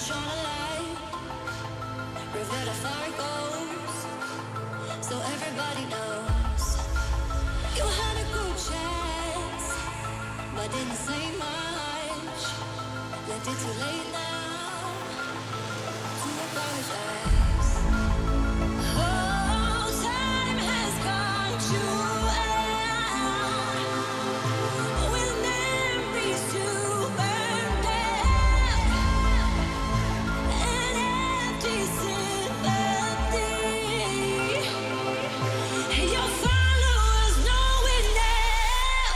shine a light, reveal how far it goes, so everybody knows. You had a good chance, but didn't say much. Left it too late now to apologize. Oh, time has gone too with memories to burn down and empty sympathy. Your followers know it now.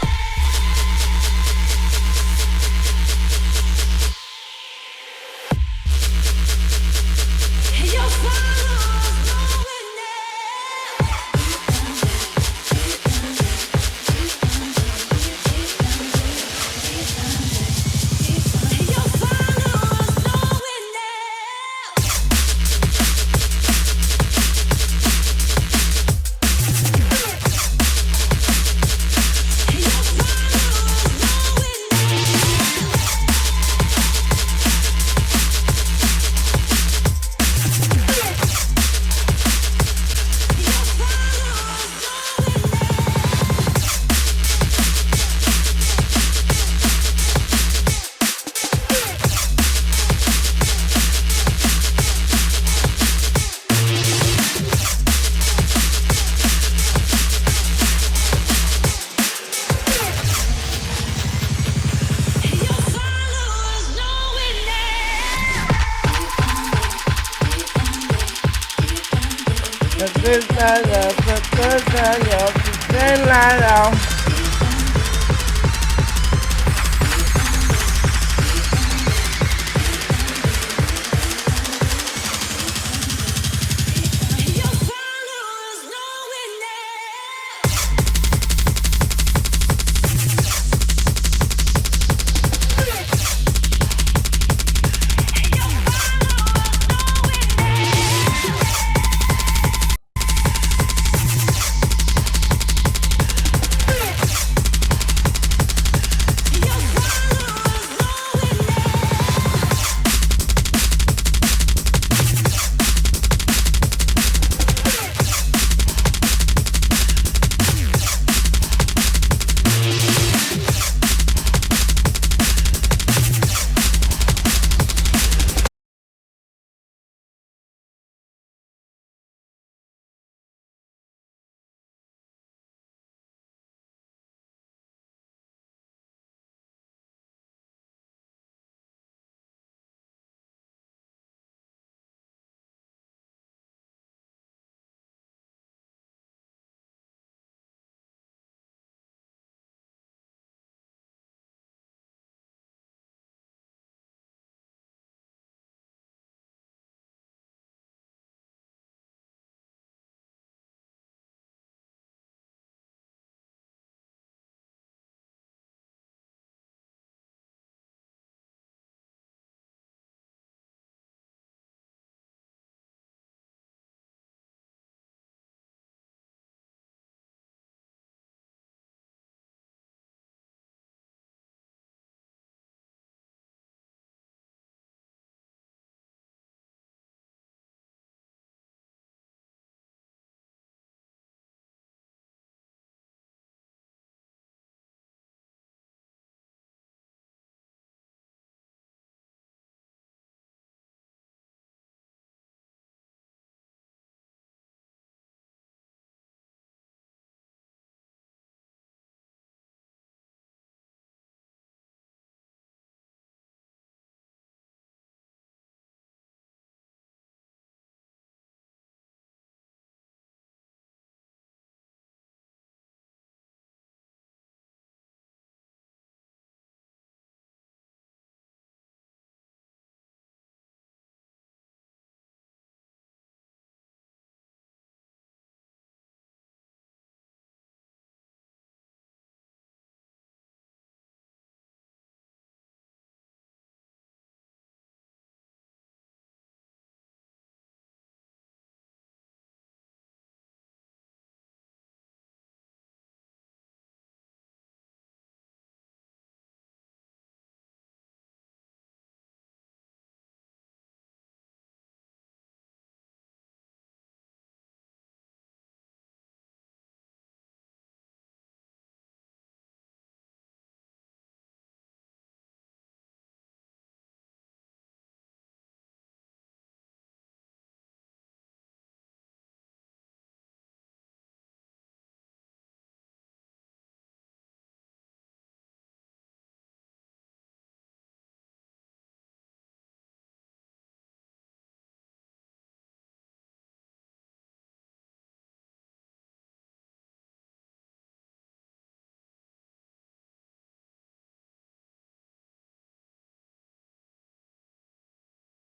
Your followers know it now. Your followers know it now. Your followers know it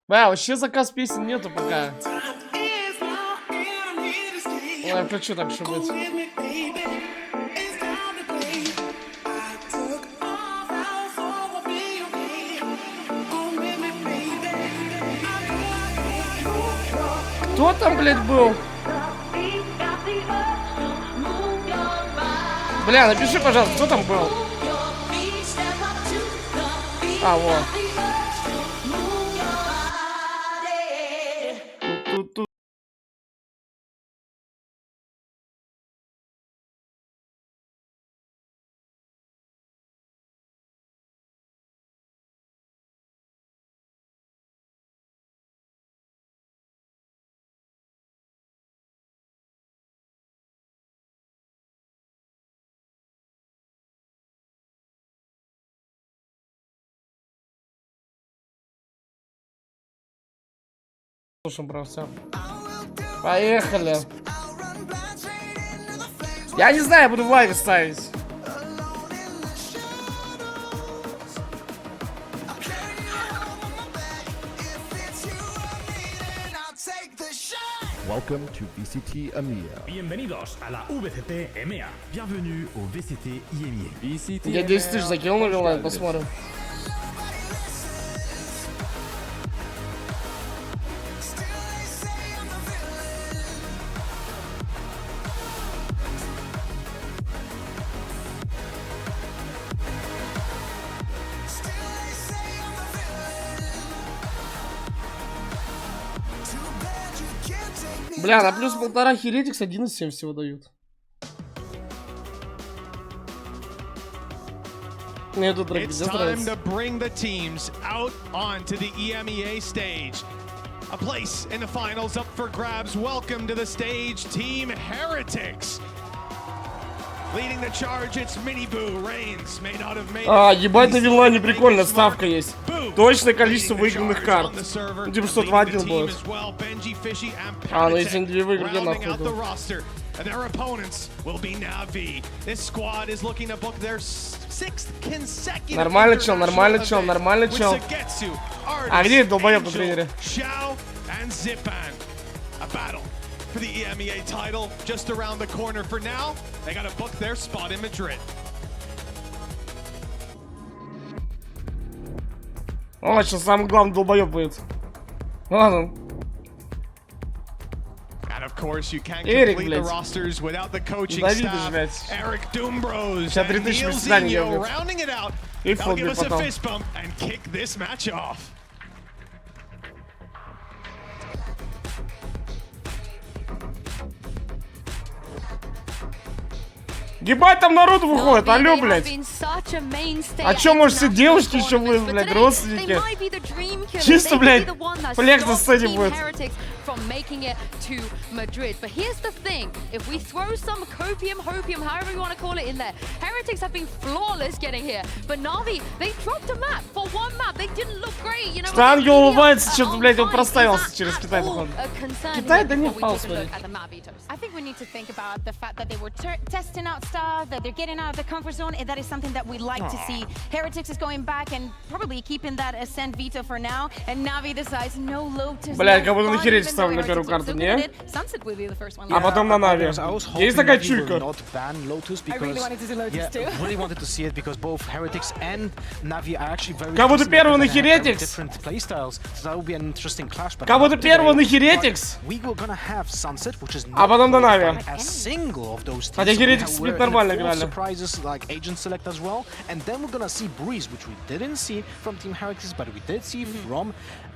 Бля, вообще заказ песен нету пока. Я включу так, чтобы быть. Кто там, блядь, был? Бля, напиши, пожалуйста, кто там был? А, вот. Тут. Слушаем, бро, все. Поехали. Я не знаю, я буду в лайве ставить. Welcome to VCT EMEA. Bienvenidos a la VCT EMEA. Bienvenue au VCT EMEA. Я 10 тысяч закинул на вилайн, посмотрим. Бля, на плюс 1,5 херетикс 11,7 всего дают. It's time to bring the teams out onto the EMEA stage. A place in the finals up for grabs. Welcome to the stage, Team Heretics. Leading the charge, it's Mini Boo. Reigns may not have made. А, ебать, на вилане прикольно, ставка есть. Точное количество выигранных карт. Ну, типа, что 2-1 будет. А, ну если 2 выиграли, нахуй. And their opponents will be Navi. This squad is looking to book their 6th consecutive. Нормально, чел, нормально, чел, нормально, чел. А где долбоёб на тренере? Xiao and Zipan. A battle for the EMEA title just around the corner. For now, they got to book their spot in Madrid. О, сейчас самый главный долбоёб будет. Ладно. And of course, you can't complete the rosters without the coaching staff. Eric Dumbros and Neil Zinho rounding it out. They'll give us a fist bump and kick this match off. Ебать, там народ выходит, алё, блядь. А чё, может, все девушки еще будут, блядь, родственники? Чисто, блядь, флекс на сцене будет. From making it to Madrid. But here's the thing, if we throw some copium, however you want to call it in there, Heretics have been flawless getting here. But Navi, they dropped a map for one map. They didn't look great, you know. Что ангел улыбается, что-то, блядь, он проставился через Китай, походу. Китай, да не впал, смотри. I think we need to think about the fact that they were testing out stuff, that they're getting out of the comfort zone, and that is something that we'd like to see. Heretics is going back and probably keeping that ascent veto for now, and Navi decides no Lotus. Блядь, как будто на Heretics ставлю на первую карту, не? А потом на Нави. Есть такая чуйка. Как будто первый на Heretics. Как будто первый на Heretics. А потом на Нави. Хотя Heretics сплит нормально играли.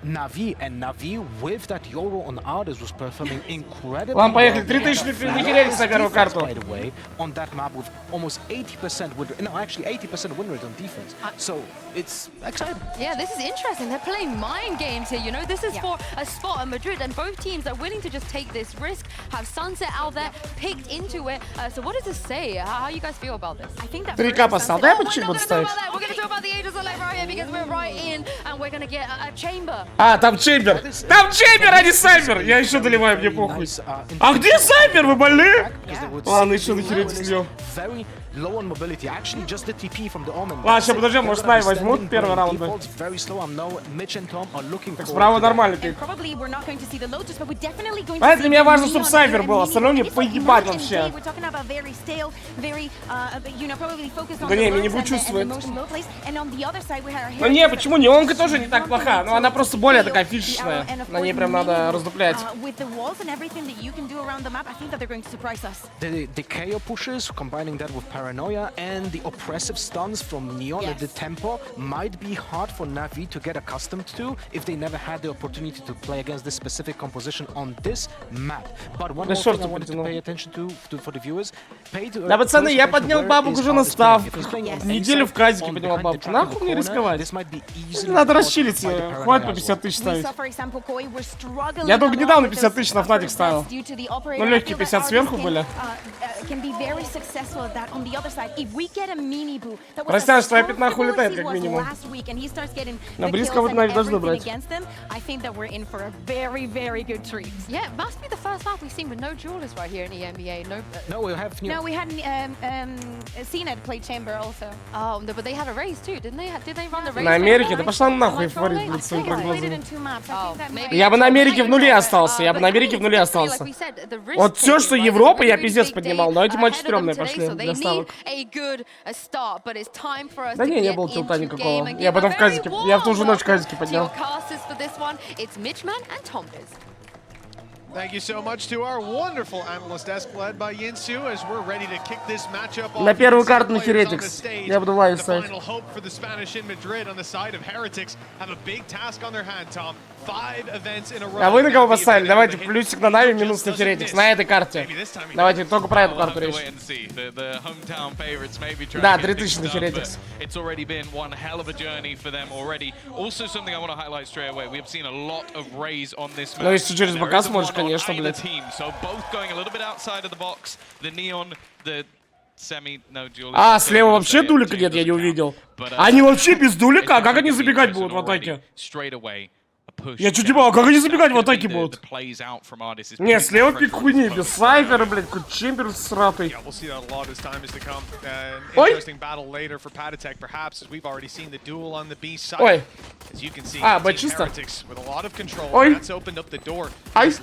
Navi, and Navi with that Euro on Arders was performing incredibly. Ладно, поехали. 3000 на Heretics на первую карту. By the way, on that map with almost 80% win rate, no, actually 80% win rate on defense. So it's exciting. Yeah, this is interesting. They're playing mind games here. You know, this is for a spot at Madrid, and both teams are willing to just take this risk. Have Sunset out there, picked into it. So what does this say? How you guys feel about this? I think that 3К поставил. Дай почему буду ставить. We're gonna talk about the Ages of Life right here because we're right in, and we're gonna get a chamber. А, там Чембер! Там Чембер, а не Сайбер! Я еще доливаю, мне похуй. А где Сайбер? Вы больны? Ладно, еще на Heretics льем. low on mobility. Actually, just the TP from the Omen. Ладно, сейчас подожди, может Най возьмут первый раунд. Very slow. Now Mitch and Tom are looking for. Справа нормальный пик. А для меня важно, чтобы Сайфер был, остальное мне поебать вообще. Да не, мини-бу чувствует. Ну не, почему? Неонка тоже не так плоха, но она просто более такая фишечная. На ней прям надо раздуплять. The KO pushes, combining that with paranoia and the oppressive stuns from Neon at the tempo might be hard for Na'Vi to get accustomed to if they never had the opportunity to play against this specific composition on this map. But one more thing I wanted to pay attention to for the viewers. Да, пацаны, я поднял бабок уже на ставку. Неделю в казике поднял бабки. Нахуй мне рисковать? Надо расчилиться. Хватит по 50 тысяч ставить. Я только недавно 50 тысяч на Фнатик ставил. Ну, легкие 50 сверху были. Простян, что твоя пятнаху улетает, как минимум. На близко вот Нави должны брать. Yeah, it must be the first map we've seen with no duelists right here in EMEA. No, we have No, we had CNED play Chamber also. Oh, no, but they had a race too, didn't they? Did they run the race? На Америке? Да пошла нахуй, форит, блядь, своим Played it прогнозом. in 2 maps. Я бы на Америке в нуле остался, я бы на Америке в нуле остался. Вот все, что Европа, я пиздец поднимал, но эти матчи стрёмные пошли для ставок. Да не было tilта никакого. Я потом в казике, я в ту же ночь в казике поднял. Thank you so much to our wonderful analyst desk led by Yinsu as we're ready to kick this matchup off. На первую карту на Heretics. Я буду лайв ставить. The final hope for the Spanish in Madrid on the side of Heretics have a big task on their hand, Tom. 5 events in a row. А вы на кого поставили? Давайте плюсик на Нави, минус на Heretics. На этой карте. Давайте только про эту карту речь. Да, 3000 на Heretics. It's already been one hell of a journey for them already. Also something I want to highlight straight away. We have seen a lot of rays on this map. Ну если через бока сможешь, конечно, блядь. So both going a little bit outside of the box. The Neon, the Semi, no duel. А, слева вообще дулика нет, я не увидел. Они вообще без дулика? А как они забегать будут в атаке? Я чуть не понял, как они забегать в атаке будут? Не, слева пик хуйни, без Сайфера, блядь, какой чемпер сратый. Ой! Ой! А, Б чисто. Ой! Ай!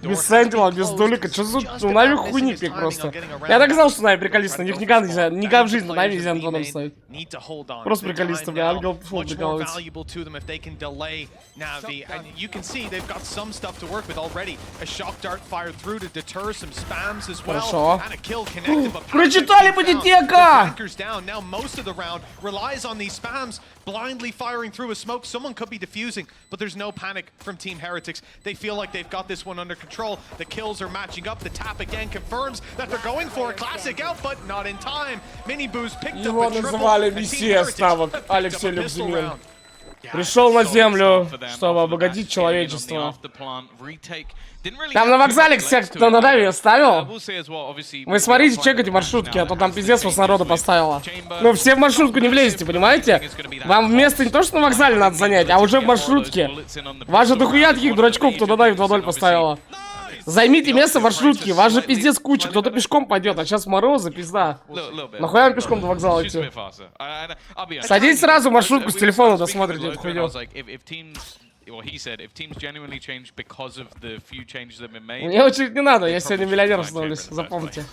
Без Сентила, без Дулика, что за... Ну, Нави хуйни пик просто. Я так знал, что Нави приколисты, на них никогда нельзя, никогда в жизни Нави нельзя на 2-0 ставить. Просто приколисты, бля, ангел фул прикалывается. Хорошо. Прочитали Патитека! Blindly firing through a smoke. Someone could be defusing, but there's no panic from Team Heretics. They feel like they've got this one under control. The kills are matching up. The tap again confirms that they're going for a classic out, but not in time. Mini Boo's picked Его up a triple. называли мессия ставок, Алексей Люкземир. Пришел на землю, чтобы обогатить человечество. Там на вокзале всех, кто на Нави ставил. Вы смотрите, чекайте маршрутки, а то там пиздец вас народу поставило. Ну, все в маршрутку не влезете, понимаете? Вам место не то, что на вокзале надо занять, а уже в маршрутке. Вас же дохуя таких дурачков, кто на Нави 2-0 поставила. Займите место в маршрутке, вас же пиздец куча, кто-то пешком пойдет, а сейчас морозы, пизда. Нахуя вам пешком до вокзала идти? Садитесь сразу в маршрутку с телефона, досмотрите эту хуйню. Мне учить не надо, я сегодня миллионером становлюсь, запомните.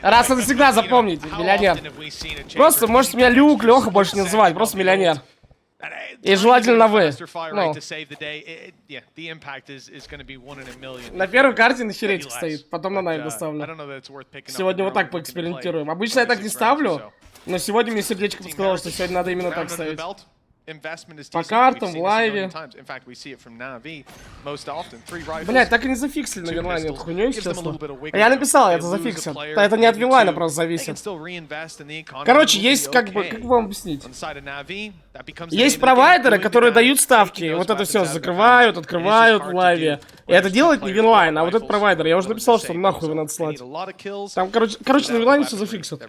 Раз и навсегда запомните, миллионер. Просто можете меня Люк, Леха больше не называть, просто миллионер. И желательно на «вы». Ну. На первой карте на Heretics стоит, потом на Нави доставлю. Сегодня вот так поэкспериментируем. Обычно я так не ставлю, но сегодня мне сердечко подсказало, что сегодня надо именно так ставить. По картам, в лайве. Блять, так и не зафиксили на винлайне эту хуйню, если честно. Я написал, это зафиксил. Это не от винлайна просто зависит. Короче, есть как бы, как вам объяснить? Есть провайдеры, которые дают ставки. И вот это все закрывают, открывают в лайве. И это делает не Винлайн, а вот этот провайдер. Я уже написал, что нахуй его надо слать. Там, короче, на Винлайне все зафиксят.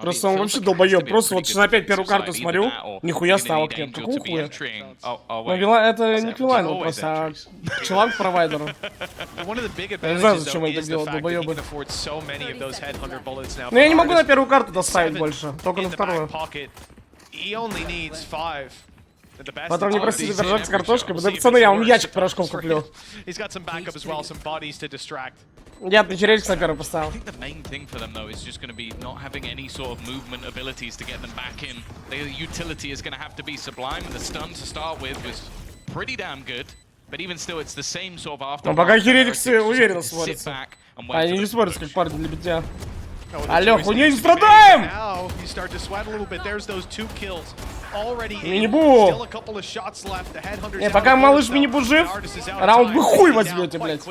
Просто он вообще долбоёб. Просто вот сейчас опять первую карту смотрю. Нихуя ставок нет. Какого хуя? Ну, это не к Винлайну просто, а к челам к провайдеру. Я не знаю, зачем они так делают, долбоёбы. Но я не могу на первую карту доставить больше. Только на вторую. Потом не просите пирожок с картошкой. Да, пацаны, я вам ящик пирожков куплю. Я печеречек на первый поставил. Но пока херетиксы уверенно смотрятся. Они не смотрятся как парни для битья. Алло, хуйней не страдаем! Мини-бу! Не, пока малыш Мини-бу жив, раунд вы хуй возьмете, блядь.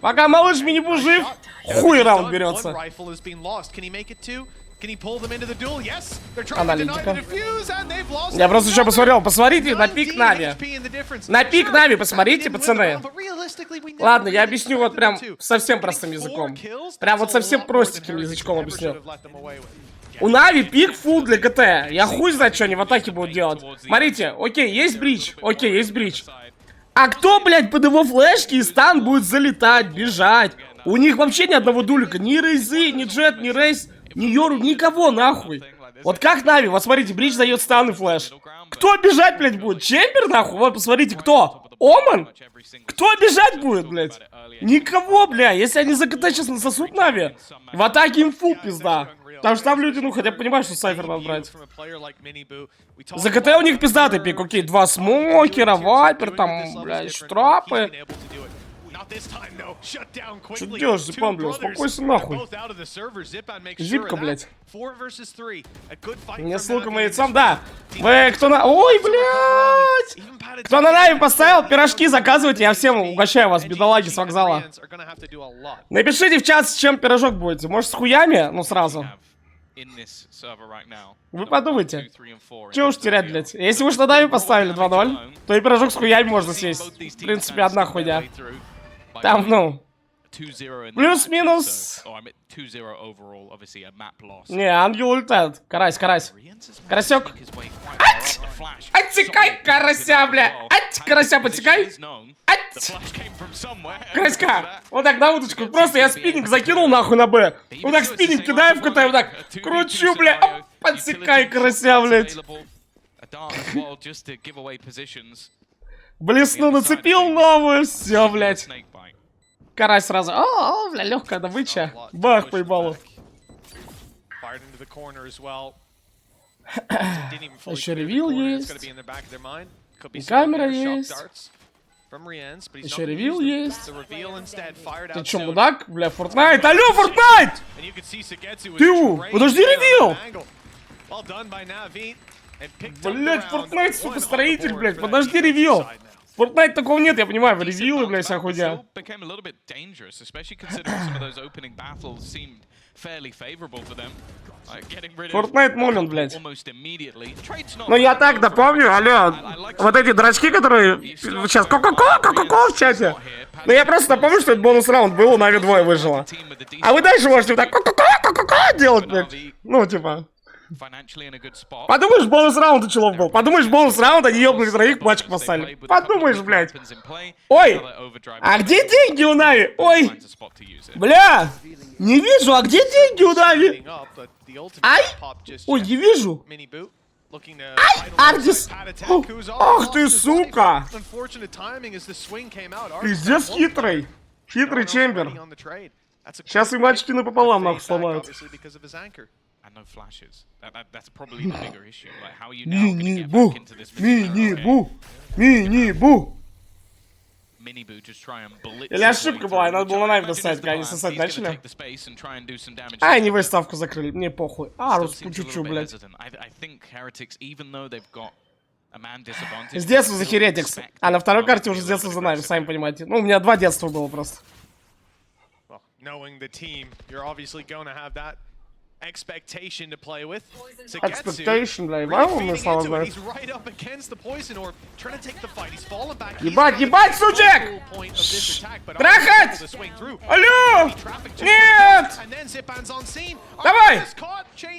Пока малыш Мини-бу жив, хуй раунд берется. Аналитика. Я просто еще посмотрел. Посмотрите на пик Нави. На пик Нави посмотрите, пацаны. Ладно, я объясню вот прям совсем простым языком. Прям вот совсем простеньким язычком объясню. У Нави пик фул для ГТ. Я хуй знает, что они в атаке будут делать. Смотрите, окей, есть бридж. Окей, есть бридж. А кто, блядь, под его флешки и стан будет залетать, бежать? У них вообще ни одного дулика. Ни Рейзы, ни Джет, ни Рейс, ни Йору, никого нахуй. Вот как Нави, вот смотрите, бридж дает стан и флеш. Кто бежать, блядь, будет? Чемпер, нахуй? Вот, посмотрите, кто? Оман? Кто бежать будет, блядь? Никого, бля. Если они за КТ сейчас насосут Нави, в атаке им фул пизда. Потому что там люди, ну, хотя бы понимают, что сайфер надо брать. За КТ у них пиздатый пик, окей. 2 смокера, вайпер, там, блядь, штрапы. Что делаешь, Зипан, блядь? Успокойся нахуй. Зипка, блядь. Мне ссылка моим яйцам, да. Вы кто на... Ой, блядь! Кто на Нави поставил, пирожки заказывайте, я всем угощаю вас, бедолаги с вокзала. Напишите в чат, с чем пирожок будете. Может, с хуями? Ну, сразу. Вы подумайте. Чего уж терять, блядь? Если вы что на Нави поставили 2-0, то и пирожок с хуями можно съесть. В принципе, одна хуйня. Там, ну, плюс-минус. Не, ангел улетает. Карась, карась. Карасек. Ать! Отсекай, карася, бля. Ать, карася, подсекай. Ать! Караська. Вот так на удочку. Просто я спиннинг закинул нахуй на Б. Вот так спиннинг кидаю в КТ, вот так. Кручу, бля. Оп, подсекай, карася, блядь. Блесну нацепил новую. Все, блядь. Карась сразу. О, бля, легкая добыча. Бах, поебалу. Еще ревил есть. И камера есть. Еще ревил есть. Ты че, мудак? Бля, Фортнайт. Алло, Фортнайт! Ты, подожди, ревил! Блять, Фортнайт, сука, строитель, блять. Подожди, ревил. Фортнайт такого нет, я понимаю, в ревилы, блядь, вся хуйня. Фортнайт момент, блядь. Но я так напомню, алло, вот эти дурачки, которые сейчас Кока-Кола в чате. Но я просто напомню, что это бонус раунд был, у Нави 2 выжило. А вы дальше можете вот так Кока-Кола делать, блядь. Ну, типа... Подумаешь, бонус раунд у челов был. Подумаешь, бонус раунд, они ёбнули троих, пачку поставили. Подумаешь, блядь. Ой, а где деньги у Нави? Ой, бля, не вижу, а где деньги у Нави? Ай, ой, не вижу. Ай, Ардис. Ах ты, сука. Пиздец хитрый. Хитрый чембер. Сейчас и мальчики напополам нахуй сломают. Мини-бу! Мини-бу! Мини-бу! Или ошибка была, и надо было на Нави достать, когда они сосать начали. А, они выставку закрыли, мне похуй. А, распучучу, блядь. С детства за Херетикс. А на второй карте уже с детства за Нави, сами понимаете. Ну, у меня 2 детства было просто. expectation to play with. Expectation, бля, ебал он слова знает. He's right up against the poison orb, trying to take the fight. He's fallen back. Ебать, ебать, сучек! Трахать! Алло! Нет! Давай!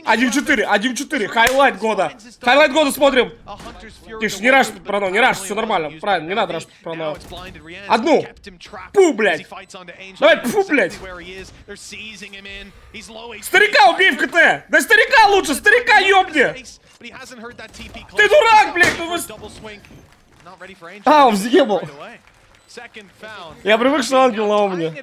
1-4, 1-4, хайлайт года. Хайлайт года смотрим. Тише, не раш прано, не раш, все нормально. Правильно, не надо раш прано. Одну. Пу, блядь. Давай, пу, блядь. Старика убей в КТ. Да старика лучше, старика ёбни. Ты дурак, блядь. А, он взъебал. Я привык, что ангел на умне.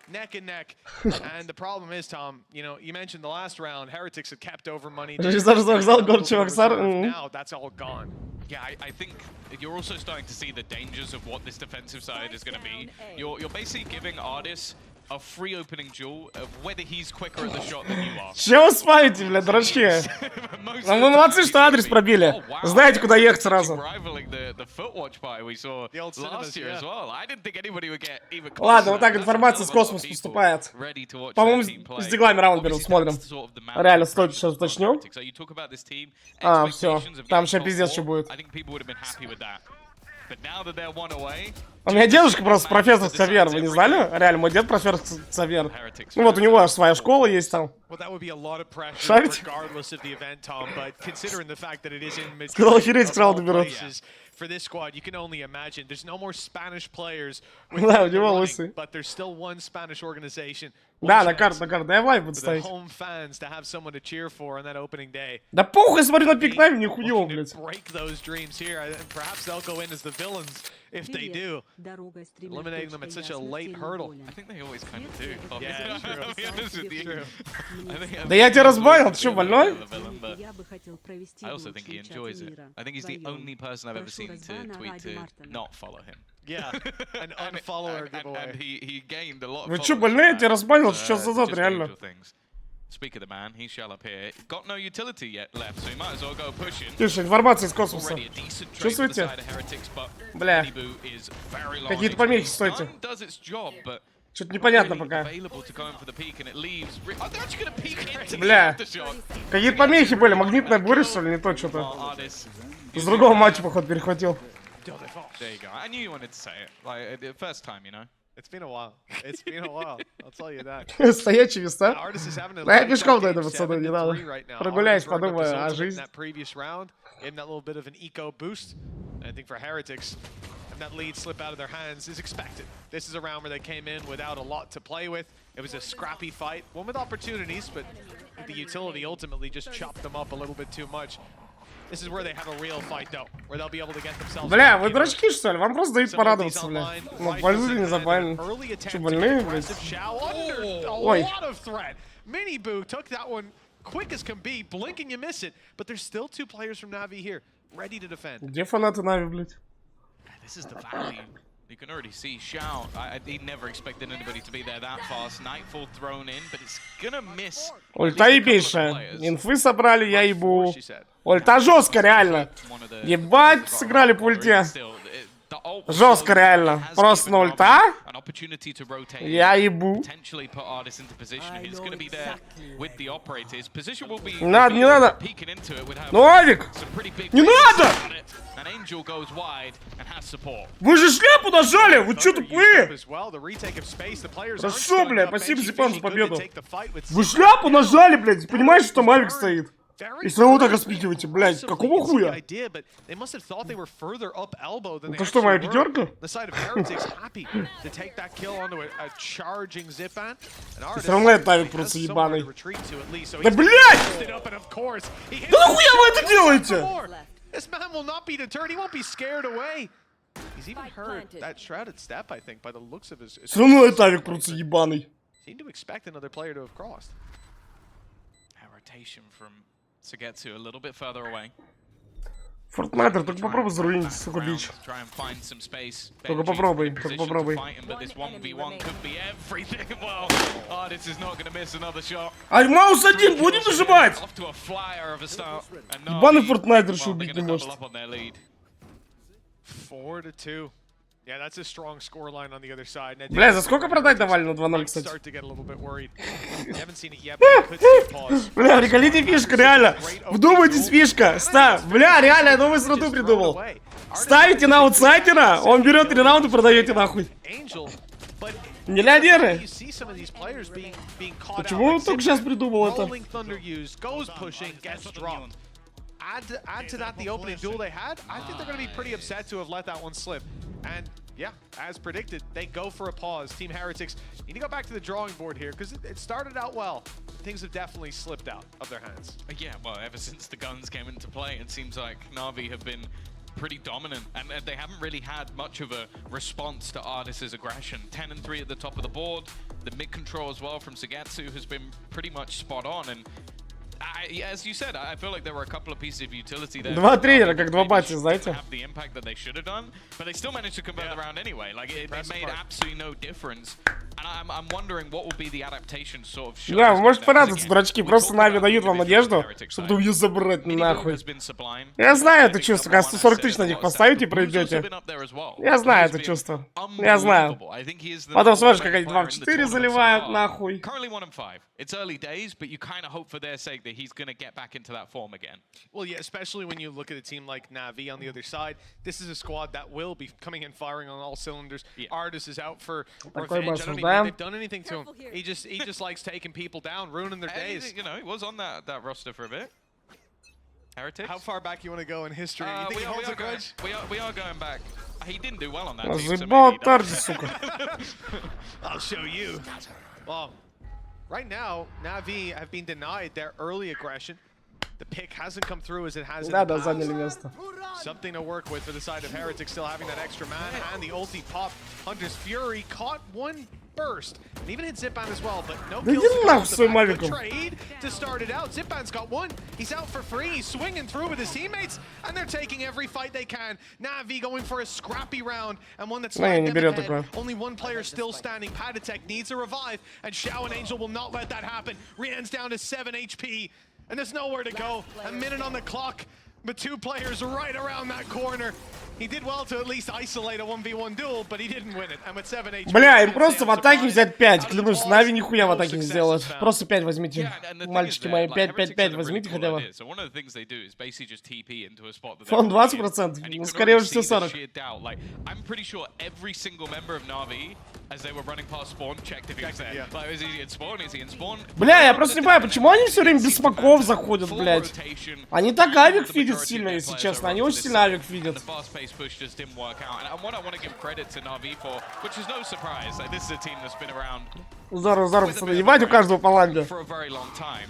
Neck and neck, and the problem is, Tom, you know, you mentioned the last round, Heretics had kept over money. Now that's all gone. Yeah, I think you're also starting to see the dangers of what this defensive side is going to be. You're basically giving Ardis a free opening duel of whether he's quicker at the shot than you are. Чего спаете, бля, дурачки? Ну вы молодцы, что адрес пробили. Знаете, куда ехать сразу. Ладно, вот так информация с космоса поступает. По-моему, с диглами раунд берут, смотрим. Реально, стойте, сейчас уточню. А, все. Там сейчас пиздец что будет. У меня дедушка просто профессор Север, вы не знали? Реально, мой дед профессор Север. Ну вот у него аж своя школа есть там. Шарите? Сказал, охереть, к раунду берут. For this squad, you can only imagine. There's no more Spanish players. Да, у него лысый. But there's still one Spanish organization. Да, на карту, дай лайв буду ставить. Home fans to have someone to cheer for on that opening day. Да похуй, смотрю на пик найм, нихуёво, блядь. Break those dreams here. Perhaps they'll go in as the villains if they do. Eliminating them at such a late hurdle. I think they always kind of do. Yeah, true. Да я тебя разбавил, ты что, больной? I also think he enjoys it. I think he's the only person I've ever seen to tweet to not follow him. Yeah, an unfollower giveaway. And he gained a lot of Вы что, больные? Я тебя разбавил, сейчас назад, реально. Speak of the man, he shall appear. Got no utility yet left, so he might as well go pushing. Тише, информация из космоса. Чувствуете? Бля. Какие-то помехи, стойте. Что-то непонятно пока. Бля. Какие-то помехи были. Магнитная буря, что ли? Не то что-то. С другого матча, походу, перехватил. There you go. I knew you wanted to say it. Like, the first time, you know. It's been a while. It's been a while. I'll tell you that. Стоячие места. Да я пешком дойду, пацаны, не надо. Прогуляюсь, подумаю о жизни. That previous round, in that little bit of an eco boost. I think for Heretics, and that lead slip out of their hands is expected. This is a round where they came in without a lot to play with. It was a scrappy fight, one with opportunities, but the utility ultimately just chopped them up a little bit too much. This is where they have a real fight, though, where they'll be able to get themselves. Бля, вы дурачки, что ли? Вам просто дают порадоваться, бля. Ну, пользуйтесь, не забавно. Что, больные, блядь? Ой. Mini Boo took that one quick as can be, blinking you miss it, but there's still two players from Navi here, ready to defend. Где фанаты Нави, блядь? This is the value. You can already see Shao. He never expected anybody to be there that fast. Nightfall thrown in, but it's gonna miss. Ульта ебейшая. Инфы собрали, я ебу. Ульта жестко, реально. Ебать, сыграли по ульте. Жестко, реально. Просто на ульта. Я ебу. Не надо, не надо. Ну, Авик! Не надо! Вы же шляпу нажали! Вы что тупые? Хорошо, блядь, спасибо, Зипан, за победу. Вы шляпу нажали, блядь, понимаешь, что там Авик стоит? И снова так распикиваете, блядь, какого хуя? Это что, моя пятерка? Все равно это Авик просто ебаный. Да блядь! Да нахуя вы это делаете? This man will not be deterred. He won't be scared away. He's even heard that shrouded step, I think, by the looks of his. Все равно это Авик просто ебаный. Seemed to expect another player to have crossed. A rotation from Sugetsu a little bit further away. Фортнайтер, только попробуй заруинить, сука, бич. Только попробуй, только попробуй. А Маус один будем нажимать? Ебаный Фортнайтер еще убить не может. 4-2. Yeah, that's a strong score line on the other side. Бля, за сколько продать давали на 2-0, кстати? Start to get a little bit worried. Haven't seen it yet, but you could see a pause. Бля, приколите фишка, реально. Вдумайтесь, фишка. Бля, реально, я новую страту придумал. Ставите на аутсайдера, он берет 3 раунда и продаете нахуй. Миллионеры. Почему он только сейчас придумал это? Add to that the opening duel they had, I think they're going to be pretty upset to have let that one slip. And yeah, as predicted, they go for a pause. Team Heretics need to go back to the drawing board here because it started out well. Things have definitely slipped out of their hands. Yeah, well, ever since the guns came into play, it seems like Na'Vi have been pretty dominant, and they haven't really had much of a response to Ardis' aggression. 10-3 at the top of the board. The mid control as well from Sagatsu has been pretty much spot on, and as you said, I feel like there were a couple of pieces of utility there. Два тренера, как два бати, знаете? Have the impact that they should have done, but they still managed to convert the round anyway. Like it made absolutely no difference. And I'm wondering what will be the adaptation sort of. Да, вы можете порадоваться, дурачки. Просто Нави дают вам надежду, чтобы ее забрать нахуй. Я знаю это чувство, когда 140 тысяч на них поставите и пройдете. Я знаю это чувство. Я знаю. Потом смотришь, как они 2 в 4 заливают нахуй. It's early days, but you kind of hope for their sake that he's going to get back into that form again. Well, yeah, especially when you look at a team like Na'Vi on the other side. This is a squad that will be coming in firing on all cylinders. Yeah. Ardis is out for revenge. I don't even think they've done anything to him. He just likes taking people down, ruining their days. You know, he was on that roster for a bit. Heretics? How far back you want to go in history? You think he holds a grudge? We are going back. He didn't do well on that team, I'll show you. Well, right now, Na'Vi have been denied their early aggression. The pick hasn't come through as it has in the past. Something to work with for the side of Heretics, still having that extra man and the ulti pop. Hunter's Fury caught one burst and even hit Zipan as well, but no kills. Good trade to start it out. Zipan's got one. He's out for free. He's swinging through with his teammates, and they're taking every fight they can. Na'Vi going for a scrappy round and one that's only one player still standing. Patatek needs a revive, and Xiao and Angel will not let that happen. Rian's down to 7 HP. And there's nowhere to go. A minute on the clock, but 2 players right around that corner. He did well to at least isolate a 1v1 duel, but he didn't win it. And with 7 HP. Бля, им просто в атаке взять 5. Клянусь, Нави нихуя в атаке не сделают. Просто 5 возьмите. Мальчики мои, 5 возьмите хотя бы. Фон 20%, ну скорее уже все 40. I'm pretty sure every single member of Na'Vi, as they were running past spawn, checked if he was there. Like, is he in spawn? Is he in spawn? Бля, я просто не понимаю, почему они все время без смоков заходят, блядь. Они так авик видят сильно, если честно. Они очень сильно авик видят. Push just didn't work out, and what I want to give credit to Na'Vi for, which is no surprise, like this is a team that's been around for a very long time.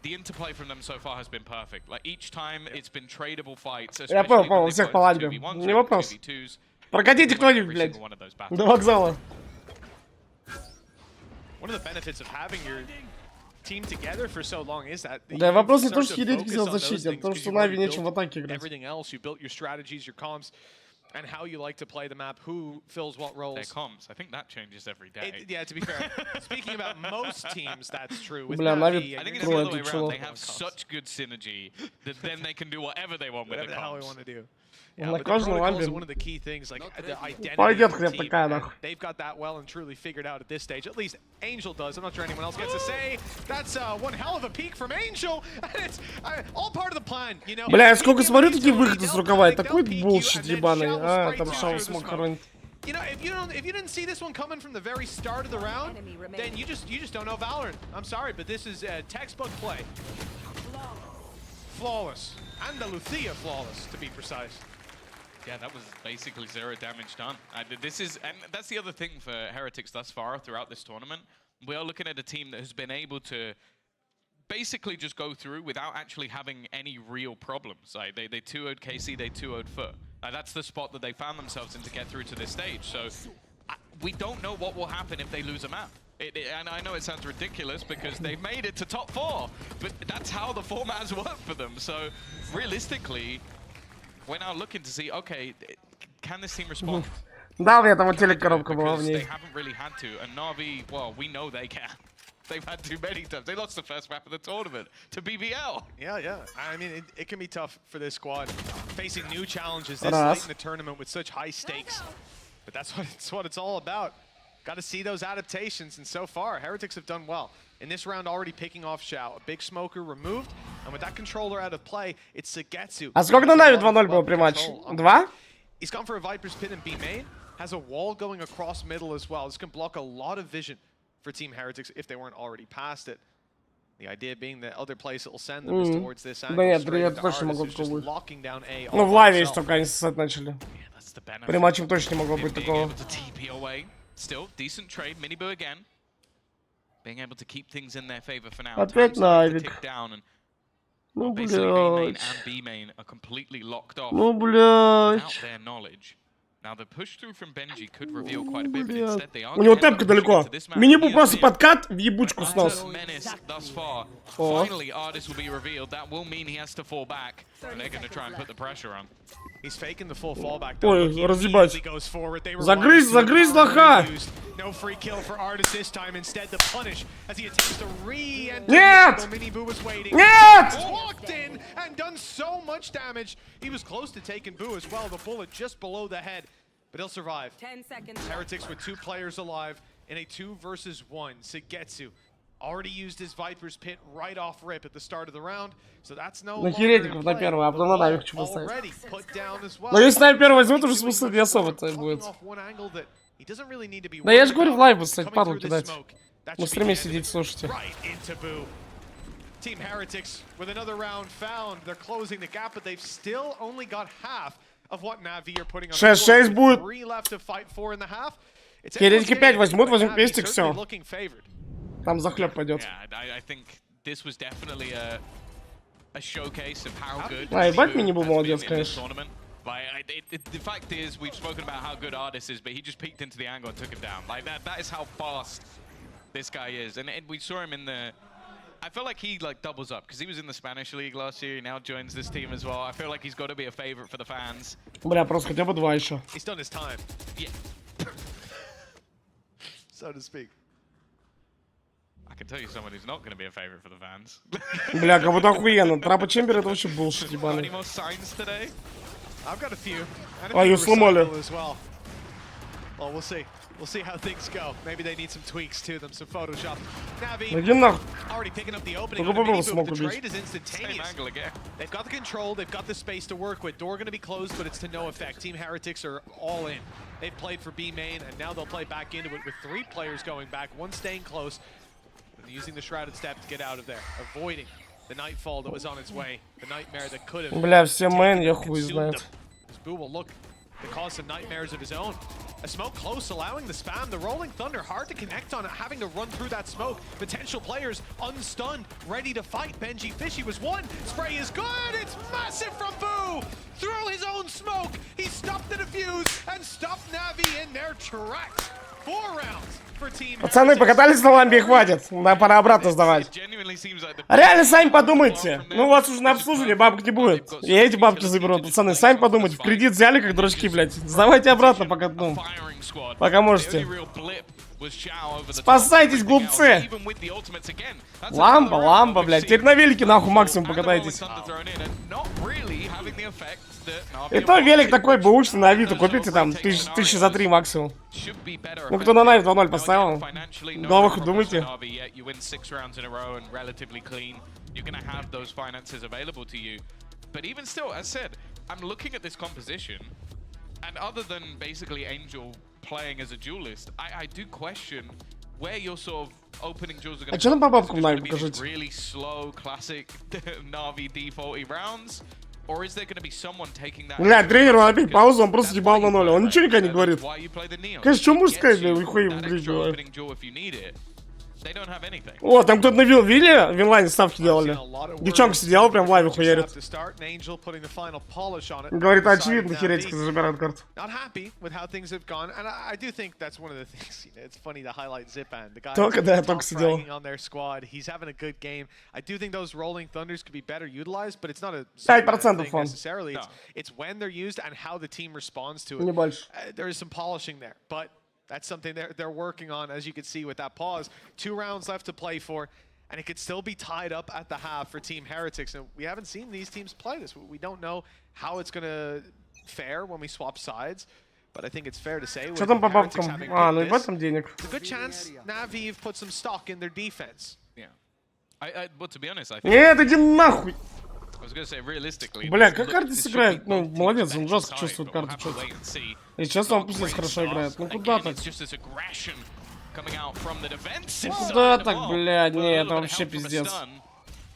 The interplay from them so far has been perfect. Like each time, it's been tradable fights. Я понял, у всех по ладе. Не вопрос. Прокатите кто-нибудь, блядь, до вокзала. One of the benefits of having your team together for so long is that да, вопрос не то, что хилить в защите, а то, что Нави нечем в атаке играть. Everything else, you built your strategies, your comms, and how you like to play the map, who fills what roles. Their comms, I think that changes every day. Yeah, to be fair. Speaking about most teams, that's true. With Bля, Na'Vi, I think it's the other way around. They have such good synergy that then they can do whatever they want with the comms. Whatever the hell we want to do. Yeah, but the protocols are one of the key things, like the identity Пойдет of the хрен team. такая, нахуй. They've got that well and truly figured out at this stage. At least Angel does. I'm not sure anyone else gets to say. That's one hell of a peak from Angel. And it's all part of the plan, you know. Бля, я сколько смотрю такие выходы с рукава, такой bullshit ебаный. А, там Шау смог хоронить. You know, if you didn't see this one coming from the very start of the round, then you just don't know Valorant. I'm sorry, but this is a textbook play. Flawless. Andalucia flawless, to be precise. Yeah, that was basically 0 damage done. And that's the other thing for Heretics thus far throughout this tournament. We are looking at a team that has been able to basically just go through without actually having any real problems. Like they 2-0'd KC, they 2-0'd Foot. That's the spot that they found themselves in to get through to this stage. So we don't know what will happen if they lose a map. And I know it sounds ridiculous because they've made it to top 4, but that's how the format has worked for them. So realistically, we're now looking to see, okay, can this team respond? Да, у меня там телекоробка была в They ней. haven't really had to, and Na'Vi, well, we know they can. They've had too many times. They lost the first map of the tournament to BBL. Yeah. I mean, it can be tough for this squad facing new challenges this late in the tournament with such high stakes. But that's what it's all about. Got to see those adaptations, and so far, Heretics have done well. In this round, already picking off Xiao. A big smoker removed, and with that controller out of play, it's Sagetsu. А сколько на Нави 2-0 было при матче? 2? He's gone for a Viper's Pit in B main. Has a wall going across middle as well. This can block a lot of vision for Team Heretics if they weren't already past it. The idea being the other place it will send them is towards this angle. Да нет, я точно могу попробовать. Ну, в лайве есть только они сосать начали. При матче точно не могло быть такого. Still, decent trade. Minibu again. Being able to keep things in their favor for now. Опять Навик. Ну, Basically, A main блядь. and B main are completely locked off Ну, блядь. without their knowledge. Now, the push through from Benji could reveal quite a bit, but instead they are У него gonna end темпка up далеко. pushing into this map. Минибу He has просто been подкат в ебучку снос. menace thus far. О. Finally, Ardis will be revealed. That will mean he has to fall back, and they're going to try and put the pressure on. He's faking the full fallback. Ой, He разъебать. immediately goes forward. They Загрызь, rewind. загрызь лоха. No free kill for Ardis this time. Instead, the punish as he attempts to re-enter. Нет! Minibu was waiting. Нет! He's walked in and done so much damage. He was close to taking Boo as well. The bullet just below the head, but he'll survive. 10 seconds. Heretics with 2 players alive in a 2 versus 1. Sagetsu already used his Viper's Pit right off rip at the start of the round, so that's no На longer Херетиков in на play. первый, а потом на Навик хочу поставить. Already put down as well. Но если на первый возьмут, уже смысла не особо-то будет. He doesn't really need to be Да я же говорю, в worried лайв about поставить, coming падлу through this кидать. smoke. That На should be стриме the end of сидеть, it. слушайте. Right into Boo. Team Heretics with another round found. They're closing the gap, but they've still only got half of what Navi are putting on the 6-6 board. будет. 3 left to fight for in the half. It's Херетики everyone's 5 game, возьмут, but возьмут Navi пестик, certainly все. looking favored. Там захлеб пойдет. Yeah, I think this was definitely a showcase of how good А, ебать, Minibu Минибу has молодец, been in this конечно. tournament. Like, the fact is, we've spoken about how good Ardis is, but he just peeked into the angle and took him down. Like that is how fast this guy is. And we saw him in the. I feel like he like doubles up because he was in the Spanish league last year. He now joins this team as well. I feel like he's got to be a favorite for the fans. Бля, просто хотя бы 2 еще. He's done his time, Yeah, so to speak. I can tell you someone who's not going to be a favorite for the fans. Бля, как будто охуенно. Трапа Чембер это вообще булшит Any ебаный. more signs today? I've got a few. And a Oh, few you сломали. recycle as well. Well, we'll see. We'll see how things go. Maybe they need some tweaks to them, some Photoshop. Navi Иди нахуй. already picking up the opening. Только on попробуй Minibu, смог but the убить. trade is Same instantaneous. angle again. They've got the control, they've got the space to work with. Door going to be closed, but it's to no effect. Team Heretics are all in. They've played for B main, and now they'll play back into it with 3 players going back, 1 staying close, and using the Shrouded Step to get out of there, avoiding the Nightfall that was on its way, the Nightmare that could have Бля, все мэн, я taken хуй them, знает. consumed them. As Boo will look to cause some nightmares of his own. A smoke close, allowing the spam. The Rolling Thunder hard to connect on it, having to run through that smoke. Potential players unstunned, ready to fight. Benji Fishy was 1. Spray is good. It's massive from Boo. Through his own smoke, he stopped the defuse and stopped Navi in their tracks. 4 rounds for Team Пацаны, Heretics. покатались на ламбе, хватит. Надо пора обратно сдавать. Genuinely seems like the Реально, сами подумайте. Ну, у вас уже на обслуживание бабок не будет. И эти бабки заберут. Пацаны, сами подумайте. В кредит взяли, как дурачки, блядь. Сдавайте обратно, пока, ну, firing squad. пока можете. The only real blip was Xiao over the top. Спасайтесь, Everything else, глупцы. even with the ultimates again, that's Ламба, another ламба, round блядь. we've Теперь seen. на велике нахуй максимум And the покатайтесь. Rolling Thunder thrown in and not really having the effect that Navi И то велик такой бэушный на Авито. Купите там тысячи за 3 максимум. should be better Ну, кто на Нави 2-0 effective. Now, поставил, again, financially, no голову real думайте. promise on Navi yet. You win 6 rounds in a row and relatively clean. You're going to have those finances available to you. But even still, as said, I'm looking at this composition, and other than basically Angel playing as a duelist, I do question where your sort of opening duels are going А чё там по бабкам to Нави, be these покажите? really slow, classic Navi defaulty rounds, or is there going to be someone taking that? Бля, тренер, он опять паузу, он просто ебал на 0. Он ничего никогда не говорит. Why you play the Neon? Конечно, что It можно сказать, gets бля, you вы хуй в that игре extra бывает. opening duel if you need it. They don't have anything. О, там кто-то на Вилли в инлайне ставки делали. Девчонка сидела, прям в лайве хуярит. Говорит, очевидно, Херетики забирают карту. Not happy with how things have gone, and I do think that's one of the things. You know, it's funny to highlight Zipan. The guy Только, да, только сидел. on their squad. He's having a good game. I do think those Rolling Thunders could be better utilized, but it's not a 5% thing фон. necessarily. It's when they're used and how the team responds to it. Не больше. There is some polishing there, but that's something they're working on, as you can see with that pause. 2 rounds left to play for, and it could still be tied up at the half for Team Heretics. And we haven't seen these teams play this. We don't know how it's going to fare when we swap sides. but I think it's fair to say. Что там по бабкам? А, ну и в этом денег. It's a good chance Na'Vi have put some stock in their defense. Yeah. But to be honest, I think. Нет, иди нахуй. I was gonna say realistically. Бля, как Артис играет? Ну, молодец, он жестко чувствует карту. И честно, он пиздец хорошо играет. Ну куда так? Куда так, бля? Не, это вообще пиздец.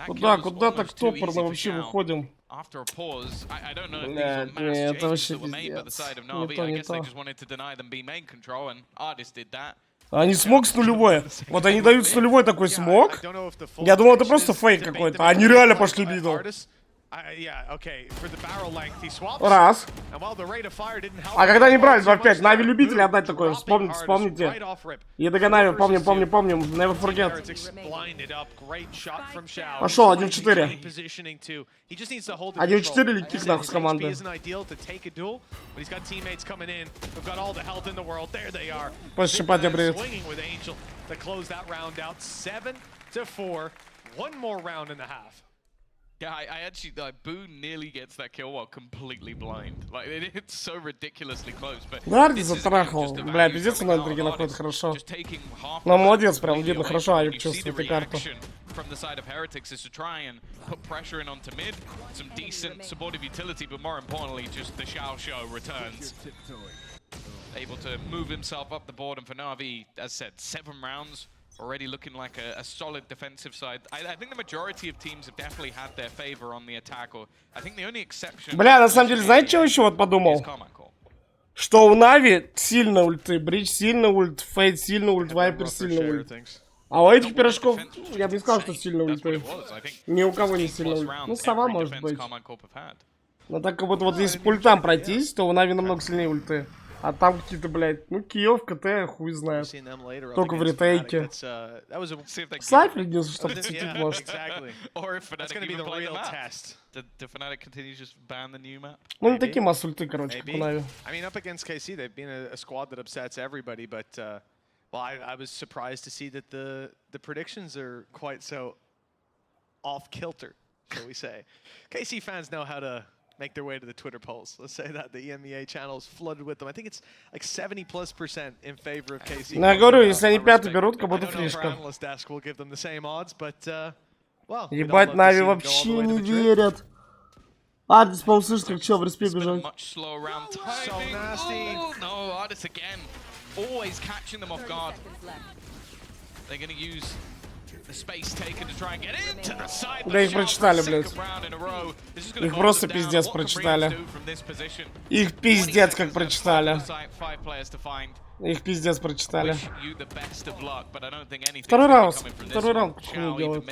Куда так топорно вообще выходим? Бля, не, это вообще пиздец. Не то. Они смог с нулевой. Вот они дают с нулевой такой смог. Я думал, это просто фейк какой-то. Они реально пошли мидл. Раз. А когда они брали 2-5, Нави любители отдать такое. Вспомните. Едога Нави, помним. Never forget. Пошел, 1-4. 1-4 или кик нахуй с команды. После щипать я привет. Yeah, I actually, like, Boo nearly gets that kill while completely blind. Like, it's so ridiculously close, but... Да, Артис затрахал. Бля, пиздец, он на интриге находит хорошо. Ну, молодец, прям видно хорошо, Авик чувствует эту карту. From the side of Heretics is to try and put pressure in onto mid, some decent supportive utility, but more importantly, just the Xiao Show returns. Able to move himself up the board, and for Na'Vi, as said, 7 rounds. Already looking like a solid defensive side. I think the majority of teams have definitely had their favor on the attack. Or I think the only exception. Бля, на самом деле, знаете, что еще вот подумал? Что у Нави сильно ульты, Бридж сильно ульт, Фейт сильно ульт, Вайпер сильно ульт. А у этих пирожков, я бы не сказал, что сильно ульты. Ни у кого не сильно ульт. Ну, сама может быть. Но так как будто вот если по ультам пройтись, то у Нави намного сильнее ульты. А там какие-то, блядь, ну, Киев, КТ, хуй знает. Только в ретейке. Сайфер единственное, что подсветить может. Ну, не такие масс ульты, короче, как у Нави. Well, I was surprised to see that the predictions are quite so off kilter, shall we say. KC fans know how to make their way to the Twitter polls. Let's say that the EMEA channel is flooded with them. I think it's like 70+% in favor of KC. Я говорю, если они пятый берут, как будто фишка. Ебать, Нави вообще не верят. Артис, по-моему, слышит, как чел в респе бежать. Always catching them off guard. They're gonna use the space taken to try and get into the side. Да их прочитали, блядь. Их просто пиздец прочитали. Их пиздец как прочитали. Их пиздец прочитали. Второй раунд хуй делают.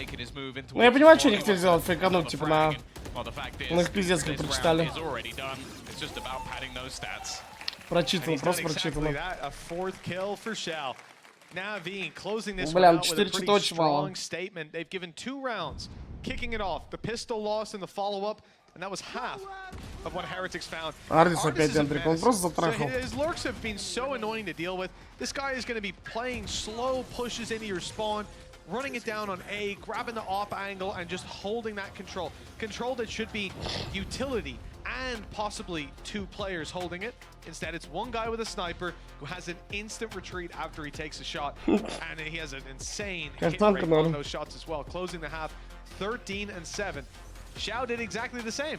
Ну я понимаю, что они хотели сделать, фейкануть, типа на... Ну их пиздец как прочитали. Прочитано, просто прочитано. Бля, 4 чита очень мало. Артис опять Эндрик, он просто затрахал. Running it down on A, grabbing the op angle, and just holding that control. Control that should be utility and possibly 2 players holding it. Instead, it's one guy with a sniper who has an instant retreat after he takes a shot. And he has an insane hit rate on those shots as well. Closing the half 13-7. Xiao did exactly the same.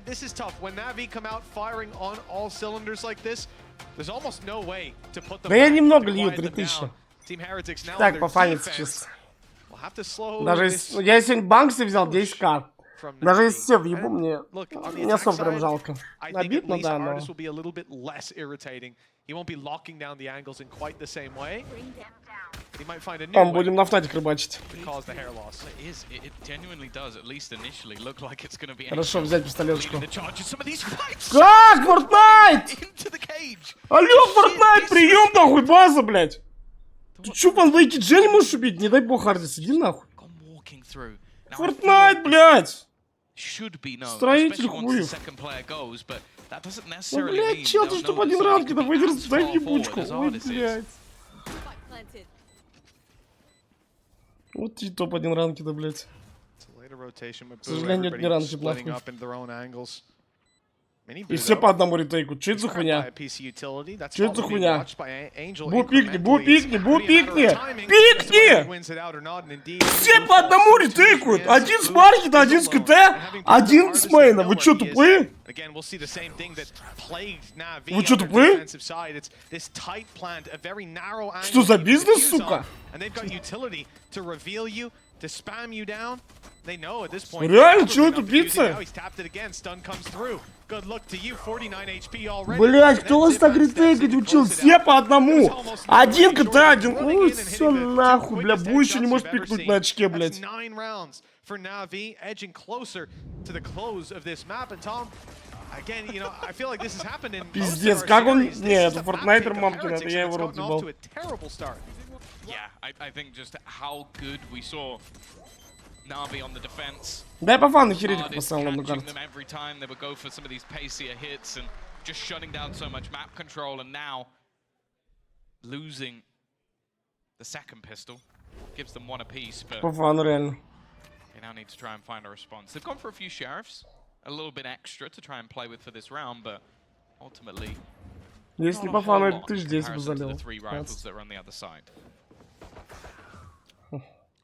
This is tough. When Na'Vi come out firing on all cylinders like this, there's almost no way to put them Да я немного лью, 3000. Team Heretics now Так, пофанится чисто. Даже если... Я сегодня банксы взял 10к. Даже если все въебу, мне не особо прям жалко. Обидно, да, но... Там будем на фнатик рыбачить. Хорошо, взять пистолеточку. Как, Фортнайт? Алло, Фортнайт, прием нахуй, база, блядь. Ты чё, по Вейки Дженни можешь убить? Не дай бог, Артис, иди нахуй. Фортнайт, блядь. Строитель хуев. Ну, блядь, чел, ты что, один раунд кида выдержит, дай ебучку. Ой, блядь. Вот и топ-1 ранки, да, блядь. К сожалению, это не ранки, нахуй. И все по одному ретейку. Че это за хуйня? Че это за хуйня? Бу пикни, бу пикни, бу пикни! Пикни! Все по одному ретейкают! Один с маркета, один с КТ, один с мейна. Вы чё, тупые? Вы чё, тупые? Что за бизнес, сука? Реально, чё тупицы? Блять, кто вас так ретейкать учил? Все по одному. Один КТ, один. Ой, все нахуй, бля. Бу еще не может пикнуть на очке, блять. Пиздец, как он... Не, это фортнайтер мамкин, это я его рот ебал. Дай по фану херетику поставил на карту. Just shutting down so much map control, and now losing the second pistol gives them one apiece. But по фану реально. they now need to try and find a response. They've gone for a few sheriffs, a little bit extra to try and play with for this round, but ultimately, если по фану, это ты здесь бы залил.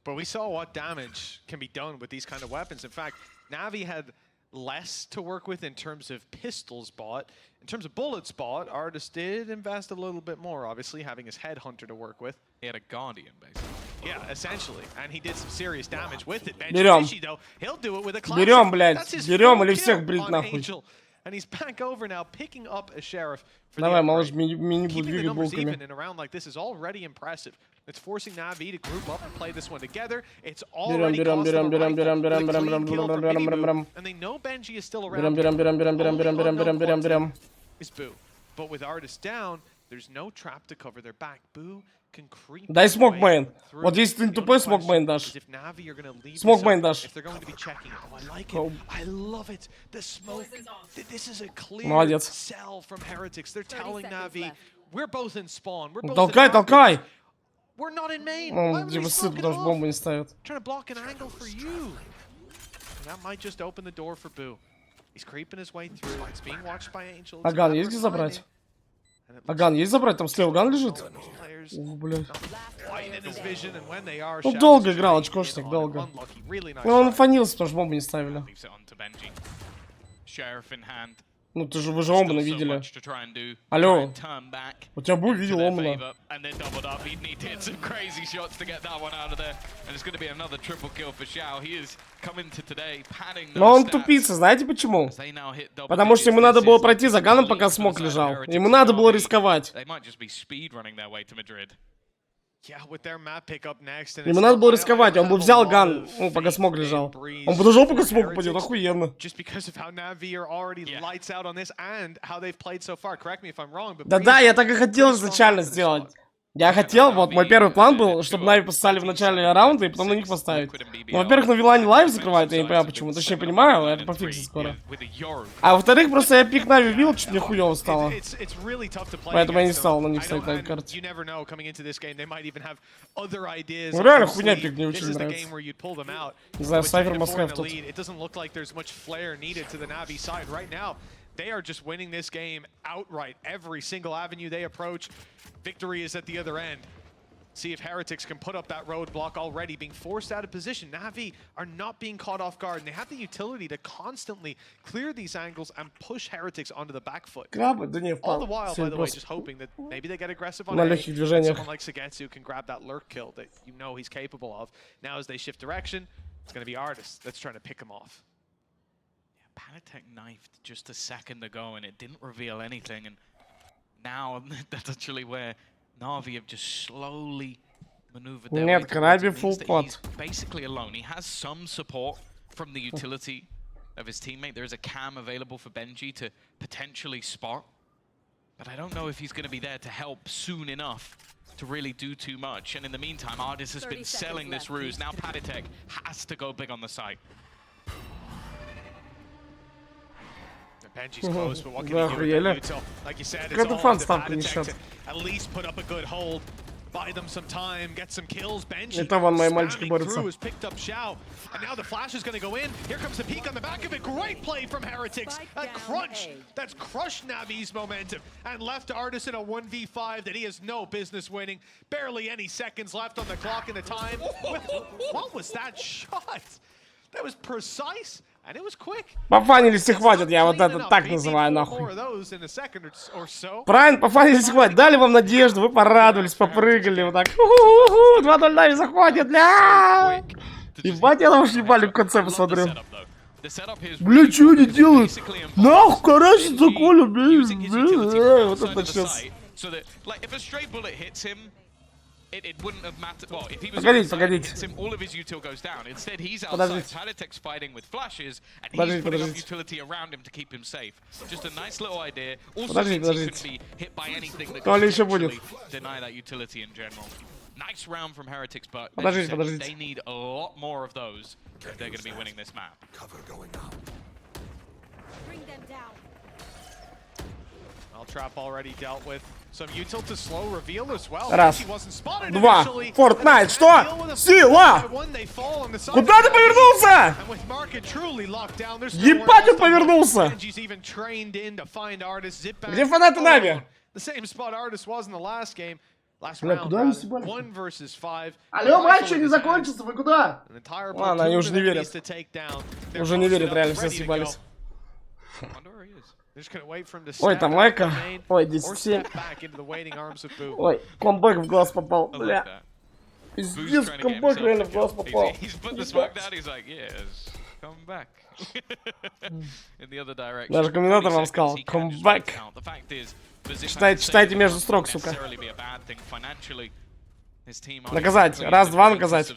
But we saw what damage can be done with these kind of weapons. In fact, Navi had less to work with in terms of pistols bought. In terms of bullets bought, Artis did invest a little bit more, obviously, having his headhunter to work with. He had a guardian, basically. Yeah, essentially. And he did some serious damage with it. Берем. He'll do it with a classic. Берем, блядь. Берем или всех брить нахуй. And he's back over now, picking up a sheriff. Давай, малыш, мини будет Keeping the двигать numbers булками. even in a round like this is already impressive. It's forcing Navi to group up and play this one together. It's already cost them a rifle with a clean kill from Mini-Boo, and they know Benji is still around. Берем. Is Boo. But with Artis down, there's no trap to cover their back. Boo can creep. Дай смог мейн. Вот если ты не тупой, смог мейн дашь. Смог мейн дашь. I love it. The smoke. This is a clear Молодец. sell from Heretics. They're telling Navi, we're both in spawn. We're both Толкай, in толкай. We're not in main. Он типа сыт, потому что бомбу не ставит. Trying to block an angle for you. And that might just open the door for Boo. He's creeping his way through. It's being watched by Angel. Аган есть где забрать? Аган есть забрать? Там слева Аган лежит? О, блядь. Ну, долго играл, очкошник, долго. Ну, он фанился, потому что бомбу не ставили. Ну, ты же, вы же Омана видели. Алло. У тебя был видел Омана. Но он тупица, знаете почему? Потому что ему надо было пройти за Ганом, пока смог лежал. Ему надо было рисковать. Ему надо было рисковать, он бы взял ган, ну, пока смог лежал. Он подождал, пока смог упадет, охуенно. Да-да, я так и хотел изначально сделать. Я хотел, вот, мой первый план был, чтобы Нави поставили в начале раунда и потом на них поставить. Но, во-первых, на Вилане лайв закрывает, я не понимаю почему. Точнее, понимаю, это пофиксит скоро. А во-вторых, просто я пик Нави вбил, чуть мне хуёво стало. Поэтому я не стал на них ставить на карте. Ну реально хуйня пик, мне очень нравится. Не знаю, Сайфер Москва тут. They are just winning this game outright. Every single avenue they approach, victory is at the other end. See if Heretics can put up that roadblock already, being forced out of position. Navi are not being caught off guard, and they have the utility to constantly clear these angles and push Heretics onto the back foot. All the while, by the way, just hoping that maybe they get aggressive on A, someone like Sagetsu can grab that lurk kill that you know he's capable of. Now as they shift direction, it's going to be Artis that's trying to pick him off. Panitek knifed just a second ago and it didn't reveal anything, and now that's actually where Na'Vi have just slowly maneuvered their way towards it. Means that he's basically alone. He has some support from the utility of his teammate. There is a cam available for Benji to potentially spot, but I don't know if he's going to be there to help soon enough to really do too much. And in the meantime, Artis has been selling this ruse. Now Panitek has to go big on the site. Benji's close, but what can he do with that? Like you said, it's all on the Panitek to at least put up a good hold. buy them some time, get some kills. Benji Это вон мои мальчики spamming борются. through has picked up Xiao, and now the flash is going to go in. Here comes the peek on the back of it. Great play from Heretics. A crunch that's crushed Navi's momentum and left Artis in a 1v5 that he has no business winning. Barely any seconds left on the clock in the time. What was that shot? That was precise. And it was quick. Пофанились и хватит, я вот это так называю, нахуй. Правильно, пофанились и хватит. Дали вам надежду, вы порадовались, попрыгали, вот так. 2-0 Нави заходит, бля! Ебать, я там уж ебали в конце посмотрю. Бля, что они делают? Нахуй, карасик за Колю, бля, вот это сейчас. It wouldn't have mattered. Well, if he was Погодите. him, all of his util goes down. Instead, he's outside. Подождите. Heretics fighting with flashes, and he's putting up utility around him to keep him safe. Just a nice little idea. Also, he couldn't be hit by anything that could potentially deny that utility in general. Nice round from Heretics, but they need a lot more of those if they're going to be winning this map. Cover going up. Bring them down. Well, Trap already dealt with. Some util to slow reveal as well. Раз, два, Fortnite, что? Сила! Куда ты повернулся? Ебать, он повернулся! Где фанаты Нави? Бля, куда они съебали? Алло, матч еще не закончится, вы куда? Ладно, они уже не верят. Уже не верят, реально, все съебались. Ой, там лайка. Ой, 10-7. Ой, комбэк в глаз попал, бля. Пиздец, комбэк реально в глаз попал. Даже комментатор вам сказал, комбэк. Читайте между строк, сука. Наказать, раз-два наказать.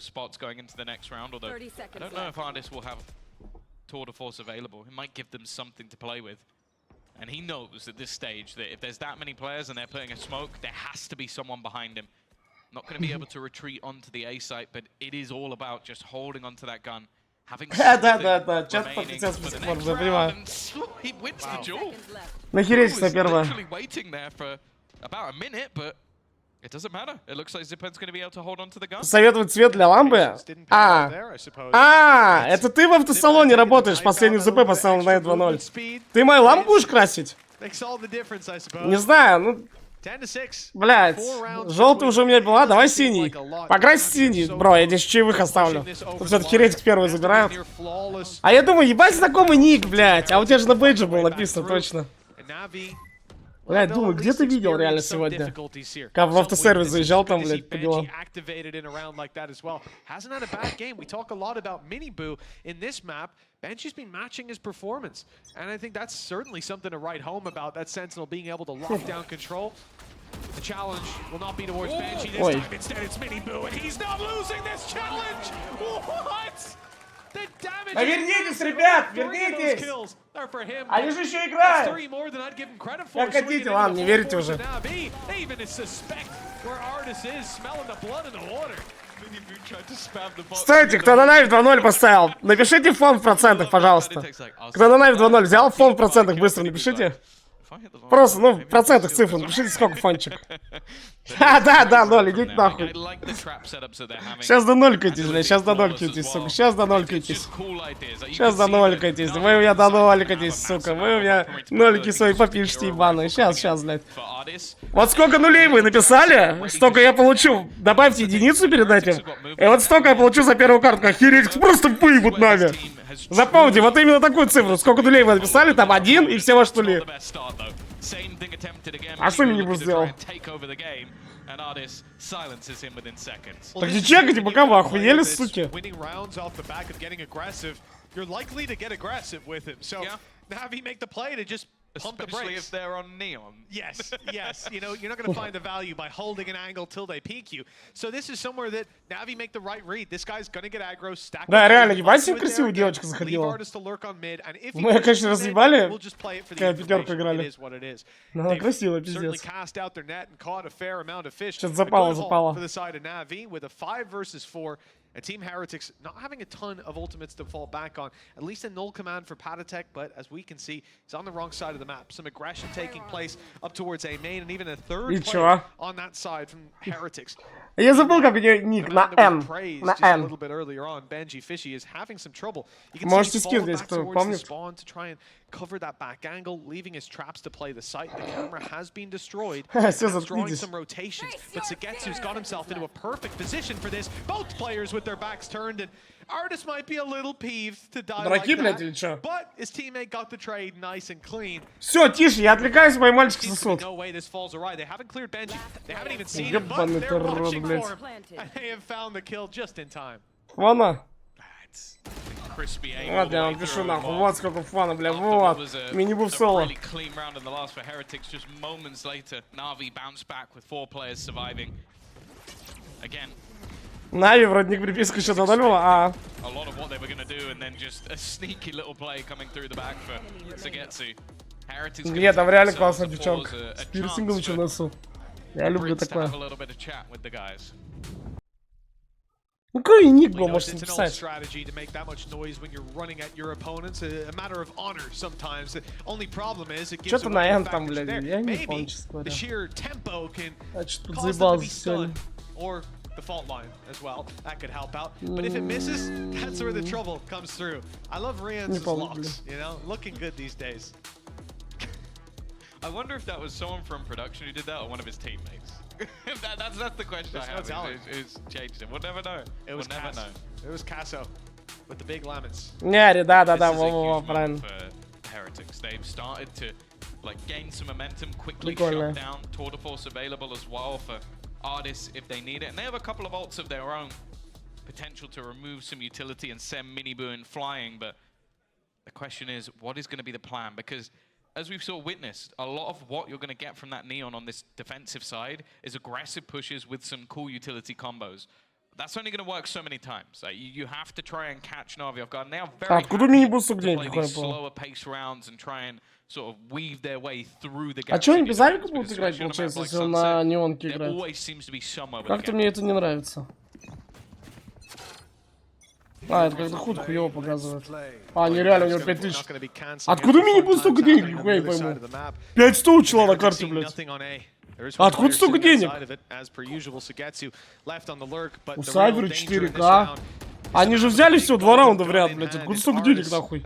And he knows at this stage that if there's that many players and they're putting a smoke, there has to be someone behind him. Not going to be able to retreat onto the A site, but it is all about just holding onto that gun, having да. Чат подписался по сих пор, уже понимаю. Нахереть на первое. Советовать цвет для лампы? Это ты в автосалоне работаешь, последний ЗП поставил на 2-0. Ты мою лампу будешь красить? Не знаю, ну... Блять, желтый уже у меня была, давай синий. Покрась синий, бро, я здесь чаевых оставлю. Тут все-таки рейтинг первый забирают. А я думаю, ебать знакомый ник, блять. А у тебя же на бейджи было написано, точно. Блядь, думаю, где ты видел реально сегодня? Как в автосервис заезжал там, блядь, по делам. Benji's been matching his performance, and I think that's certainly something to write home about, that Sentinel being able to lock down control. The challenge will not be towards Benji this time, instead it's Miniboo, and he's not losing this challenge! What? The damage вернитесь, ребят, вернитесь! Они же еще играют! Как хотите, ладно, не верите уже. Стойте, кто на Нави 2-0 поставил, напишите фон в процентах, пожалуйста. Кто на Нави 2-0 взял, фон в процентах быстро напишите. Просто, ну, в процентах цифры, напишите, сколько фончик. Да, 0, идите нахуй. Сейчас донолькайтесь, блядь, сейчас донолькайтесь, сука, сейчас донолькайтесь. Сейчас донолькайтесь, вы у меня донолькайтесь, сука, вы у меня нолики свои попишите, ебаные. Сейчас, блядь. Вот сколько нулей вы написали, столько я получу. Добавьте единицу перед этим. И вот столько я получу за первую карту. Охереть, просто выебут Нави. Запомните, вот именно такую цифру. Сколько нулей вы написали, там 1 и все ваши нули. А что Минибус сделал? Так не чекайте, пока вы охуели, суки. Especially if they're on neon. Yes. You know, you're not going to find the value by holding an angle till they peek you. So this is somewhere that Navi make the right read. This guy's going to get aggro, stack. Да, реально, ебать, себе красивая девочка заходила. Мы, конечно, разъебали, когда пятерку играли. Но она красивая, пиздец. Сейчас запала. And Team Heretics not having a ton of ultimates to fall back on. At least a null command for Patatek, but as we can see, he's on the wrong side of the map. Some aggression taking place up towards A main, and even a third player on that side from Heretics. Я забыл, как у нее ник на N. На A N. little bit earlier on, Benji Fishy is having some trouble. You can Можете see him скинуть, fall back кто towards the помнит. spawn to try and cover that back angle, leaving his traps to play the site. The camera has been destroyed. Все That's drawing заткнитесь. some rotations, but Sagetsu's got himself into a perfect position for this. Both players with their backs turned, and Artis might be a little peeved to die like Дураки, блядь, that, или чё? but his teammate got the trade nice and clean. Все, тише, я отвлекаюсь, мои мальчики засут. No way this falls awry. They haven't cleared Benji. They haven't even seen him, Ёбаный but they're ты рот, watching блядь. for him. And they have found the kill just in time. Фана. Crispy aim all Вот the я way вам пишу through. нахуй, вот сколько фана, бля, After вот. what was a Мини-буф соло. really clean round in the last for Heretics, just moments later, Na'Vi bounced back with 4 players surviving. Again, Нави вроде не приписку еще задалила, а... a lot of what they were going to do, and then just a sneaky little play coming through the back for Sagetsu. Heretics gonna Нет, там take реально themselves классная to девчонка. pause, С a пирсингом chance еще for в носу. Я люблю Brits to такое. have a little bit of chat with the guys. Ну какой ник был, It's можете an old написать. strategy to make that much noise when you're running at your opponents. A matter of honor sometimes. The only problem is it gives Что-то away на the N fact там, that you're блядь, there. я не Maybe помню, честно the говоря. sheer tempo can Я что-то cause them to be подзаебался сегодня. stunned, or the fault line as well. That could help out. But if it misses, that's where the trouble comes through. I love Rian's помню, locks, you know, looking good these days. I wonder if that was someone from production who did that or one of his teammates. That's the question There's I no have. telling. Who's changed it? We'll never know. It was we'll never Casso. know. It was Casso with the big lemons. Не, да, This is a во-во-во, huge правильно. moment for Heretics. They've started to like gain some momentum, quickly Прикольно. shut down. Tour de Force available as well for artists if they need it. And they have a couple of ults of their own. Potential to remove some utility and send Minibu and flying, but the question is, what is going to be the plan? Because as we've sort of witnessed, a lot of what you're going to get from that Neon on this defensive side is aggressive pushes with some cool utility combos. That's only going to work so many times. Like, you have to try and catch Na'Vi off guard. And they are very Откуда happy мини-бусту to деньги, play хуй these понял. slower pace rounds and try and sort of weave their way through the А gaps что in они your без авика defense, будут because играть, especially on a map получается, like если он на Sunset, неонке there играет? always seems to be somewhere with Как-то the мне gap. это не нравится. А, это как-то худ хуёво показывает. А, нереально, у него 5000. Откуда мини-буст столько денег? Нихуя не пойму. 500 у чела на карте, блядь. Откуда столько денег? У Сайбера 4К. Они же взяли всего 2 раунда в ряд, блядь. Откуда столько денег, нахуй?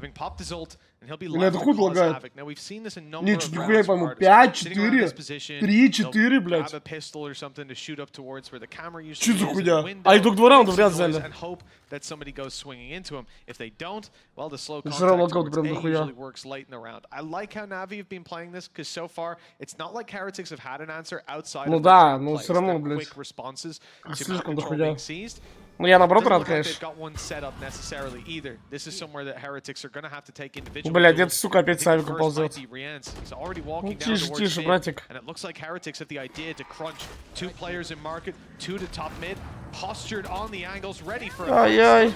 Или это худ лагает? Не, чуть нихуя не пойму. 5, 4, 3, 4, блядь. Что за хуйня? А они только 2 раунда в ряд взяли. Все равно локаут прям дохуя. Ну да, но все равно, блядь. Слишком дохуя. Ну я наоборот рад, конечно. Блядь, это, сука, опять с авика ползет. Ну тише, тише, братик. Ай-яй.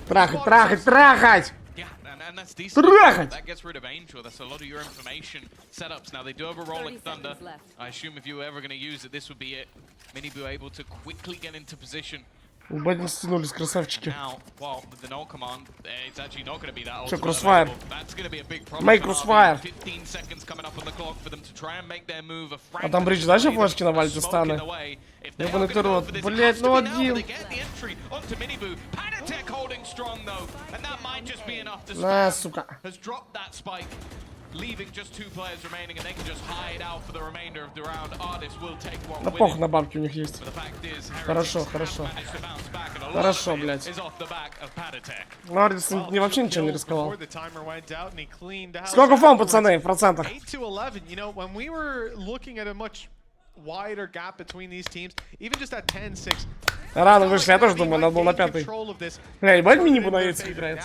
Трахать, трахать, трахать! Yeah, and that's decent. Трахать! That gets rid of Angel. That's a lot of your information setups. Now they do have a Rolling Thunder. I assume if you were ever going to use it, this would be it. Minibu able to quickly get into position. Ебать, стянулись, красавчики. Now, well, with the null command, it's actually not going to be that Что, ultimate Crossfire? available. That's going to be a big problem. Make for Crossfire. Na'Vi. 15 seconds coming up on the clock for them to try and make their move. А там Бридж дальше флешки навалит и станы. Ебаный ты рот. Блять, ну один. На, сука. Да похуй, на бабки у них есть. Хорошо, хорошо. Хорошо, блядь. Ну, Ардис вообще ничего не рисковал. Сколько фон, пацаны, в процентах? Рано вышли, я тоже думаю, надо было на 5-й. Бля, ебать мини-бу на яйцах играет.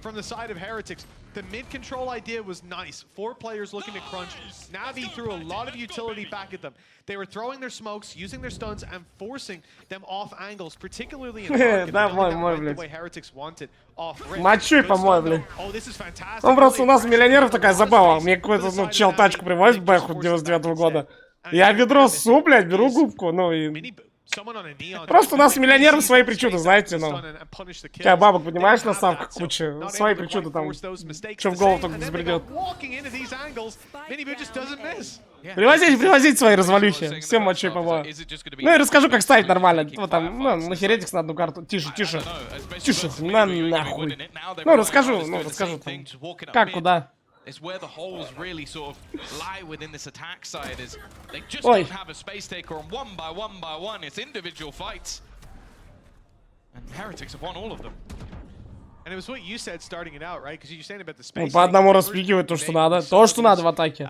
From the side of Heretics, the mid-control idea was nice. 4 players looking to crunch. Na'Vi threw a lot of utility back at them. They were throwing their smokes, using their stuns, and forcing them off angles, particularly in market. Да, мой, блядь. The way Heretics wanted off rip. Мочой, по-моему, блядь. Oh, this is fantastic. Ну, просто у нас у миллионеров такая забава. Мне какой-то, ну, чел тачку привозит в бэху 99-го года. Я ведро ссу, блядь, беру губку, ну и... Просто у нас миллионеров свои причуды, знаете, ну. Тебя бабок, понимаешь, на ставках куча. Свои причуды там, что в голову только взбредет. Привозить свои развалюхи. Всем мочой помою. Ну и расскажу, как ставить нормально. Вот там, ну, на Heretics на одну карту. Тише. Тише, на нахуй. Ну, расскажу. Там. Как, куда. It's where the holes really sort of lie within this attack side is they just Oi. don't have a space taker on one by one. It's individual fights. And Heretics have won all of them. And it was what you said starting it out, right? Because you're saying about the Ну, space. по одному распикивать то, что надо. То, что надо в атаке.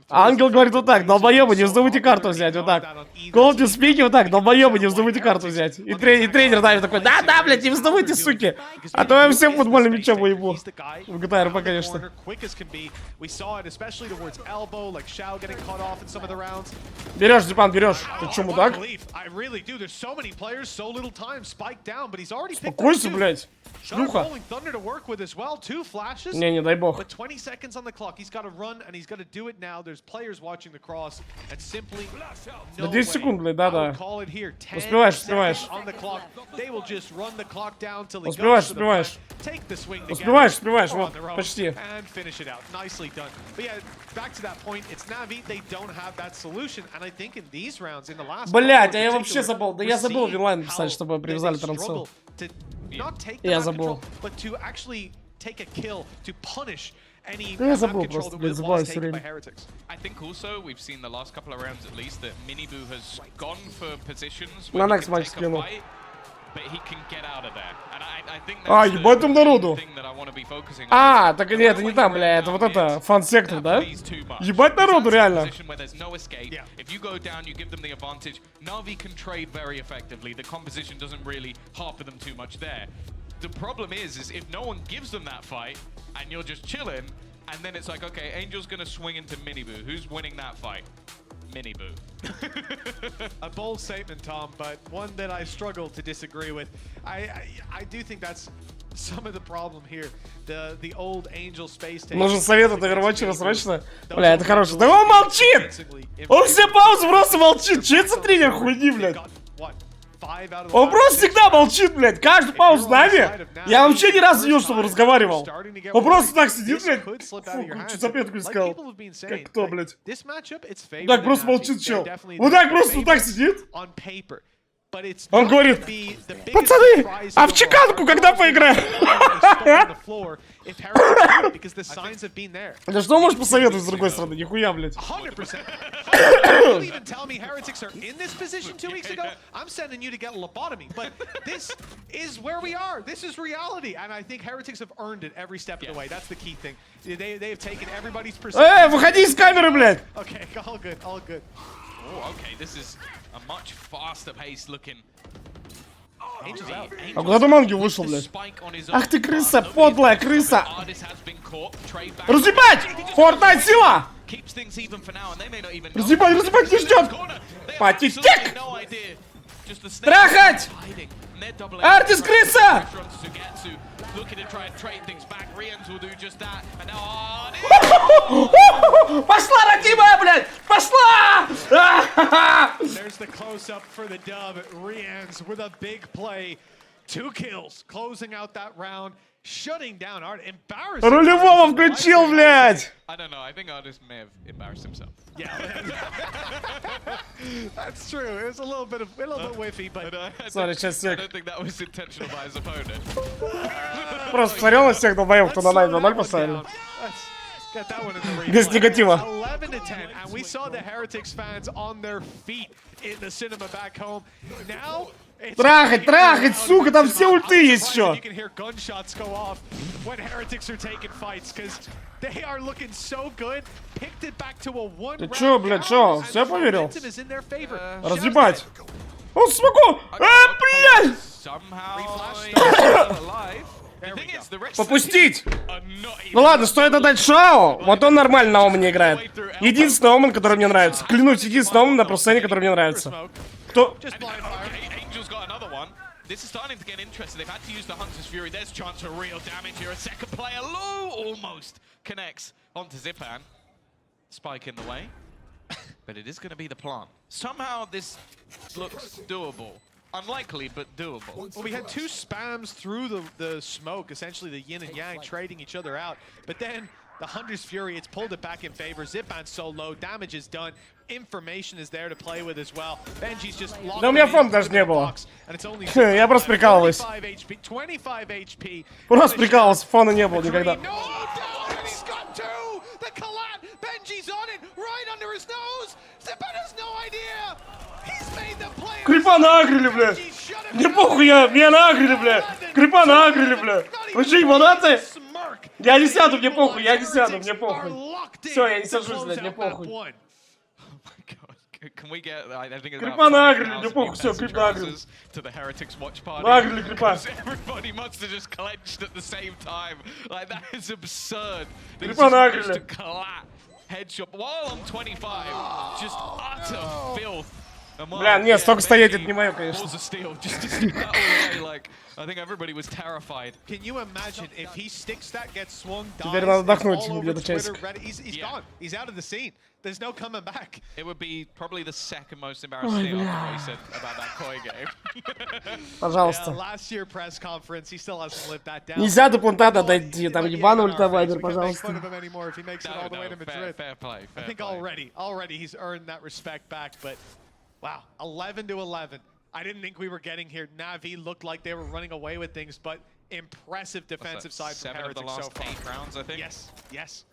Ангел говорит вот так: долбоёбы, не вздумайте карту взять, вот так. Голди спики вот так: долбоёбы, не вздумайте карту взять. И тренер Давид такой: да, блядь, не вздумайте, суки. А то я всем футбольным мячом уебу. В GTA RP, конечно. Берешь, Дипан, берешь. Ты чё, мудак? Успокойся, блядь. Шлюха. Не дай бог. 10 секунд, блядь, да. Успеваешь. Успеваешь, вот, почти. Блядь, а я вообще забыл. Да я забыл винлайн написать, чтобы привязали трансу. Я забыл. Я забыл просто, блядь, забываю все время. На next матч скину. А, ебать там народу. А, так нет, это не там, бля, это вот это, фан-сектор, да? Ебать народу, реально. The problem is if no one gives them that fight, and you're just chilling, and then it's like, okay, Angel's gonna swing into Miniboo. Who's winning that fight? Miniboo. A bold statement, Tom, but one that I struggle to disagree with. I do think that's some of the problem here. The old Angel space station. Нужен совет от Overwatch срочно. Бля, это хороший. Да он молчит! Он все паузы просто молчит. Че это за тренер хуйни, блядь? Он просто всегда молчит, блядь. Каждую паузу с нами. Я вообще ни разу не видел, чтобы разговаривал. Он просто так сидит, блядь. Фу, чуть запретку не сказал. Как кто, блядь? Так просто молчит, чел. Вот так просто вот так сидит. Он говорит: пацаны, а в чеканку когда поиграем? Да что можешь посоветовать с другой стороны? Нихуя, блядь. Выходи из камеры, блядь! А куда там Ангел вышел, блядь? Ах ты крыса, подлая крыса! Разъебать! Fortnite сила! Разъебать, не ждет! Патитик! Трахать! Артис крыса! Пошла, родимая, блядь! Пошла! There's the close-up for the dub. Rians with a big play. 2 kills, closing out that round, shutting down Art. Embarrassing. Рулевого включил, блядь! I don't know. I think Artist may have embarrassed himself. Yeah, that's true. It was a little bit whiffy, but Sorry, I don't think that was intentional by his opponent. Просто посмотрел на всех долбоёбов, кто на лайв 2-0 поставили. Без негатива. 11-10, and we saw the Heretics fans on their feet in the cinema back home. Now Трахать, сука, там все ульты есть еще. You can hear gunshots go off when Heretics are taking fights, because they are looking so good. Picked it back to a one. Ты чё, блядь, чё? Все поверил? Разъебать. Разъебать. Он смогу! Блядь! Попустить! Ну ладно, стоит отдать Шао. Вот он нормально на Омане играет. Единственный Оман, который мне нравится. Клянусь, единственный Оман на просцене, который мне нравится. Кто? This is starting to get interesting. They've had to use the Hunter's Fury. There's chance for real damage here. A second player, Lou almost connects onto Zipan. Spike in the way. but it is going to be the plant. Somehow this looks doable. Unlikely, but doable. Well, we had two spams through the smoke, essentially the yin and yang trading each other out. But then the Hunter's Fury, it's pulled it back in favor. Zipan's so low, damage is done. Information is there to play with as well. Benji's just locked. Да у меня фон даже не было. Я просто прикалываюсь. 25 HP. Просто прикалывался, фона не было никогда. The collat, Benji's on it, right under his nose. Zipan has no idea. He's made the play. Крипа нагрели, бля. Мне похуй, меня нагрели, бля. Крипа нагрели, бля. Вы что, ебанаты? Я не сяду, мне похуй, я не сяду, мне похуй. Все, я не сажусь, блядь, мне похуй. Can we get, I think it's Крипа нагрели, мне похуй, все, крип нагрели. To the Heretics watch party. Нагрели, крипа. Everybody must have just clenched at the same time. Like, that is absurd. Крипа нагрели. Headshot while on 25. Just utter filth. Бля, нет, столько стоять, это не мое, конечно. I think everybody was terrified. Can you imagine if he sticks that, gets swung, Теперь надо отдохнуть где-то часик. He's gone. He's out of the scene. There's no coming back. It would be probably the second most embarrassing thing after what he said about that Koi game. Пожалуйста. Last year press conference, he still hasn't lived that down. Нельзя до плантата дойти, там ебаный ультавайдер, пожалуйста. Fair play. I think already he's earned that respect back, but wow, 11-11. I didn't think we were getting here. Na'Vi looked like they were running away with things, but impressive defensive side from Heretics so far. 7 of the last 8 rounds, I think. Yes.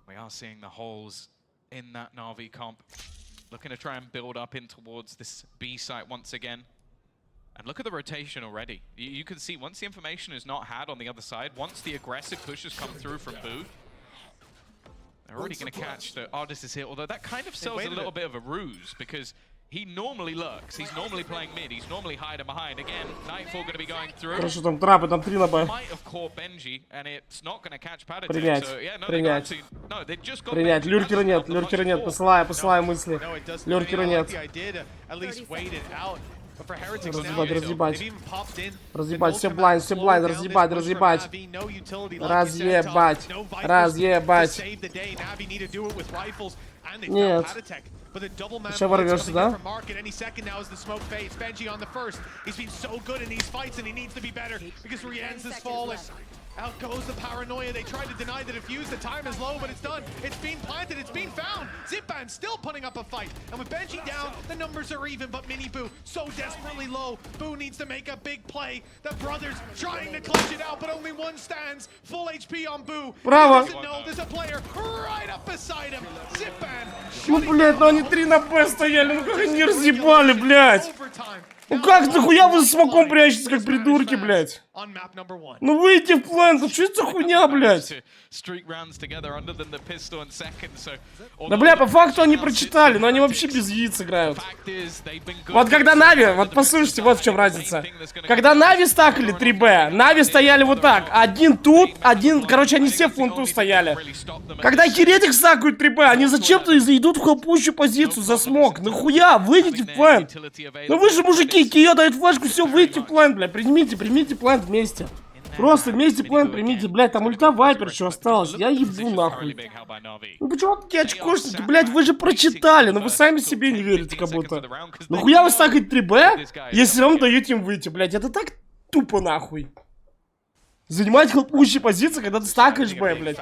We are seeing the holes in that Na'Vi comp. Looking to try and build up in towards this B site once again. And look at the rotation already. You can see once the information is not had on the other side, once the aggressive push has come through from Boo, they're already going to catch the artist is here. Although that kind of sells a little bit of a ruse because he normally lurks. He's normally playing mid. He's normally hiding behind. Again, Nightfall going to be going through. Хорошо, там трапы, там 3 на Б. Might have caught Benji, and it's not going to catch Paddington. Принять, So, yeah, принять. No, they just got Принять, Benji. люркера нет, посылаю мысли. Люркера нет. Разъебать, все блайнд, разъебать. Нет. Сейчас ворвешься, да? Out goes the paranoia. They tried to deny the defuse. The time is low, but it's done. It's being planted. It's being found. Zipan still putting up a fight. And with Benji down, the numbers are even, but Mini Boo so desperately low. Boo needs to make a big play. The brothers trying to clutch it out, but only one stands. Full HP on Boo. Браво! He doesn't know there's a player right up beside him. Zipan. Ну, блядь, ну они 3 на Б стояли, ну как они разъебали, блядь. Ну как нахуя вы за смоком прячетесь, как придурки, блядь? Ну выйти в план, ну что это за хуйня, блядь? Да бля, по факту они прочитали, но они вообще без яиц играют. Вот когда Нави, вот послушайте, вот в чем разница. Когда Нави стакали 3Б, Нави стояли вот так. Один тут, один, короче, они все в фунту стояли. Когда Heretics стакают 3Б, они зачем-то идут в хелпущую позицию за смок. Нахуя? Выйдите в план. Ну вы же мужики, Кио дает флешку, все, выйти в план, бля. Примите план вместе. Просто вместе план примите, блядь, там ульта Вайпер еще осталось. Я ебу нахуй. Ну почему такие очкошники, блядь, вы же прочитали, но вы сами себе не верите как будто. Нахуя вы стакать 3Б, если все равно даете им выйти, блядь, это так тупо нахуй. Занимать хелпущие позиции, когда ты стакаешь Б, блядь.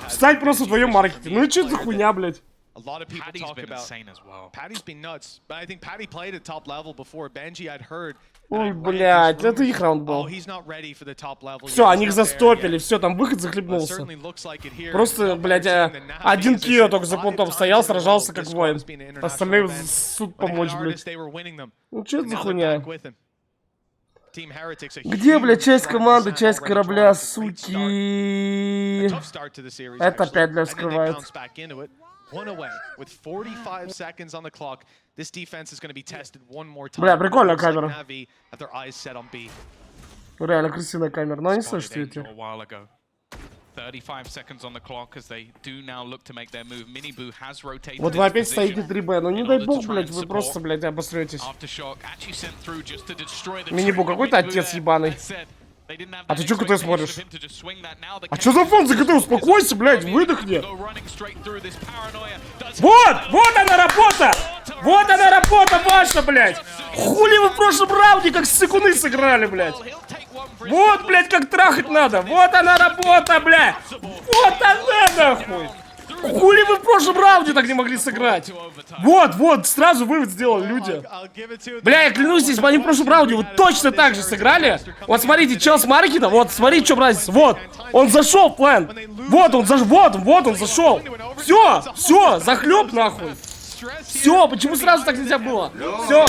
Встать просто в твоем маркете. Ну и что это за хуйня, блядь? A lot of people talk about Patty's been nuts, but I think Patty played at top level before. Benji I'd heard. Ой, блядь, это их раунд был. Все, они их застопили, все, там выход захлебнулся. Просто, блядь, один Кио только за понтом стоял, сражался как воин. Остальные суд помочь, блядь. Ну что это за хуйня? Где, блядь, часть команды, часть корабля, суки? Это опять, блядь, скрывает. Бля, прикольная камера. Реально красивая камера, но они слышат видите. 35 seconds on the clock as they do now look to make their move. Mini Boo has rotated. Вот вы опять стоите 3Б, ну не дай бог, блядь, вы просто, блядь, обосретесь. Мини Бу какой-то отец ебаный. А ты чё КТ смотришь? А чё за фон за КТ? Успокойся, блядь, выдохни. Вот! Вот она работа! Вот она работа ваша, блядь! Хули вы в прошлом раунде как сыкуны сыграли, блядь! Вот, блядь, как трахать надо! Вот она работа, блядь! Вот она, нахуй! Хули вы в прошлом раунде так не могли сыграть? Вот, вот, сразу вывод сделали люди. Бля, я клянусь, если бы они в прошлом раунде вот точно так же сыграли. Вот смотрите, чел с маркета, вот, смотрите, что разница. Вот, он зашел в план. Вот он зашел, вот он зашел. Все, захлеб нахуй. Все, почему сразу так нельзя было? Все.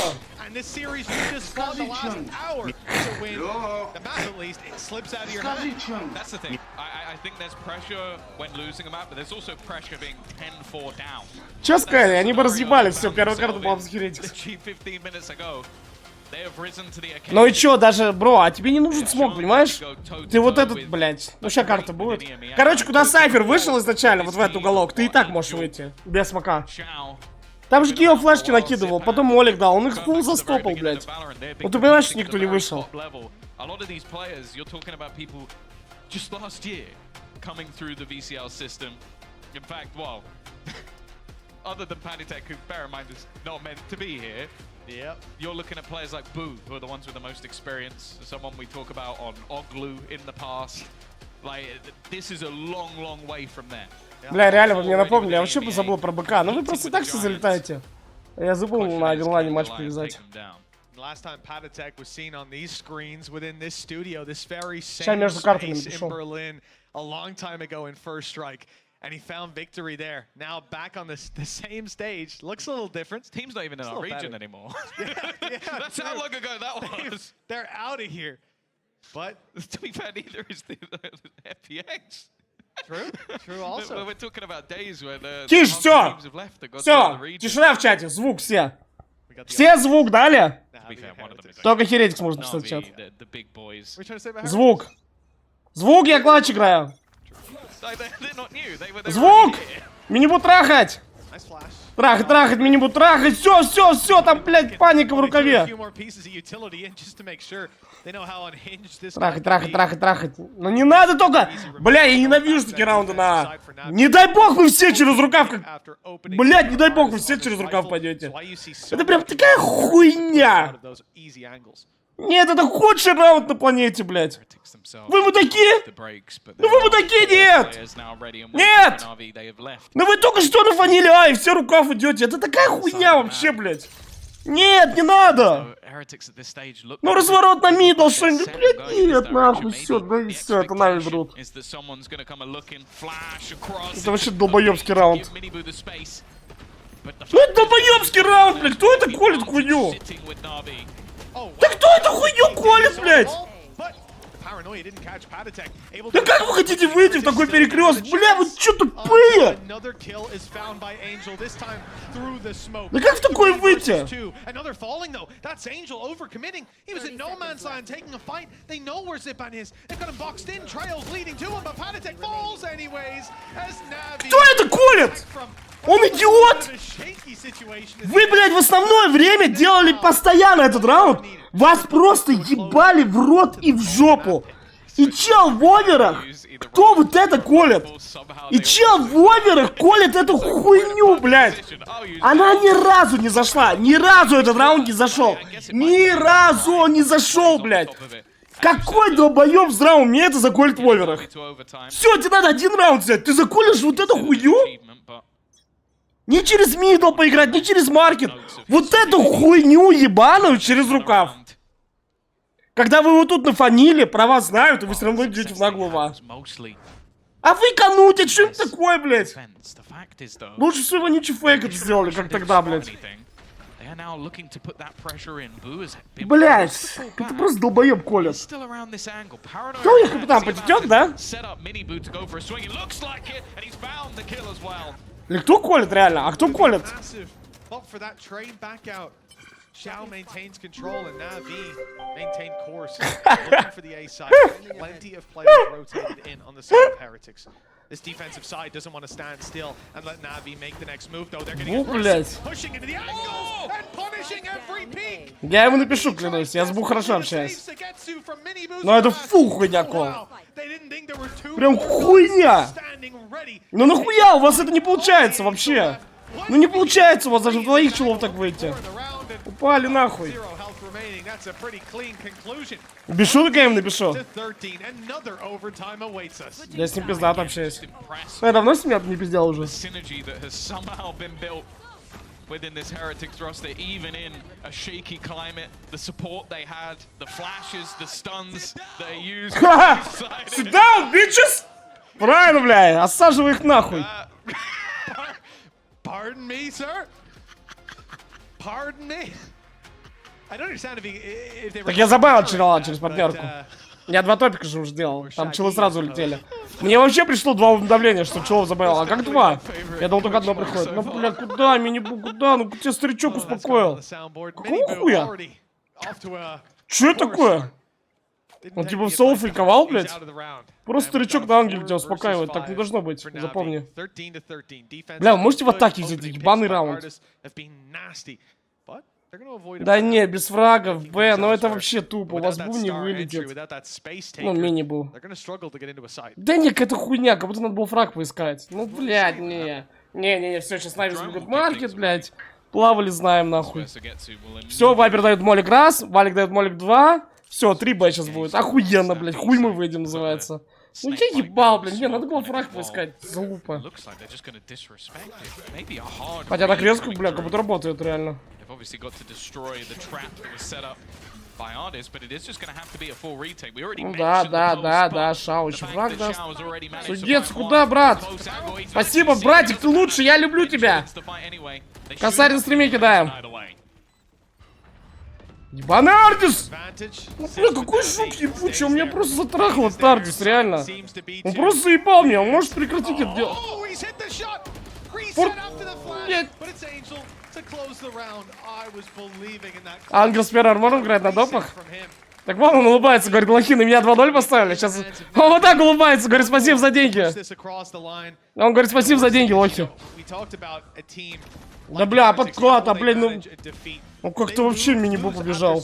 This series you just fought the last hour to win. The map at least, it slips out of your hand. That's the thing. I think there's pressure when losing a map, but there's also pressure being 10-4 down. Че сказали? Они бы разъебали все, первая карта была в Heretix. Ну и чё, даже, бро, а тебе не нужен смог, понимаешь? Ты вот этот, блядь, ну ща карта будет. Короче, куда Сайфер вышел изначально, вот в этот уголок, ты и так можешь выйти, без смока. Там же Гео флешки накидывал, потом Олег дал, он их фул застопал, блядь. Вот ты понимаешь, что никто не вышел. Other than Panitek, who, bear in mind, is not meant to be here. Yep. You're looking at players like Boo, who are the ones with the most experience. Someone we talk about on Oglu in the past. Like, this is a long, long way from there. Бля, реально, вы мне напомнили, я вообще забыл про БК. Ну вы просто так все залетаете. Я забыл на Агерлане матч привязать. Last time Panitek was seen on these screens within this studio, this very Сейчас same между картами space in напишу. Berlin a long time ago in First Strike. And he found victory there. Now back on the same stage. Looks a little different. Team's not even in our region anymore. Yeah, that's how long ago that was. They're out of here. But to be fair, neither is the FPX. True also. We're talking about days where the Тише, teams все! have left that got to the Все! region. Тишина в чате, звук все. Все звук дали? Только Heretix может писать в чат. Звук. Звук, я клатч играю. Звук! Меня будут трахать! Трахать, меня будут трахать! Все, там, блядь, паника в рукаве! Трахать. Но не надо только! Бля, я ненавижу такие раунды на... Не дай бог вы все через рукав как... Блядь, не дай бог вы все через рукав пойдете. Это прям такая хуйня! Нет, это худший раунд на планете, блядь. Вы мудаки? Ну вы мудаки, нет! Нет! Ну вы только что нафанили, и все рукав идете. Это такая хуйня вообще, блядь. Нет, не надо! Ну разворот на мидл, что-нибудь, блядь, нет, нахуй, все, да и все, это нами берут. Это вообще долбоебский раунд. Что это долбоебский раунд, блядь? Кто это колет хуйню? Да кто эту хуйню колет, блядь? Да как вы хотите выйти в такой перекрест? Бля, вы чё тупые? Да как в такое выйти? Кто это колет? Он идиот! Вы, блядь, в основное время делали постоянно этот раунд. Вас просто ебали в рот и в жопу. И чел в оверах, кто вот это колет? И чел в оверах колет эту хуйню, блядь. Она ни разу не зашла. Ни разу этот раунд не зашел. Ни разу он не зашел, блядь. Какой долбоёб с раунд мне это заколет в оверах? Все, тебе надо один раунд взять. Ты заколешь вот эту хуйню? Не через мидл поиграть, не через маркет. Вот эту хуйню ебаную через рукав. Когда вы вот тут нафанили, про вас знают, и вы все равно идете в наглого. А вы кануть, что это такое, блядь? Лучше всего ничего фейк это сделали, как тогда, блядь. Блядь, это просто долбоеб колет. Кто у них капитан потечет, да? Или кто колет реально? А кто колет? Xiao maintains control and Navi maintain course. Looking for the A side. Plenty of players rotated in on the side of Heretics. This defensive side doesn't want to stand still and let Navi make the next move, though. They're getting pushing into the angles and punishing every peak. Я ему напишу, клянусь, я с Бу хорошо общаюсь. Но это фу хуйня, кол. Прям хуйня. Ну нахуя, у вас это не получается вообще. Ну не получается у вас даже в двоих чулов так выйти. Упали нахуй. Без шуток я им напишу. Я с ним пиздато общаюсь. Я давно с ним не пиздел уже. Within this Heretics roster, even in a shaky climate, the support they had, the flashes, the stuns that they used. Sit down, bitches! Правильно, бля, осаживай их нахуй. Pardon me, sir? Pardon me? I don't understand if they Так я забавил чела через партнерку. Я 2 топика же уже делал. Там челы сразу улетели. Мне вообще пришло 2 уведомления, что челов забавил. А как 2? Я думал, только 1 приходит. Ну, бля, куда, мини-бу, куда? Ну, тебя старичок успокоил. Какого хуя? Че это такое? Он типа в соло фейковал, блядь? Просто старичок на ангеле тебя успокаивает. Так не должно быть, запомни. Бля, вы можете в атаке взять ебаный раунд? Да не, без фрагов, Б, но это вообще тупо, у вас Бу не вылетит. Ну, мини-Бу. Да не, какая-то хуйня, как будто надо было фраг поискать. Ну, блядь, не. Не, все, сейчас Нави сбегут маркет, блядь. Плавали, знаем, нахуй. Все, Вайпер дает молик раз, Валик дает молик 2. Все, 3 Б сейчас будет. Охуенно, блядь, хуй мы выйдем, называется. Ну я ебал, блин, не, надо было фраг поискать, залупа. Хотя так резко, бля, как будто работает реально. Ну да, Шау еще фраг даст. Судец, куда, брат? Спасибо, братик, ты лучше, я люблю тебя. Косарь на стриме кидаем. Ебаный Ардис! Ну, бля, какой шок ебучий, он меня просто затрахал этот Ардис, реально. Он просто заебал меня, он может прекратить это делать. Блядь. Ангел с первым армором играет на допах? Так вон он улыбается, говорит, лохи, на меня 2-0 поставили. Сейчас он вот так улыбается, говорит, спасибо за деньги. Он говорит, спасибо за деньги, лохи. Да бля, подклад, а блядь, ну как-то вообще мини-бу побежал.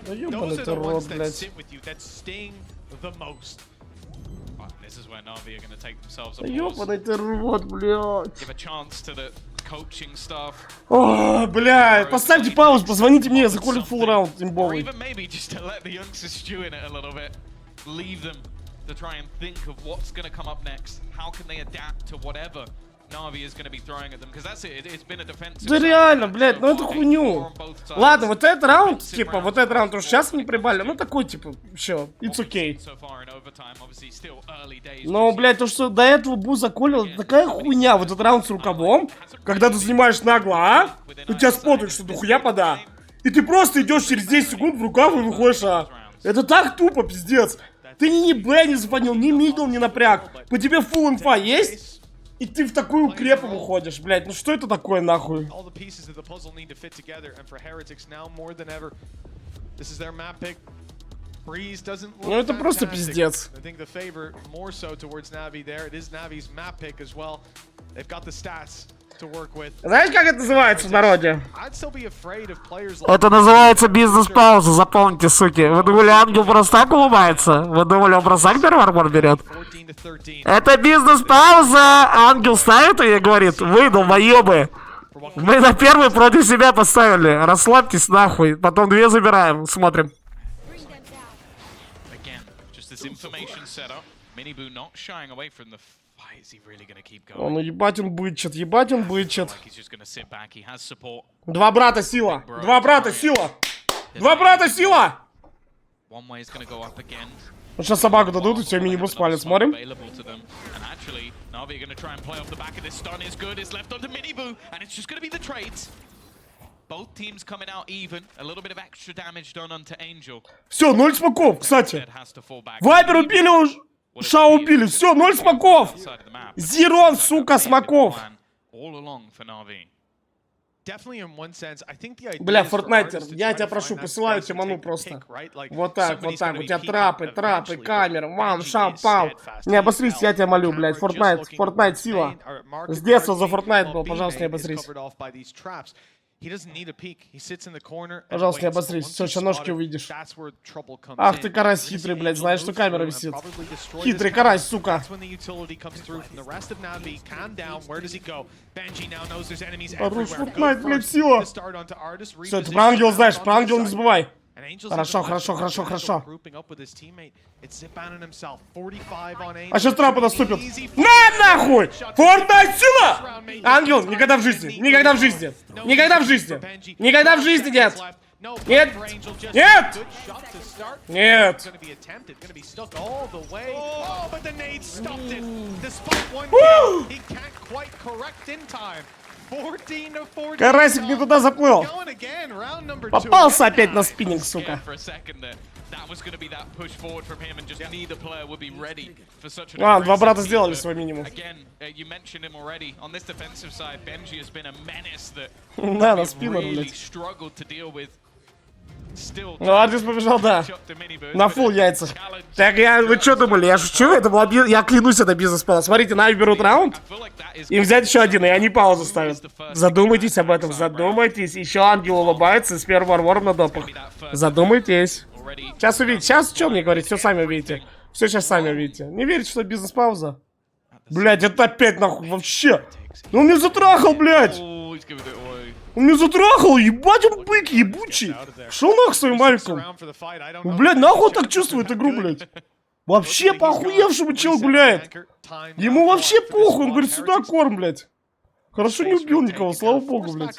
Да ёбаный ты рот, блядь. Да ёбаный ты рот, блядь. О, блядь, поставьте паузу, позвоните мне, заколит фулл раунд имбовый. Да реально, блядь, ну это хуйню. Ладно, вот этот раунд, типа, вот этот раунд уже сейчас не прибали, ну такой, типа, чё, it's okay. Но, блядь, то, что до этого Бу заколил, это такая хуйня, вот этот раунд с рукавом, когда ты занимаешь нагло, а? У тебя спотают, что дохуя пода. И ты просто идешь через 10 секунд в рукав и выходишь, а? Это так тупо, пиздец. Ты ни Б не запанил, ни мидл не напряг. По тебе фулл инфа есть? И ты в такую укрепу выходишь, блядь, ну что это такое, нахуй? Ну это просто пиздец. Знаешь, как это называется в народе? Это называется бизнес-пауза, запомните, суки. Вы думали, ангел просто так улыбается? Вы думали, он просто так первый армор берет? Это бизнес-пауза! Ангел ставит и говорит, вы, долбоебы, мы на первый против себя поставили. Расслабьтесь нахуй, потом 2 забираем, смотрим. О, ну ебать он бычит, ебать он бычит. 2 брата сила, 2 брата сила, 2 брата сила! Ну сейчас собаку дадут и все, мини-бу спалит, смотрим. Все, 0 смоков, кстати. Вайпер убили уже. Шау убили, все, 0 смоков. Зерон, сука, смоков. Бля, Фортнайтер, я тебя прошу, посылаю тебе ману просто. Вот так, вот так. У тебя трапы, камеры, ван, шам, пау. Не обосрись, я тебя молю, блядь. Фортнайт сила. С детства за Фортнайт был, пожалуйста, не обосрись. Пожалуйста, не обосрись. Все, сейчас ножки увидишь. Ах ты, карась хитрый, блядь. Знаешь, что камера висит. Хитрый карась, сука. Хорош, Фортнайт, блядь, сила. Все, ты про ангела знаешь, про ангела не забывай. Хорошо, хорошо, хорошо, хорошо. А сейчас трапы наступят. На нахуй! Фортнайт сила! Ангел, никогда в жизни, никогда в жизни, никогда в жизни, никогда в жизни нет. Нет! Нет! Нет! Карасик не туда заплыл. Попался опять на спиннинг, сука. А, два брата сделали свой минимум. Да, на спину, блядь. Ну, Ардис побежал, да. На фул яйца. Так, вы что думали? Я шучу? Это была я клянусь, это бизнес-план. Смотрите, Нави берут раунд. И взять еще один, и они паузу ставят. Задумайтесь об этом, задумайтесь. Еще ангел улыбается с первым армором на допах. Задумайтесь. Сейчас увидите. Сейчас что мне говорить? Все сами увидите. Все сейчас сами увидите. Не верите, что бизнес-пауза? Блядь, это опять нахуй вообще. Он меня затрахал, блядь. Он меня затрахал, ебать, он бык ебучий. Шел нахуй своим мальчиком. Блядь, нахуй он так чувствует игру, блядь. Вообще поохуевшему чел гуляет. Ему вообще похуй, он говорит, сюда корм, блядь. Хорошо не убил никого, слава богу, блядь.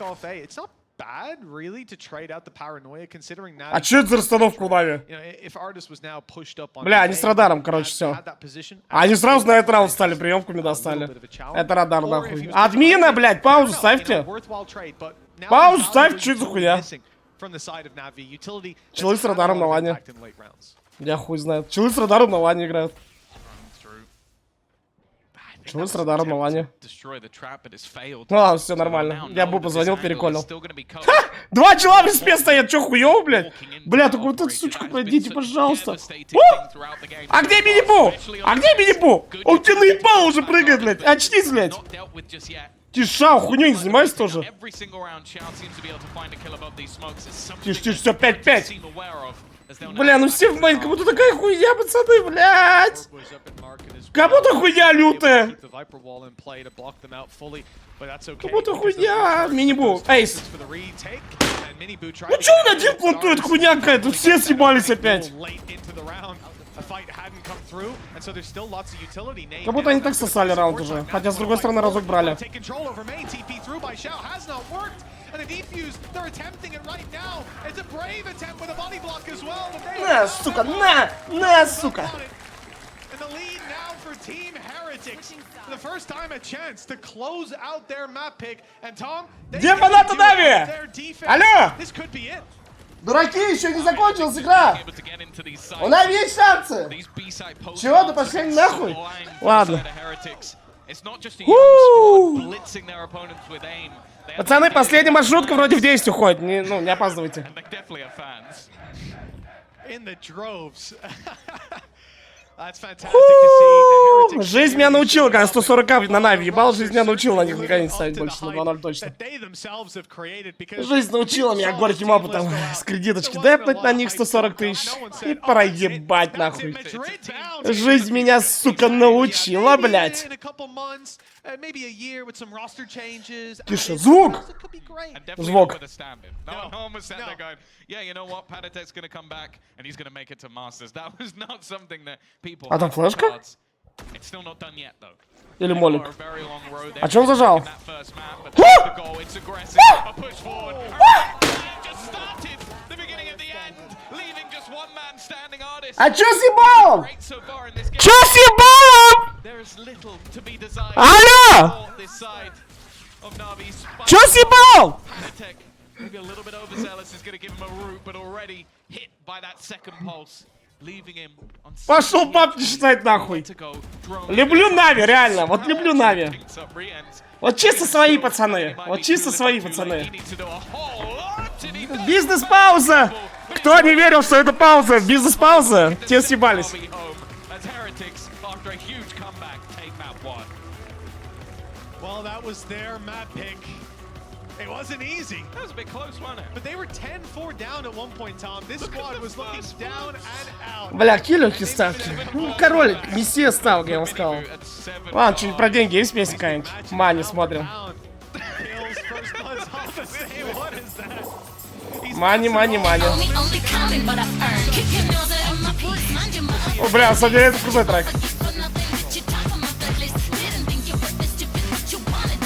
А чё это за расстановка у Нави? Бля, они с радаром, короче, все. Они сразу на этот раунд стали, приемку меда стали. Это радар, нахуй. Админа, блядь, паузу ставьте. Паузу ставьте, что это за хуя? Челы с радаром на лане. Я хуй знает. Челы с радаром на лане играют. Чего с радаром на лане? А, все нормально. Я бы позвонил, переколил. Ха! Два чела в респе стоят, чё хуёво, блядь? Бля, только вот эту сучку пройдите, пожалуйста. О! А где мини-бу? А где мини-бу? Он тебе наебал уже прыгает, блядь. Очнись, блядь. Тиша, хуйню не занимайся тоже. Тише, тише, все, 5-5. Бля, ну все в мейн, как будто такая хуйня, пацаны, блядь. Как будто хуйня лютая. Как будто хуйня. Мини-бу, эйс. Ну чё он один плантует, хуйня какая-то? Тут все съебались опять. Как будто они так сосали раунд уже. Хотя с другой стороны разок брали. На, сука, на, сука. Где фанаты Нави? Алло! Дураки, еще не закончилась игра! У нас есть шансы! Чего, да пошли нахуй? Ладно. Пацаны, последняя маршрутка вроде в 10 уходит. Не опаздывайте. Жизнь меня научила, когда 140 на Нави ебал, жизнь меня научила на них никогда не ставить больше на 2-0 точно. Жизнь научила меня горьким опытом с кредиточки дэпнуть на них 140 тысяч и пора ебать нахуй. Жизнь меня, сука, научила, блядь. Тише, звук! Звук. А там флешка? Или молик? А чё он зажал? А чё с ебалом? Чё с ебалом? Алло! Чё с ебалом? Пошел бабки считать нахуй. Люблю Нави, реально, вот люблю Нави. Вот чисто свои пацаны. Вот чисто свои пацаны. Бизнес-пауза! Кто не верил, что это пауза? Бизнес-пауза? Те съебались. Well, that was their map pick. It wasn't easy. That was a bit close, wasn't it? But they were 10-4 down at one point, Tom. This squad was looking down and out. Бля, какие легкие ставки. Ну, король, мессия ставок, я вам сказал. Ладно, что-нибудь про деньги есть песня какая-нибудь? Мани смотрим. Мани, мани, мани. О, бля, на самом деле это крутой трек.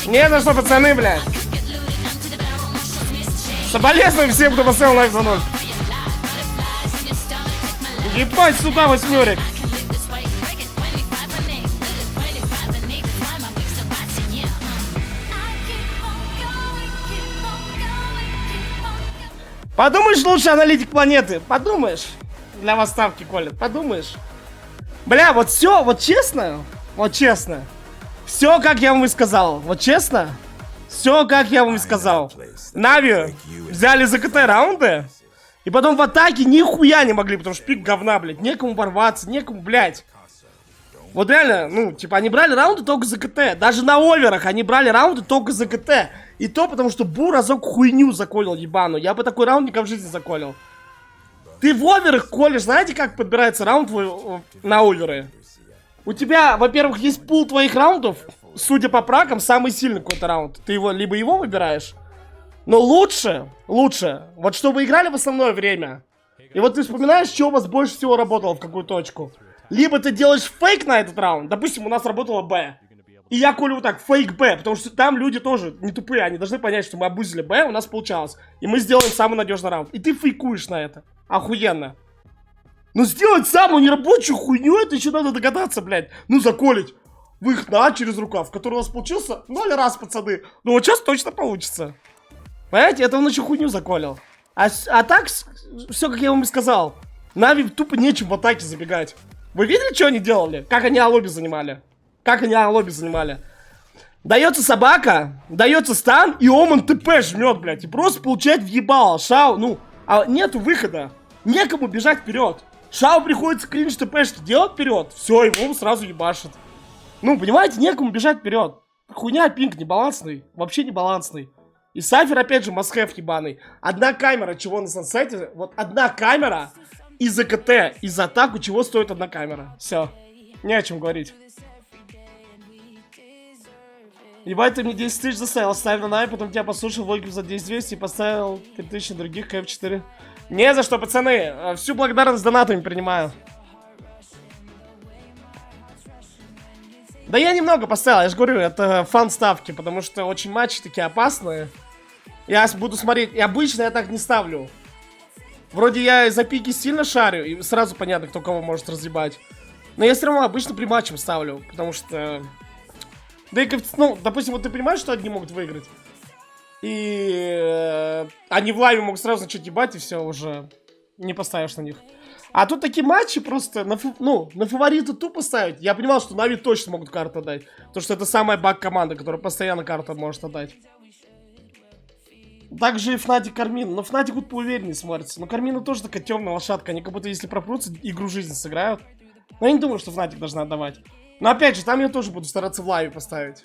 Не, ну что, пацаны, блядь. Соболезную всем, кто поставил лайк за 0. Ебать сюда, восьмерик. Подумаешь, лучший аналитик планеты. Подумаешь. Для вас ставки колят. Подумаешь. Бля, вот все, вот честно. Вот честно. Все, как я вам и сказал. Вот честно. Все, как я вам и сказал. Нави взяли за КТ раунды. И потом в атаке нихуя не могли, потому что пик говна, блядь. Некому ворваться, некому, блядь. Вот реально, ну, типа, они брали раунды только за КТ. Даже на оверах они брали раунды только за КТ. И то потому, что Бу разок хуйню заколил ебану. Я бы такой раунд никогда в жизни заколил. Ты в оверах колешь, знаете, как подбирается раунд на оверы? У тебя, во-первых, есть пул твоих раундов. Судя по пракам, самый сильный какой-то раунд. Ты его, либо его выбираешь. Но лучше, вот чтобы играли в основное время. И вот ты вспоминаешь, что у вас больше всего работало, в какую точку. Либо ты делаешь фейк на этот раунд. Допустим, у нас работало Б. И я колю вот так, фейк Б. Потому что там люди тоже не тупые. Они должны понять, что мы обузили Б, у нас получалось. И мы сделаем самый надежный раунд. И ты фейкуешь на это. Охуенно. Но сделать самую нерабочую хуйню, это еще надо догадаться, блядь. Ну, заколить в их через рукав, который у нас получился 0 раз, пацаны. Ну, вот сейчас точно получится. Понимаете, это он еще хуйню заколил. А так, все, как я вам и сказал. Нави тупо нечем в атаке забегать. Вы видели, что они делали? Как они лобби занимали? Как они лобби занимали? Дается собака, дается стан, и Оман ТП жмет, блядь. И просто получает въебало. Шау, ну, а нету выхода. Некому бежать вперед. Шау приходится кринж ТПшки делать вперед. Все, его сразу ебашит. Ну, понимаете, некому бежать вперед. Хуйня, пинг небалансный. Вообще небалансный. И Сайфер, опять же, must-have ебаный. Одна камера, чего на сансете? Вот одна камера из-за КТ, из-за атаку, чего стоит одна камера. Все. Не о чем говорить. Ебать, ты мне 10 тысяч заставил, ставь на найп, потом тебя послушал логику за 10 200 и поставил 3000 других КФ4. Не за что, пацаны. Всю благодарность донатами принимаю. Да я немного поставил, я же говорю, это фан-ставки, потому что очень матчи такие опасные. Я буду смотреть, и обычно я так не ставлю. Вроде я за пики сильно шарю, и сразу понятно, кто кого может разъебать. Но я все равно обычно при матче ставлю, потому что... Да и, ну, допустим, вот ты понимаешь, что одни могут выиграть. И они в лайве могут сразу начать ебать, и все, уже не поставишь на них. А тут такие матчи просто, на фаворита тупо ставить. Я понимал, что Нави точно могут карту отдать. Потому что это самая баг команда, которая постоянно карту может отдать. Также и Фнатик Кармин. Но Фнатик вот поувереннее смотрится. Но Кармина тоже такая темная лошадка. Они как будто если пропрутся, игру жизни сыграют. Но я не думаю, что Фнатик должна отдавать. Но опять же, там я тоже буду стараться в лайве поставить.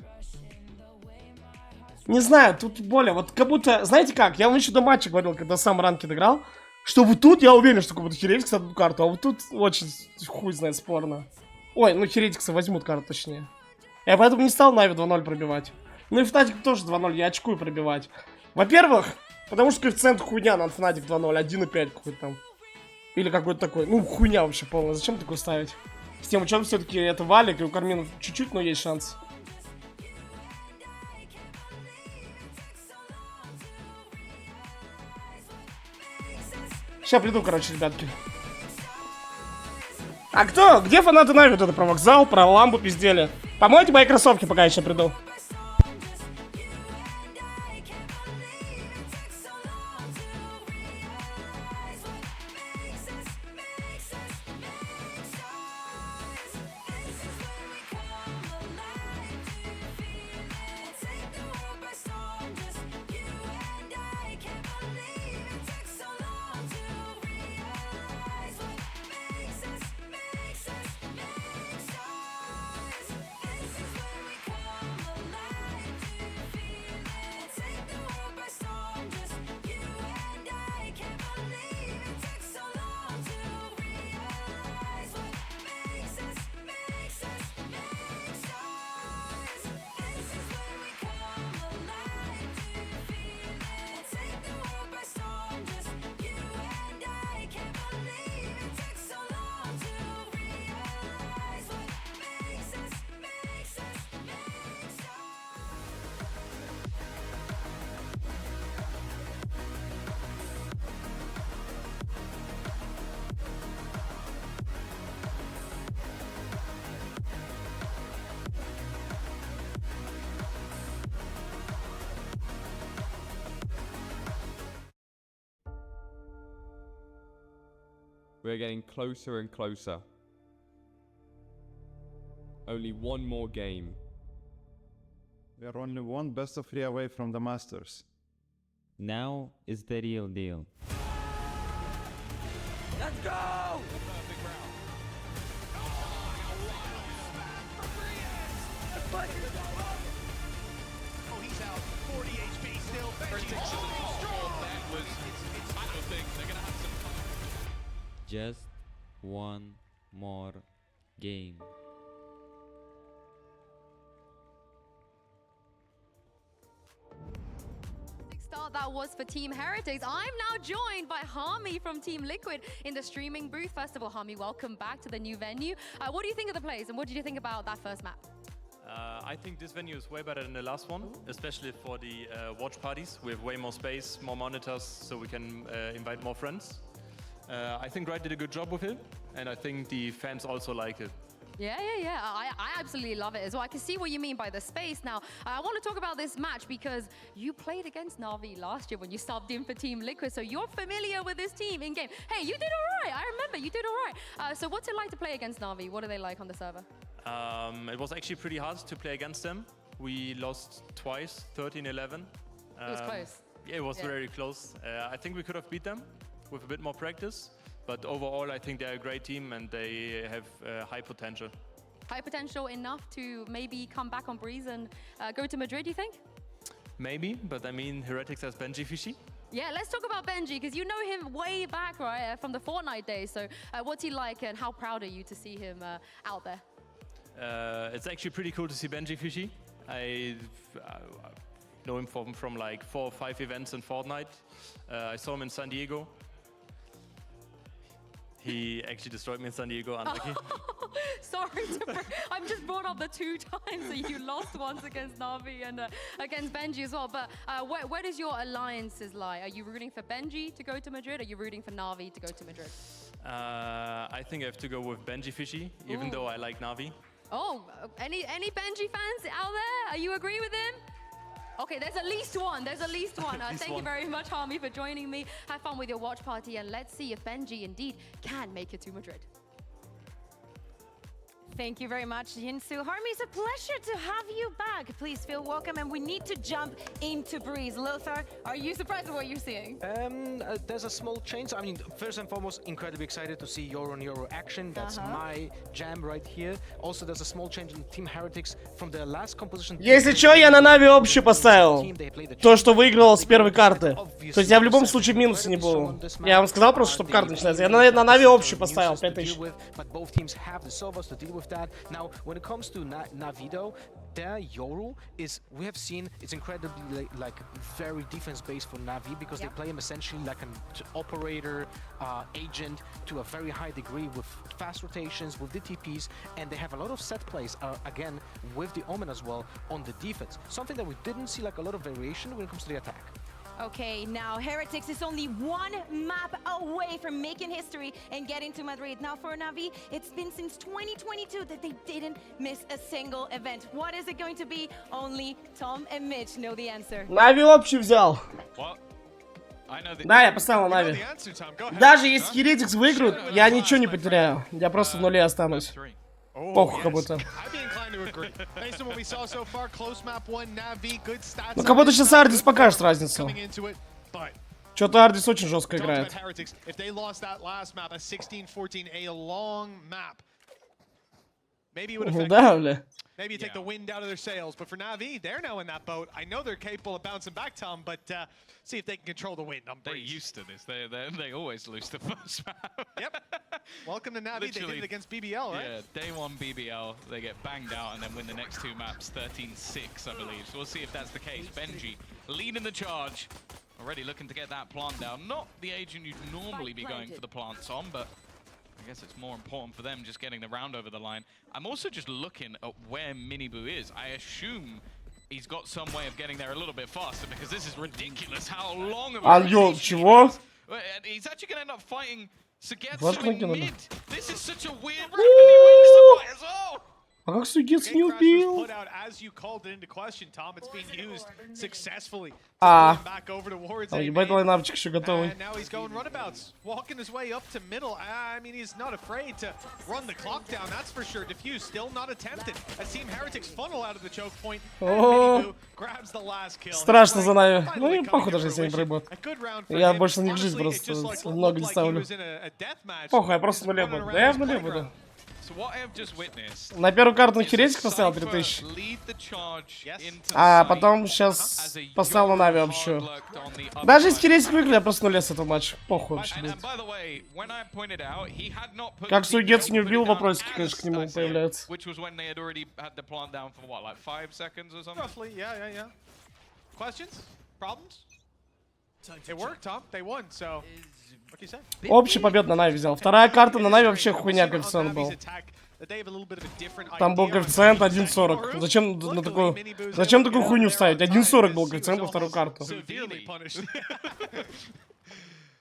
Не знаю, тут более, вот как будто, знаете как, я вам еще до матча говорил, когда сам ранкед играл, что вот тут я уверен, что как будто Херетикс отдадут карту, а вот тут очень хуй знает спорно. Ой, ну Херетикса возьмут карту точнее. Я поэтому не стал Нави 2-0 пробивать. Ну и Фнатик тоже 2-0, я очкую пробивать. Во-первых, потому что коэффициент хуйня на Фнатик 2-0, 1,5 какой-то там. Или какой-то такой, ну хуйня вообще полная, зачем такое ставить? С тем учетом все-таки это валик, и у Кармина чуть-чуть, но есть шанс. Сейчас приду, короче, ребятки. А кто? Где фанаты Нави? Вот это про вокзал, про ламбу пиздели. Помойте мои кроссовки, пока я еще приду. We're getting closer and closer. Only one more game. We are only one best of 3 away from the Masters. Now is the real deal. Let's go! Oh, he's out. 40 HP still. Just one more game. Start that was for Team Heretics. I'm now joined by Hami from Team Liquid in the streaming booth. First of all, Hami, welcome back to the new venue. What do you think of the plays and what did you think about that first map? I think this venue is way better than the last one, especially for the watch parties. We have way more space, more monitors, so we can invite more friends. I think Riot did a good job with it, and I think the fans also like it. Yeah. I absolutely love it as well. I can see what you mean by the space. Now, I want to talk about this match because you played against Na'Vi last year when you subbed in for Team Liquid, so you're familiar with this team in game. Hey, you did all right. I remember you did all right. So what's it like to play against Na'Vi? What are they like on the server? It was actually pretty hard to play against them. We lost twice, 13-11. It was close. Yeah, it was very close. I think we could have beat them with a bit more practice. But overall, I think they're a great team and they have high potential. High potential enough to maybe come back on Breeze and go to Madrid, you think? Maybe, but I mean, Heretics has Benji Fishy. Yeah, let's talk about Benji, because you know him way back, right, from the Fortnite days. So what's he like and how proud are you to see him out there? It's actually pretty cool to see Benji Fishy. I know him from like 4 or 5 events in Fortnite. I saw him in San Diego. He actually destroyed me in San Diego, unlucky. Sorry, I've just brought up the 2 times that you lost once against Na'Vi and against Benji as well. But where does your alliances lie? Are you rooting for Benji to go to Madrid? Or are you rooting for Na'Vi to go to Madrid? I think I have to go with Benji Fishy, even though I like Na'Vi. Oh, any Benji fans out there? Are you agree with him? Okay, there's at least one. Thank you very much, Hami, for joining me. Have fun with your watch party, and let's see if Benji indeed can make it to Madrid. Thank you very much, Jinsu. Harmy, it's a pleasure to have you back. Please feel welcome, and we need to jump into Breeze. Lothar, are you surprised at what you're seeing? There's a small change. I mean, first and foremost, incredibly excited to see Euro on Euro action. That's my jam right here. Also, there's a small change in Team Heretics from the last composition. Если чё, я на Нави общий поставил. То, что выиграл с первой карты. То есть я в любом случае в минусе не был. Я вам сказал просто, чтобы карта начинается. Я на Нави общий поставил 5000. But both teams have the servers to deal with that. Now, when it comes to Navido, their Yoru is, we have seen, it's incredibly like very defense-based for Navi because they play him essentially like an operator, agent to a very high degree with fast rotations, with the TPs, and they have a lot of set plays, again, with the Omen as well on the defense. Something that we didn't see like a lot of variation when it comes to the attack. Okay, now Heretics is only 1 map away from making history and getting to Madrid. Now for Na'Vi, it's been since 2022 that they didn't miss a single event. What is it going to be? Only Tom and Mitch know the answer. Нави общий взял. Да, я поставил Нави. Даже если Heretics выиграют, я ничего не потеряю. Я просто в нуле останусь. Похуй как будто. Ну как будто сейчас Ардис покажет разницу. Что-то Ардис очень жестко играет. Да, бля. Maybe you take the wind out of their sails, but for Na'Vi, they're now in that boat. I know they're capable of bouncing back, Tom, but see if they can control the wind. They're used to this. They always lose the first map. Yep. Welcome to Na'Vi. They did it against BBL, right? Yeah, day 1 BBL, they get banged out and then win the next 2 maps, 13-6, I believe. So we'll see if that's the case. Benji leading the charge, already looking to get that plant down. Not the agent you'd normally be going for the plants on, but I guess it's more important for them just getting the round over the line. I'm also just looking at where Miniboo is. I assume he's got some way of getting there a little bit faster because this is ridiculous how long of a чего? He's actually going to end up fighting Sugetsu in mid. This is such a weird round. А как Сугетсу не убил? ебать, лайнапчик еще готовый. Страшно за нами. Ну и похуй даже, если они проебут. Я больше на них жизнь просто много не ставлю. Похуй, я просто в нуле буду. Да я в нуле буду. На первую карту херетик поставил 3000. А потом сейчас поставил на Нави вообще. Даже если херетик выиграли, я просто нуле с этого матча. Похуй вообще будет. Как Суигец не убил, вопросики, конечно, к нему появляются. Общий побед на Нави взял. Вторая карта на Нави вообще хуйня коэффициент был. Там был коэффициент 1.40. Зачем такую хуйню ставить? 1.40 был коэффициент во вторую карту.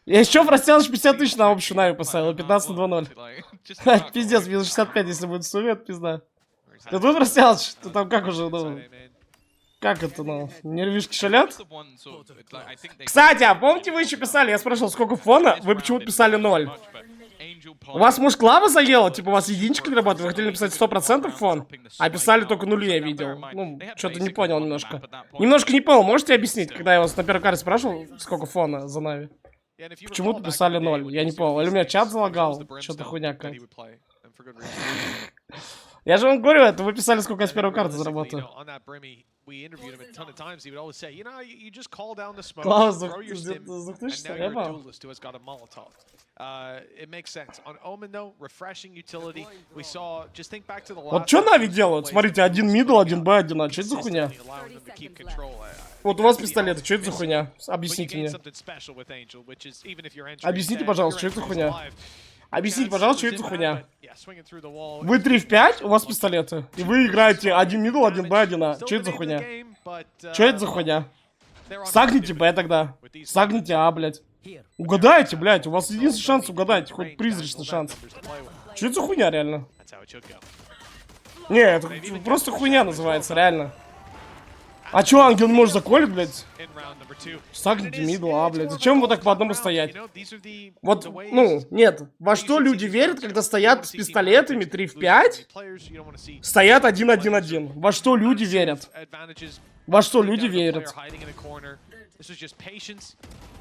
Я еще в растяж 50 тысяч на общую Нави поставил. 15-2-0. Пиздец, минус 65, если будет суммет, пизда. Ты тут растяж? Ты там как уже, ну... Как это, ну? Нервишки шалят? Кстати, а помните, вы еще писали, я спрашивал, сколько фона? Вы почему-то писали 0. У вас, может, клава заела? Типа, у вас единичка не работает? Вы хотели написать 100% фон? А писали только нули, я видел. Ну, что-то не понял немножко. Немножко не понял, можете объяснить, когда я вас на первой карте спрашивал, сколько фона за Нави? Почему-то писали 0, я не понял. Или у меня чат залагал? Что-то хуйня какая-то. Я же вам говорю, это вы писали, сколько я с первой карты заработаю. Класс, захтычься, я понял. Вот что Нави делают? Смотрите, один мидл, один Б, один А. Что это за хуйня? Вот у вас пистолеты, что это за хуйня? Объясните мне. Объясните, пожалуйста, что это за хуйня? Объясните, пожалуйста, что это за хуйня? Вы 3 в 5, у вас пистолеты. И вы играете один мидл, один Б, один А. Что это за хуйня? Что это за хуйня? Сагните Б тогда. Сагните А, блядь. Угадайте, блядь. У вас единственный шанс угадать. Хоть призрачный шанс. Что это за хуйня, реально? Не, это просто хуйня называется, реально. А чё, ангел не может заколить, блядь? Сагните мидл, а, блядь. Зачем вы так по одному стоять? Вот, ну, нет. Во что люди верят, когда стоят с пистолетами 3 в 5? Стоят 1-1-1. Во что люди верят? Во что люди верят?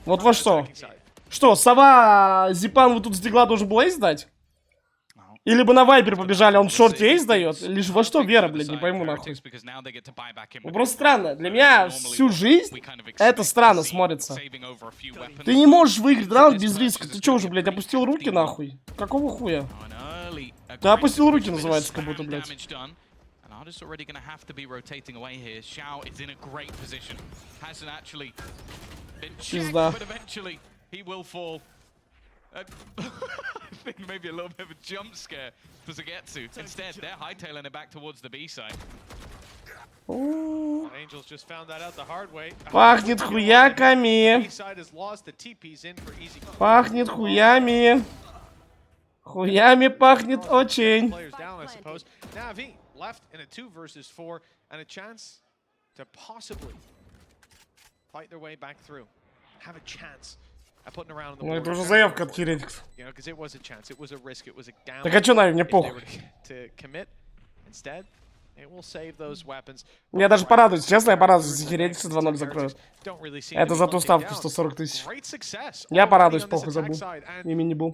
Вот во что? Что, сова Зипан вот тут с дигла должен был эйс дать? Или бы на Вайпер побежали, он в шорте эйс дает? Лишь во что вера, блядь, не пойму нахуй. Ну просто странно. Для меня всю жизнь это странно смотрится. Ты не можешь выиграть раунд без риска. Ты чё уже, блядь, опустил руки нахуй? Какого хуя? Ты опустил руки, называется, как будто, блядь. Пизда. I think maybe a little bit of a jump scare for Zagetsu. Instead, they're hightailing it back towards the B side. Angels just found that out the hard way. Пахнет хуяками. Пахнет хуями. Хуями пахнет очень. Navi left in a 2 versus 4 and a chance to possibly fight their way back through. Have a chance. Ну это уже заявка от Херетикс. Так а чё, Нави, мне похуй. Я даже порадуюсь, честно, я порадуюсь, если Херетикс 2-0 закроют. Это за ту ставку 140 тысяч. Я порадуюсь, похуй, забыл. Ими не был.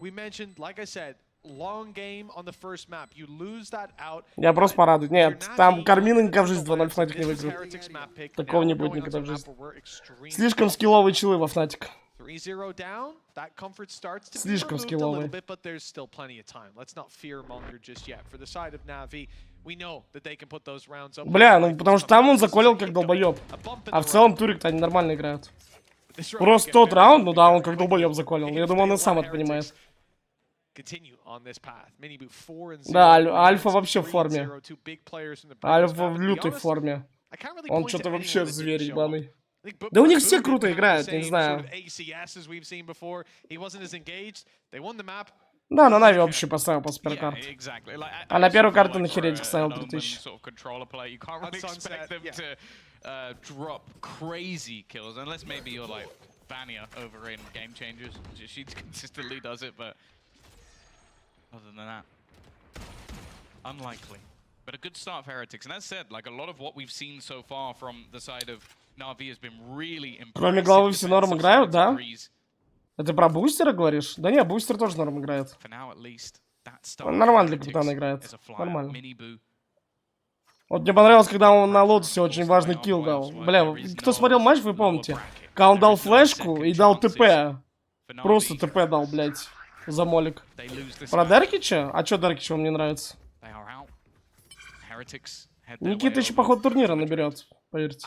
Я просто порадуюсь. Нет, там Кармина никогда в жизни 2-0 Фнатик не выиграет. Такого не будет никогда в жизни. Слишком скилловые чилы во Фнатик. Слишком скилловый. Бля, ну потому что там он заколил как долбоеб. А в целом турик-то они нормально играют. Просто тот раунд, ну да, он как долбоеб заколил. Я думаю, он и сам это понимает. Да, Альфа вообще в форме. Альфа в лютой форме. Он что-то вообще зверь ебаный. Да у них все круто играют, я не знаю. Да, на Нави общий поставил после первой карты. А на первую карту на Heretic ставил 3000. Vania over in Game Changers. She consistently does it, but other than that, unlikely. But a good start for Heretics. And as said, like a lot of what we've seen so far from the side of Na'Vi has been really impressive. Кроме главы все норм играют, да? Это про бустера говоришь? Да не, бустер тоже норм играет. Он нормально для капитана играет. Нормально. Вот мне понравилось, когда он на лотосе очень важный килл дал. Бля, кто смотрел матч, вы помните? Когда он дал флешку и дал ТП. Просто ТП дал, блядь, за молик. Про Деркича? А чё Деркича вам не нравится? Никита еще, походу, турнира наберет, поверьте.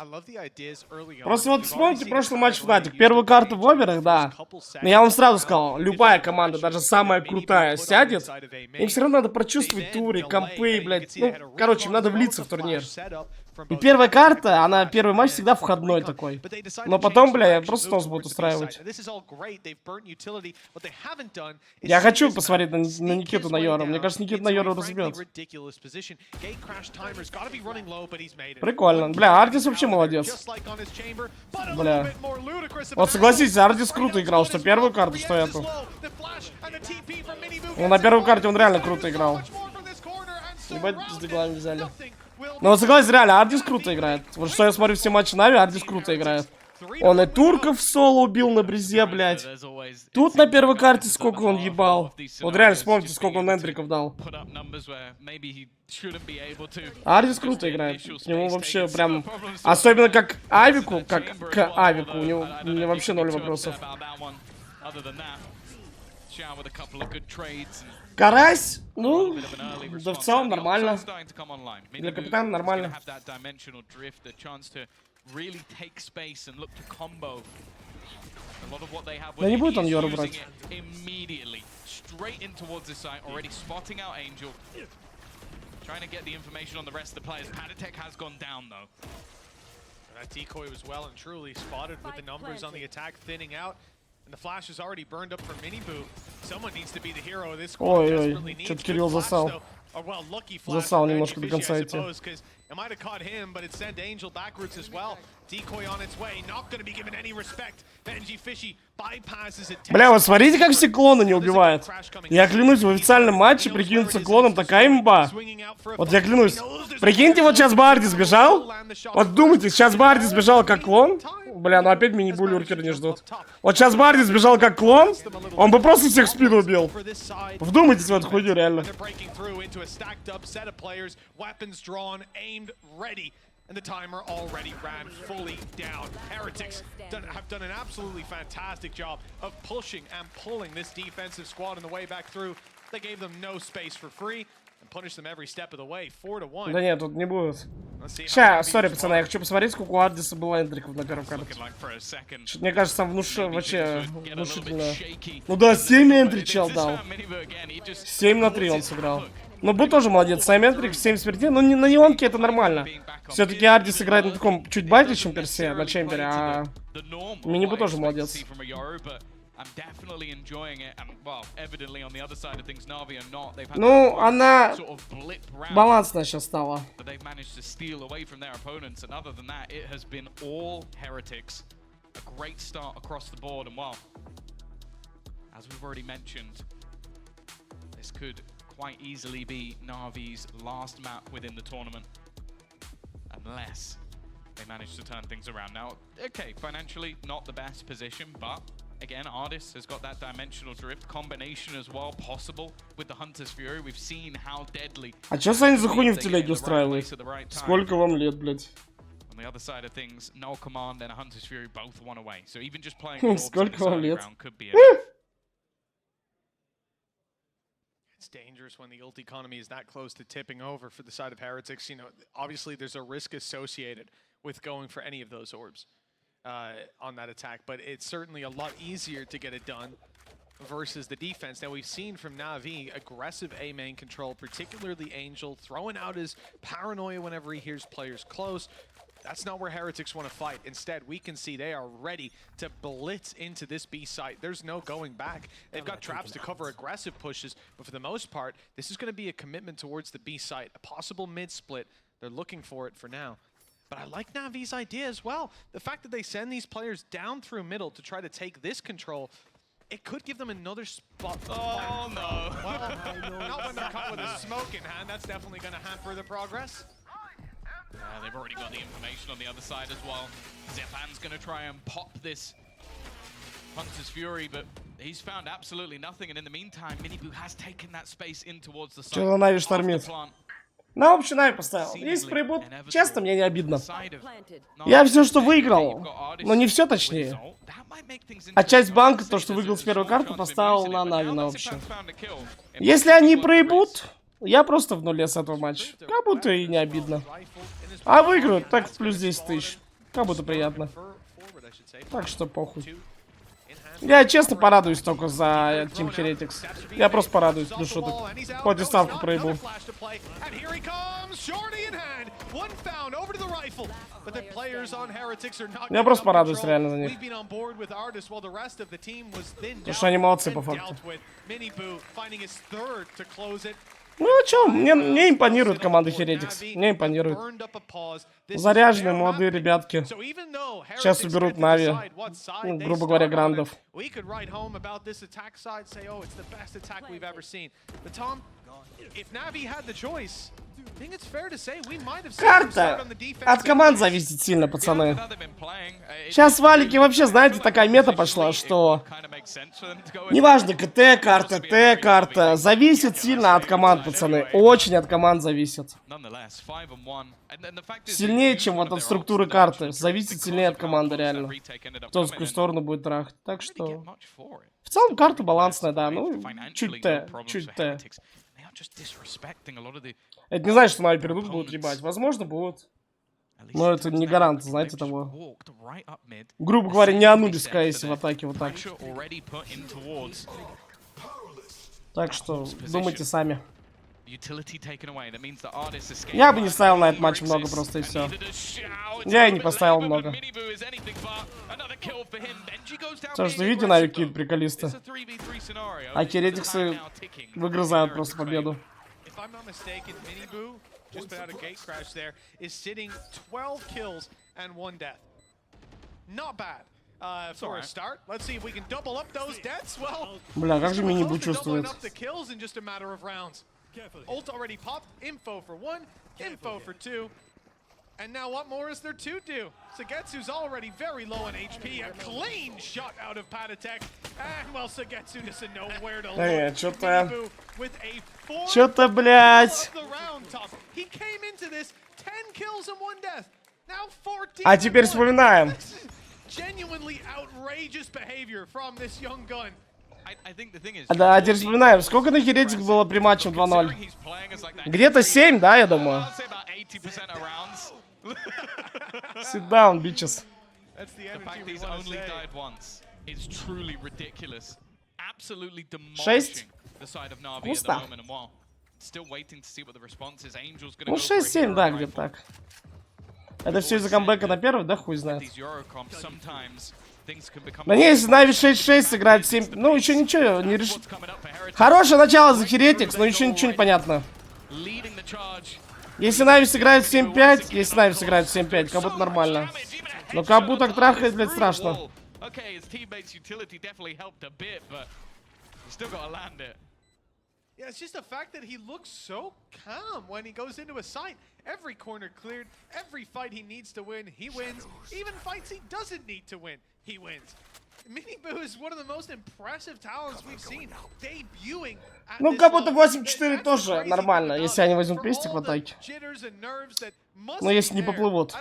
Просто вот вспомните прошлый матч Fnatic. Первую карту в оверах, да. Но я вам сразу сказал, любая команда, даже самая крутая, сядет. Им все равно надо прочувствовать туры, компы, блядь. Ну, короче, им надо влиться в турнир. И первая карта, она первый матч всегда входной такой. Но потом, бля, просто нос будут устраивать. Я хочу посмотреть на Никиту на Йору. Мне кажется, Никита на Йору разбьет. Прикольно. Бля, Ардис вообще молодец. Бля. Вот согласитесь, Ардис круто играл, что первую карту, что эту. Ну, на первой карте он реально круто играл. Ебать, с диглами взяли. Ну, вот согласен, реально, Ардис круто играет. Вот что я смотрю все матчи Нави, Ардис круто играет. Он и турков в соло убил на бризе, блядь. Тут на первой карте сколько он ебал. Вот реально, вспомните, сколько он энтриков дал. Ардис круто играет. У него вообще прям... Особенно как Авику, как к Авику. У него вообще 0 вопросов. Карась, ну, да в целом нормально. Для капитана нормально. Да не будет он Йору брать. That decoy was well and truly spotted with the numbers on the attack thinning out. And the flash is already burned up for Miniboo. Someone needs to be the hero of this squad. Ой-ой, что-то Кирилл засал. Засал немножко до конца идти. It might have caught him, but it sent Angel backwards as well. Decoy on its way, not going to be given any respect. Benji Fishy bypasses it. Бля, вот смотрите, как все клоны не убивают. Я клянусь, в официальном матче прикинуться клоном такая имба. Вот я клянусь. Прикиньте, вот сейчас Барди сбежал. Вот думайте, сейчас Барди сбежал как клон. Бля, ну опять мини-буль уркер не ждут. Вот сейчас Барди сбежал как клон. Он бы просто всех в спину убил. Вдумайтесь в эту хуйню, реально. And the timer already ran fully down. Heretics have done an absolutely fantastic job of pushing and pulling this defensive squad on the way back through. They gave them no space for free and punished them every step of the way. 4-1. Да нет, тут не будет. Ща, сори, пацаны, я хочу посмотреть, сколько у Ардиса было энтриков на первом карте. Мне кажется, там вообще внушительно. Ну да, 7 энтричел дал. 7 на 3 он сыграл. Ну, Бу тоже молодец. Сайметрик, 7 смертей. Ну, на неонке это нормально. Все-таки Ардис играет на таком чуть байтичем персе, на чемпере, а Мини-Бу тоже молодец. Ну, она балансная сейчас стала. Quite easily be Na'Vi's last map within the tournament, unless they manage to turn things around. Now, okay, financially not the best position, but again, Ardis has got that dimensional drift combination as well possible with the Hunter's Fury. We've seen how deadly. А чё Саня за хуйню в телеге устраивает? Сколько вам лет, блядь? On the other side of things, Null Command and a Hunter's Fury both one away. So even just playing сколько вам лет? Could be It's dangerous when the ult economy is that close to tipping over for the side of Heretics. You know, obviously there's a risk associated with going for any of those orbs on that attack, but it's certainly a lot easier to get it done versus the defense. Now we've seen from Na'Vi aggressive A main control, particularly Angel, throwing out his paranoia whenever he hears players close. That's not where Heretics want to fight. Instead, we can see they are ready to blitz into this B site. There's no going back. They've got traps to cover aggressive pushes, but for the most part, this is going to be a commitment towards the B site. A possible mid-split. They're looking for it for now. But I like Navi's idea as well. The fact that they send these players down through middle to try to take this control, it could give them another spot. Oh, no. Well, not when they're caught with a smoke in hand. That's definitely going to hamper the progress. They've already got the information on the other side as well. Zepan's going to try and pop this Hunter's Fury, but he's found absolutely nothing. And in the meantime, Minibu has taken that space in towards the side. Что Нави штормит? На общий Нави поставил. Если проебут, честно, мне не обидно. Я все, что выиграл, но не все точнее. А часть банка, то, что выиграл с первой карты, поставил на Нави на общем. Если они проебут, я просто в нуле с этого матча. Как будто и не обидно. А выиграют, так плюс 10 тысяч. Как будто приятно. Так что похуй. Я честно порадуюсь только за Team Heretics. Я просто порадуюсь, без шуток. Хоть и ставку проебу. Я просто порадуюсь реально за них. Потому что они молодцы по факту. Ну а чё, мне импонирует команда Heretics. Мне импонирует. Заряженные молодые ребятки. Сейчас уберут Нави. Ну, грубо говоря, грандов. Карта от команд зависит сильно, пацаны. Сейчас валики вообще, знаете, такая мета пошла, что неважно, КТ карта, Т карта, зависит сильно от команд, пацаны. Очень от команд зависит. Сильнее, чем вот от структуры карты. Зависит сильнее от команды, реально. Кто в какую сторону будет трахать. Так что... В целом карта балансная, да. Ну, чуть Т, чуть Т. Это не значит, что Нави перейдут, будут ебать. Возможно, будут. Но это не гарант, знаете, того. Грубо говоря, не анубиская, если в атаке вот так. Так что, думайте сами. Я бы не ставил на этот матч много просто и все. Я и не поставил много. Потому что, видите, Нави какие приколисты. А Heretics выгрызают просто победу. Бля, как же Мини-Бу чувствует? Ult already popped. Info for one, info for two. And now what more is there to do? Sagetsu's already very low on HP. A clean shot out of Patatek. And well, Sagetsu doesn't know where to look. Что-то... With a 4 Что-то, блядь. He came into this 10 kills and 1 death. Now 14. А теперь вспоминаем. Genuinely outrageous behavior from this young gun. Да, а теперь вспоминаем, сколько на Heretics было при матче 2-0? Где-то 7, да, я думаю? Sit down, bitches. Шесть? Пусто. Ну, 6-7, да, где-то так. Это все из-за камбэка на первый, да, хуй знает. Да не, если Нави 6-6 сыграет 7... Ну, еще ничего не решит. Хорошее начало за Heretics, но еще ничего не понятно. Если Нави сыграет 7-5, если Нави сыграет 7-5, как будто нормально. Но как будто так трахает, блядь, страшно. Yeah, it's just the fact that he looks so calm when he goes into a site. Every corner cleared, every fight he needs to win, he wins. Even fights he doesn't need to win, he wins. Minibu is one of the most impressive talents we've seen debuting. Ну, как будто 8-4 тоже нормально, если они возьмут пестик в атаке. Но если не поплывут.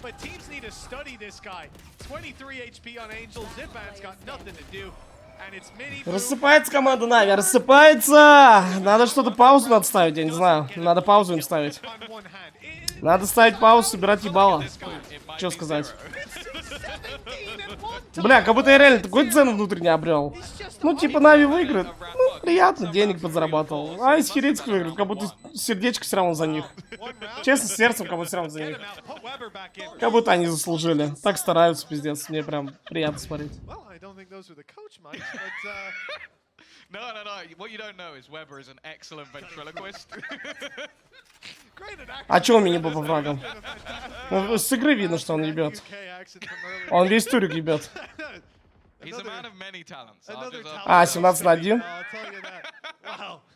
But teams need to study this guy. 23 HP on Angel. Zipan's got nothing to do. And it's Minibu. Рассыпается команда Нави, рассыпается! Надо что-то паузу надо ставить, я не знаю. Надо паузу им ставить. Надо ставить паузу, собирать ебало. Что сказать? Бля, как будто я реально такой цену внутренне обрел. Ну, типа, Нави выиграет. Ну, приятно, денег подзарабатывал. А из Херетик выиграет, как будто сердечко все равно за них. Честно, сердцем, как будто все равно за них. Как будто они заслужили. Так стараются, пиздец. Мне прям приятно смотреть. No. What you don't know is Weber is an excellent ventriloquist. А чё он меня по фрагам? Ну, с игры видно, что он ебет. Он весь турик ебет. А, 17-1?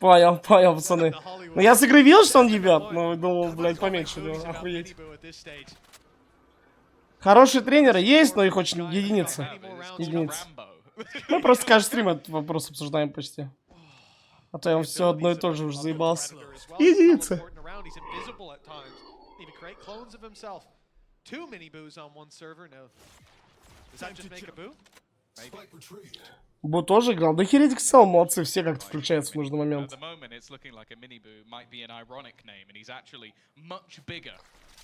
Понял, пацаны. Ну я с игры видел, что он ебет. Ну, думал, блядь, поменьше. Ну, охуеть. Хорошие тренеры есть, но их очень единицы. Мы просто каждый стрим этот вопрос обсуждаем почти. А то я все одно и то же уже заебался. Единицы. Бу тоже играл. Да Херетик в целом молодцы, все как-то включаются в нужный момент.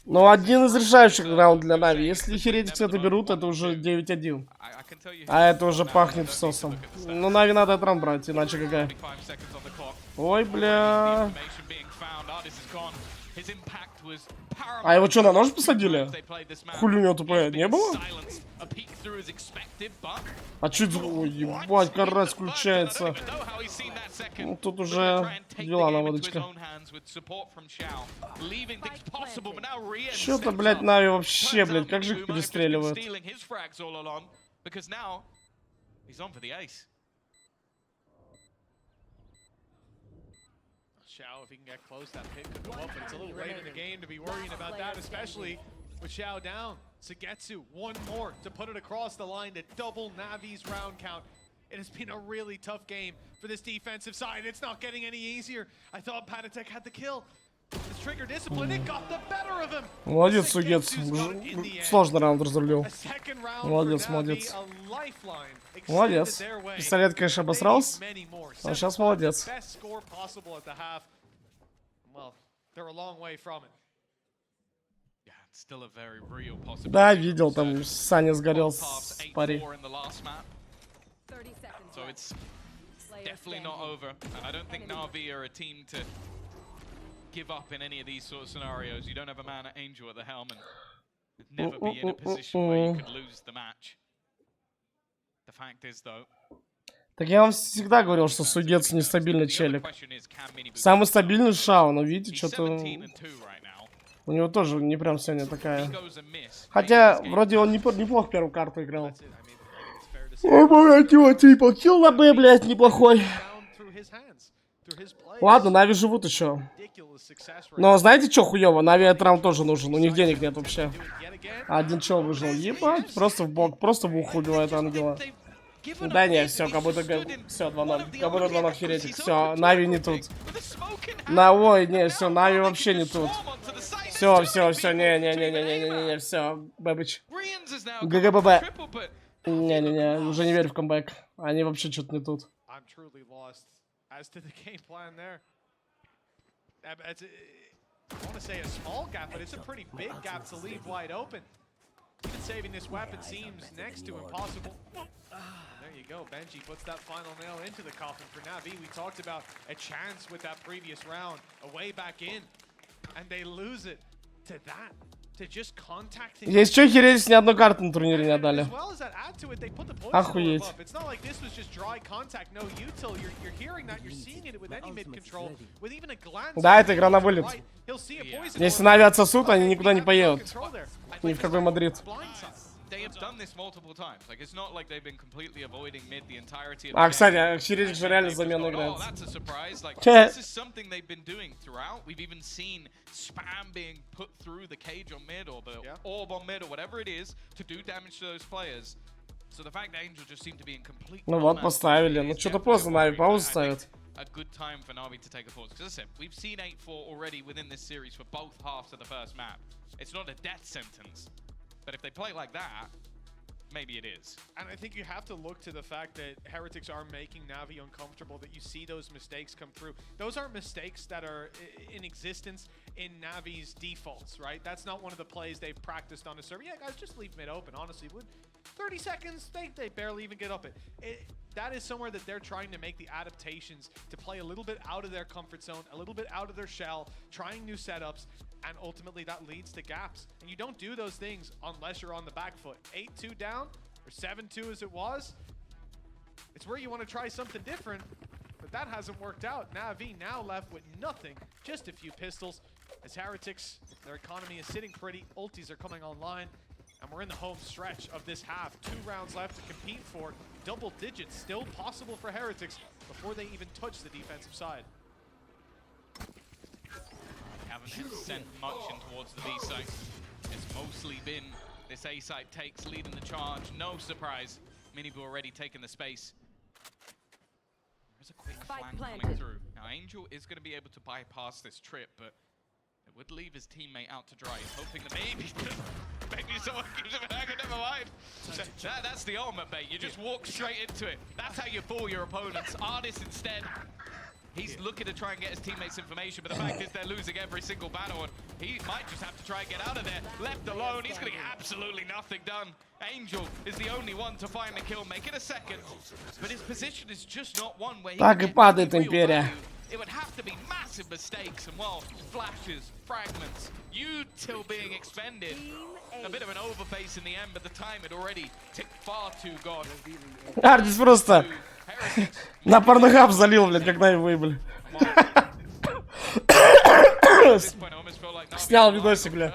Но один из решающих раунд для Нави. Если Херетик это берут, это уже 9-1. А это уже пахнет всосом. Ну, Нави надо этот раунд брать, иначе какая. Ой, бля. А его что, на нож посадили? Хули у него ТП не было? А чё это? Ой, ебать, карась включается. Ну, тут уже дела на водочка. Чё-то, блядь, Нави вообще, блядь, как же их перестреливают. Xiao, if he can get close, that pick could go up, but it's a little late in the game to be worrying about that, especially with Xiao down. Sugetsu, one more to put it across the line to double Navi's round count. It has been a really tough game for this defensive side. It's not getting any easier. I thought Panatek had the kill. His trigger discipline, it got the better of him. Молодец, Сугец. Сложный раунд разрулил. Молодец, молодец. Молодец. Пистолет, конечно, обосрался. А сейчас молодец. Да, видел, там Саня сгорел с пари. Give up in any of these sort of scenarios. You don't have a man at Angel at the helm and never be in a position where you could lose the match. The fact is, though. Так я вам всегда говорил, что Сугец нестабильный челик. Самый стабильный Шао, но видите, что-то... У него тоже не прям сегодня такая... Хотя, вроде он неплохо первую карту играл. Ой, блядь, его типа килл на Б, блядь, неплохой. Ладно, Нави живут еще. Но знаете, что хуево? Нави этот раунд тоже нужен, у них денег нет вообще. Один чел выжил. Ебать, просто в бок, просто в ухо убивает ангела. Да не, все, как будто... Все, 2-0. Как будто 2-0 Херетик. Все, Нави не тут. Ой, не, все, Нави вообще не тут. Все, не, все, Бэбич. ГГББ. Не, уже не верю в камбэк. Они вообще что-то не тут. As to the game plan there. It's I want to say a small gap, but it's a pretty big gap to leave wide open. Even saving this weapon seems next to impossible. There you go, Benji puts that final nail into the coffin for Navi. We talked about a chance with that previous round, a way back in, and they lose it to that. Есть что, Херетик ни одну карту на турнире не отдали. Охуеть. Да, это игра на вылет. Если Нави отсосут, они никуда не поедут. Ни в какой Мадрид. А, кстати, Херетик же реально замену играет. Spam being put through the cage on mid or the orb on mid or whatever it is to do damage to those players. So the fact that Angel just seemed to be in complete. Ну вот поставили. Ну что-то поздно Нави паузу ставят. A good time for Navi to take a pause. Because as I said, we've seen 8-4 already within this series for both halves of the first map. It's not a death sentence, but if they play like that, maybe it is. And I think you have to look to the fact that Heretics are making Navi uncomfortable, that you see those mistakes come through. Those aren't mistakes that are in existence in Navi's defaults, right? That's not one of the plays they've practiced on a server. Yeah, guys, just leave mid open. Honestly, would 30 seconds, they barely even get up it. That is somewhere that they're trying to make the adaptations to play a little bit out of their comfort zone, a little bit out of their shell, trying new setups, and ultimately that leads to gaps. And you don't do those things unless you're on the back foot. 8-2 down, or 7-2 as it was. It's where you want to try something different, but that hasn't worked out. Na'Vi now left with nothing, just a few pistols. As Heretics, their economy is sitting pretty, ultis are coming online, and we're in the home stretch of this half. 2 rounds left to compete for. Double digits still possible for Heretics before they even touch the defensive side. Haven't sent much in towards the B site. It's mostly been this A site takes leading the charge. No surprise. Minibu already taking the space. There's a quick flank coming through. Now Angel is going to be able to bypass this trip, but it would leave his teammate out to dry. He's hoping that maybe someone gives him an angle. Never mind. That's the ultimate bait. You just walk straight into it. That's how you fool your opponents. Artist instead, he's looking to try and get his teammates information, but the fact is they're losing every single battle, and he might just have to try and get out of there. Left alone, he's going to get absolutely nothing done. Angel is the only one to find the kill, make it a second, but his position is just not one where he Так и падает Империя. It would have to be massive mistakes and, well, flashes, fragments, util being expended. A bit of an overface in the end, but the time had already ticked far too gone. Ардис просто на порнохаб залил, блядь, как Нави выебали. Снял видосик, бля.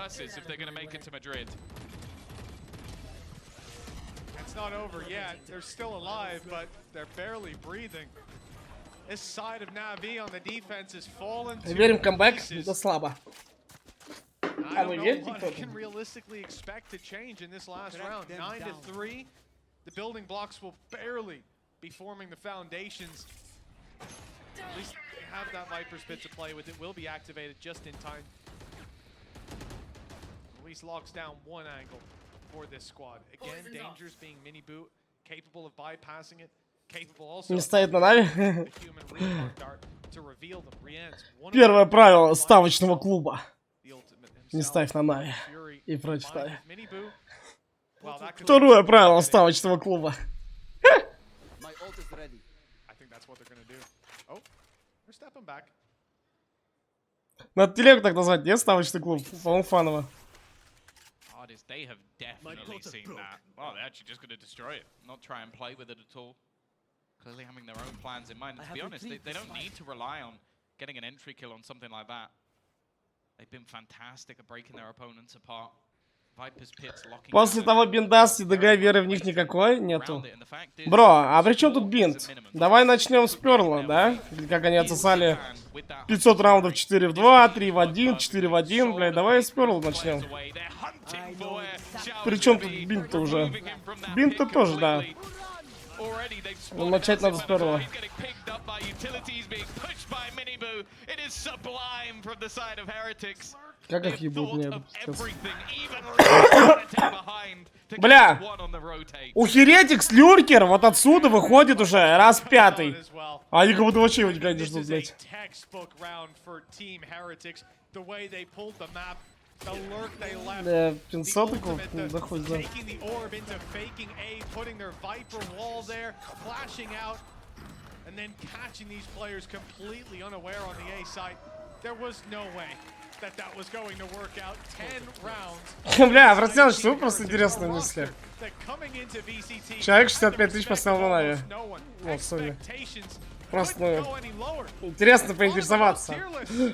It's not over yet. They're still alive, but they're barely breathing. This side of Na'Vi on the defense is fallen to Верим в камбэк, это слабо. I don't know what we can realistically expect to change in this last round. 9-3. The building blocks will barely be forming the foundations. At least they have that Viper's Pit to play with. It will be activated just in time. Luis locks down one angle for this squad. Again, Dangerous being mini boot, capable of bypassing it. Не стоит на Нави. Первое правило ставочного клуба. Не ставь на Нави. И прочитай. Второе правило ставочного клуба. Надо телегу так назвать, нет? Ставочный клуб. По-моему, фаново. They have definitely seen that. Well, they're actually just going to destroy it, not try and play with it at all. Clearly having their own plans in mind. And to be honest, they don't need to rely on getting an entry kill on something like that. They've been fantastic at breaking their opponents apart. Viper's Pit's locking. После того бинда с ДГ веры в них никакой нету. Бро, а при чем тут бинт? Давай начнем с Перла, да? Как они отсосали 500 раундов 4 в 2, 3 в 1, 4 в 1. Блядь, давай с Перла начнем. Причем тут бинт-то уже? Бинт-то тоже, да. Начать надо с первого. Как их ебут, нет? Бля! У Heretics люркер вот отсюда выходит уже раз пятый. А они как будто вообще его никогда не ждут, блядь. Да, 500 такого, да хоть за. Бля, братья, что вы просто интересные мысли. Человек 65 тысяч поставил на Нави. Вот, Соня. Просто, ну, интересно поинтересоваться.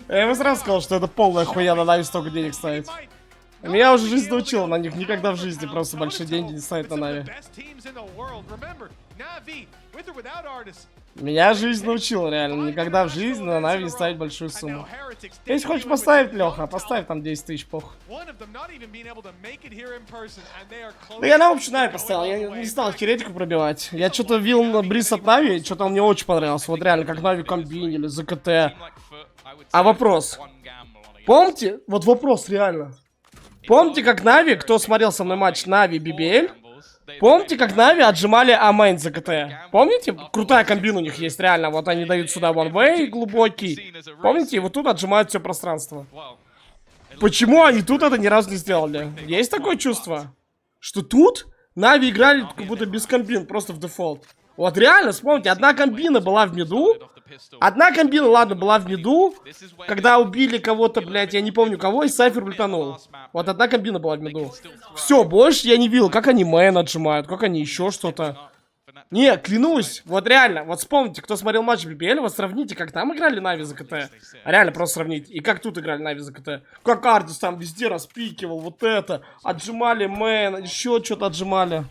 Я ему сразу сказал, что это полная хуйня на Нави столько денег ставить. Меня уже жизнь научила на них никогда в жизни просто большие деньги не ставить на Нави. Меня жизнь научила, реально. Никогда в жизни на Нави не ставить большую сумму. Если хочешь поставить, Леха, поставь там 10 тысяч, пох. Да я на общую Нави поставил, я не стал Heretic'у пробивать. Я что-то вил на Бриз от Нави, что-то он мне очень понравился. Вот реально, как Нави комбинили, ЗКТ. А вопрос. Помните? Вот вопрос, реально. Помните, как Нави, кто смотрел со мной матч Нави BBL? Помните, как Нави отжимали А-мейн за КТ? Помните? Крутая комбина у них есть, реально. Вот они дают сюда one-way глубокий. Помните? И вот тут отжимают все пространство. почему они тут это ни разу не сделали? Есть такое чувство, что тут Нави играли как будто без комбин, просто в дефолт. Вот реально, вспомните, одна комбина была в миду. Одна комбина, ладно, была в миду. Когда убили кого-то, блядь, я не помню кого, и Сайфер ультанул. Вот одна комбина была в миду. Все, больше я не видел, как они мэн отжимают, как они еще что-то. Не, клянусь, вот реально, вот вспомните, кто смотрел матч BBL, вот сравните, как там играли Нави за КТ. Реально, просто сравните. И как тут играли Нави за КТ. Как Ардис там везде распикивал, вот это. Отжимали мэн, еще что-то отжимали.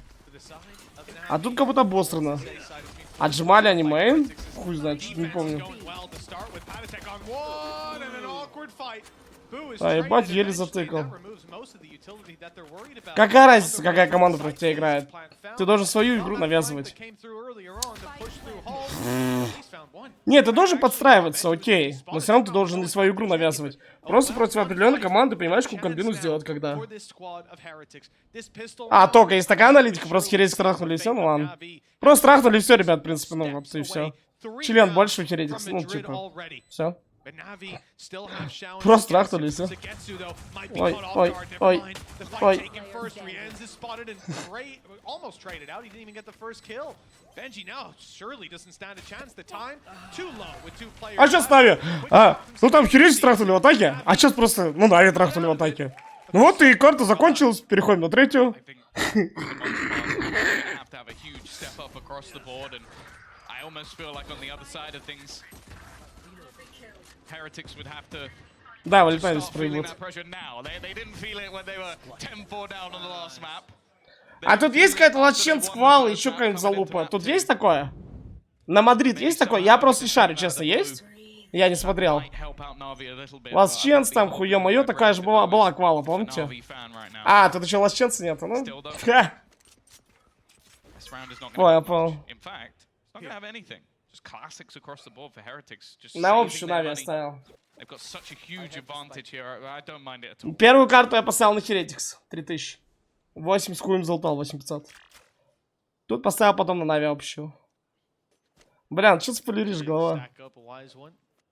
А тут как будто обострано. Отжимали они мейн? Хуй знает, не помню. А, ебать, еле затыкал. Какая разница, какая команда против тебя играет? Ты должен свою игру навязывать. Нет, ты должен подстраиваться, окей. Но все равно ты должен и свою игру навязывать. Просто против определенной команды понимаешь, какую комбину сделать, когда. А, только есть такая аналитика, просто Херетик трахнули и все, ну ладно. Просто трахнули и все, ребят, в принципе, ну вот и все. Член больше у Херетик, ну типа. Все. Просто трахнули и все. Ой, ой, ой, ой. А сейчас Нави? Ну там Херетик трахнули в атаке, а сейчас просто, ну Нави трахнули в атаке. Ну вот и карта закончилась, переходим на третью. Да, вылетали с прыгнут. А тут есть какая-то лачен, сквал, еще какая-нибудь залупа? Тут есть такое? На Мадрид есть такое? Я просто не шарю, честно, есть? Я не смотрел. Ласченс там, хуё-моё, такая же была квала, помните? А, тут еще ласченца нету, ну? Понял. На общую Нави оставил. Первую карту я поставил на Heretics. 3000. 8 с хуем залутал, 8500. Тут поставил потом на Нави общую. Бля, что спойлеришь, голова?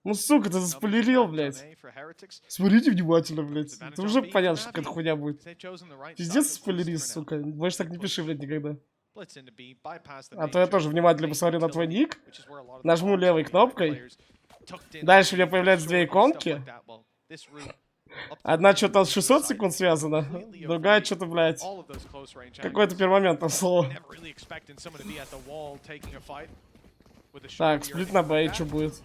Ну, сука, ты заспойлерил, блядь. Смотрите внимательно, блядь. Это уже понятно, что какая-то хуйня будет. Пиздец спойлерист, сука. Больше так не пиши, блядь, никогда. А то я тоже внимательно посмотрю на твой ник. Нажму левой кнопкой. Дальше у меня появляются две иконки. Одна что-то с 600 секунд связана, другая что-то, блядь, какой-то первоментное слово. Так, сплит на Б, что будет?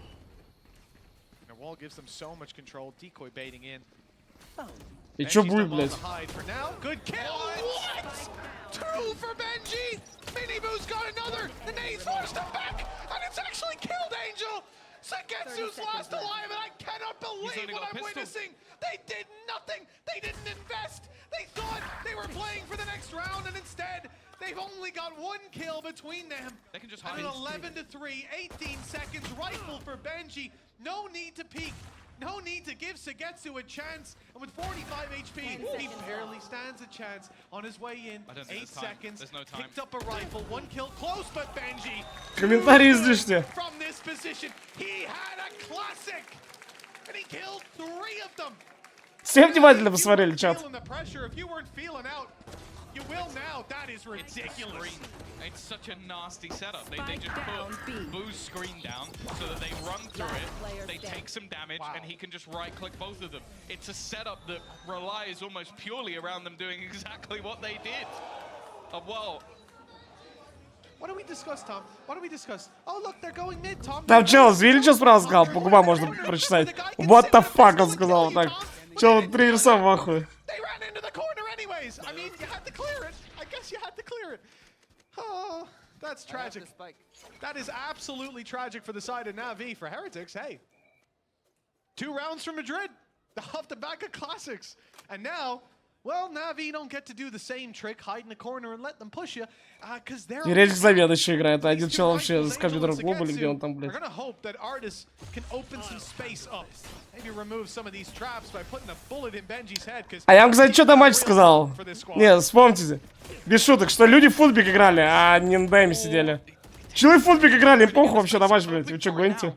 И что будет, блядь? Sagetsu's last alive, and I cannot believe what I'm witnessing! They did nothing! They didn't invest! They thought they were playing for the next round, and instead, they've only got one kill between them. They can just hide. An 11-3, 18 seconds, rifle for Benji. No need to peek. No need to give Sagetsu a chance, and with 45 HP, he barely stands a chance on his way in. 8 seconds, picked up a rifle, one kill close, but Benji. Комментарии излишние. From this position, he had a classic, and he killed 3 of them. Все внимательно посмотрели чат. You will now. That is ridiculous. It's such a nasty setup. They just put Boo's screen down so that they run through it, they take some damage, and he can just right-click both of them. It's a setup that relies almost purely around them doing exactly what they did. Well, what do we discuss, Tom? What do we discuss? Oh, look, they're going mid, Tom. Там чел, видели, что справа сказал? По губам можно прочитать. What the fuck, он сказал вот так. Чел, тренерса в ахуе. They ran into the corner anyways. I mean, you had to clear it. I guess you had to clear it. Oh, that's tragic. That is absolutely tragic for the side of Na'Vi. For Heretics, hey. 2 rounds from Madrid. Off the back of classics. And now, well, Na'Vi don't get to do the same trick, hide in the corner and let them push you. Because they're... Heretics заведующий играет. Один чел вообще с компьютером клуба или где он там, блядь. А я вам, кстати, что-то матч сказал. Не, вспомните. Без шуток, что люди в футбик играли, а не на дайме сидели. Челы в футбик играли, им похуй вообще на матч, блядь. Вы что, гоните?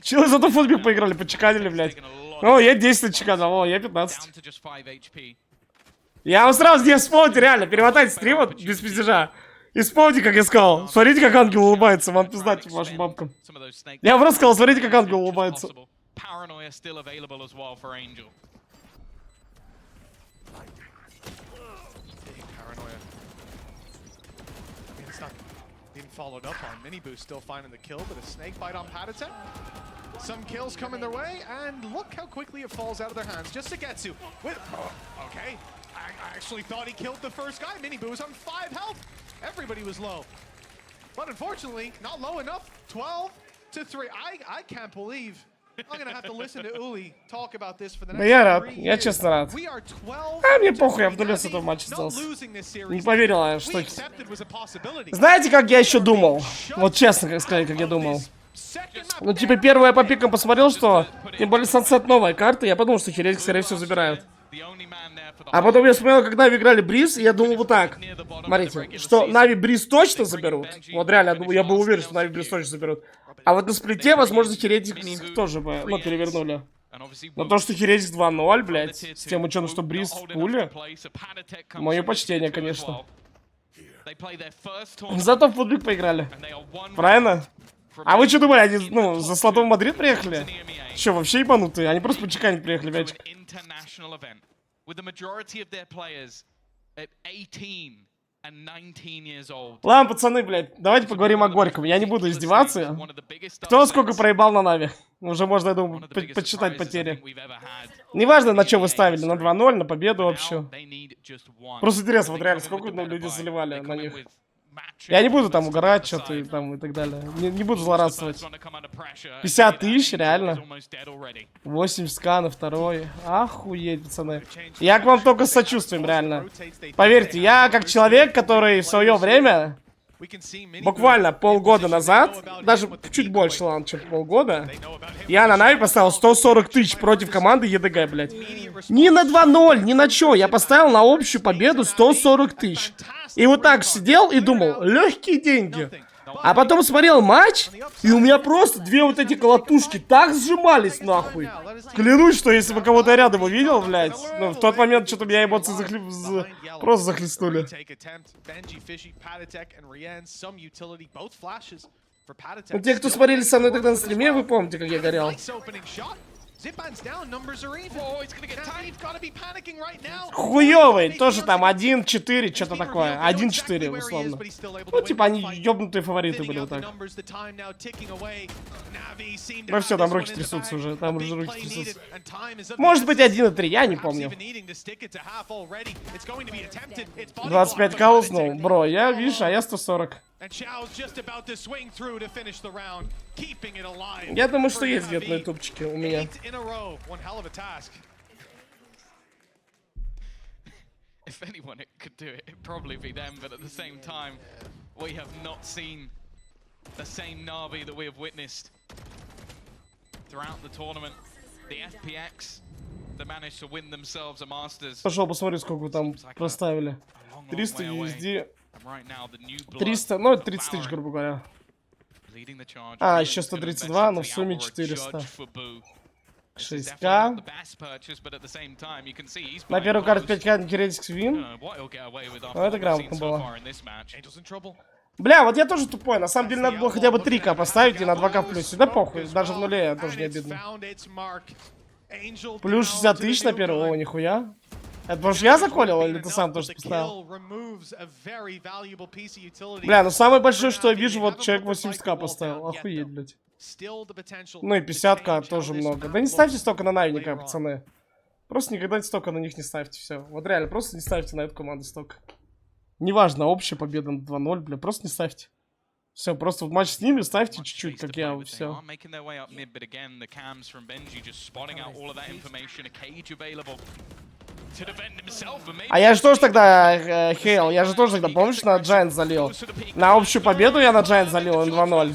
Челы зато в футбик поиграли, почеканили, блядь. О, я 10 отчеканил, о, я 15. Я вам сразу здесь вспомните, реально, перемотайте стрим вот без пиздежа. И вспомните, как я сказал. Смотрите, как ангел улыбается, вам пиздать вашим бабкам. Я просто сказал, смотрите, как ангел улыбается. Followed up on. Miniboo still finding the kill, but a snake bite on Patatek. Some kills coming their way, and look how quickly it falls out of their hands. Just Sugetsu with... okay, I actually thought he killed the first guy. Miniboo was on 5 health. Everybody was low. But unfortunately, not low enough. 12 to 3. I can't believe... I'm gonna have to listen to Uli talk about this for the next 3 years. Я рад, я честно рад. А мне похуй, я в нуле с этого матча остался. Не поверила, что... Знаете, как я еще думал? Вот честно, как сказать, как я думал. Ну, типа, первое я по пикам посмотрел, что... Тем более, Сансет новая карта, я подумал, что Херетик, скорее всего, забирают. А потом я вспомнил, как Нави играли Бриз, и я думал вот так. Смотрите, что Нави Бриз точно заберут. Вот реально, я был уверен, что Нави Бриз точно заберут. А вот на сплите, возможно, Херетик тоже бы, ну, перевернули. Но то, что Херетик 2-0, блядь, с тем учетом, что Бриз в пуле, мое почтение, конечно. Зато в футбик поиграли. Правильно? А вы что думали, они, ну, за слотом в Мадрид приехали? Че, вообще ебанутые? Они просто почеканить приехали, мячик. Ладно, пацаны, блядь, давайте поговорим о Горьком. Я не буду издеваться. Кто сколько проебал на Нави? Уже можно, я думаю, подсчитать потери. Неважно, на что вы ставили, на 2-0, на победу вообще. Просто интересно, вот реально, сколько люди заливали на них. Я не буду там угорать, что-то и там и так далее. Не буду злорадствовать. 50 тысяч, реально. 80к на второй. Охуеть, пацаны. Я к вам только с сочувствием, реально. Поверьте, я как человек, который в свое время, буквально полгода назад, даже чуть больше, ладно, чем полгода, я на Нави поставил 140 тысяч против команды ЕДГ, блядь. Ни на 2-0, ни на чё. Я поставил на общую победу 140 тысяч. И вот так сидел и думал, легкие деньги. А потом смотрел матч, и у меня просто две вот эти колотушки так сжимались, нахуй. Клянусь, что если бы кого-то рядом увидел, блядь, ну, в тот момент что-то меня эмоции просто захлестнули. Ну, те, кто смотрели со мной тогда на стриме, вы помните, как я горел. Хуёвый, тоже там 1-4, что-то такое. 1-4, условно. Ну, типа, они ёбнутые фавориты были вот так. Ну все, там руки трясутся уже, там уже руки трясутся. Может быть 1-3, я не помню. 25к уснул. Бро, я, видишь, а я 140. Я думаю, что есть где-то на ютубчике у меня. If anyone could do it, it'd probably be them, but at the same time, we have not seen the same Na'Vi that we have witnessed throughout the tournament. The FPX that managed to win themselves a Masters. Пошел посмотрю, сколько вы там проставили. 300 USD. 300, ну 30 тысяч, грубо говоря. А, еще 132, но в сумме 400. 6к. На первую карту 5к Херетик вин. Ну, это грамотно было. Бля, вот я тоже тупой. На самом деле надо было хотя бы 3к поставить и на 2к в плюсе. Да похуй, даже в нуле тоже не обидно. Плюс 60 тысяч на первую, о, нихуя. Это потому что я заколил, или ты сам тоже поставил? Бля, ну самое большое, что я вижу, вот человек 80к поставил. Охуеть, блядь. Ну и 50к тоже много. Да не ставьте столько на Нави никак, пацаны. Просто никогда столько на них не ставьте, все. Вот реально, просто не ставьте на эту команду столько. Неважно, общая победа на 2-0, бля, просто не ставьте. Все, просто в матч с ними ставьте чуть-чуть, как я, все. А я же тоже тогда, Хейл, я же тоже тогда, помнишь, на Giant залил? На общую победу я на Giant залил, на 2-0.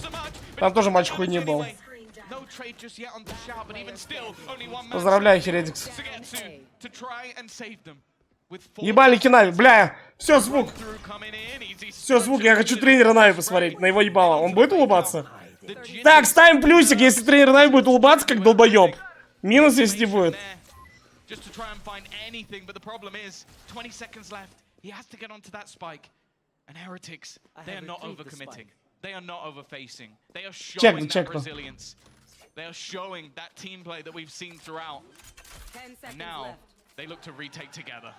Там тоже матч хуйни был. Поздравляю, Херетикс. Ебальники Нави, бля, все, звук. Все, звук, я хочу тренера Нави посмотреть, на его ебало. Он будет улыбаться? Так, ставим плюсик, если тренер Нави будет улыбаться, как долбоеб. Минус, если не будет. Just to try and find anything, but the problem is 20 seconds left. He has to get onto that spike. And Heretics, they are not overcommitting. They are not overfacing. They are showing that resilience. They are showing that team play that we've seen throughout. And now they look to retake together.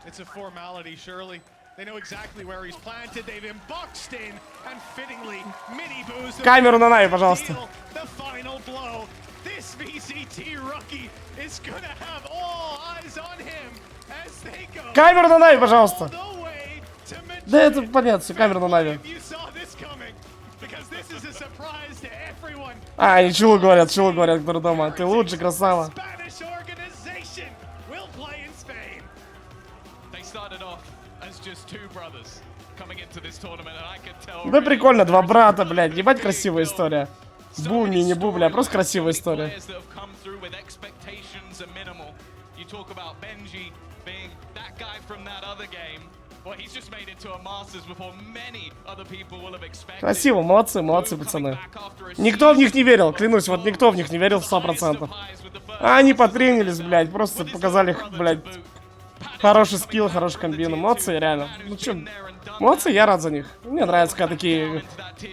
It's a formality, surely. They know exactly where he's planted. They've been boxed in, and fittingly, mini booze. Камеру на Нави, пожалуйста. The final blow. This VCT rookie is gonna have all eyes on him as they go. Камеру на Нави, пожалуйста. Да это понятно, все, камеру на Нави. А, они чего говорят, кто дома. Ты лучше, красава. Да прикольно, два брата, блядь, ебать красивая история. Буми, не бу, бля, просто красивая история. Красиво, молодцы, молодцы, пацаны. Никто в них не верил, клянусь, вот никто в них не верил 100%. А они потренились, блядь, просто показали, блядь, хороший скилл, хороший комбину. Молодцы, реально. Ну чё, молодцы, я рад за них. Мне нравится, когда такие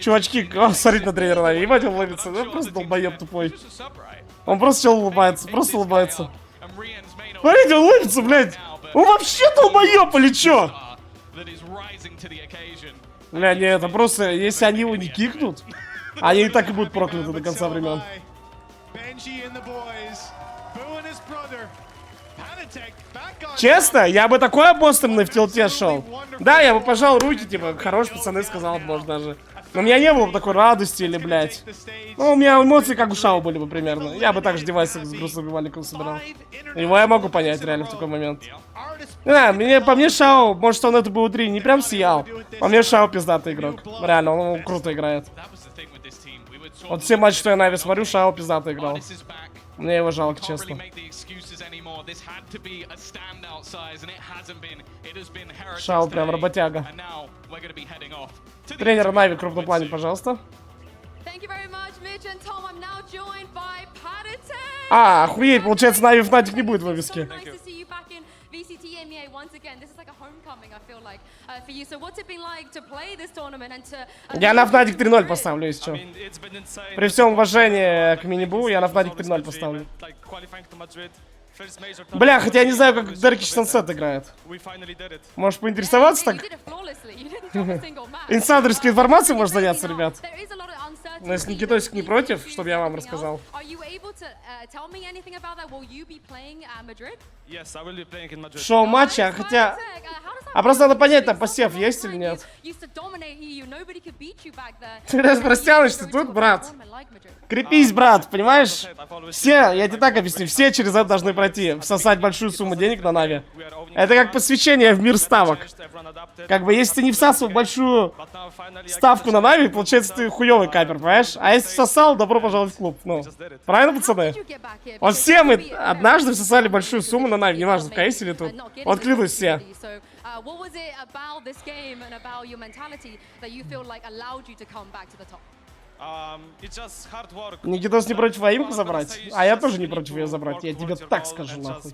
чувачки, смотрите на тренера, Нави, ебать, он улыбится. Ну просто долбоеб тупой. Он просто чел улыбается, просто улыбается. Смотрите, он улыбится, блядь. Он вообще долбоеб или чё? Бля, не, это просто, если они его не кикнут, они и так и будут прокляты до конца времен. Честно, я бы такой апостольный в тилте шел. Да, я бы пожал руки, типа, хорошие пацаны, сказал, может даже. Но у меня не было бы такой радости или, блядь. Ну, у меня эмоции как у Шао были бы примерно. Я бы также девайсы с грустным маленьким собирал. Его я могу понять реально в такой момент. Да, по мне Шао, может он это был 3, не прям сиял. По мне Шао пиздатый игрок. Реально, он круто играет. Вот все матчи, что я Нави смотрю, Шао пиздато играл. Мне его жалко, честно. Шао прям работяга. Тренер Нави в крупном плане, пожалуйста. А, охуеть, получается, Нави Фнатик не будет в вывеске. Я на Фнатик 3-0 поставлю, если что. При всем уважении к мини-бу, я на Фнатик 3-0 поставлю. Бля, хотя я не знаю, как Деркич Сансет играет. Можешь поинтересоваться так? Инсайдерской информацией может заняться, ребят. Но если Никитосик не против, чтобы я вам рассказал. Шоу матча, хотя... А просто надо понять, там посев есть или нет. Ты растянешься тут, брат. Крепись, брат, понимаешь? Все, я тебе так объясню, все через это должны пройти. Всосать большую сумму денег на Нави. Это как посвящение в мир ставок. Как бы, если ты не всасывал большую ставку на Нави, получается, ты хуёвый капер, понимаешь? А если всосал, добро пожаловать в клуб. Ну, правильно, пацаны? Вот все мы однажды всосали большую сумму на Нави, неважно, в КС или тут. Вот клянусь все. What was it about this game and about your mentality that you feel like allowed you to come back to the top? Никитос не против Аимку забрать? А я тоже не против ее забрать, я тебе так скажу, нахуй.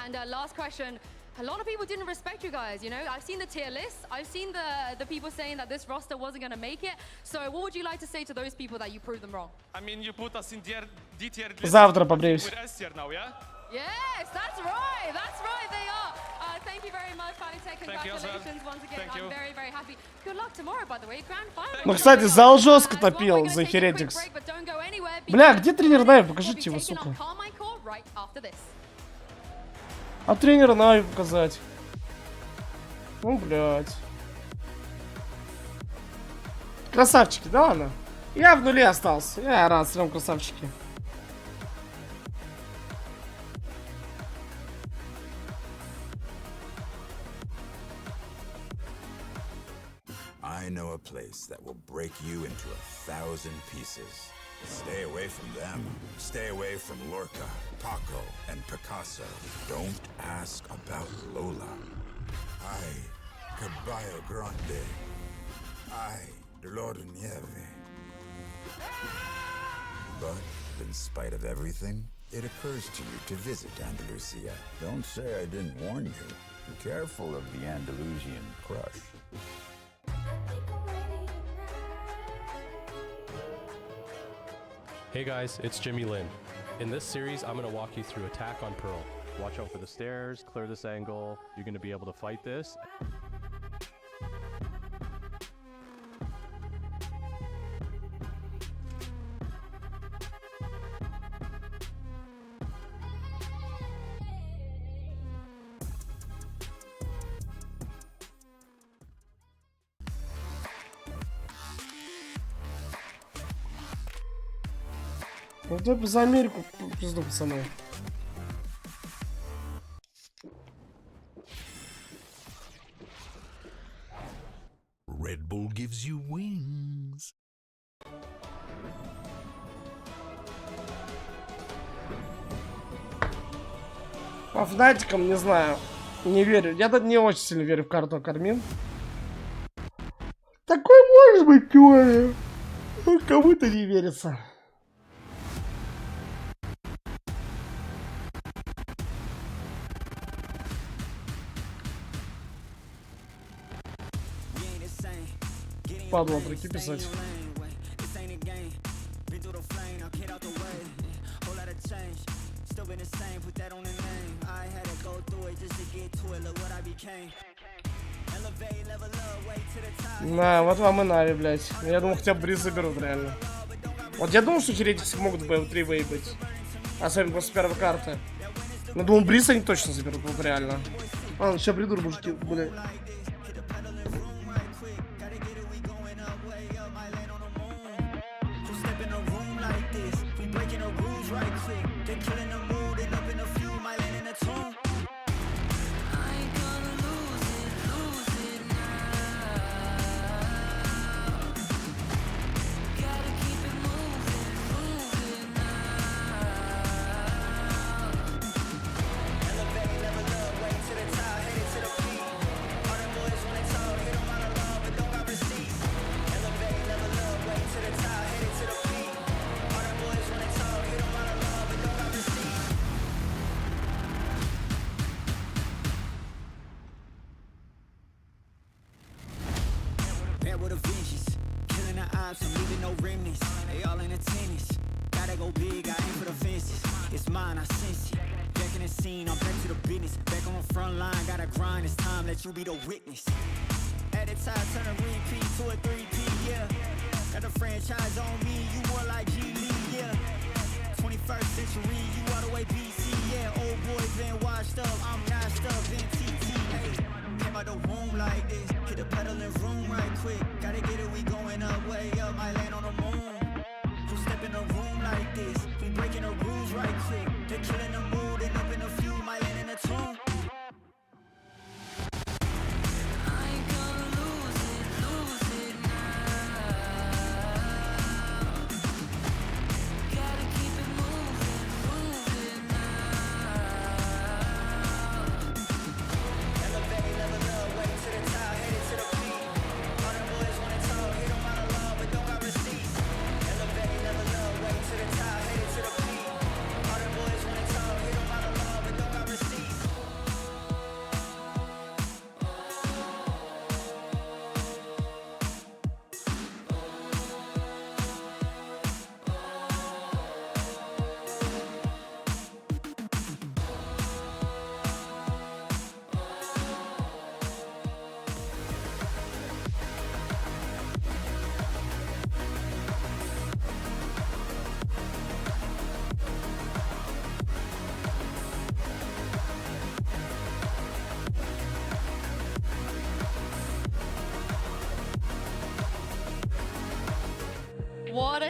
And last question. A lot of people didn't respect you guys, you know? I've seen the tier list. I've seen the people saying that this roster wasn't going to make it. So what would you like to say to those people that you proved them wrong? I mean, you put us in D tier list. Завтра побреюсь. Yes, that's right. That's right, they are. Thank you very much, Palitech. Congratulations once again. I'm very, very happy. Good luck tomorrow, by the way. Grand final. Ну, кстати, зал жестко топил за Heretics. Бля, где тренер Нави? Покажите его, сука. А тренера Нави показать. Ну, блядь. Красавчики, да ладно? Я в нуле остался. Я рад, все равно красавчики. I know a place that will break you into 1,000 pieces. Stay away from them. Stay away from Lorca, Paco, and Picasso. Don't ask about Lola. I, Caballo Grande. I dolor de nieve. But in spite of everything, it occurs to you to visit Andalusia. Don't say I didn't warn you. Be careful of the Andalusian crush. Hey guys, it's Jimmy Lin. In this series, I'm going to walk you through Attack on Pearl. Watch out for the stairs, clear this angle. You're going to be able to fight this. Вот я бы за Америку пизду, пацаны. Red Bull gives you wings. По фнатикам, не знаю. Не верю. Я не очень сильно верю в карту Кармин. Такой может быть теория. Кому-то не верится. Падла, прикинь, писать. На, вот вам и Нави, блядь. Я думал, хотя бы Бриз заберут, реально. Вот я думал, что Херетиксы могут БМ3 выебать. Особенно после первой карты. Но думал, Бриз они точно заберут, вот реально. Ладно, сейчас приду, мужики, блядь. You be the witness. At a time, turn a repeat to a 3P, yeah. Got the franchise on me, you more like G Lee, yeah. 21st century, you all the way BC, yeah. Old boy been washed up, I'm nashed up in TT, hey. Came out the womb like this, hit the pedal and room right quick. Gotta get it, we going up, way up, might land on the moon. Who step in the room like this? We breaking the rules right quick. They killing the mood and up in a few, might land in a tomb.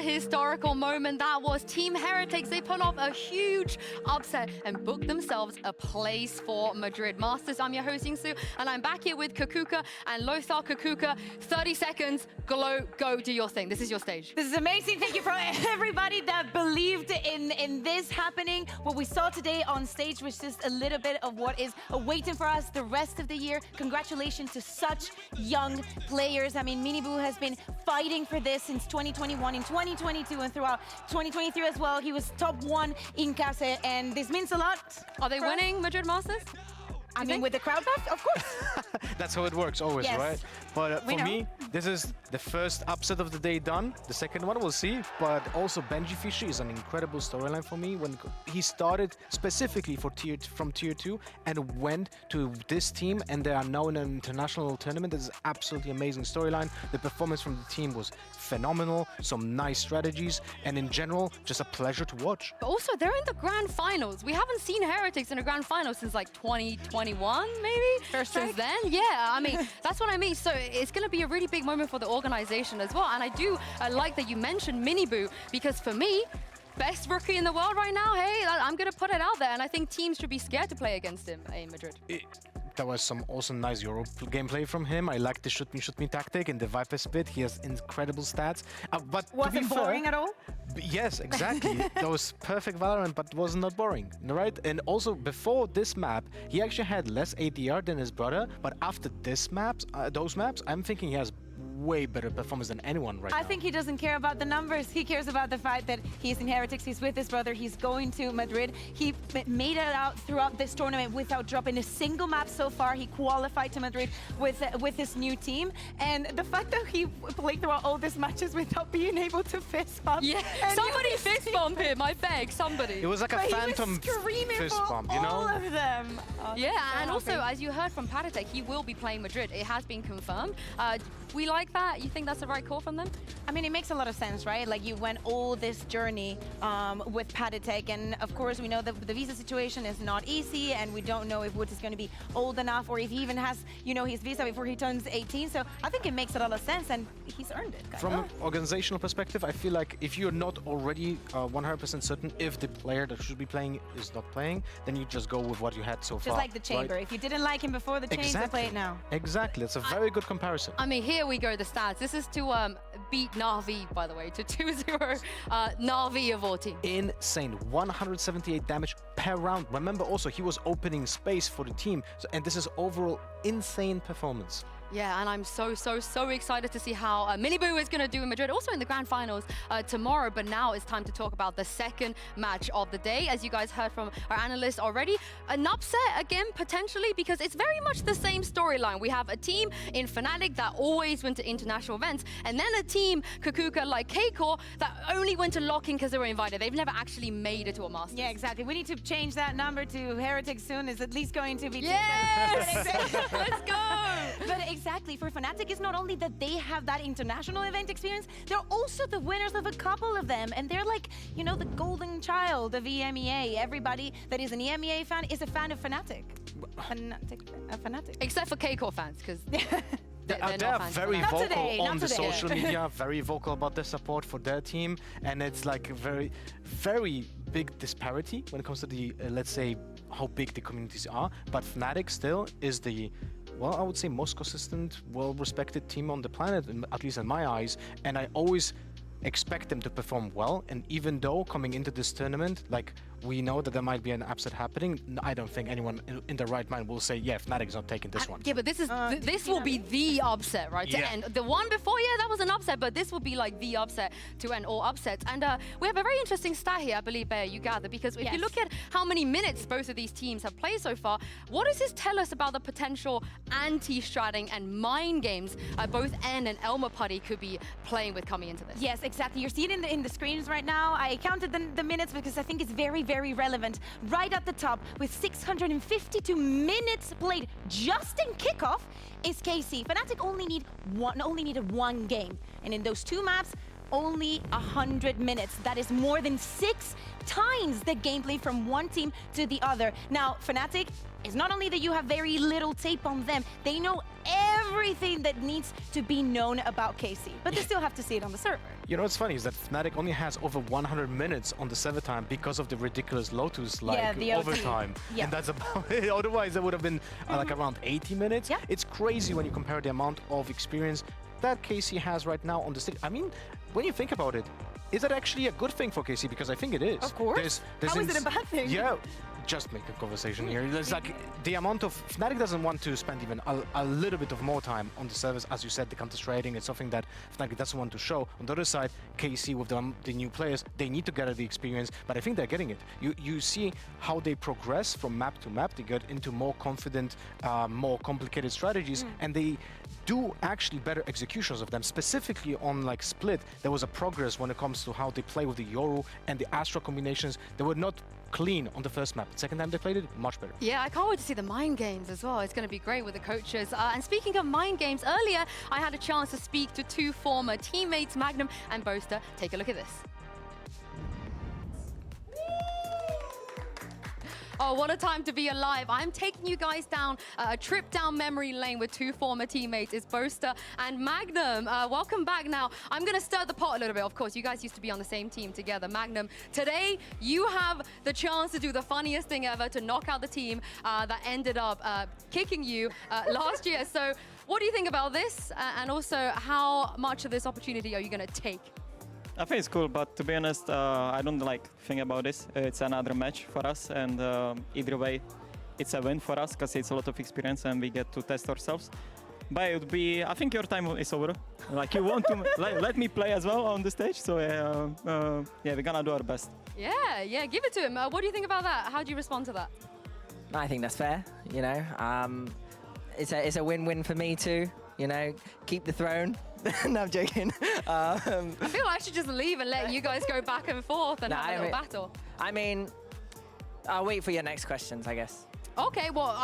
historical moment that was. Team Heretics, they pull off a huge upset and book themselves a place for Madrid Masters. I'm your host, Yingsu, and I'm back here with Kakuka and Lothar. Kakuka, 30 seconds, go do your thing. This is your stage. This is amazing. Thank you for everybody that believed in this happening. What we saw today on stage was just a little bit of what is waiting for us the rest of the year. Congratulations to such young players. I mean, Miniboo has been fighting for this since 2021, in 2022, and throughout 2023 as well. He was top 1 in Case, and this means a lot. Are they winning Madrid Masters? I mean, with the crowd back, of course. That's how it works always, Yes. right? But for me, this is the first upset of the day done. The second one, we'll see. But also, Benji Fischer is an incredible storyline for me. When he started specifically from Tier 2 and went to this team, and they are now in an international tournament. This is absolutely amazing storyline. The performance from the team was phenomenal. Some nice strategies, and in general, just a pleasure to watch. But also, they're in the grand finals. We haven't seen Heretics in a grand final since like 2021, maybe? Since then? Yeah, I mean, that's what I mean. So it's going to be a really big moment for the organization as well. And I do like that you mentioned Miniboo, because for me, best rookie in the world right now, hey, I'm going to put it out there. And I think teams should be scared to play against him in Madrid. There was some also nice Euro gameplay from him. I like the shoot me tactic and the Viper split. He has incredible stats. But wasn't boring at all? Yes, exactly. That was perfect Valorant, but was not boring, right? And also before this map, he actually had less ADR than his brother. But after those maps, I'm thinking he has way better performance than anyone right now. I think he doesn't care about the numbers. He cares about the fact that he's in Heretics, he's with his brother, he's going to Madrid. He made it out throughout this tournament without dropping a single map so far. He qualified to Madrid with his new team. And the fact that he played throughout all these matches without being able to fist bump. Yeah, somebody fist bump him, I beg, somebody. It was like a phantom fist bump, you know? All of them. Yeah, and also, as you heard from Patatek, he will be playing Madrid. It has been confirmed. We like that? You think that's the right call from them? I mean, it makes a lot of sense, right? Like, you went all this journey with Patatek, and of course, we know that the visa situation is not easy, and we don't know if Wood is going to be old enough, or if he even has, you know, his visa before he turns 18. So I think it makes a lot of sense, and he's earned it. From an organizational perspective, I feel like if you're not already 100% certain if the player that should be playing is not playing, then you just go with what you had so far. Just like the Chamber. Right? If you didn't like him before the Chamber, play it now. Exactly. It's a very good comparison. I mean, here we go, the stats. This is to beat Na'Vi, by the way, to 2-0 Na'Vi of our team. Insane. 178 damage per round. Remember also, he was opening space for the team. And this is overall insane performance. Yeah, and I'm so excited to see how Miniboo is going to do in Madrid, also in the grand finals tomorrow. But now it's time to talk about the second match of the day. As you guys heard from our analyst already, an upset again, potentially, because it's very much the same storyline. We have a team in Fnatic that always went to international events, and then a team, Kakuka, like K-Core, that only went to lock-in because they were invited. They've never actually made it to a Masters. Yeah, exactly. We need to change that number to Heretics soon. It's at least going to be... Yes! Let's go! But exactly, for Fnatic, it's not only that they have that international event experience, they're also the winners of a couple of them. And they're like, you know, the golden child of EMEA. Everybody that is an EMEA fan is a fan of Fnatic. A Fnatic. Except for K-Core fans, because... They are very vocal on the social media, very vocal about their support for their team, and it's like a very, very big disparity when it comes to the, let's say, how big the communities are. But Fnatic still is the, well, I would say most consistent, well-respected team on the planet, at least in my eyes, and I always expect them to perform well. And even though coming into this tournament, like, we know that there might be an upset happening, I don't think anyone in their right mind will say, yeah, Fnatic is not taking this one. Yeah, but this is this will be the upset, right? Yeah. To end. The one before, yeah, that was an upset, but this will be like the upset to end all upsets. And we have a very interesting stat here, I believe, Bear, you gather, because if you look at how many minutes both of these teams have played so far, what does this tell us about the potential anti-stratting and mind games both N and Elmer Putty could be playing with coming into this? Yes, exactly. You're seeing it in the screens right now. I counted the minutes because I think it's very, very relevant. Right at the top, with 652 minutes played just in kickoff, is KC. Fnatic only needed one game, and in those two maps, only 100 minutes. That is more than 6 times the gameplay from one team to the other. Now, Fnatic is not only that you have very little tape on them, they know everything that needs to be known about KC. But they still have to see it on the server. You know what's funny is that Fnatic only has over 100 minutes on the server time because of the ridiculous Lotus the overtime. Yeah. And that's about it. Otherwise, it would have been like around 80 minutes. Yeah. It's crazy when you compare the amount of experience that KC has right now on the stage. I mean, when you think about it, is that actually a good thing for KC? Because I think it is. Of course. How is it a bad thing? Yeah. Just make a conversation here. It's like the amount of Fnatic doesn't want to spend even a little bit of more time on the servers. As you said, the counter trading is something that Fnatic doesn't want to show. On the other side, KC with the new players, they need to gather the experience, but I think they're getting it. You see how they progress from map to map. They get into more confident, more complicated strategies, and they do actually better executions of them. Specifically on like Split, there was a progress when it comes to how they play with the Yoru and the Astra combinations. They were not clean on the first map. The second time they played it, much better. Yeah, I can't wait to see the mind games as well. It's going to be great with the coaches. And speaking of mind games, earlier I had a chance to speak to two former teammates, Magnum and Boaster. Take a look at this. Oh, what a time to be alive. I'm taking you guys down a trip down memory lane with two former teammates. It's Boaster and Magnum. Welcome back. Now, I'm going to stir the pot a little bit. Of course, you guys used to be on the same team together. Magnum, today you have the chance to do the funniest thing ever, to knock out the team that ended up kicking you last year. So what do you think about this? And also, how much of this opportunity are you going to take? I think it's cool, but to be honest, I don't think about this. It's another match for us, and either way, it's a win for us because it's a lot of experience and we get to test ourselves. But it would be, I think your time is over. Like you want to let me play as well on the stage, so yeah, we're gonna do our best. Yeah, give it to him. What do you think about that? How do you respond to that? I think that's fair. You know, it's a win-win for me too. You know, keep the throne. No, I'm joking. I feel like I should just leave and let you guys go back and forth and have a little battle. I mean, I'll wait for your next questions, I guess. Okay, well,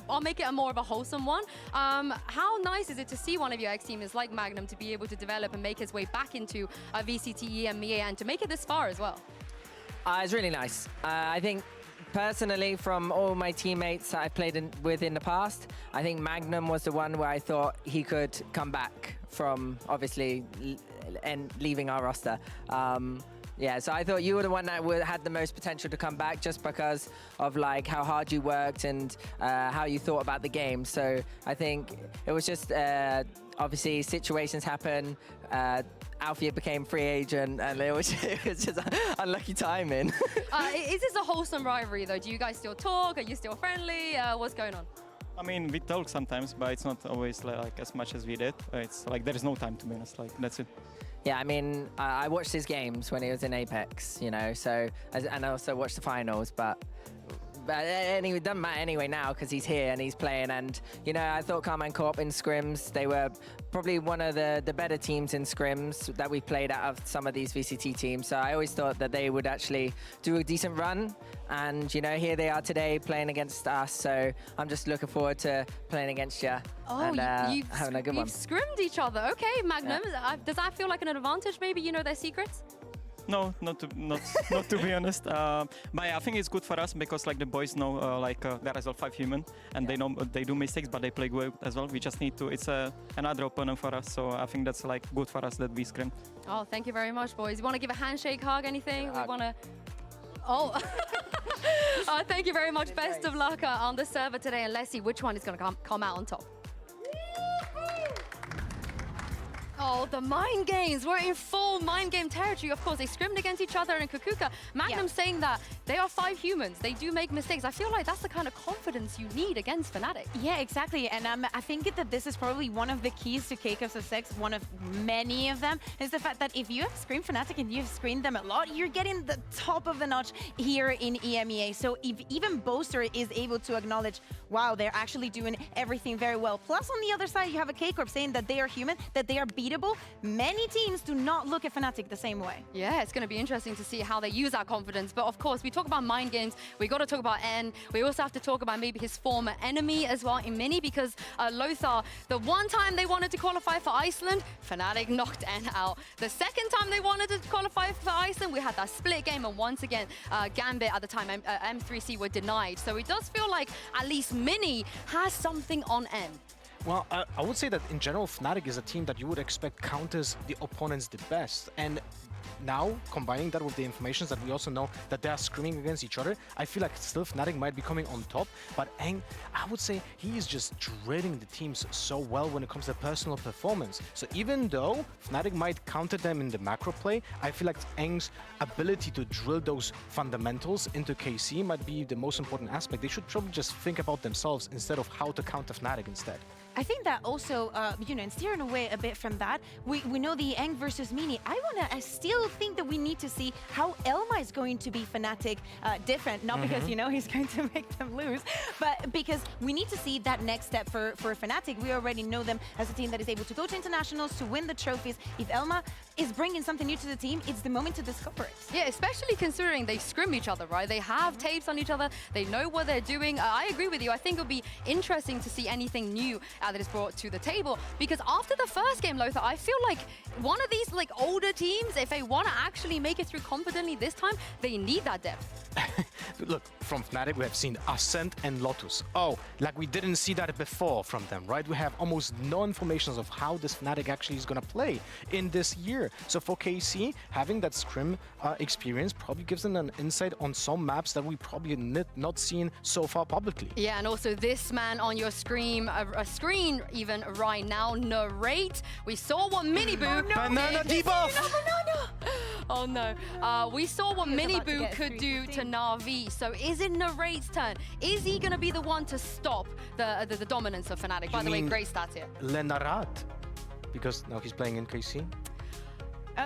I'll make it more of a wholesome one. How nice is it to see one of your ex-teamers like Magnum to be able to develop and make his way back into VCT EMEA and to make it this far as well? It's really nice. I think personally, from all my teammates that I've played with in the past, I think Magnum was the one where I thought he could come back from, obviously, and leaving our roster. Yeah, so I thought you were the one that had the most potential to come back just because of like how hard you worked and how you thought about the game. So I think it was just, obviously, situations happen. Alfia became free agent, and it was just unlucky timing. Is this a wholesome rivalry, though? Do you guys still talk? Are you still friendly? What's going on? I mean, we talk sometimes, but it's not always like as much as we did. It's like there is no time, to be honest. Like that's it. Yeah, I mean, I watched his games when he was in Apex, you know. So, and I also watched the finals, but anyway, it doesn't matter anyway now because he's here and he's playing. And you know, I thought Carmine Co-op in scrims, they were probably one of the better teams in scrims that we played out of some of these VCT teams. So I always thought that they would actually do a decent run. And you know, here they are today playing against us. So I'm just looking forward to playing against you and having a good one. You've scrimmed each other. Okay, Magnum. Yeah. Does that feel like an advantage? Maybe you know their secrets? No, not to be honest. But I think it's good for us because like the boys know there is all 5 human and they know they do mistakes, but they play well as well. We just need to. It's another opponent for us, so I think that's like good for us that we scrim. Oh, thank you very much, boys. You want to give a handshake, hug, anything? We want to. Oh, thank you very much. Best of luck on the server today, and let's see which one is going to come out on top. Oh, the mind games. We're in full mind game territory. Of course, they scrimmed against each other in Kukuka. Magnum saying that they are 5 humans. They do make mistakes. I feel like that's the kind of confidence you need against Fnatic. Yeah, exactly. And I think that this is probably one of the keys to Kickoff's success, one of many of them, is the fact that if you have screened Fnatic and you've screened them a lot, you're getting the top of the notch here in EMEA. So if even Boaster is able to acknowledge, wow, they're actually doing everything very well. Plus, on the other side, you have a K-Corp saying that they are human, that they are beatable. Many teams do not look at Fnatic the same way. Yeah, it's going to be interesting to see how they use that confidence. But of course, we talk about mind games. We got to talk about N. We also have to talk about maybe his former enemy as well in Mini, because Lothar, the one time they wanted to qualify for Iceland, Fnatic knocked N out. The second time they wanted to qualify for Iceland, we had that split game, and once again, Gambit at the time, M3C were denied. So it does feel like at least Mini has something on N. Well, I would say that in general, Fnatic is a team that you would expect counters the opponents the best. And now, combining that with the information that we also know that they are screaming against each other, I feel like still Fnatic might be coming on top. But Eng, I would say he is just drilling the teams so well when it comes to personal performance. So even though Fnatic might counter them in the macro play, I feel like Eng's ability to drill those fundamentals into KC might be the most important aspect. They should probably just think about themselves instead of how to counter Fnatic instead. I think that also, you know, and steering away a bit from that, we know the Eng versus Mini. I still think that we need to see how Elma is going to be Fnatic different, not because, you know, he's going to make them lose, but because we need to see that next step for Fnatic. We already know them as a team that is able to go to internationals, to win the trophies. If Elma is bringing something new to the team, it's the moment to discover it. Yeah, especially considering they scrim each other, right? They have tapes on each other. They know what they're doing. I agree with you. I think it'll be interesting to see anything new that is brought to the table, because after the first game, Lothar, I feel like one of these like older teams, if they want to actually make it through confidently this time, they need that depth. Look, from Fnatic we have seen Ascent and Lotus. Oh, like we didn't see that before from them, right? We have almost no information of how this Fnatic actually is gonna play in this year. So for KC, having that scrim experience probably gives them an insight on some maps that we probably not seen so far publicly. Yeah, and also this man on your screen, even right now, Narrate. We saw what Miniboo Banana debuff! Oh no. We saw what Miniboo could do to Na'Vi. So is it Narrate's turn? Is he going to be the one to stop the dominance of Fnatic? By the way, great stats here. Lenarat, because now he's playing in KC.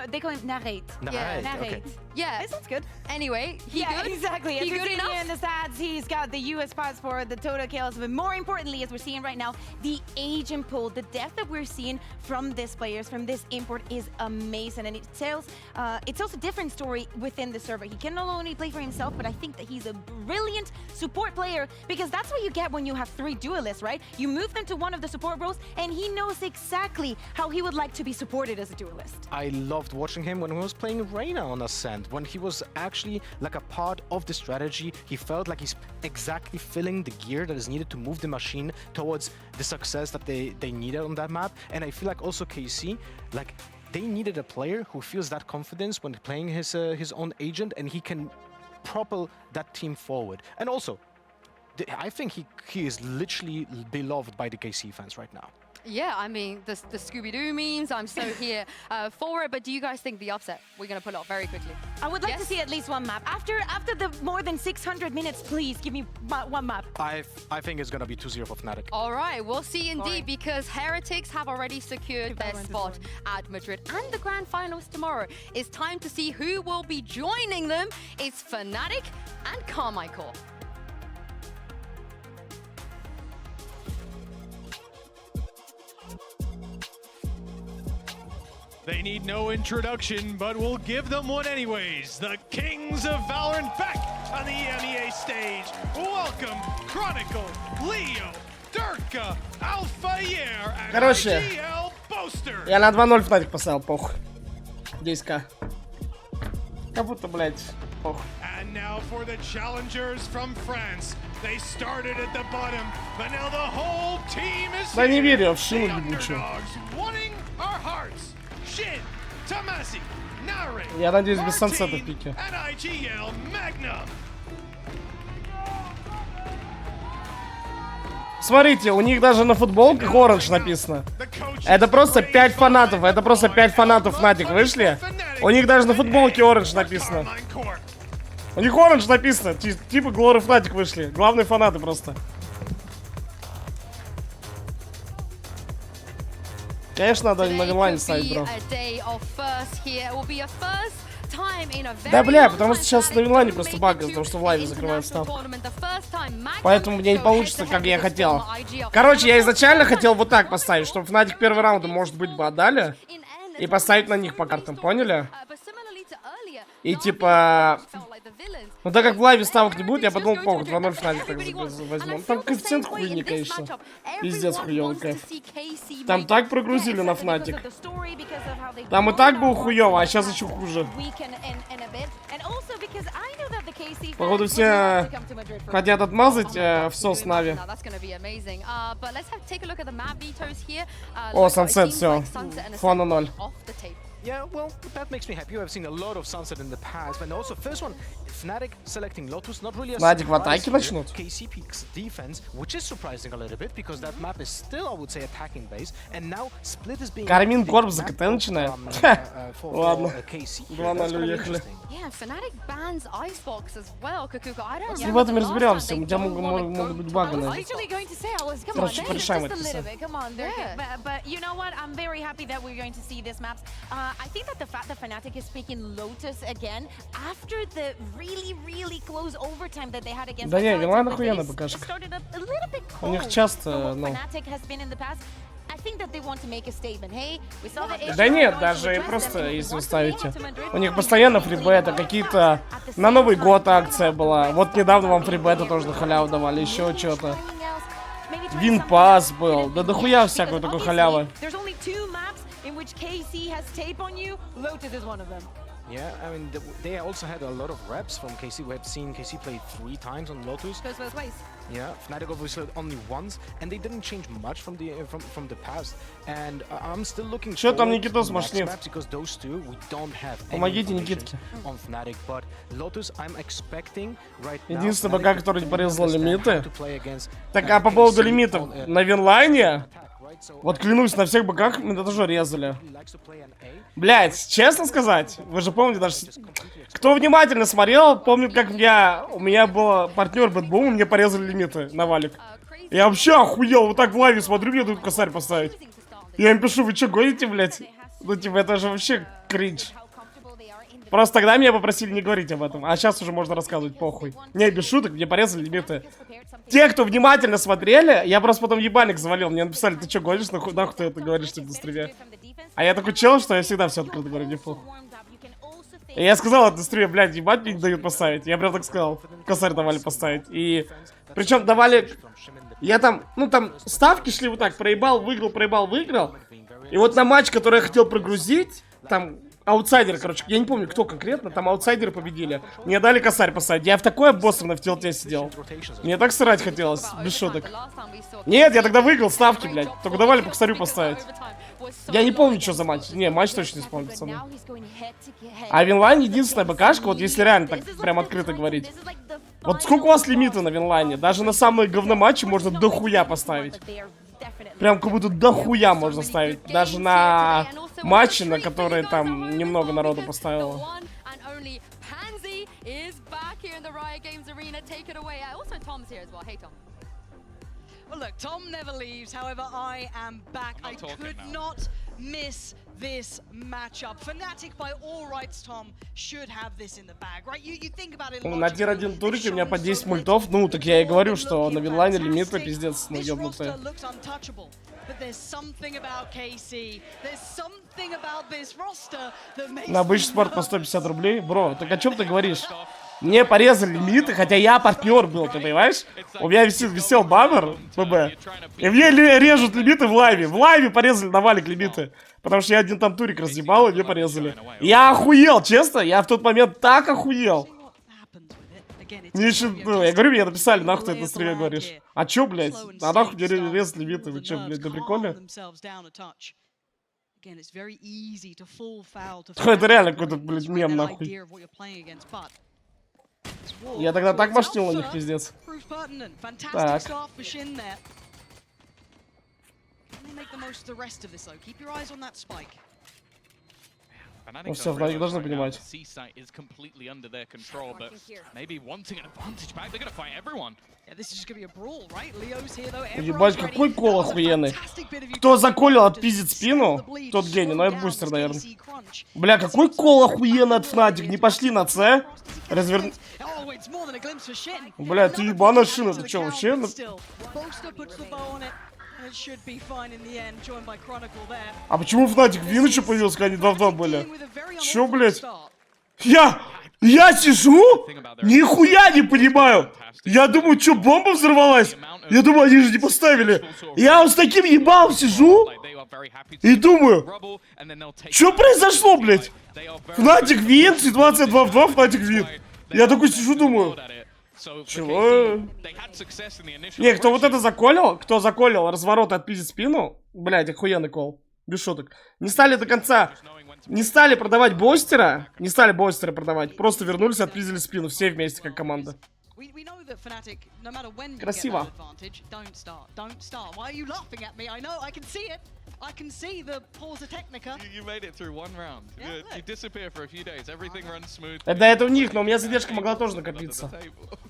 They call him Narrate. Yeah, Narrate. okay. Yeah, it sounds good. Anyway, he good? Exactly. He As good we're enough? seeing in the stats, he's got the US passport, the total kills, but more importantly, as we're seeing right now, the agent pool, the depth that we're seeing from these players, from this import is amazing, and it tells a different story within the server. He can not only play for himself, but I think that he's a brilliant support player, because that's what you get when you have 3 duelists, right? You move them to one of the support roles, and he knows exactly how he would like to be supported as a duelist. I loved watching him when he was playing Reyna on Ascent, when he was actually like a part of the strategy. He felt like he's exactly filling the gear that is needed to move the machine towards the success that they needed on that map. And I feel like also KC, like they needed a player who feels that confidence when playing his own agent, and he can propel that team forward. And also, I think he is literally beloved by the KC fans right now. Yeah, I mean, the Scooby-Doo memes, I'm so here for it, but do you guys think the upset, we're going to pull it off very quickly? I would like to see at least one map. After the more than 600 minutes, please give me one map. I think it's going to be 2-0 for Fnatic. All right, we'll see indeed, because Heretics have already secured their spot at Madrid. And the grand finals tomorrow. It's time to see who will be joining them. It's Fnatic and Carmichael. They need no introduction, but we'll give them one anyways. The Kings of Valorant back on the EMEA stage. Welcome, Chronicle, Leo, Durka, Alphayer, and IGL Boaster. Я на 2-0 Fnatic поставил, похуй. 10к. Как будто, блядь, похуй. And now for the challengers from France. They started at the bottom, but now the whole team is Да не here. верю в шину The ебучую. underdogs wanting our hearts. Shin, Tomasi, Nare, Я надеюсь, без сансета пики. and IGL Magnum. Смотрите, у них даже на футболках Orange написано. Это просто 5 фанатов, это просто 5 фанатов Fnatic вышли. У них даже на футболке Orange написано. У них Orange написано, типа Glory Fnatic вышли. Главные фанаты просто. Конечно, надо на винлайне ставить, бро. Да, бля, потому что сейчас на винлайне просто багает, потому что в лайве закрывают став. Поэтому мне не получится, как я хотел. Короче, я изначально хотел вот так поставить, чтобы Fnatic первый раунд, может быть, бы отдали. И поставить на них по картам, поняли? И типа... Ну так как в лайве ставок не будет, я подумал, похуй, 2-0 Fnatic так возьму. Там коэффициент хуйни, конечно. Пиздец хуёвый кайф. Там так прогрузили на Fnatic. Там и так было хуёво, а сейчас еще хуже. Походу все хотят отмазать в сос Нави. О, Sunset, все. Фона 0. Yeah, well, that makes me happy. You have seen a lot of Sunset in the past, and also first one, Fnatic selecting Lotus, not really a Надик в surprise атаке here. начнут. KC picks defense, which is surprising a little bit, because that map is still, I would say, attacking base, and now Split is being... Кармин Корп за КТ начинает. Ладно. 2-0 уехали. Yeah, Fnatic bans Icebox as well, Kukuka. I don't С ребятами разберемся, у тебя могут быть баганы. Короче, порешаем это все. But you know what? I'm very happy that we're going to see this maps. I think that the fact that Fnatic is picking Lotus again after the really close overtime that they had against. Да не, Вилан охуенно покажет. У них часто, ну... Да нет, даже просто если вы ставите. У них постоянно фрибета, какие-то... На Новый год акция была. Вот недавно вам фрибета тоже на халяву давали, еще что-то. Винпас был. Да дохуя всякой такой халявы. Yeah, I mean, they also had a lot of reps from KC. We have seen KC play 3 times on Lotus. Goes both ways. Yeah, Fnatic obviously only once, and they didn't change much from the past. And I'm still looking Что там forward Никитос to the next машнит? maps, because those two we don't have any Помогите information Никитке. on Fnatic, but Lotus I'm expecting right now. Единственный БК, который порезал лимиты. Так, а по поводу лимитов на Винлайне, вот клянусь, на всех БКах меня тоже резали. Блять, честно сказать, вы же помните даже... Кто внимательно смотрел, помнит, как у меня был партнер Бэтбум, и мне порезали лимиты на валик. Я вообще охуел, вот так в лайве смотрю, мне тут косарь поставить. Я им пишу, вы что, гоните, блять? Ну, типа, это же вообще кринж. Просто тогда меня попросили не говорить об этом, а сейчас уже можно рассказывать, похуй. Не, без шуток, мне порезали лимиты. Те, кто внимательно смотрели, я просто потом ебальник завалил. Мне написали, ты что, гонишь, нахуй ты это говоришь типа, на стриме? А я такой чел, что я всегда все открыто говорю, не похуй. И я сказал это на стриме, блядь, ебать мне не дают поставить. Я прям так сказал, косарь давали поставить. И причем давали... Я там, ну там ставки шли вот так, проебал, выиграл. И вот на матч, который я хотел прогрузить, там... Аутсайдеры, короче, я не помню, кто конкретно, там аутсайдеры победили. Мне дали косарь поставить. Я в такое обоссанное в TLT сидел. Мне так срать хотелось, без шуток. Нет, я тогда выиграл ставки, блядь. Только давали по косарю поставить. Я не помню, что за матч. Не, матч точно не вспомню, пацаны. А Винлайн единственная БКшка, вот если реально так прям открыто говорить. Вот сколько у вас лимита на Винлайне? Даже на самые говноматчи можно дохуя поставить. Прям как будто дохуя можно ставить. Даже на матчи, на которые там немного народу поставило. Well, look, Tom never leaves. However, I am back. I could not miss this matchup. Fnatic, by all rights, Tom, should have this in the bag, right? You think about it. На тир-1 турике у меня по 10 мультов. Ну, так я и говорю, что на Винлайне лимиты пиздец, ну, ёбнутые. На обычный спорт по 150 рублей. Бро, так о чем ты говоришь? Мне порезали лимиты, хотя я партнер был, ты понимаешь? У меня висел баннер ББ. И мне режут лимиты в лайве. В лайве порезали на валик лимиты. Потому что я один там турик разъебал, и мне порезали. Я охуел, честно, я в тот момент так охуел. Мне еще, ну, я говорю, мне написали, нахуй ты это на стриме говоришь. А чё, блядь? А нахуй мне резать лимиты? Вы чё, блядь, да прикольно? Это реально какой-то, блядь, мем, нахуй. Я тогда так башнил на них, пиздец. Так. Ну все, Фнаtic должны понимать. Ебать, какой кол охуенный. Кто заколил, отпиздит спину, тот гений, но это бустер, наверное. Бля, какой кол охуенный от Fnatic. Не пошли на С. Разверни... Бля, ты ебаная шина, ты чё, вообще? А почему Fnatic Вин еще появился, когда они 2 в 2 были? Чё, блядь? Я сижу? Нихуя не понимаю. Я думаю, что, бомба взорвалась? Я думаю, они же не поставили. Я вот с таким ебалом сижу и думаю, что произошло, блядь? Fnatic Вин, ситуация 2 в 2, Fnatic Вин. Я такой сижу, думаю, чего? Не, кто вот это заколил? Кто заколил разворот и отпиздить спину? Блядь, охуенный кол. Без шуток. Не стали до конца. Не стали продавать бостера. Не стали бостера продавать. Просто вернулись и отпиздили спину. Все вместе, как команда. Красиво. I can see the pause technica. You made it through one round. Yeah, you disappear for a few days. Everything runs smooth. Да, это у них, но у меня задержка могла тоже накопиться.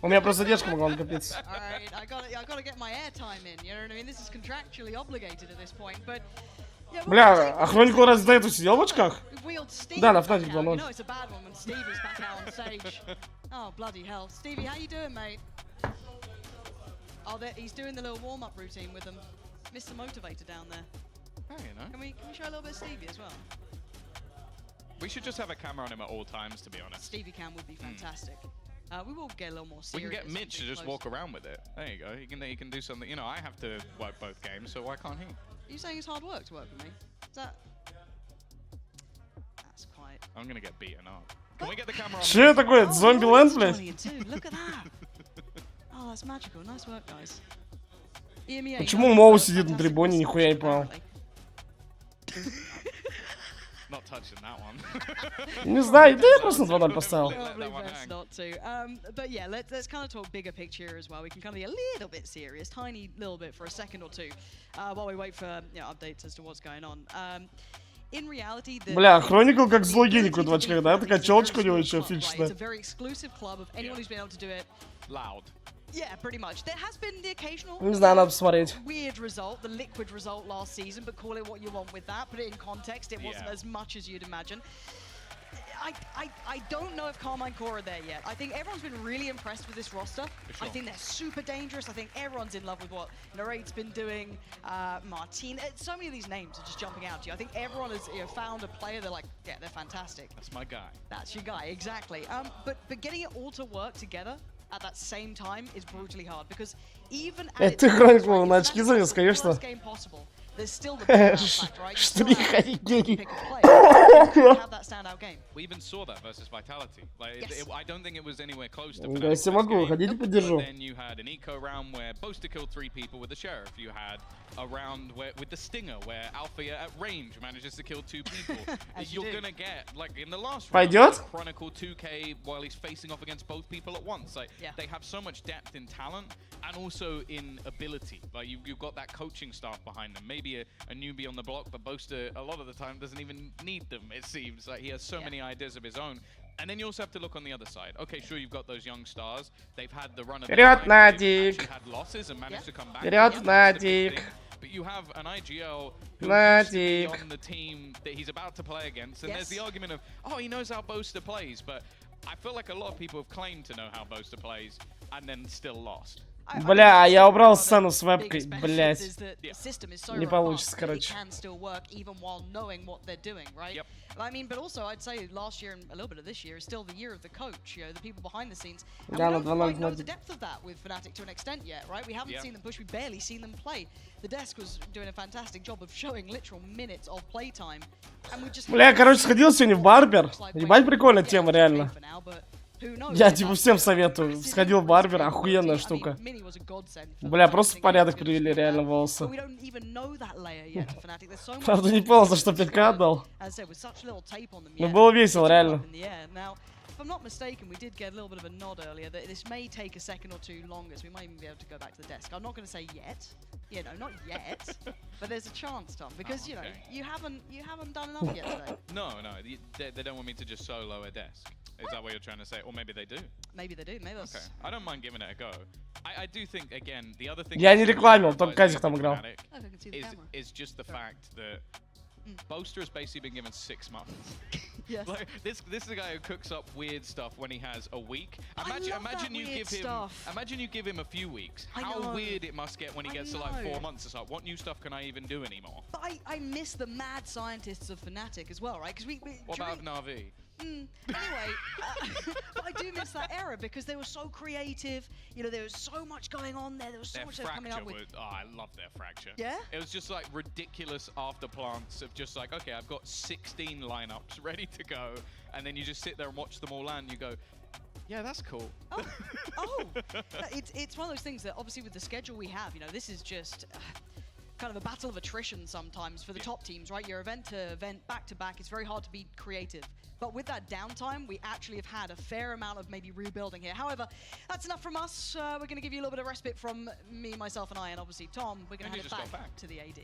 У меня просто задержка могла накопиться. Alright, I gotta get my airtime in. You know what I mean? This is contractually obligated at this point, but. Бля, а Хроникл раз до этого сидел в очках? Да, на Fnatic 2-0. Oh, bloody hell. Stevie, how you doing, mate? Oh, he's doing the little warm-up routine with them. Mr. Motivator down there. Oh, you know. Can we show a little bit of Stevie as well? We should just have a camera on him at all times, to be honest. Stevie cam would be fantastic. We will get a little more serious. We can get Mitch to just walk around with it. There you go. He can do something. You know, I have to work both games, so why can't he? Are you saying it's hard work to work with me? Is that? That's quite. I'm gonna get beaten up. Can we get the camera on? Че такое? Зомби-ленд, блядь? Look at that. Oh, that's magical. Nice work, guys. EMEA. Почему Моу сидит на трибуне? Нихуя не понял. Not touching that one. Не знаю, да я просто 2-0 поставил. Not to. But yeah, let's kind of talk bigger picture as well. We can kind of be a little bit serious, tiny little bit for a second or two, while we wait for updates as to what's going on. In reality, Бля, Хроникл как злой гений в очках, да? Такая челочка у него еще фишечная. It's a very exclusive club of anyone who's been able to do it. Loud. Yeah, pretty much. There has been the occasional Не знаю, надо посмотреть. weird result, the liquid result last season, but call it what you want with that. Put it in context, it wasn't as much as you'd imagine. I don't know if Carmine Core are there yet. I think everyone's been really impressed with this roster. Sure. I think they're super dangerous. I think everyone's in love with what Narrate's been doing. Martin, so many of these names are just jumping out to you. I think everyone has found a player. They're like, yeah, they're fantastic. That's my guy. That's your guy, exactly. But getting it all to work together at that same time is brutally hard because even at Ты Хроникл на очки завез, конечно. game possible, there's still the fact, right? Штрих гений. Have that standout game. We even saw that versus Vitality. Like, I don't think it was anywhere close to. Да, если могу, ходите поддержу. Then you had an eco round where Boaster killed 3 people with the Sheriff. You had a round where with the Stinger where Alpha at range manages to kill 2 people. You're gonna get like in the last round, Пойдет? Chronicle 2K while he's facing off against both people at once. Like they have so much depth in talent and also in ability. Like you've got that coaching staff behind them. Maybe a newbie on the block, but Boaster a lot of the time doesn't even need them. It seems like he has so many ideas of his own. And then you also have to look on the other side. Okay, sure, you've got those young stars. They've had the run of Вперед, their life. They've Надик! actually had losses and managed to come back. Вперед, Надик! But you have an IGL who used to be on the team that he's about to play against, and there's the argument of, oh, he knows how Boaster plays, but I feel like a lot of people have claimed to know how Boaster plays and then still lost. Бля, я убрал сцену с вебкой, блять. Не получится, короче. I mean, but also I'd say last year and a little bit of this year is still the year of the coach, the people behind the scenes. And Да, we на don't quite 2-0 know the depth of that with Fnatic to an extent yet, right? We haven't seen them push, we've barely seen them play. The desk was doing a fantastic job of showing literal minutes of playtime. And we just Бля, я, короче, сходил сегодня в Барбер. Ебать, прикольная тема, реально. Я типа всем советую. Сходил в Барбер, охуенная штука. Бля, просто в порядок привели реально волосы. Правда, не понял, за что 5К отдал. Но было весело, реально. If I'm not mistaken, we did get a little bit of a nod earlier that this may take a second or two longer, so we might even be able to go back to the desk. I'm not going to say yet, not yet, but there's a chance, Tom, because you haven't done enough yet today. No, they don't want me to just solo a desk. Is that what you're trying to say? Or maybe they do. Maybe they do. Maybe that's... Okay. I don't mind giving it a go. I do think again the other thing. Я не рекламил, только Казик там играл. Is just the fact that Boaster has basically been given 6 months. Yes. Like, this is a guy who cooks up weird stuff when he has a week. Imagine you give him a few weeks. How weird it must get when he gets to like 4 months. It's like, what new stuff can I even do anymore? But I miss the mad scientists of Fnatic as well, right? Because what about Na'Vi? Anyway, but I do miss that era because they were so creative. There was so much going on there. There was so much they were coming up with. I love their fracture. Yeah? It was just like ridiculous after plants of just like, okay, I've got 16 lineups ready to go. And then you just sit there and watch them all land. You go, Yeah, that's cool. It's one of those things that obviously with the schedule we have, you know, this is just kind of a battle of attrition sometimes for the top teams, right? You're event to event, back to back. It's very hard to be creative. But with that downtime, we actually have had a fair amount of maybe rebuilding here. However, that's enough from us. We're going to give you a little bit of respite from me, myself, and I, and obviously Tom. We're going to head it back to the AD.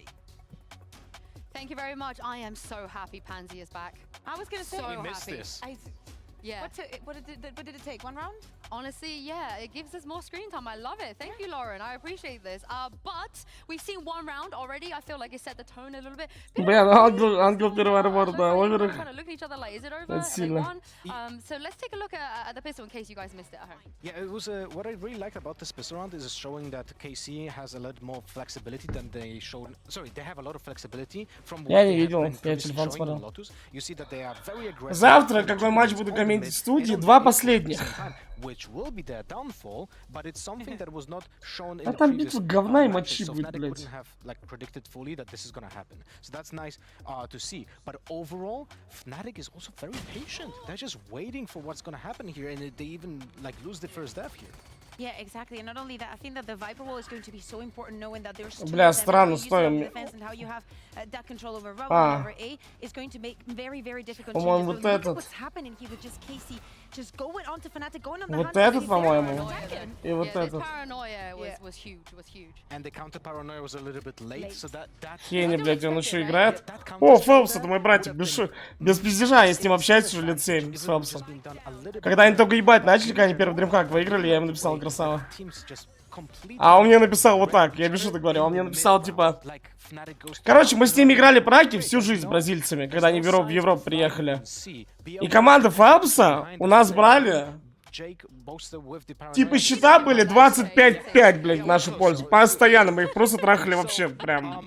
Thank you very much. I am so happy Pansy is back. I was going to say, so we missed happy. this. Yeah. What did it take? 1 round? Honestly, yeah, it gives us more screen time. I love it. Thank you, Lauren. I appreciate this. But we've seen 1 round already. I feel like it set the tone a little bit. Бля, ангел переворота, овер. Trying to look at each other like, is it over? They won. So let's take a look at the pistol in case you guys missed it at home. Yeah, it was what I really liked about this pistol round is showing that KC has a lot more flexibility than they showed. Sorry, they have a lot of flexibility from what they have been previously showing in Lotus. You see that they are very aggressive. Завтра какой матч буду комментить в студии? 2 последних. Which will be their downfall, but it's something that was not shown in А the там previous битва говна и matches, мочи so будет, Fnatic блядь. wouldn't have like predicted fully that this is gonna happen. So that's nice to see. But overall, Fnatic is also very patient. They're just waiting for what's gonna happen here, and they even like lose the first death here. Yeah, exactly. And not only that, I think that the Viper wall is going to be so important, knowing that there's two Бля, of them, странно, how you use стой. the defense and how you have that control over Rob and over A is going to make very, very difficult changes. По-моему, But вот look at этот. what's happening here with just Casey just going on to Fnatic, going on the Вот hunt. этот, по-моему. И вот Yeah, this этот. paranoia was huge. Was huge. And the counter paranoia was a little bit late, so that Хейни, блядь, он еще играет. О, Фелпс, это мой братик, без пиздежа, я с ним общаюсь уже лет 7, с Фелпсом. Когда они только ебать начали, когда они первый дримхак выиграли, я ему написал красава. А он мне написал вот так, я без шуток говорю, он мне написал типа... Короче, мы с ними играли праки всю жизнь с бразильцами, когда они в Европу приехали. И команда Фабса у нас брали... Типа счета были 25-5, блядь, в нашу пользу. Постоянно, мы их просто трахали вообще прям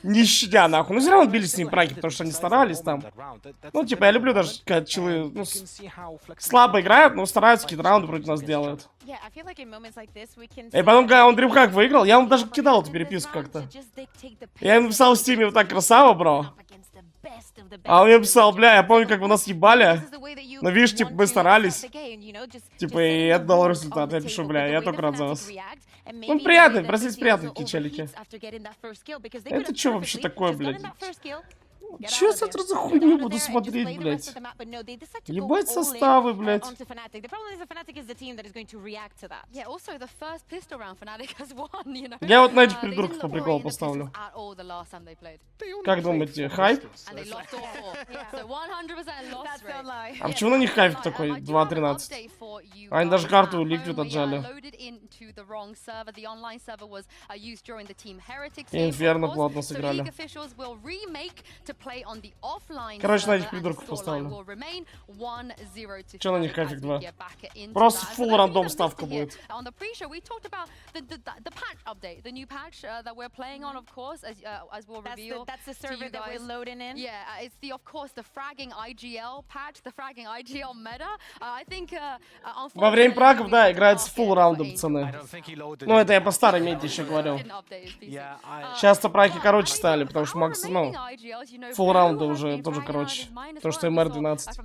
не щадя, нахуй. Но все равно били с ним праки, потому что они старались там. Ну, типа, я люблю даже, когда челы слабо играют, но стараются, какие-то раунды против нас делают. И потом, когда он дримхак выиграл, я ему даже кидал эту переписку как-то. Я ему написал в стиме вот так: красава, бро. А он мне написал: бля, я помню, как вы нас ебали. Но видишь, типа, мы старались. Типа, и это дало результат. Я пишу: бля, я только рад за вас. Ну, приятные, бразильцы приятные такие челики. Это что вообще такое, блядь? Чё я завтра за хуйню буду смотреть, блядь? Ебать составы, блядь. Я вот на этих придурков по приколу поставлю. Как думаете, хайп? А почему на них хайп такой 2.13? Они даже карту Liquid отжали. Инферно плотно сыграли. Короче, на этих придурков поставлю. Че на них кайфик 2? Просто фулл рандом ставка будет. Во время прагов, да, играется фулл раунда, пацаны. Ну, это я по старой мете еще говорил. Сейчас-то праги короче стали, потому что Макс, ну, фулл раунда уже тоже короче. То, что МР 12.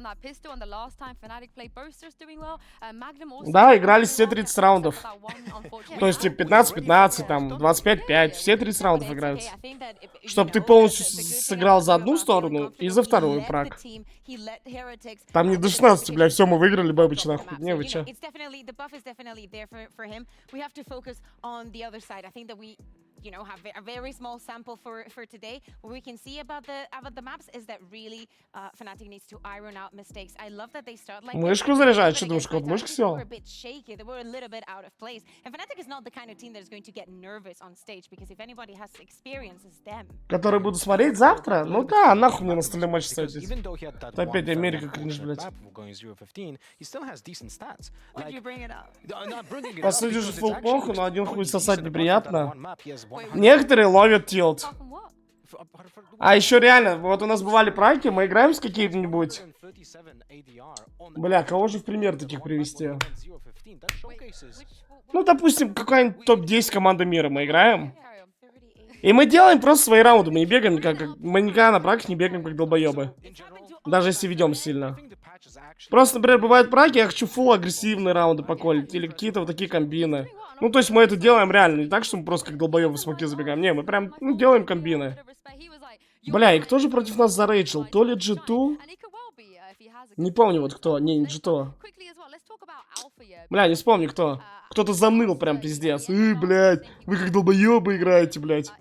Да, играли все 30 раундов. То есть, типа, 15-15, там, 25-5. Все 30 раундов играются. Чтобы ты полностью сыграл за одну сторону и за вторую праг. Там не до 16, бля, все, мы выиграли, бабыч, нахуй. Не, вы че? You know, have a very small sample for today. What we can see about the maps is that really Fnatic needs to iron out mistakes. I love that they start like мышку заряжать, что думаешь, код мышка сел? They were a bit shaky. They were a little bit out of place. And Fnatic is not the kind of team that is going to get nervous on stage because if anybody has experience, it's them. Которые буду смотреть завтра? Ну да, нахуй мне на столе матч ставить. Это опять Америка кринж, блядь. Последний же фулл похуй, но один хуй сосать неприятно. Некоторые ловят тилт. А еще реально, вот у нас бывали праки, мы играем с каким-нибудь. Бля, кого же в пример таких привести? Ну, допустим, какая-нибудь топ-10 команда мира мы играем. И мы делаем просто свои раунды, мы не бегаем как... Мы никогда на праках не бегаем как долбоебы. Даже если ведем сильно. Просто, например, бывает праги, я хочу фулл агрессивные раунды поколить, или какие-то вот такие комбины. Ну, то есть мы это делаем реально, не так, что мы просто как долбоёбы в смоки забегаем. Не, мы прям, ну, делаем комбины. Бля, и кто же против нас зарейчил? То ли G2? Не помню вот кто, не G2. Бля, не вспомню кто. Кто-то заныл прям пиздец. Блядь, вы как долбоёбы играете, блядь.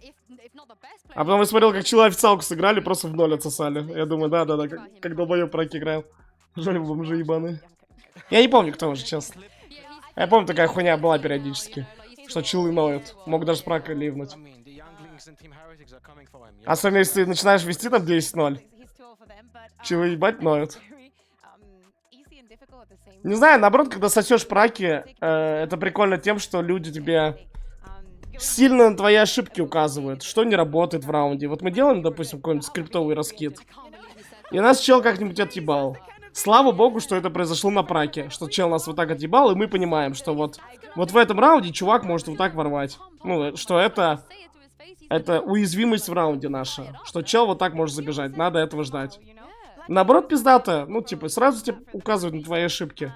А потом я смотрел, как челы официалку сыграли, просто в ноль отсосали. Я думаю, да-да-да, как долбоёб праки играл. Жаль, бомжи ебаные. Я не помню, кто уже, честно. Я помню, такая хуйня была периодически. Что чилы ноют. Мог даже с прака ливнуть. Особенно, если ты начинаешь вести там 10-0. Чилы ебать ноют. Не знаю, наоборот, когда сосешь праки, это прикольно тем, что люди тебе сильно на твои ошибки указывают, что не работает в раунде. Вот мы делаем, допустим, какой-нибудь скриптовый раскид, и нас чел как-нибудь отъебал. Слава богу, что это произошло на праке, что чел нас вот так отъебал, и мы понимаем, что вот в этом раунде чувак может вот так ворвать. Ну, что это уязвимость в раунде наша, что чел вот так может забежать, надо этого ждать. Наоборот, пиздато, ну, типа, сразу тебе указывают на твои ошибки.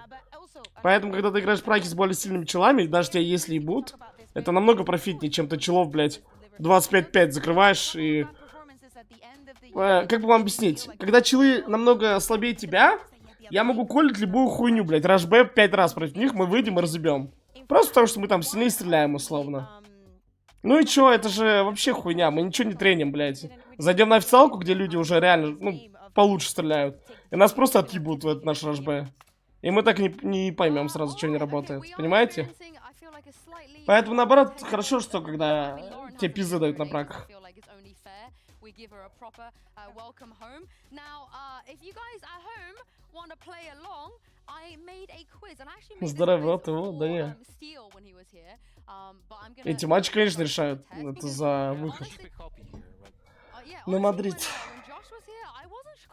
Поэтому, когда ты играешь праки с более сильными челами, даже тебя если ебут, это намного профитнее, чем ты челов, блядь, 25-5 закрываешь и... как бы вам объяснить? Когда челы намного слабее тебя, я могу колить любую хуйню, блядь. Раш Б 5 раз против них, мы выйдем и разъебем. Просто потому, что мы там сильнее стреляем, условно. Ну и чё, это же вообще хуйня, мы ничего не треним, блядь. Зайдем на официалку, где люди уже реально, ну, получше стреляют. И нас просто отъебут в этот наш Раш Б. И мы так не поймем сразу, что не работает. Понимаете? Поэтому, наоборот, хорошо, что когда тебе пизды дают на праках. Здоровье, вот его, да не. Эти матчи, конечно, решают. Это за выход на Мадрид.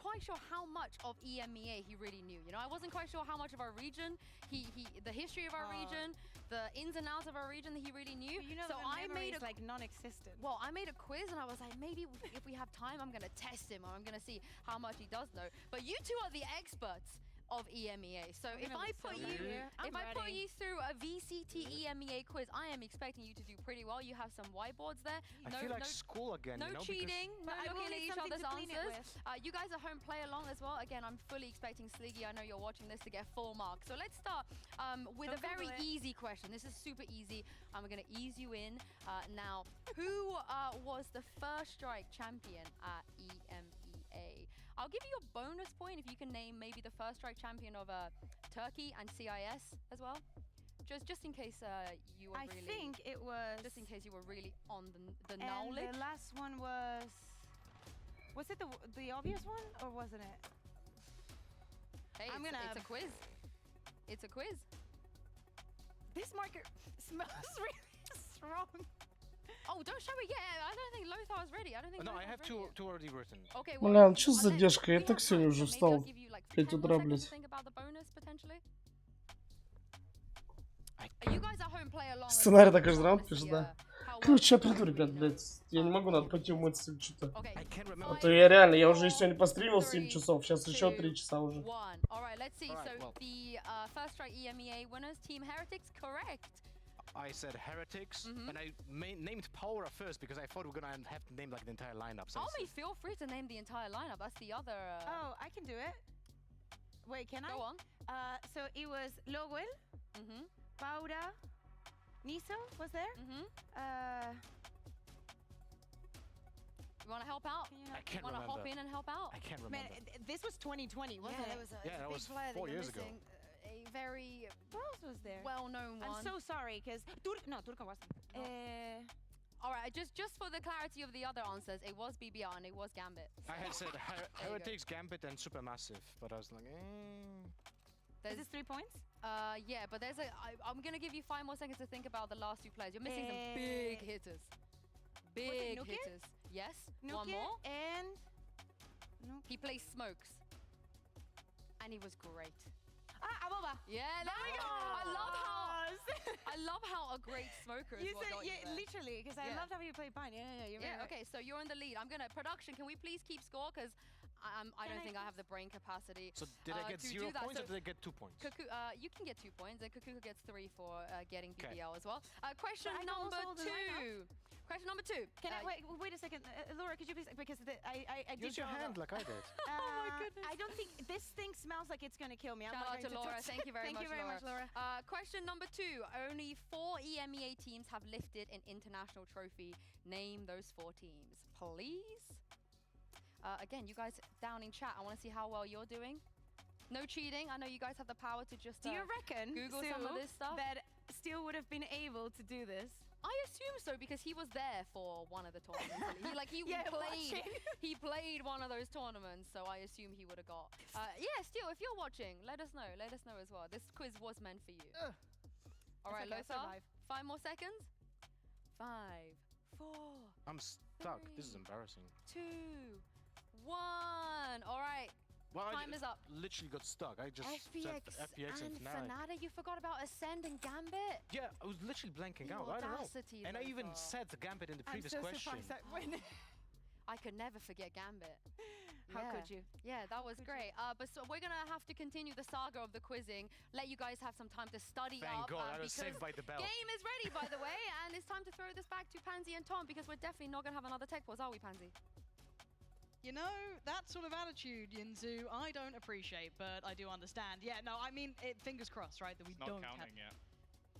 Quite sure how much of EMEA he really knew. You know, I wasn't quite sure how much of our region, the history of our region, the ins and outs of our region that he really knew. You know, so I made a like non-existent. Well, I made a quiz and I was like, maybe if we have time, I'm gonna test him or I'm gonna see how much he does know. But you two are the experts of EMEA. So if I put you through a VCT EMEA quiz, I am expecting you to do pretty well. You have some whiteboards there. I feel like school again. No cheating, no looking at each other's answers. You guys at home play along as well. Again, I'm fully expecting Sliggy. I know you're watching this to get full marks. So let's start with a very easy question. This is super easy. I'm gonna ease you in. Now, who was the first strike champion at EMEA? I'll give you a bonus point if you can name maybe the first strike champion of Turkey and CIS as well. Just in case you were really... I think it was... Just in case you were really on the knowledge. And the last one was... Was it the obvious one or wasn't it? Hey, it's a quiz. It's a quiz. This marker smells really strong. Oh, don't show it yet. I don't think Lothar is ready. I don't think. No, I have two already written. Okay. Бля, что за задержка? Я так сегодня уже встал. 5 утра, блядь. Сценарий так каждый раунд пишет, да. Короче, я приду, ребят, блядь. Я не могу, надо пойти умыться или что-то. А то я реально, я уже сегодня постримил 7 часов, сейчас еще 3 часа уже. I said Heretics, and I named Power first because I thought we were gonna have to name like the entire lineup. So feel free to name the entire lineup. That's the other. Oh, I can do it. Wait, can I? Go on. So it was Lowell, Paura, Niso was there. You want to help out? I can't remember. Want to hop in and help out? I can't remember. Man, this was 2020, wasn't it? That was 4 years ago. A very well-known one. I'm so sorry, because Turka wasn't. All right, just for the clarity of the other answers, it was BBR and it was Gambit. I had said Heretics, Gambit, and Supermassive, but I was like, Is this 3 points? Yeah, but there's I'm gonna give you 5 more seconds to think about the last 2 players. You're missing some big hitters. Big hitters. Yes. One more. And he plays Smokes, and he was great. Aboba. Yeah, there we go. I love how a great smoker is what got you there. Literally, because I loved how you played Pine. Yeah, you're right. Okay, so you're in the lead. Production, can we please keep score? Because I don't think I have the brain capacity. So did I get 0 points or did I get 2 points? You can get 2 points, and Kukuka gets 3 for getting BBL as well. Question number 2. Question number 2. Can I wait a second, Laura? Could you please, because I did use your hand like I did. Oh my goodness! I don't think this thing smells like it's gonna kill me. Shout out to Laura. Thank you very much, Laura. Question number 2. Only 4 EMEA teams have lifted an international trophy. Name those 4 teams, please. Again, you guys down in chat, I want to see how well you're doing. No cheating. I know you guys have the power to just do you reckon Google some of this stuff? That Steel would have been able to do this? I assume so because he was there for one of the tournaments. He played one of those tournaments, so I assume he would have got. Yeah, Steel, if you're watching, let us know. Let us know as well. This quiz was meant for you. All right, Lothar, 5 more seconds. 5, 4. I'm stuck. 3, this is embarrassing. 2, 1. All right. Well, time is up. Literally got stuck. I just FPX said FPX and Fnatic. You forgot about Ascend and Gambit? Yeah, I was literally blanking out. I don't know. And I even said the Gambit in the previous question. I could never forget Gambit. How could you? Yeah, that was great. But so we're going to have to continue the saga of the quizzing. Let you guys have some time to study up. Thank God, I was saved by the bell. Game is ready, by the way. And it's time to throw this back to Pansy and Tom because we're definitely not going to have another tech pause, are we, Pansy? You know, that sort of attitude, Yinzu, I don't appreciate, but I do understand. Yeah, no, I mean, fingers crossed, right, that we don't not counting yet.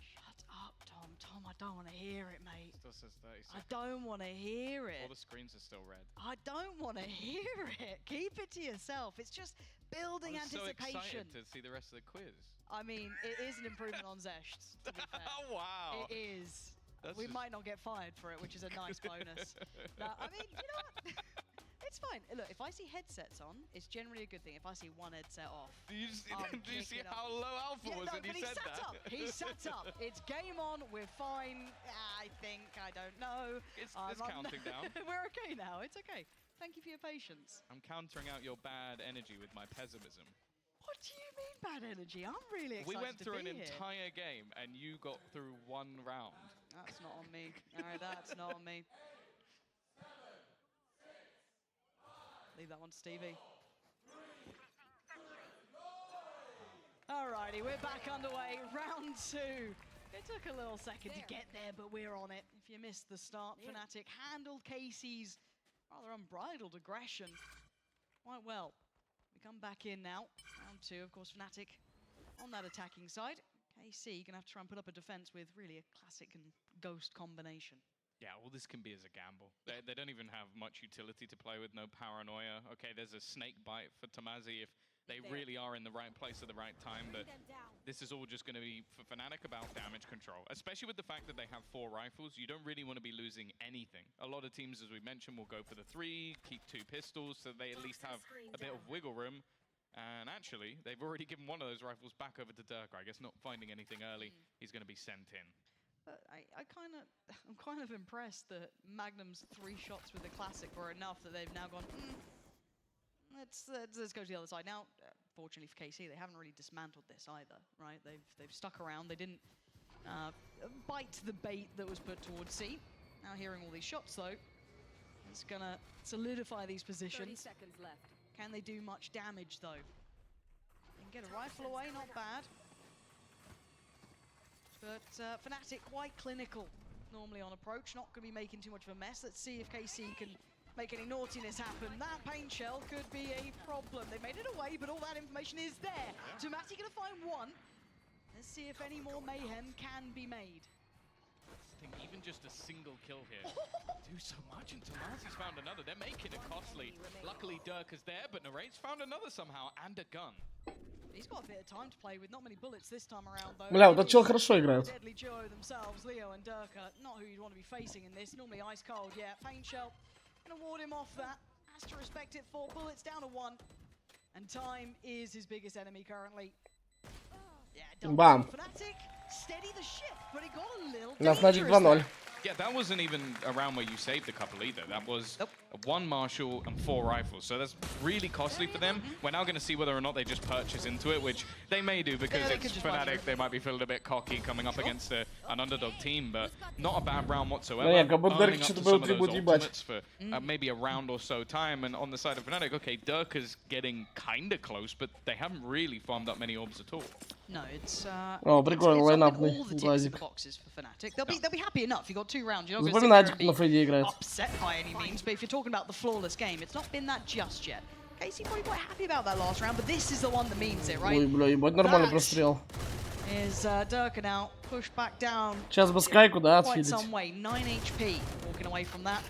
Shut up, Tom. Tom, I don't want to hear it, mate. Still says 30 seconds. I don't want to hear it. All the screens are still red. I don't want to hear it. Keep it to yourself. It's just building anticipation. I'm so excited to see the rest of the quiz. I mean, it is an improvement on Zesht, to be fair. Wow. It is. We might not get fired for it, which is a nice bonus. No, I mean, you know what? It's fine. Look, if I see headsets on, it's generally a good thing. If I see one headset off, do you see how low Alpha was when he said that? He sat up. It's game on. We're fine. I think. I don't know. It's counting down. We're okay now. It's okay. Thank you for your patience. I'm countering out your bad energy with my pessimism. What do you mean bad energy? I'm really excited. We went through an here. entire game and you got through 1 round. That's not on me. All right, that's not on me. Leave that one to Stevie. Alrighty, we're back underway. Round 2. It took a little second to get there, but we're on it. If you missed the start, Fnatic handled KC's rather unbridled aggression quite well. We come back in now. Round 2, of course, Fnatic on that attacking side. KC gonna have to try and put up a defense with really a classic and ghost combination. Yeah, all this can be as a gamble. They don't even have much utility to play with, no paranoia. Okay, there's a snake bite for Tamazi if they really are in the right place at the right time, but this is all just going to be, for Fnatic, about damage control. Especially with the fact that they have 4 rifles, you don't really want to be losing anything. A lot of teams, as we mentioned, will go for the 3, keep 2 pistols, so they at least have a bit of wiggle room. And actually, they've already given one of those rifles back over to Durka. I guess not finding anything early, he's going to be sent in. But I'm kind of impressed that Magnum's 3 shots with the classic were enough that they've now gone, let's go to the other side. Now, fortunately for KC, they haven't really dismantled this either, right? They've stuck around. They didn't bite the bait that was put towards C. Now hearing all these shots, though, it's gonna solidify these positions. 30 seconds left. Can they do much damage, though? They can get a rifle away, not bad. But Fnatic quite clinical normally on approach, not going to be making too much of a mess. Let's see if KC can make any naughtiness happen. That paint shell could be a problem. They made it away, but all that information is there. Tomati going to find one. Let's see if any more mayhem can be made. I think even just a single kill here do so much, and Tomasi's found another. They're making it costly. Luckily, Durka's there, but Narate's found another somehow, and a gun. He's got a bit of time to play with, not many bullets this time around though. Бля, вот от чего хорошо играют. Deadly duo themselves, Leo and Durka, not who you'd want to be facing in this. Normally ice cold, yeah. Pain shell, gonna ward him off that. Has to respect it. 4 bullets down to 1, and time is his biggest enemy currently. Yeah, Бам. Fnatic steady the ship, but it got a little У нас значит 2-0. Yeah, that wasn't even a round where you saved a couple either. That was 1 Marshall and 4 rifles. So that's really costly for them. We're now going to see whether or not they just purchase into it, which they may do because it's Fnatic. They might be feeling a bit cocky coming up against an underdog team, but not a bad round whatsoever. Earning up to some of those ultimates for maybe a round or so time. And on the side of Fnatic, okay, Durka's getting kind of close, but they haven't really farmed up many orbs at all. No, it's О, прикольно, лайнапный glazик. They'll be happy enough. You got 2 rounds. You're not going to sit there and be upset by any means. But if you're talking about the flawless game, it's not been that just yet. Casey probably quite happy about that last round, but this is the one that means it, right? Ой, бля, ебать, нормальный прострел. Is Durka now pushed back down? Сейчас бы скайку, да, Quite отфидить. some way. 9 HP walking away from that.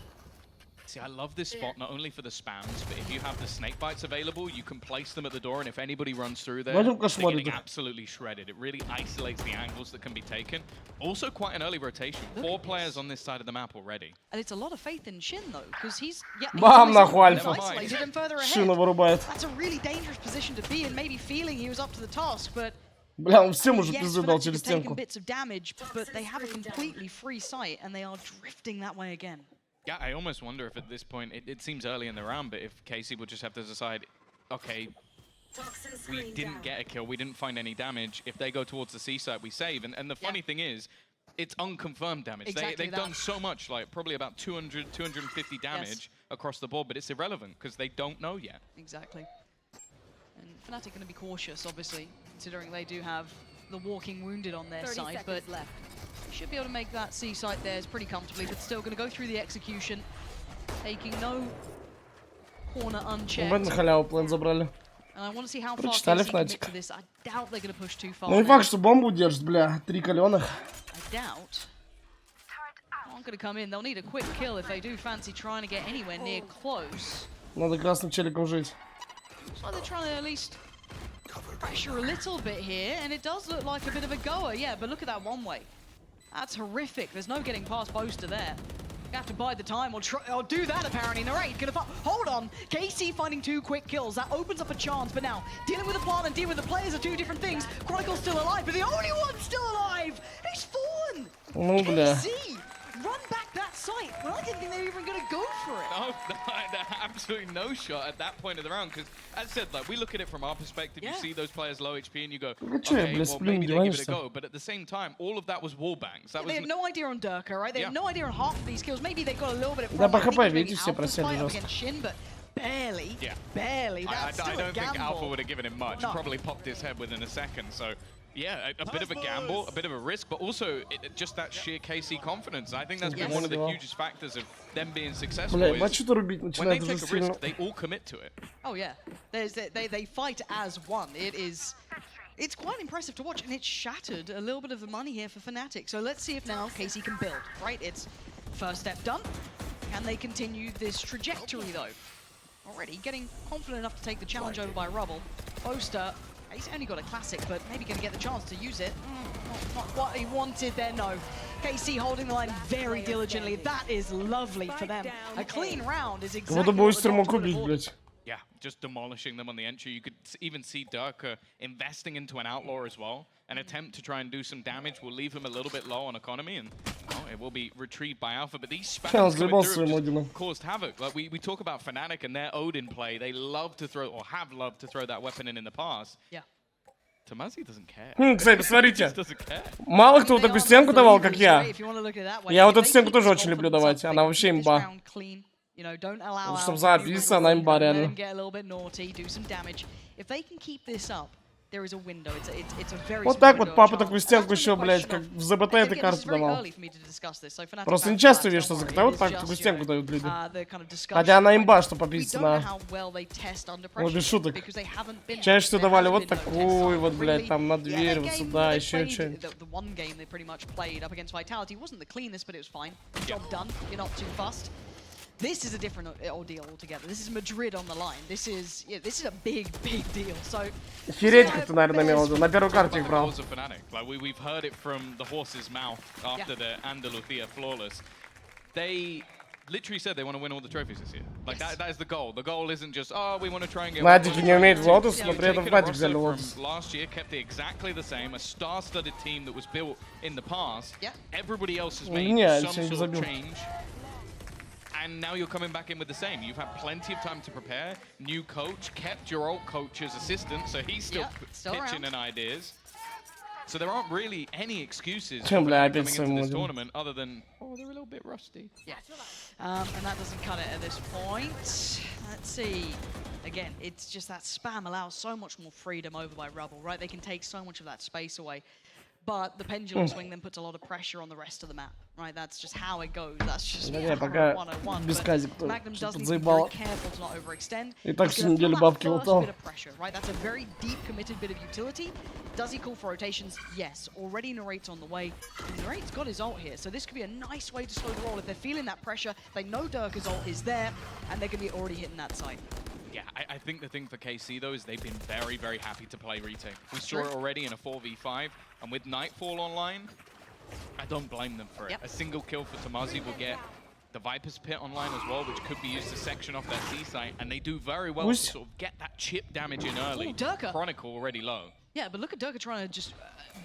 See, I love this spot not only for the spams, but if you have the snake bites available, you can place them at the door, and if anybody runs through there, they're getting absolutely shredded. It really isolates the angles that can be taken. Also, quite an early rotation. 4 players on this side of the map already. And it's a lot of faith in Shin though, because he's Бам, нахуй, альфа. isolated and further ahead. Шину вырубает. That's a really dangerous position to be in, maybe feeling he was up to the task, but Бля, он всем уже пизды дал через стенку. bits of damage, but they have a completely free sight, and they are drifting that way again. Yeah, I almost wonder if at this point, it seems early in the round, but if Casey will just have to decide, okay, we didn't get a kill, we didn't find any damage. If they go towards the C site, we save. And the funny thing is, it's unconfirmed damage. They've done so much, like probably about 200, 250 damage across the board, but it's irrelevant because they don't know yet. Exactly. And Fnatic going to be cautious, obviously, considering they do have the walking wounded on their side, but should be able to make that C site theirs pretty comfortably, but still going to go through the execution, taking no corner unchecked. На халяву план забрали. And I want to see how far Прочитали Casey commit Fnatic. to this. I doubt they're going to push too far. Ну не факт, что бомбу держит, бля. 3 каленых. I doubt. Aren't going to come in. They'll need a quick kill if they do fancy trying to get anywhere near close. Надо красным челиком жить. So they're trying to at least pressure a little bit here, and it does look like a bit of a goer, yeah, but look at that one way. That's horrific. There's no getting past Boaster there. You have to bide the time or do that apparently. Narrate gonna hold on. KC finding 2 quick kills. That opens up a chance, but now dealing with the plant and dealing with the players are 2 different things. Chronicle's still alive, but the only one still alive is Fawn. Ну, бля. KC, run back that site. Well, I didn't think they were even gonna go for it. No, absolutely no shot at that point of the round, because as I said, like, we look at it from our perspective, you see those players low HP and you go, okay, well, maybe they give it a go, but at the same time, all of that was wall bangs. That They have no idea on Durka, right? They have no idea on half of these kills. Maybe they got a little bit of Да, по problem. ХП, видите, все просели жестко. Against Shin, but barely. Yeah. Barely. That's still I don't a think gamble. Alpha would have given him much. No. Probably popped his head within a second. So, yeah, a bit of a gamble, a bit of a risk, but also just that sheer KC confidence. I think that's been one of the hugest factors of them being successful. Бля, Is мать что-то рубить when they начинает уже take a сильно. risk, they all commit to it. Oh yeah, they fight as one. It's quite impressive to watch, and it's shattered a little bit of the money here for Fnatic. So let's see if now Casey can build. Right, it's first step done. Can they continue this trajectory though? Already getting confident enough to take the challenge over by Rubble. Boaster, he's only got a classic, but maybe going to get the chance to use it. Not what he wanted there, no. KC holding the line very diligently. That is lovely for them. A clean round is exactly Кого-то what Боустер the мог Doctor убить, would блядь. Yeah, just demolishing them on the entry. You could even see Durka investing into an Outlaw as well. An attempt to try and do some damage will leave him a little bit low on economy, and it will be retrieved by Alpha. But these spams coming through have just caused havoc. Like we talk about Fnatic and their Odin play. They love to throw, or have loved to throw that weapon in the past. Yeah. Tomazi doesn't care. Кстати, посмотрите. Doesn't care. Мало кто вот такую стенку давал, как я. Я вот эту стенку тоже очень люблю давать. Она вообще имба. Чтоб запись, она имба реально. Вот так вот папа такую стенку еще, блядь, как в ЗБТ этой карты давал. Просто не часто увидишь, что ЗКТ вот так такую стенку дают люди. Хотя она имба, что попиздится на... Вот без шуток. Чаще всего давали вот такую вот, блядь, там на дверь, вот сюда, еще что-нибудь. This is a different ordeal altogether. This is Madrid on the line. This is a big deal. So Охереть, как ты, наверное, имел в виду. На первой карте их брал. Like we've heard it from the horse's mouth after the Andalucia flawless. They literally said they want to win all the trophies this year. Like that is the goal. The goal isn't just we want to try and get. Fnatic не умеет Lotus, но при этом Fnatic взяли Lotus. Last year kept it exactly the same. A star-studded team that was built in the past. Yeah. Everybody else has made some sort of change. And now you're coming back in with the same. You've had plenty of time to prepare. New coach, kept your old coach as assistant, so he's still pitching in ideas. So there aren't really any excuses for coming into this tournament other than, they're a little bit rusty. Yeah, and that doesn't cut it at this point. Let's see. Again, it's just that spam allows so much more freedom over by Rubble, right? They can take so much of that space away. But the pendulum swing then puts a lot of pressure on the rest of the map, right? That's just how it goes. That's just 101. But Magnum does need to be very careful to not overextend. И так всю неделю бабки лутал. Right? That's a very deep, committed bit of utility. Does he call for rotations? Yes. Already Narrate's on the way. Narrate's got his ult here, so this could be a nice way to slow the roll. If they're feeling that pressure, they know Durka's ult is there, and they're going to be already hitting that site. Yeah, I think the thing for KC, though, is they've been very, very happy to play retake. We saw it already in a 4v5, and with Nightfall online, I don't blame them for it. A single kill for Tamazi will get the Viper's Pit online as well, which could be used to section off their C site, and they do very well to sort of get that chip damage in early. Durka. Chronicle already low. Yeah, but look at Durka trying to just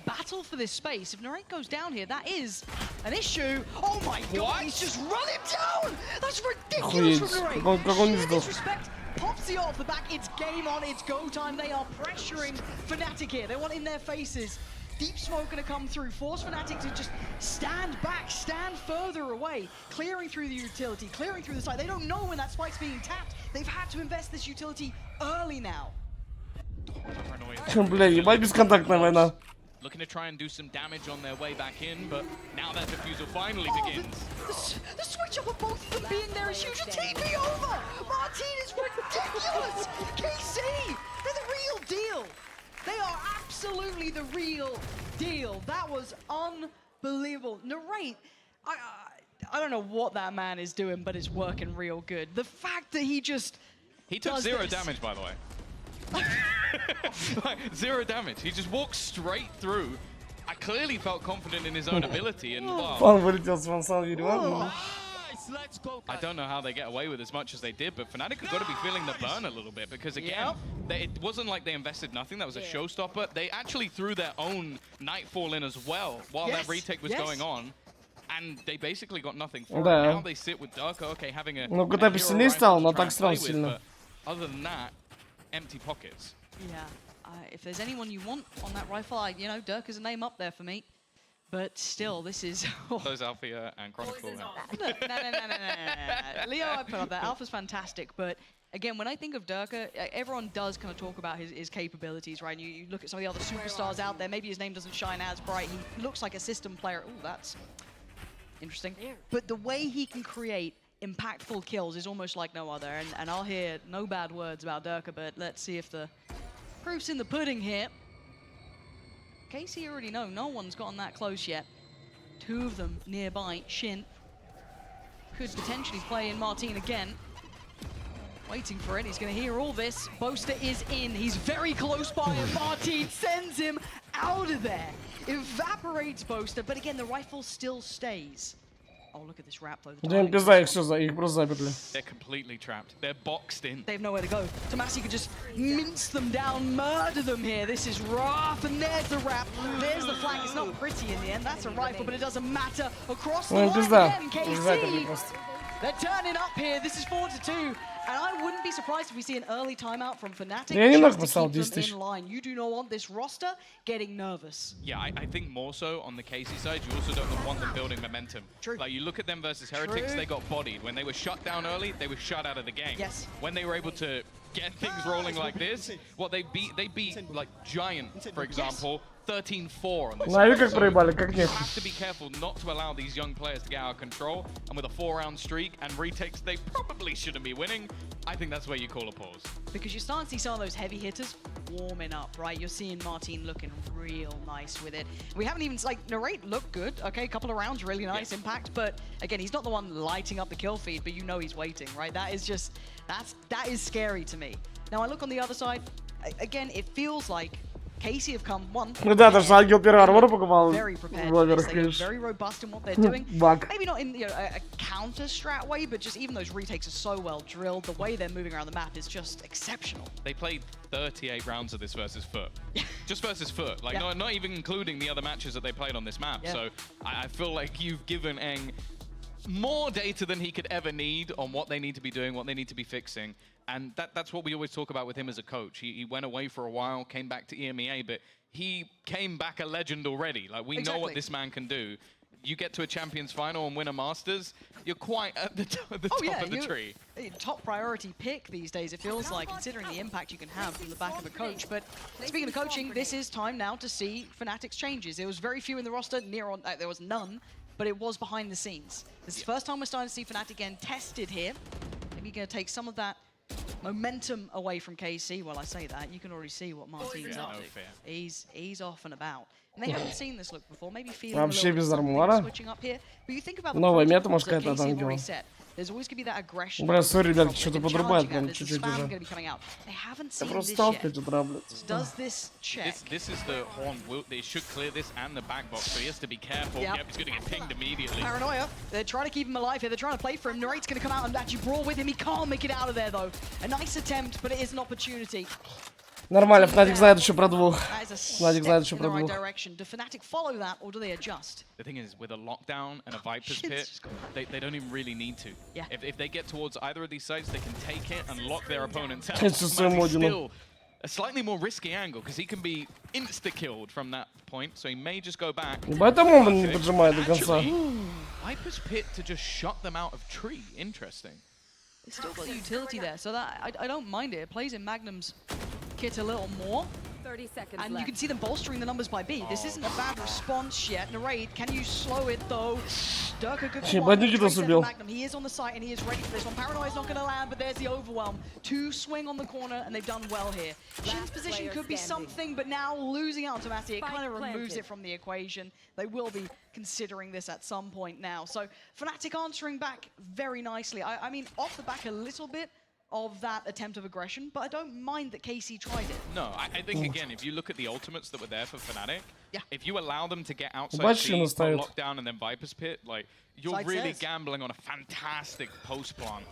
battle for this space. If Narrate goes down here, that is an issue. Oh my god, he's just running down! That's ridiculous from Narrate. Disrespect. Pops the ult off the back, it's game on, it's go time. They are pressuring Fnatic here. They want in their faces. Deep smoke gonna come through. Force Fnatic to just stand back, stand further away. Clearing through the utility, clearing through the site. They don't know when that spike's being tapped. They've had to invest this utility early now. Бля, ебать бесконтактная война. Looking to try and do some damage on their way back in, but now that defusal finally begins. The switch up of both of them being there is huge. A TP over! Martin is ridiculous! KC! They're the real deal! They are absolutely the real deal. That was unbelievable. Narrate, I don't know what that man is doing, but it's working real good. The fact that he just He took zero damage, by the way. Like, 0 damage. He just walked straight through. I clearly felt confident in his own ability, and Фан вылетел с Вансана, видимо. I don't know how they get away with as much as they did, but Fnatic have got to be feeling the burn a little bit, because again, it wasn't like they invested nothing. That was a showstopper. They actually threw their own Nightfall in as well while that retake was going on. And they basically got nothing for it. Now they sit with Durka, okay, having a Ну, когда песенный стал, но так сразу сильно. Other than that, empty pockets. Yeah, if there's anyone you want on that rifle, Durka's a name up there for me. But still, this is... Those Alpha and Chronicle. No. Leo, I put up there. Alpha's fantastic, but again, when I think of Durka, everyone does kind of talk about his capabilities, right? You look at some of the other superstars out there, maybe his name doesn't shine as bright. He looks like a system player. Ooh, that's interesting. But the way he can create impactful kills is almost like no other, and I'll hear no bad words about Durka, but let's see if the proof's in the pudding here. KC already know, no one's gotten that close yet. 2 of them nearby. Shin could potentially play in Martin again. Waiting for it, he's gonna hear all this. Boaster is in, he's very close by, and Martin sends him out of there. Evaporates Boaster, but again, the rifle still stays. Oh, look at this wrap though. Да, пизда, их все, их просто заперли. They're completely trapped. They're boxed in. They have nowhere to go. Tomasi could just mince them down, murder them here. This is rough, and there's the wrap. There's the flag. It's not pretty in the end. That's a rifle, but it doesn't matter. Across the line again, KC. They're turning up here. This is 4-2. And I wouldn't be surprised if we see an early timeout from Fnatic just to keep them in line. You do not want this roster getting nervous. Yeah, I think more so on the KC side, you also don't want them building momentum. True. Like, you look at them versus Heretics, they got bodied. When they were shut down early, they were shut out of the game. Yes. When they were able to get things rolling like this, they beat like Giant, for example, 13-4 on this. Нави как проебали, как нет. You have to be careful not to allow these young players to get out of control, and with a 4-round streak and retakes they probably shouldn't be winning, I think that's where you call a pause. Because you're starting to see some of those heavy hitters warming up, right? You're seeing Martin looking real nice with it. We haven't even, like, Narrate looked good, okay? A couple of rounds, really nice impact, but again, he's not the one lighting up the kill feed, but you know he's waiting, right? That is just, that is scary to me. Now I look on the other side, again, it feels like KC have come one. Ну да, даже Ангел первый армор покупал. Very prepared. Вовер, They are very robust in what they're doing. Баг. Maybe not in a counter strat way, but just even those retakes are so well drilled. The way they're moving around the map is just exceptional. They played 38 rounds of this versus Foot. Just versus Foot. Like, not even including the other matches that they played on this map. So I feel like you've given Eng more data than he could ever need on what they need to be doing, what they need to be fixing. And that's what we always talk about with him as a coach. He went away for a while, came back to EMEA, but he came back a legend already. Like, we know what this man can do. You get to a Champions Final and win a Masters, you're quite at the top of the tree. Top priority pick these days, it feels like, considering the impact you can have from the back of a coach. But speaking of coaching, this is time now to see Fnatic's changes. There was very few in the roster, there was none, but it was behind the scenes. This is the first time we're starting to see Fnatic again tested here. Maybe going to take some of that momentum away from KC. Well, I say that, you can already see what Martin's up to. He's off and about. And they haven't seen this look before, maybe feeling a little bit something switching up here. But you think about the protocols that KC have already set. There's always going to be that aggression. Бля, сори, ребят, что-то подрубает прям чуть-чуть уже. They haven't seen Просто this стал yet. 5 утра, блядь. Does this check? This is the horn. They should clear this and the back box, so he has to be careful. Yep. Yep, he's going to get pinged immediately. Paranoia. They're trying to keep him alive here. They're trying to play for him. Narrate's going to come out and actually brawl with him. He can't make it out of there, though. A nice attempt, but it is an opportunity. Нормально, Fnatic знает еще про двух. That is a Fnatic step знает in еще the про right двух. direction. Do Fnatic follow that, or do they adjust? The thing is, with a lockdown and a Viper's Pit, they don't even really need to. Yeah. If they get towards either of these sides, they can take it and lock their opponents out. It's just so still a slightly more risky angle, because he can be insta-killed from that point, so he may just go back. Поэтому он не поджимает до конца. Viper's Pit to just shut them out of tree. Interesting. It's still got utility there, so that I don't mind it. It plays in Magnum's kit a little more. 30 seconds and left. You can see them bolstering the numbers by B. This isn't a bad response yet. Narrate, can you slow it though? Durka good Magnum. He is on the site and he is ready for this one. Paranoia's not going to land, but there's the overwhelm. 2 swing on the corner and they've done well here. Shin's position could be something, but now losing out to Matty, it kind of removes it from the equation. They will be considering this at some point now. So Fnatic answering back very nicely. I mean, off the back a little bit of that attempt of aggression, but I don't mind that KC tried it. No, I think, again, if you look at the ultimates that were there for Fnatic, if you allow them to get outside Бачину ставит. lockdown and then Viper's Pit, like, you're really gambling on a fantastic post plant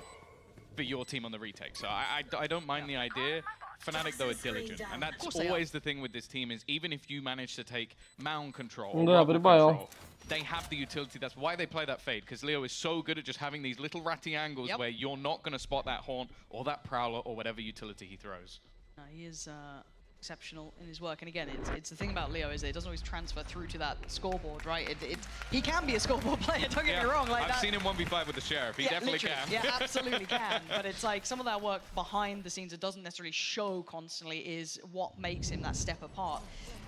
for your team on the retake. So I don't mind the idea. Fnatic, though, are diligent. And that's always the thing with this team, is even if you manage to take mound control, control, they have the utility. That's why they play that fade, because Leo is so good at just having these little ratty angles where you're not going to spot that Haunt or that Prowler or whatever utility he throws. He is exceptional in his work. And again, it's the thing about Leo is that it doesn't always transfer through to that scoreboard, right? He can be a scoreboard player, don't get me wrong. Like I've seen him 1v5 with the Sheriff. He definitely can. Yeah, absolutely can. But it's like some of that work behind the scenes that doesn't necessarily show constantly is what makes him that step apart.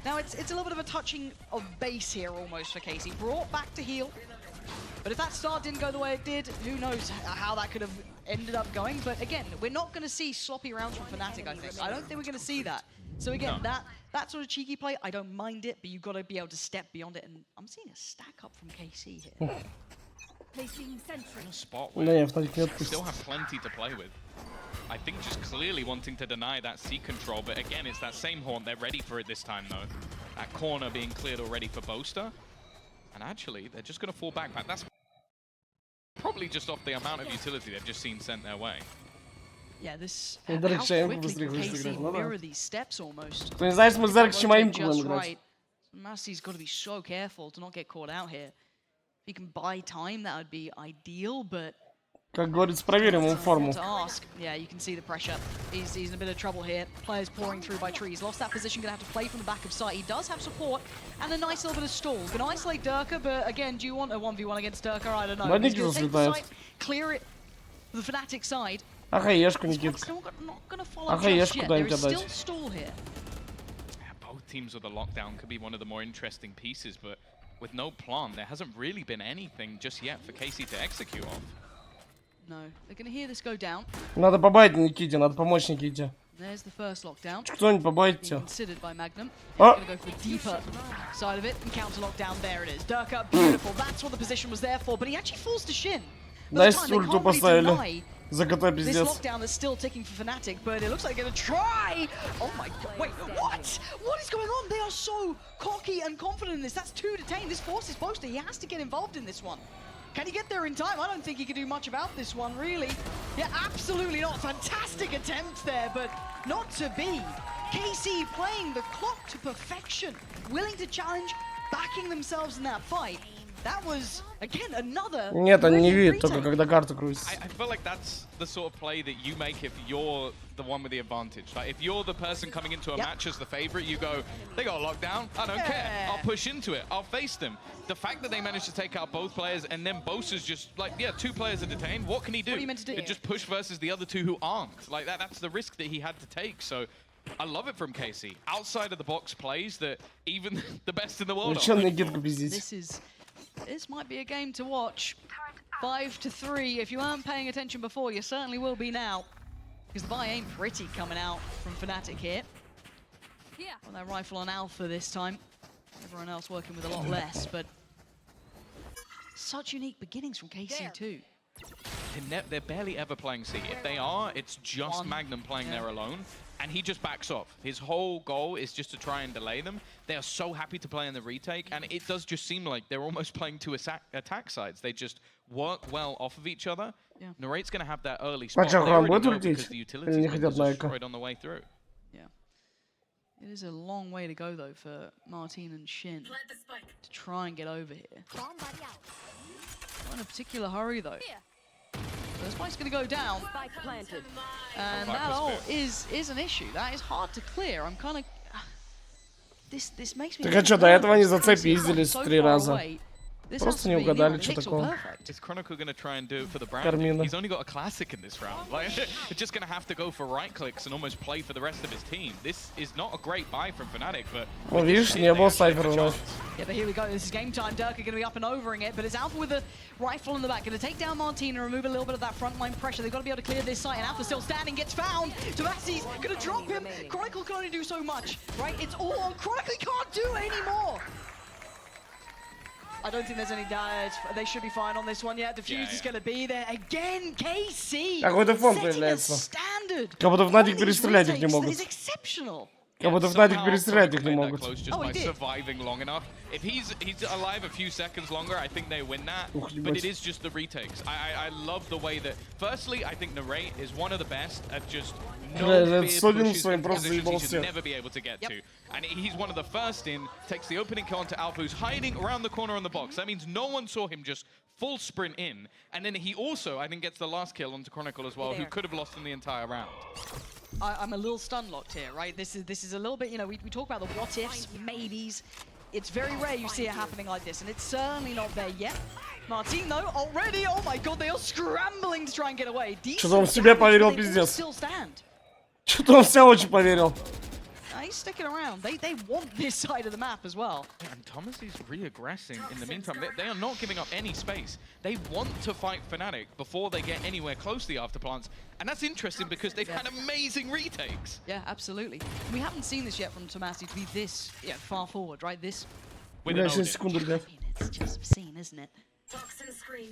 Now, it's a little bit of a touching of base here almost for KC. Brought back to heal. But if that start didn't go the way it did, who knows how that could have ended up going. But again, we're not going to see sloppy rounds from Fnatic, I think. I don't think we're going to see that. So again, that sort of cheeky play, I don't mind it, but you've got to be able to step beyond it. And I'm seeing a stack up from KC here. Placing sentry. Spot where still have plenty to play with. I think just clearly wanting to deny that C control, but again, it's that same Haunt. They're ready for it this time, though. That corner being cleared already for Boaster. And actually, they're just going to fall back. That's probably just off the amount of utility they've just seen sent their way. Yeah, this how quickly KC mirror these steps almost. Right. Massey's got to be so careful to not get caught out here. If he can buy time, that would be ideal, but Как говорится, проверим ему форму. Yeah, you can see the pressure. He's in a bit of trouble here. Players pouring through by trees. Lost that position, gonna have to play from the back of site. He does have support and a nice little bit of stall. Gonna isolate Durka, but again, do you want a 1v1 against Durka? I don't know. He's gonna take the site, clear it for the Fnatic side. Ахаешку, Никит. Ахаешку дай There is still stall here. Both teams with a lockdown could be one of the more interesting pieces, but with no plant, there hasn't really been anything just yet for KC to execute off. No, they're going to hear this go down. Надо побайтить Никите, надо помочь Никите. There's the first lockdown. Кто-нибудь побайтите. Considered by Magnum. Going to go for the deeper side of it and counter lockdown. There it is. Durka, beautiful. That's what the position was there for, but he actually falls to Shin. Nice ульту поставили. За КТ This пиздец. lockdown is still ticking for Fnatic, but it looks like they're going to try. Oh my god, wait, what? What is going on Tom, they are so cocky and confident in this. That's 2 to 10. This forces Poster. He has to get involved in this one. Can he get there in time? I don't think he can do much about this one, really. Yeah, absolutely not. Fantastic attempt there, but not to be. KC playing the clock to perfection, willing to challenge, backing themselves in that fight. That was, again, another... Нет, они не видят, только когда карта крутится. I feel like that's the sort of play that you make if you're the one with the advantage. Like, if you're the person coming into a match as the favorite, you go, they got locked down, I don't care. I'll push into it, I'll face them. The fact that they managed to take out both players and then Bosa's just like, yeah, 2 players are detained, what can he do? What are you meant to do? Just push versus the other 2 who aren't. Like, that's the risk that he had to take, so... I love it from KC. Outside of the box plays that even the best in the world are. This might be a game to watch. 5 to 3. If you weren't paying attention before, you certainly will be now. Because the buy ain't pretty coming out from Fnatic here. Yeah. Well, their rifle on Alpha this time. Everyone else working with a lot less, but such unique beginnings from KC too. They're barely ever playing C. If they are, it's just Magnum playing there alone. And he just backs off. His whole goal is just to try and delay them. They are so happy to play in the retake, and it does just seem like they're almost playing 2 attack sides. They just work well off of each other. Yeah. Narrate's going to have that early spot. They already know because the utilities are destroyed on the way through. Yeah. It is a long way to go, though, for Martin and Shin to try and get over here. Not in a particular hurry, though. The spike's going to go down, and that ult is an issue. That is hard to clear. I'm kind of... This makes me... Так а что, до этого они зацепились 3 раза? Просто не угадали, что такое. Is Chronicle going to try and do it for the brand? He's only got a classic in this round. Like, it's just going to have to go for right clicks and almost play for the rest of his team. This is not a great buy from Fnatic, but... Ну, видишь, не было Cypher вновь. Yeah, but here we go. This is game time. Dirk are going to be up and overing it, but it's Alpha with a rifle in the back. Going to take down Martin and remove a little bit of that frontline pressure. They've got to be able to clear this site, and Alpha still standing, gets found. Tomasi's going to drop him. Chronicle can only do so much, right? It's all on Chronicle. He can't do anymore. I don't think there's any damage. They should be fine on this one. Yeah, Diffuse is going to be there again. KC Какой-то фон появляется. Как будто Fnatic перестрелять их не могут. Как будто Fnatic перестрелять их не могут. Surviving long enough. If he's alive a few seconds longer, I think they win that. But it is just the retakes. I love the way that. Firstly, I think Narrate is one of the best at just no pushes from positions he should never be able to get to. And he's one of the first in. Takes the opening kill onto Alpha, who's hiding around the corner on the box. That means no one saw him just full sprint in. And then he also, I think, gets the last kill onto Chronicle as well, who could have lost him the entire round. I'm a little stun locked here, right? This is a little bit, you know, we talk about the what ifs, maybes. It's very rare you see it happening like this, and it's certainly not there yet. Martin, though, already, oh my god, they are scrambling to try and get away. Что-то он в себя поверил, пиздец. Что-то он в себя очень поверил. He's sticking around. They want this side of the map as well. Yeah, and Thomas is re-aggressing in the meantime. They are not giving up any space. They want to fight Fnatic before they get anywhere close to the afterplants. And that's interesting because they've had amazing retakes. Yeah, absolutely. We haven't seen this yet from Tomasi to be this far forward, right? This... With an it's just obscene, isn't it?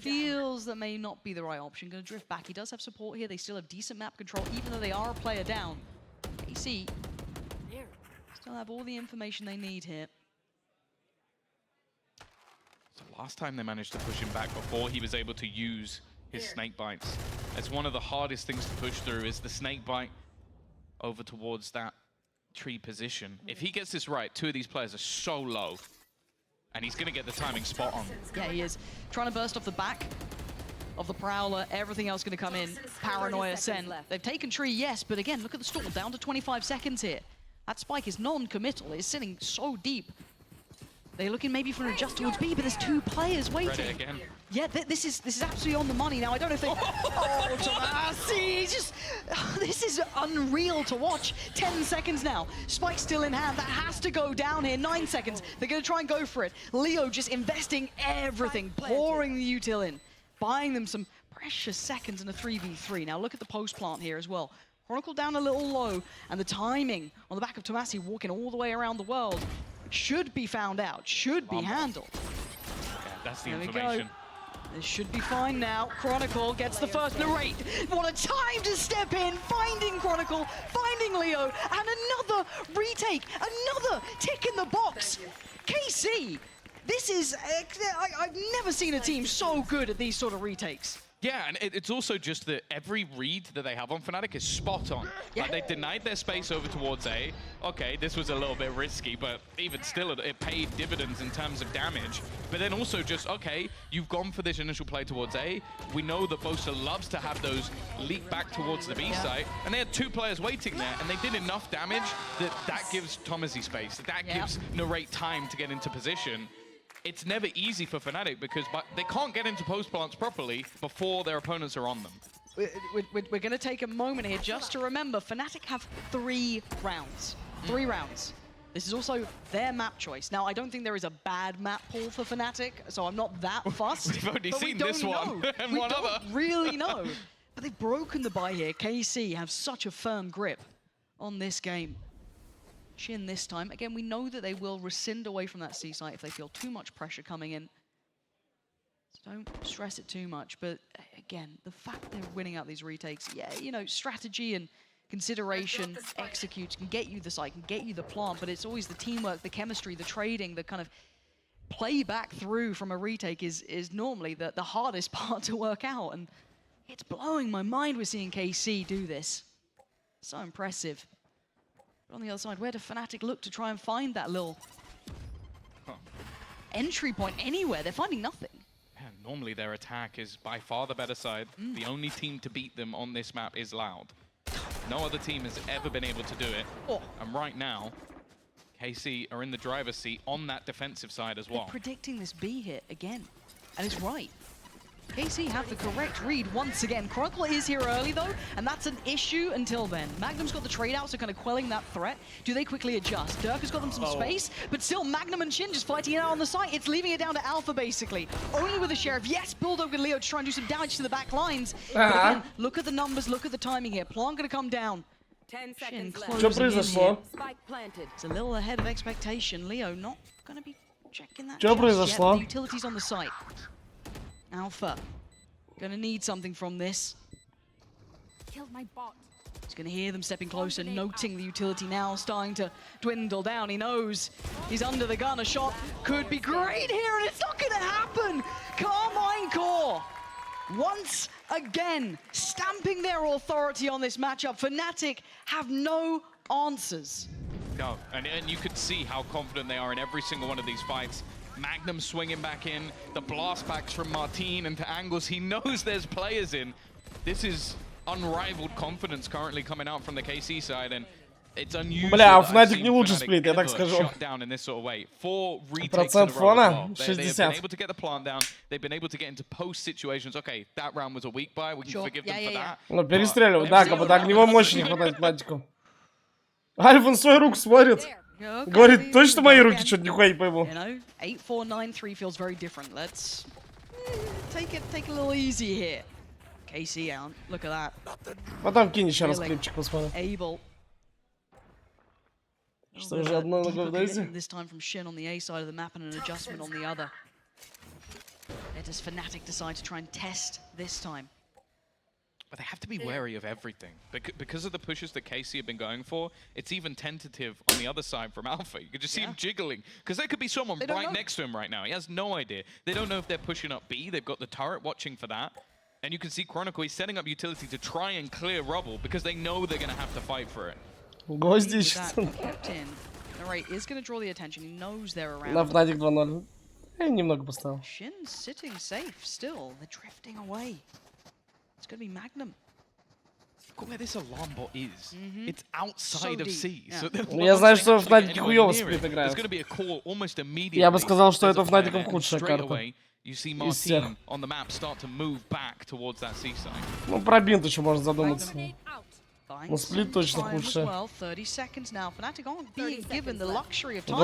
Feels that may not be the right option. Going to drift back. He does have support here. They still have decent map control, even though they are a player down. AC still have all the information they need here. So last time they managed to push him back before he was able to use his snake bites. It's one of the hardest things to push through is the snake bite over towards that tree position. If he gets this right, 2 of these players are so low. And he's going to get the timing spot on. Yeah, he is. Trying to burst off the back of the Prowler. Everything else going to come in. Paranoia Sen. They've taken tree, yes, but again, look at the stall. Down to 25 seconds here. That spike is non-committal. It's sitting so deep. They're looking maybe for an adjust towards B, but there's 2 players waiting. Again. Yeah, this is absolutely on the money. Now, I don't know if they... Oh, Tomasi! Just... this is unreal to watch. 10 seconds now. Spike still in hand. That has to go down here. 9 seconds. They're going to try and go for it. Leo just investing everything, pouring the util in, buying them some precious seconds in a 3v3. Now, look at the post plant here as well. Chronicle down a little low, and the timing on the back of Tomasi walking all the way around the world should be found out, should be handled. Yeah, that's the there information. This should be fine now. Chronicle gets the first Narrate. What a time to step in, finding Chronicle, finding Leo, and another retake, another tick KC, this is, I've never seen a team so good at these sort of retakes. Yeah, and it's also just that every read that they have on Fnatic is spot on. Yeah. Like, they denied their space over towards A. Okay, this was a little bit risky, but even still, it paid dividends in terms of damage. But then also just, okay, you've gone for this initial play towards A. We know that Bosa loves to have those leap back towards the B site, and they had 2 players waiting there, and they did enough damage that gives Thomasy space, that gives Narrate time to get into position. It's never easy for Fnatic because they can't get into post plants properly before their opponents are on them. We're going to take a moment here just to remember Fnatic have 3 rounds. 3 rounds. This is also their map choice. Now, I don't think there is a bad map pool for Fnatic, so I'm not that fussed. We've only seen this one and one other. We don't really know. But they've broken the buy here. KC have such a firm grip on this game. Shin this time. Again, we know that they will rescind away from that C site if they feel too much pressure coming in. So don't stress it too much. But again, the fact they're winning out these retakes, yeah, you know, strategy and consideration, execute can get you the site, can get you the plant, but it's always the teamwork, the chemistry, the trading, the kind of play back through from a retake is normally the hardest part to work out. And it's blowing my mind we're seeing KC do this. So impressive. On the other side, where do Fnatic look to try and find that little entry point anywhere? They're finding nothing. Yeah, normally their attack is by far the better side. The only team to beat them on this map is Loud. No other team has ever been able to do it. And right now, KC are in the driver's seat on that defensive side as well. They're predicting this B hit again. And it's right. KC have the correct read once again. Chronicle is here early though, and that's an issue until then. Magnum's got the trade out, so kind of quelling that threat. Do they quickly adjust? Dirk has got them some space, but still Magnum and Shin just fighting it out on the site. It's leaving it down to Alpha basically. Only with the Sheriff. Yes, Bulldog with Leo to try and do some damage to the back lines. But again, look at the numbers, look at the timing here. Plant gonna come down. 10 Shin seconds closing in here. Spike planted. It's a little ahead of expectation. Leo not gonna be checking that Что just yet. произошло? The utilities on the site. Alpha. Gonna need something from this. Killed my bot. He's gonna hear them stepping closer, noting the utility now starting to dwindle down. He knows he's under the gun. A shot could be great here, and it's not gonna happen. Carmine Core, once again, stamping their authority on this matchup. Fnatic have no answers. No, and you could see how confident they are in every single one of these fights. Magnum swinging back in, the blast backs from Martin into angles he knows there's players in. This is unrivaled confidence currently coming out from the KC side, and it's unusual. Бля, у Fnatic не лучший сплит, я так скажу. Shut down in this sort of way. 4 retakes in a row as well. They've been able to get the plant down. They've been able to get into post situations. Okay, that round was a weak buy. We can forgive them for that. Ну, перестреливают, да, как бы до огневой мощи не хватает Fnatic'у. Альфа на свою руку смотрит. Говорит, точно мои руки что-то нихуя не пойму. You know, 8-4-9-3 feels very different. Let's take a little easy here. KC out. Look at that. Потом кинь еще раз клипчик, посмотрим. Able. Что уже одной ногой в дойти? This time from Shin on the A side of the map and an adjustment on the other. Where does Fnatic decide to try and test this time? But they have to be wary of everything. Because of the pushes that KC have been going for, it's even tentative on the other side from Alpha. You could just see him jiggling. Because there could be someone right next to him right now. He has no idea. They don't know if they're pushing up B. They've got the turret watching for that. And you can see Chronicle, he's setting up utility to try and clear rubble because they know they're going to have to fight for it. Гвозди ищут. Narrate is going to draw the attention. He knows they're around. На Fnatic 2-0. Я немного поставил. Shin's sitting safe still. They're drifting away. It's going to be Magnum. Look where this alarm bot is. It's outside of C. So я знаю, что Fnatic хуёво сплит играет. There's going to be a call almost immediately. Я бы сказал, что это Fnatic худшая карта. You see Martin on the map start to move back towards that C side. Ну, про бинт еще можно задуматься. Ну, сплит точно худшая. Только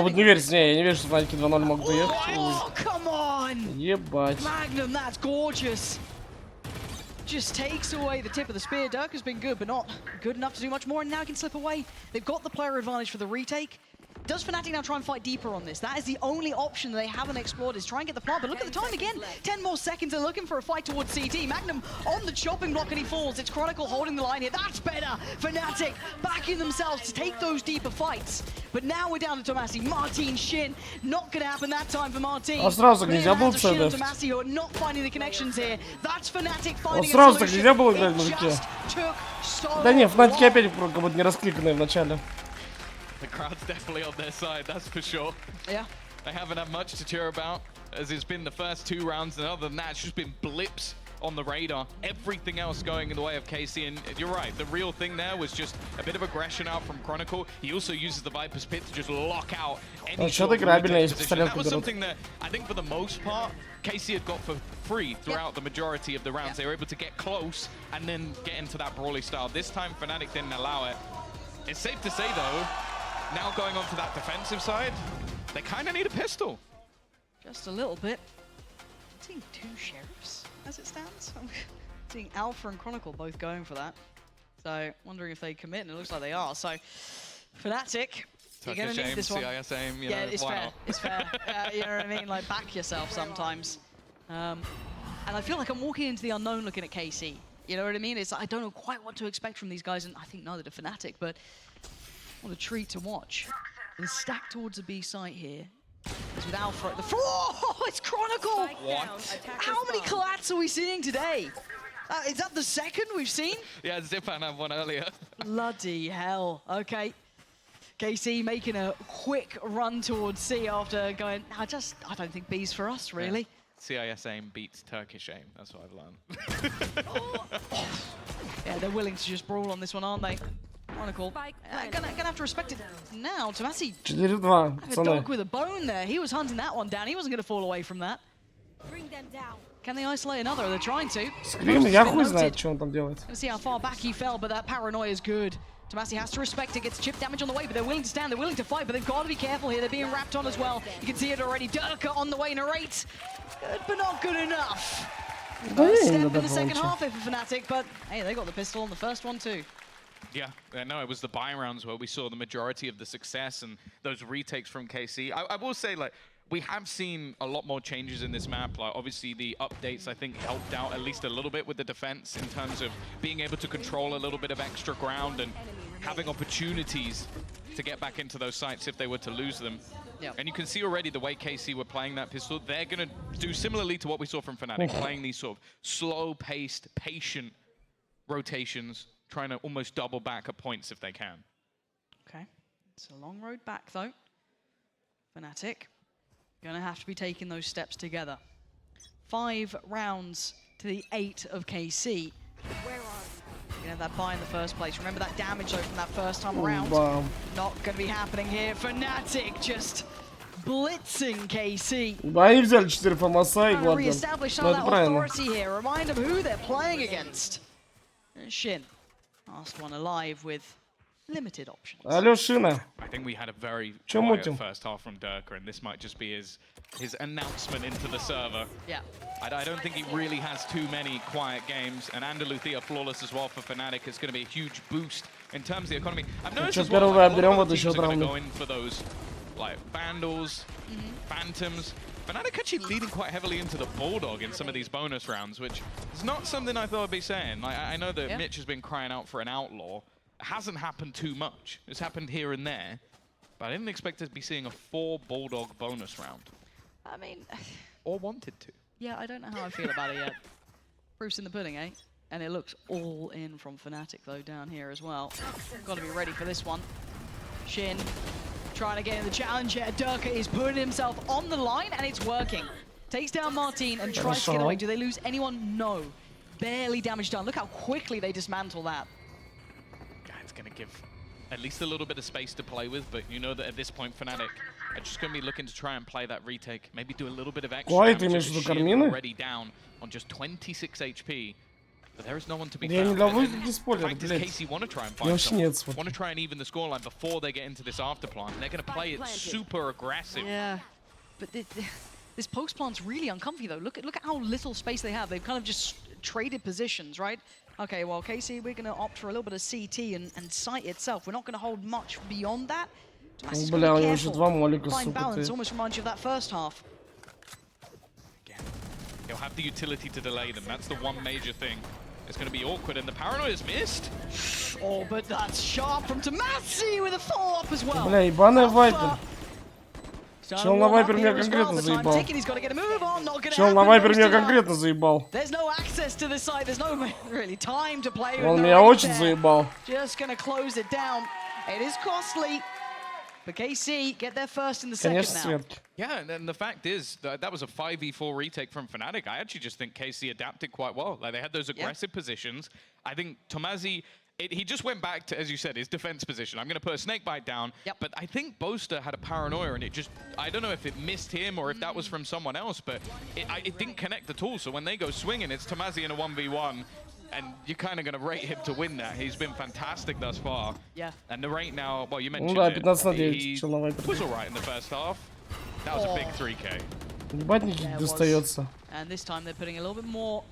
вот не верьте, не, я не верю, что Fnatic 2-0 могут доехать. Ебать. Magnum, that's gorgeous. Just takes away the tip of the spear. Dirk has been good, but not good enough to do much more, and now he can slip away. They've got the player advantage for the retake. Does Fnatic now try and fight deeper on this? That is the only option they haven't explored, is try and get the plant. But look at the time again. 10 more seconds. They're looking for a fight towards CT. Magnum on the chopping block and he falls. It's Chronicle holding the line here. That's better. Fnatic backing themselves to take those deeper fights. But now we're down to Tomasi. Martin, Shin. Not going to happen that time for Martin. А сразу так нельзя было цедать. Tomasi who are not finding the connections here. That's Fnatic finding Вот сразу так нельзя было играть, мужики. Да не, Фнатики опять как будто не раскликанные в начале. The crowd's definitely on their side, that's for sure. Yeah. They haven't had much to cheer about, as it's been the first 2 rounds, and other than that, it's just been blips on the radar. Everything else going in the way of KC, and you're right, the real thing there was just a bit of aggression out from Chronicle. He also uses the Viper's Pit to just lock out any sort of position. That was something that I think for the most part, KC had got for free throughout the majority of the rounds. They were able to get close and then get into that brawly style. This time, Fnatic didn't allow it. It's safe to say, though, now going on to that defensive side, they kind of need a pistol. Just a little bit. I'm seeing 2 sheriffs as it stands. I'm seeing Alpha and Chronicle both going for that. So wondering if they commit, and it looks like they are. So Fnatic, you're going to need this one. CIS aim, you yeah, know, it's why fair. not? It's fair. You know what I mean? Like, back yourself sometimes. And I feel like I'm walking into the unknown looking at KC. You know what I mean? It's I don't know quite what to expect from these guys, and I think neither do Fnatic, but what a treat to watch. And stacked towards a B site here. It's with Alpha at the front. Oh, it's Chronicle! What? How many collats are we seeing today? Is that the second we've seen? Yeah, Zipan had one earlier. Bloody hell. Okay. KC making a quick run towards C after going, I don't think B's for us, really. Yeah. CIS aim beats Turkish aim, that's what I've learned. Yeah, they're willing to just brawl on this one, aren't they? Chronicle. Gonna have to respect it now. Tomasi. 4-2, A dog with a bone there. He was hunting that one down. He wasn't going to fall away from that. Bring them down. Can they isolate another? They're trying to. Скрим, я хуй знает, что он там делает. Let's see how far back he fell, but that paranoia is good. Tomasi has to respect it, gets chip damage on the way, but they're willing to stand, they're willing to fight, but they've got to be careful here. They're being wrapped on as well. You can see it already. Durka on the way, narrates. Good, but not good enough. Step in the second half here for Fnatic, but hey, they got the pistol on the first one too. Yeah, no, it was the buy rounds where we saw the majority of the success and those retakes from KC. I will say, like, we have seen a lot more changes in this map. Like, obviously, the updates, I think, helped out at least a little bit with the defense in terms of being able to control a little bit of extra ground and having opportunities to get back into those sites if they were to lose them. Yep. And you can see already the way KC were playing that pistol. They're going to do similarly to what we saw from Fnatic, playing these sort of slow-paced, patient rotations, trying to almost double back at points if they can. Okay, it's a long road back though. Fnatic, gonna have to be taking those steps together. 5 rounds to the 8 of KC. Where are we? You know, that buy in the first place. Remember that damage though from that first time around? Wow. Not gonna be happening here. Fnatic just blitzing KC. Да, они взяли 4 фамаса и Trying to ладно. reestablish some Ну, of это that правильно. authority here. Remind them who they're playing against. And Shin, last one alive with limited options. Алло, Шина. I think we had a very Чё quiet мутим? first half from Durka, and this might just be his announcement into the server. Yeah. I don't think he really has too many quiet games, and Andaluthia flawless as well for Fnatic. It's going to be a huge boost in terms of the economy. I've noticed Чё as well, первого like, a lot отберем of в other этой teams are going to раунде. go in for those like Vandals, Phantoms. Fnatic actually leading quite heavily into the Bulldog in some of these bonus rounds, which is not something I thought I'd be saying. Like, I know that Mitch has been crying out for an Outlaw. It hasn't happened too much. It's happened here and there, but I didn't expect to be seeing a 4 Bulldog bonus round. I mean, or wanted to. Yeah, I don't know how I feel about it yet. Proof's in the pudding, eh? And it looks all in from Fnatic though down here as well. Got to be ready for this one. Shin trying to get in the challenge here. Durka is putting himself on the line and it's working. Takes down Martin and tries to get away. Do they lose anyone? No. Barely damage done. Look how quickly they dismantle that. It's going to give at least a little bit of space to play with, but you know that at this point Fnatic are just going to be looking to try and play that retake. Maybe do a little bit of extra Quiet damage. между Shin кармины. already down on just 26 HP. But there is no one to be Я не found. ловлю And эти спойлеры, fact is, блядь. KC want to try and Я find вообще someone. нет спойлеров. Want to try and even the scoreline before they get into this afterplant. They're going to play it super aggressive. Yeah, but this post plant's really uncomfy though. Look at how little space they have. They've kind of just traded positions, right? Okay, well, KC, we're going to opt for a little bit of CT and site itself. We're not going to hold much beyond that. Бля, у него еще 2 молика, Fine сука, balance ты. almost reminds you of that first half. He'll have the utility to delay them. That's the one major thing. It's going to be awkward, and the paranoia's missed. Oh, but that's sharp from Tomasi with a follow-up as well. Бля, ебаный вайпер. Чел на вайпер меня конкретно заебал. Чел на вайпер меня конкретно заебал. There's no access to this side. There's no really time to play with. Он меня очень заебал. Just gonna close it down. It is costly. But KC get there first in the second now. Yeah, and the fact is that was a 5v4 retake from Fnatic. I actually just think KC adapted quite well. Like, they had those aggressive positions. I think Tomasi, he just went back to, as you said, his defense position. I'm going to put a snake bite down. But I think Boaster had a paranoia, and it just, I don't know if it missed him or if that was from someone else, but it didn't connect at all. So when they go swinging, it's Tomasi in a 1v1. And you're kind of going to rate him to win that. He's been fantastic thus far. Yeah. And the rate now, well, you mentioned да, it. 15-9, He чел на вайпер. was all right in the first half. That was a big 3K. Ебать, достается. And this time they're putting a little bit more,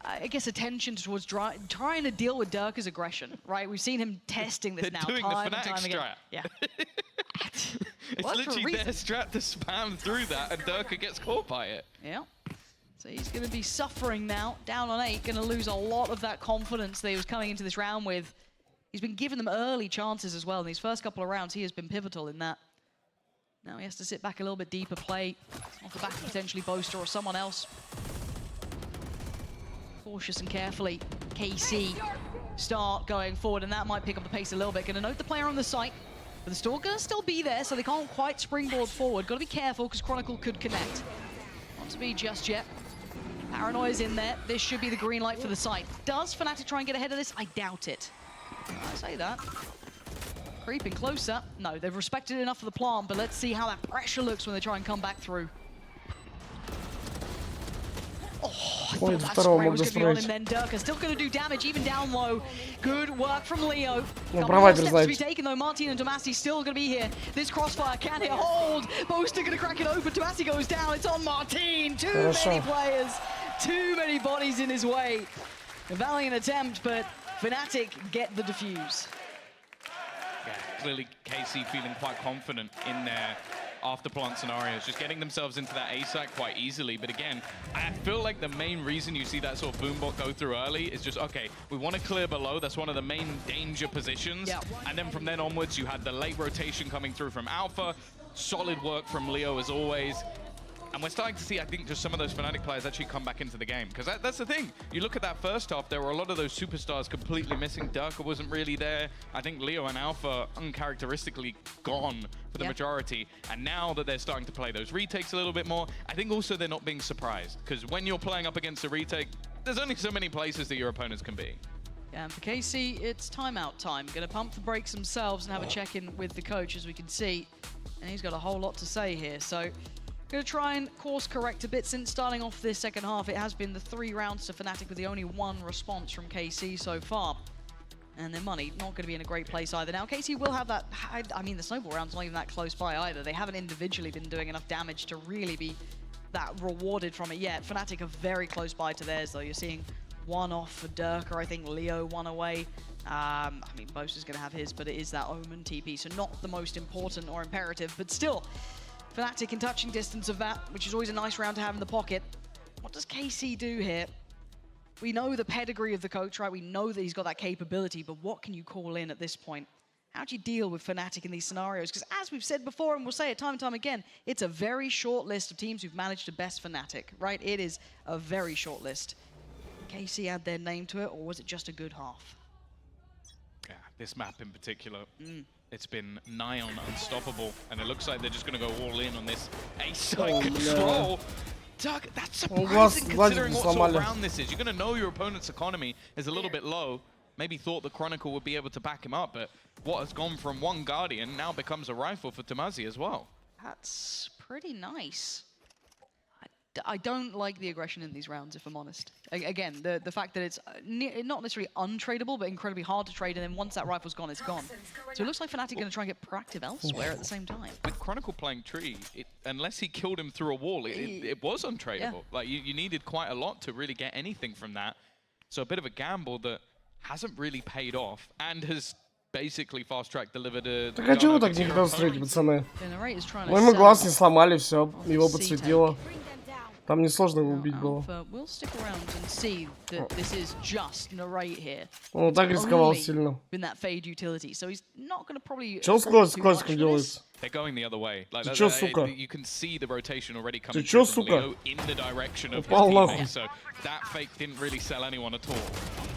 I guess, attention towards trying to deal with Durka's aggression, right? We've seen him testing this They're now doing time the and Fnatic time again. strat. Yeah. It's Well, literally their strat to spam through that, and Durka gets caught by it. Yeah. So he's going to be suffering now, down on 8, going to lose a lot of that confidence that he was coming into this round with. He's been giving them early chances as well. In these first couple of rounds, he has been pivotal in that. Now he has to sit back a little bit deeper, play off the back of potentially Boaster or someone else. Cautious and carefully, KC start going forward, and that might pick up the pace a little bit. Going to note the player on the site, but the store going to still be there, so they can't quite springboard forward. Got to be careful, because Chronicle could connect. Not to be just yet. Paranoia's in there. This should be the green light for the site. Does Fnatic try and get ahead of this? I doubt it. I say that. Creeping closer. No, they've respected enough of the plant, but let's see how that pressure looks when they try and come back through. Oh, I thought that spray was going to be on him then. Durka still going to do damage, even down low. Good work from Leo. Couple more steps to be taken, though. Martin and Tomasi still going to be here. This crossfire, can it hold? Boaster going to crack it open. Tomasi goes down. It's on Martin. Too many players. Too many bodies in his way. A valiant attempt, but Fnatic get the defuse. Yeah, clearly KC feeling quite confident in their after plant scenarios, just getting themselves into that A site quite easily. But again, I feel like the main reason you see that sort of boombot go through early is just, okay, we want to clear below. That's one of the main danger positions. And then from then onwards, you had the late rotation coming through from Alpha. Solid work from Leo as always. And we're starting to see, I think, just some of those Fnatic players actually come back into the game. Because that's the thing. You look at that first half, there were a lot of those superstars completely missing. Durka wasn't really there. I think Leo and Alpha uncharacteristically gone for the majority. And now that they're starting to play those retakes a little bit more, I think also they're not being surprised. Because when you're playing up against a retake, there's only so many places that your opponents can be. Yeah, and for KC, it's timeout time. Going to pump the brakes themselves and have a check-in with the coach, as we can see. And he's got a whole lot to say here. So going to try and course correct a bit. Since starting off this second half, it has been the 3 rounds to Fnatic with the only 1 response from KC so far. And their money not going to be in a great place either. Now, KC will have that, I mean, the snowball round's not even that close by either. They haven't individually been doing enough damage to really be that rewarded from it yet. Fnatic are very close by to theirs, though. You're seeing 1 off for Durka, I think Leo 1 away. I mean, Boaster's going to have his, but it is that Omen TP, so not the most important or imperative, but still, Fnatic in touching distance of that, which is always a nice round to have in the pocket. What does KC do here? We know the pedigree of the coach, right? We know that he's got that capability, but what can you call in at this point? How do you deal with Fnatic in these scenarios? Because as we've said before, and we'll say it time and time again, it's a very short list of teams who've managed to best Fnatic, right? It is a very short list. KC add their name to it, or was it just a good half? Yeah, this map in particular. It's been nigh on unstoppable, and it looks like they're just going to go all in on this A-side control. Doug, that's surprising considering what sort of round this is. You're going to know your opponent's economy is a little bit low. Maybe thought the Chronicle would be able to back him up, but what has gone from 1 Guardian now becomes a rifle for Tomasi as well. That's pretty nice. I don't like the aggression in these rounds, if I'm honest. Again, the fact that it's not necessarily untradeable, but incredibly hard to trade, and then once that rifle's gone, it's gone. So it looks like Fnatic are going to try and get proactive elsewhere at the same time. With Chronicle playing Tree, unless he killed him through a wall, it was untradeable. Yeah. Like you needed quite a lot to really get anything from that. So a bit of a gamble that hasn't really paid off, and has basically fast track delivered a. Так а чего вы так не хотел строить, пацаны? Ну ему глаз не сломали, все, его подсветило. Там несложно его убить было. Он так рисковал сильно. Чё с классиком делается? Ты чё, сука? Ты чё, сука? Упал нахуй.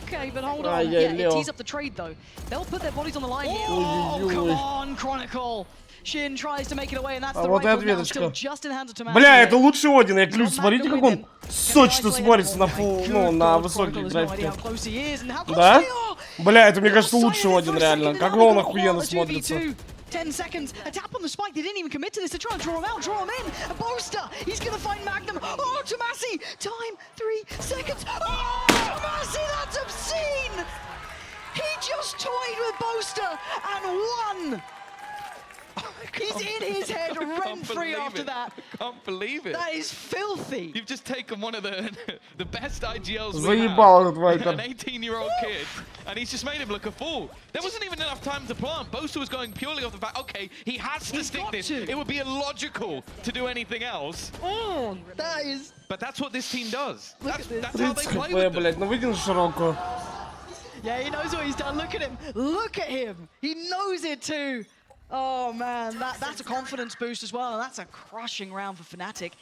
Okay, but hold on. Yeah, it tees up the trade though. They'll put their bodies on the line here. Oh, come on, Chronicle. Shin tries to make it away, and that's the вот right и now, still just in hands of Tomasi. Бля, это лучший Один, я клюсь. Смотрите, как он сочно смотрится на фул, ну, на высоких графиках. Да? Бля, это, мне кажется, лучший Один, реально. Как он охуенно смотрится. 10 seconds, a tap on the spike, they didn't even commit to this, they're trying to draw him out, draw him in, a Boaster, he's gonna find Magnum, oh, Tomasi, time, 3 seconds, oh, Tomasi, that's obscene! He just toyed with Boaster and won! He's in his head rent-free after that. I can't believe it. That is filthy. You've just taken one of the best IGLs we Заебал have, этот Вайпер. an 18-year-old kid, and he's just made him look a fool. There wasn't even enough time to plant. Boaster was going purely off the fact, okay, he has to stick this. It would be illogical to do anything else. Oh, that is... But that's what this team does. That's how they 30 play хп, with them. блядь, ну выкинул широкую. Yeah, he knows what he's done. Look at him. Look at him. He knows it too. Oh man, that's a confidence boost as well, and that's a crushing round for Fnatic.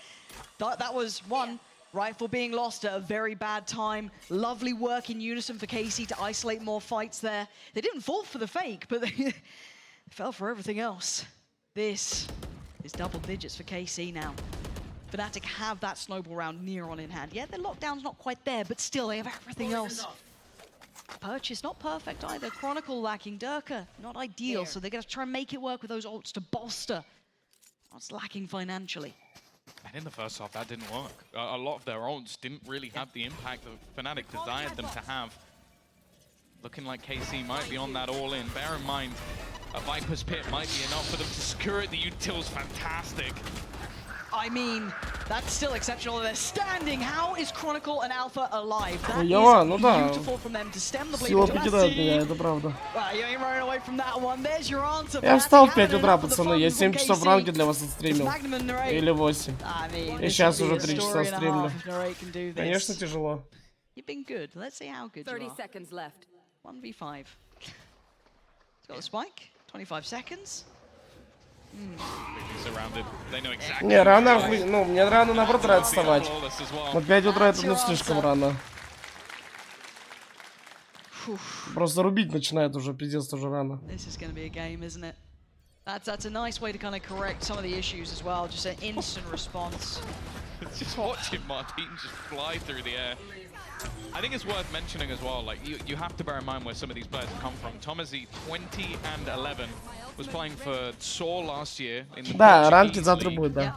That was one rifle being lost at a very bad time. Lovely work in unison for KC to isolate more fights there. They didn't fall for the fake, but they fell for everything else. This is double digits for KC now. Fnatic have that snowball round near on in hand. Yeah, their lockdown's not quite there, but still they have everything else. Purchase not perfect either. Chronicle lacking. Durka not ideal, so they're going to try and make it work with those ults to bolster what's lacking financially. And in the first half, that didn't work. A lot of their ults didn't really have the impact that Fnatic desired them to have. Looking like KC might be on that all-in. Bear in mind, a Viper's Pit might be enough for them to secure it. The util's fantastic. I mean, that's still exceptional. They're standing. How is Chronicle and Alpha alive? That is ну да. beautiful from them to stem the bleed. Сила покидает меня, это правда. Well, you ain't running away from that one. There's your answer. Я встал в 5 утра, пацаны. Я 7 часов ранки для вас отстримил. Или 8. И сейчас уже 3 часа стримлю. Конечно, тяжело. You've been good. Let's see how good 30 you are. seconds left. 1v5. He's got the spike. 25 seconds. Не, рано, ну, мне рано, наоборот, рад вставать. Вот 5 утра это, ну, слишком рано. Просто рубить начинает уже, пиздец, тоже рано. This is going to be a game, isn't it? That's a nice way to kind of correct some of the issues as well. Just an instant response. Just watching Martin just fly through the air. I think it's worth mentioning as well, like, you have to bear in mind where some of these players come from. Tomasi, 20 and 11, was playing for Saw last year. In the Да, ранки завтра будет, да.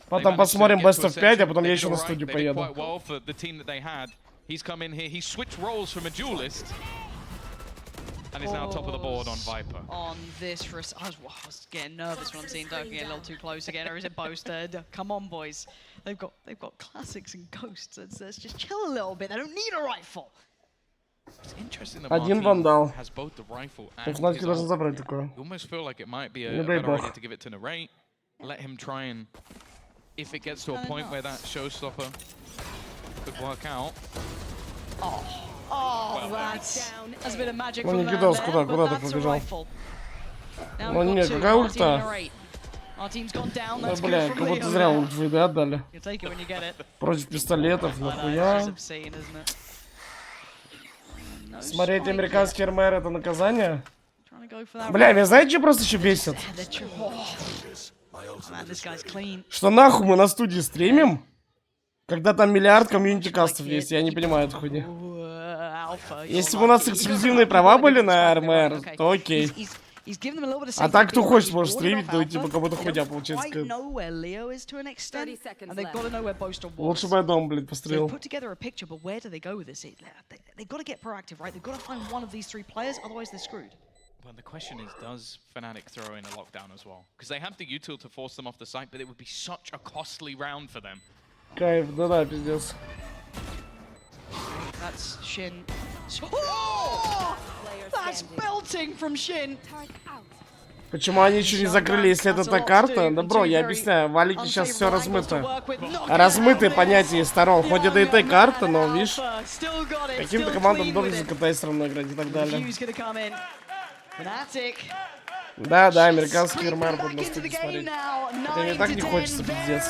Потом посмотрим Best of 5, а потом я еще на студию поеду. Quite well for the team that they had. He's come in here, he switched roles from a duelist. And he's now top of the board on Viper. On this for us, I was getting nervous when I'm seeing Durka get a little too close again, or is it Boaster? Come on, boys. They've got classics and ghosts. Let's just chill a little bit. They don't need a rifle. It's interesting that Один Martin вандал. has both the rifle and Фнаtic his должен ult. забрать такое. You almost feel like it might be Не a дай better бог. idea to give it to Narrate. Let him try and, if it gets to a point where that showstopper could work out. Oh, that's a bit of magic Ну from не them кидался, there, куда ты but that's a побежал? rifle. Now Ну we've got нет, two, какая Martin and ульта? Narrate. Martin's gone down, Да, that's бля, good как from будто Leo зря there. ульт вы, да, отдали. You take it when you get it. Против пистолетов, I know, it's нахуя. obscene, isn't it? No Смотреть spike американский РМР это наказание? Trying to go for that Бля, меня rifle. знаете, что просто еще бесит? They're too- oh. Man, this guy's clean. Что нахуй мы на студии стримим, когда там миллиард комьюнити кастов есть, я не понимаю эту хуйню. Если бы у нас эксклюзивные права были на РМР, то окей. А так, кто хочет, может стримить, но типа как будто хуйня получается. Лучше бы я дома, блядь, пострелил. Put together a picture, but where do they go with this? They've got to get proactive, right? They've got to find one of these 3 players, otherwise they're screwed. Well, the question is, does Fnatic throw in a lockdown as well? Because they have the util to force them off the site, but it would be such a costly round for them. Кайф, да-да, пиздец. That's Shin. Oh! That's belting from Shin. Почему они еще не закрыли, если это та карта? Да, бро, я объясняю, валите сейчас все размыто. Размытые понятия из сторон. Хоть это и та карта, но, видишь, каким-то командам удобнее за КТ все равно играть и так далее. Да, американский РМР будет на студии смотреть. Хотя мне так не хочется, пиздец.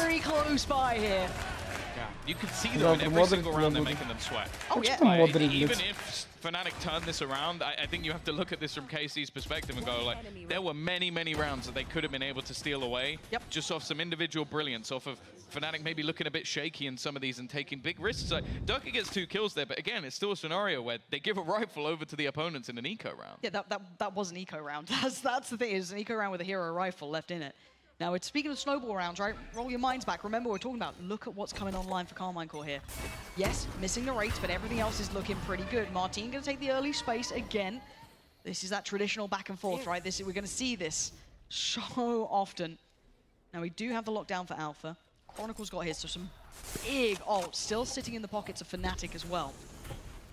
You can see though in every single round they're making them sweat. Even if Fnatic turn this around, I think you have to look at this from KC's perspective and go like, there were many rounds that they could have been able to steal away, just off some individual brilliance, off of Fnatic maybe looking a bit shaky in some of these and taking big risks. Like, Durka gets 2 kills there, but again, it's still a scenario where they give a rifle over to the opponents in an eco round. Yeah, that was an eco round. That's the thing, it's an eco round with a hero rifle left in it. Now, it's speaking of snowball rounds, right? Roll your minds back. Remember, we're talking about, look at what's coming online for Carmine Core here. Yes, missing the rates, but everything else is looking pretty good. Martin going to take the early space again. This is that traditional back and forth, right? We're going to see this so often. Now, we do have the lockdown for Alpha. Chronicle's got his, so some big ults still sitting in the pockets of Fnatic as well.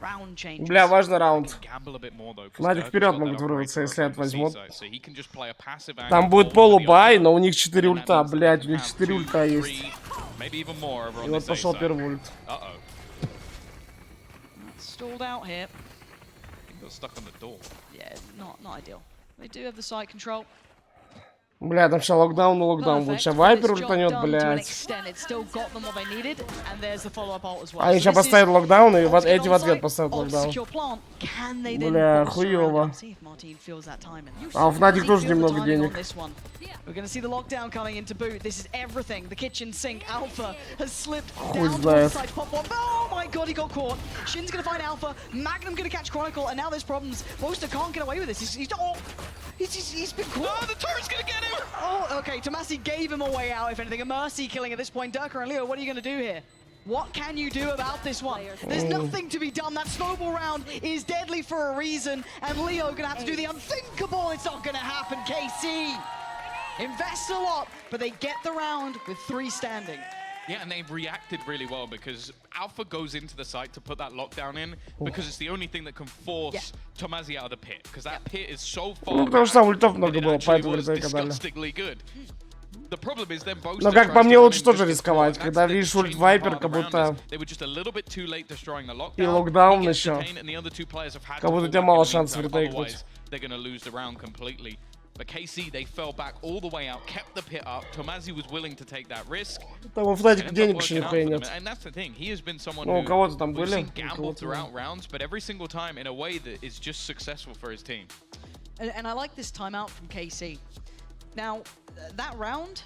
Бля, важный раунд. Фнатик вперед могут вырваться, если это возьмут. Там будет полубай, но у них 4 ульта, блядь, у них 4 ульта есть. И вот пошел первый ульт. Stalled out here. Stuck on the door. Yeah, not ideal. They do have the site control. Бля, там сейчас локдаун будет. Сейчас вайпер ультанет, блядь. Они сейчас поставят локдаун, и вот эти в ответ поставят локдаун. Бля, хуёво. А у Fnatic тоже немного денег. Хуй знает. Oh my god, he got caught. Shin's gonna find Alpha. Magnum gonna catch Chronicle, and now there's problems. Boaster can't get away with this. He's been caught. Oh, the turret's gonna get him! Oh, okay. Tomasi gave him a way out, if anything. A mercy killing at this point. Durka and Leo, what are you gonna do here? What can you do about this one? There's nothing to be done. That snowball round is deadly for a reason, and Leo gonna have to do the unthinkable. It's not gonna happen. KC invests a lot, but they get the round with 3 standing. Yeah, and they've reacted really well because Alpha goes into the site to put that lockdown in because it's the only thing that can force Tomasi out of the pit because that pit is so far потому что там ультов много было, поэтому disgustingly good. The problem is then both. Но как по мне лучше тоже рисковать, когда видишь ульт вайпер, как будто и локдаун еще, как будто у тебя мало шансов ретейкнуть. But KC, they fell back all the way out, kept the pit up. Tomasi was willing to take that risk. Там у Fnatic денег еще нихуя нет. And that's the thing. He has been someone who we've seen gamble throughout rounds, but every single time in a way that is just successful for his team. And I like this timeout from KC. Now, that round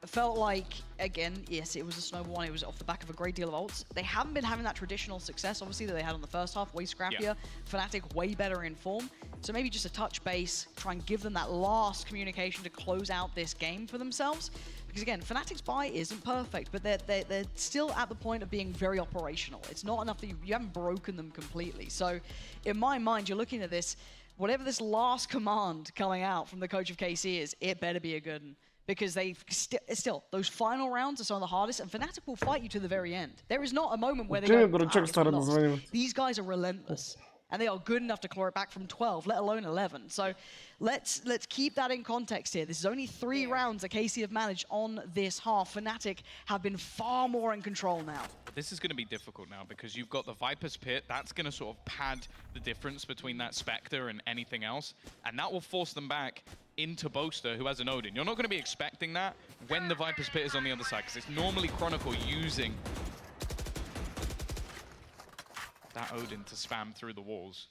felt like, again, yes, it was a snowball one. It was off the back of a great deal of ults. They haven't been having that traditional success, obviously, that they had on the first half. Way scrappier. Fnatic way better in form. So maybe just a touch base, try and give them that last communication to close out this game for themselves. Because again, Fnatic's buy isn't perfect, but they're still at the point of being very operational. It's not enough that you haven't broken them completely. So in my mind, you're looking at this, whatever this last command coming out from the coach of KC is, it better be a good one. Because they still, those final rounds are some of the hardest, and Fnatic will fight you to the very end. There is not a moment where they go, these guys are relentless. And they are good enough to claw it back from 12, let alone 11. So let's keep that in context here. This is only 3 rounds that KC have managed on this half. Fnatic have been far more in control now. This is going to be difficult now because you've got the Viper's Pit. That's going to sort of pad the difference between that Spectre and anything else. And that will force them back into Boaster, who has an Odin. You're not going to be expecting that when the Viper's Pit is on the other side because it's normally Chronicle using that Odin to spam through the walls.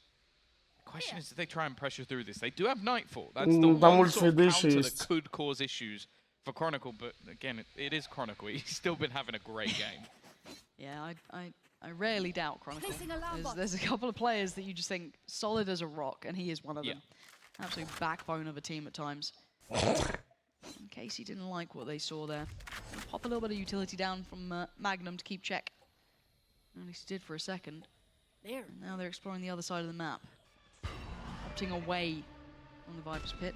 The question is, if they try and pressure through this, they do have Nightfall. That's the one sort of counter that could cause issues for Chronicle, but again, it is Chronicle. He's still been having a great game. Yeah, I rarely doubt Chronicle. There's a couple of players that you just think solid as a rock, and he is one of them. Absolute backbone of a team at times. In case he didn't like what they saw there. Pop a little bit of utility down from Magnum to keep check. At least he did for a second. There. Now they're exploring the other side of the map. Opting away from the Viper's Pit.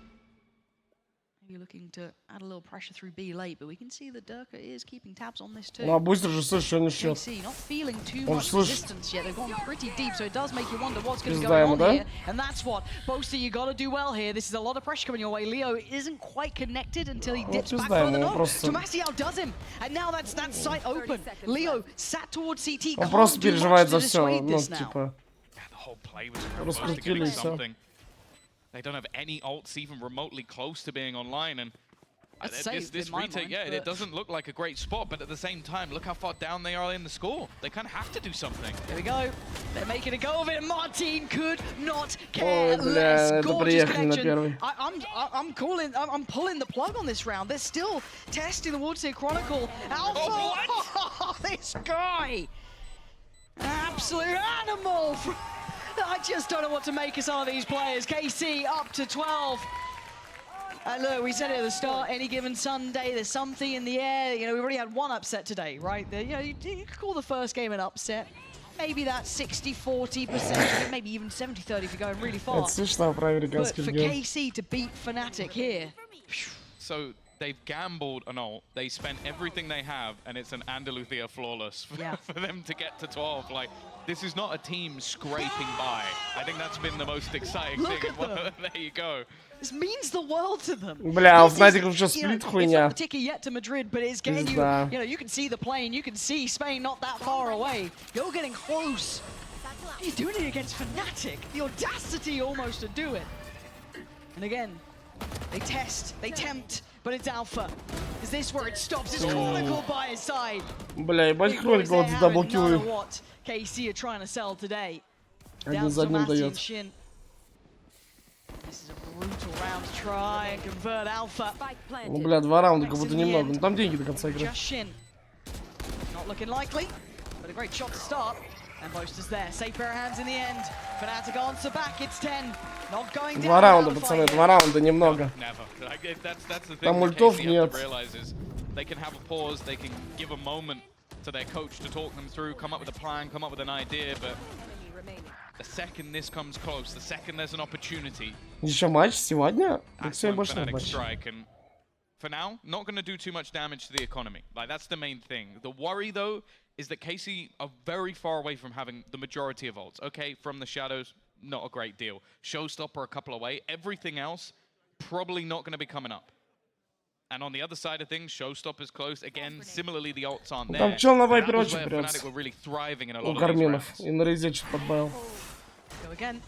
Maybe looking to add a little pressure through B late, but we can see that Durka is keeping tabs on this too. Ну, а быстро же слышишь, что он счет. KC not feeling too Он much слышит. resistance yet. They've gone pretty deep, so it does make you wonder what's going to go Пизда ему, on да? here. And that's what, Boaster, you got to do well here. This is a lot of pressure coming your way. Leo isn't quite connected until he dips back пизда further ему, он north. просто... Tomasi outdoes him, and now that's that site open. Leo sat towards CT. Он Can't просто do переживает much за to все, dissuade ну, this now. типа... The whole play was supposed to Раскрутили get и всё. something. They don't have any ults even remotely close to being online, and this retake, yeah, it doesn't look like a great spot, but at the same time, look how far down they are in the score. They kind of have to do something. There we go. They're making a go of it. Martin could not care Ой, бля, less. это Gorgeous приехали на connection. первый. I'm pulling the plug on this round. They're still testing the World Series Chronicle. Alpha! Oh, this guy! An absolute animal! I just don't know what to make of some of these players. KC up to 12. Look, we said it at the start, any given Sunday, there's something in the air. You know, we've already had one upset today, right? You know, you could call the first game an upset. Maybe that's 60-40%, maybe even 70-30 if you're going really far. Это смешно про But американский for регион. KC to beat Fnatic here. So they've gambled an ult. They spent everything they have, and it's an Andalusia flawless for them to get to 12. Like, this is not a team scraping by. I think that's been the most exciting Look thing. at them. There you go. This means the world to them. Бля, у This is, Fnatic уже you know, сплит it's хуйня. not the ticket yet to Madrid, but it's getting you, Пизда. you know, you can see the plane, you can see Spain not that far away. You're getting close. He's doing it against Fnatic. The audacity almost to do it. And again, they test, they tempt, but it's Alpha. Is this where it stops? It's Chronicle by his side. Бля, ебать Big boys, Chronicle they вот have none of заблокирует. what KC are trying to sell today. Один Down за to одним Tomasi дает. and Shin. This is a brutal round to try and convert Alpha. Ну, бля, 2 раунда как будто немного. Ну, там деньги до конца игры. Just Shin. Not looking likely, but a great shot to start. And Boaster's there. Safe pair of hands in the end. Fnatic answer back. It's 10. Not going down. 2 раунда, пацаны, 2 раунда, немного. Never. Like, that's the thing Там that ультов KC нет. have to realize is they can have a pause, they can give a moment to their coach to talk them through, come up with a plan, come up with an idea, but the second this comes close, the second there's an opportunity, Еще матч сегодня? Так that's сегодня when больше нет Fnatic матча. strike. And for now, not going to do too much damage to the economy. Like, that's the main thing. The worry, though, is that KC are very far away from having the majority of ults. Okay, from the shadows, not a great deal. Showstopper a couple away. Everything else, probably not going to be coming up. And on the other side of things, Showstopper's close. Again, similarly, the ults aren't there. Там чел на That Вайпер was очень where прется. Fnatic were really thriving in a У lot of these Карминов. rounds. И на резе что-то подбавил. Go again.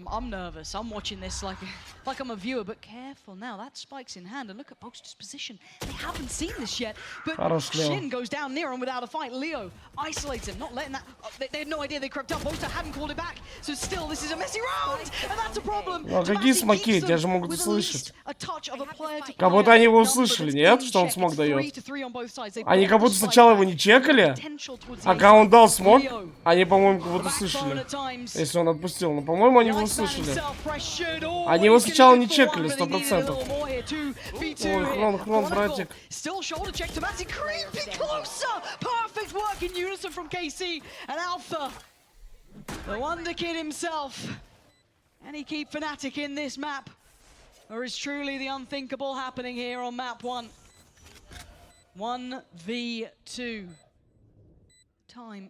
I'm nervous. I'm watching this like I'm a viewer, but careful now. That spike's in hand, and look at Boaster's position. They haven't seen this yet, but Хорош, Лео. Shin goes down near him without a fight. Leo isolates him, not letting that. They had no idea they crept up. Boaster hadn't called it back, so still this is a messy round, and that's a problem. Ну, а какие Tomasi смоки? keeps Тебя же them могут with at услышать. least a touch of a player-to-player Как будто они его number услышали, that's нет? in Что он check. смог It's дает? 3-3 on both sides. They Они brought как the будто spike сначала back. его не чекали, Potential towards а the когда он дал смог, Leo. они, по-моему, как будто Backbone слышали. at times. Если он отпустил. Но, по-моему, они его Iceman услышали. himself pressured. Oh, Они его he's gonna сначала get не for чекали, one, but he needed a 100%. little more here. 2v2 Ой, here. хрон, братик. Still shoulder check. Tomasi creeping closer. Perfect work in unison from KC and Alpha. The Wonder Kid himself. And he keep Fnatic in this map. Or is truly the unthinkable happening here on map 1? 1v2. Time.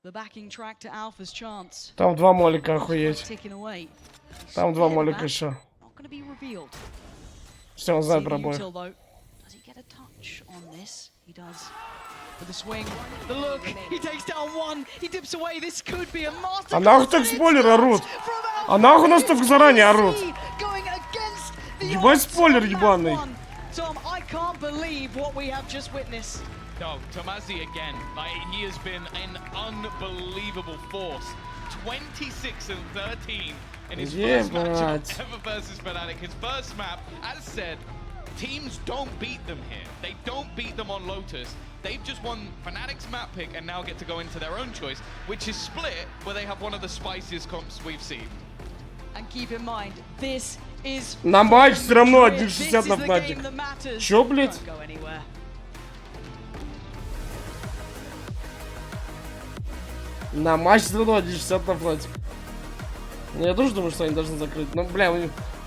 The backing track to Alpha's chance. Там 2 молика, охуеть. Ticking away. Там 2 молика еще. Not going to be revealed. Все, он знает про See the бой. util, though. Does he get a touch on this? He does. With the swing, the look, he takes down one, he dips away. This could be a master. А нахуй так спойлеры орут? А нахуй нас только заранее орут? Going against the Ебать odds спойлер on that ебаный. one. Tom, I can't believe what we have just witnessed. No, Tomasi again, like, he has been an unbelievable force. 26 and 13 in his Yeah, first matchup but- ever versus Fnatic. His first map, as said, teams don't beat them here. They don't beat them on Lotus. They've just won Fnatic's map pick and now get to go into their own choice, which is Split, where they have one of the spiciest comps we've seen. And keep in mind, this is На матч все равно Madrid. This 1.60 is на the Fnatic. game that matters. Чё, блядь? Don't go anywhere. На матч все равно 1.60 на Fnatic. Я тоже думаю, что они должны закрыть. Но, бля,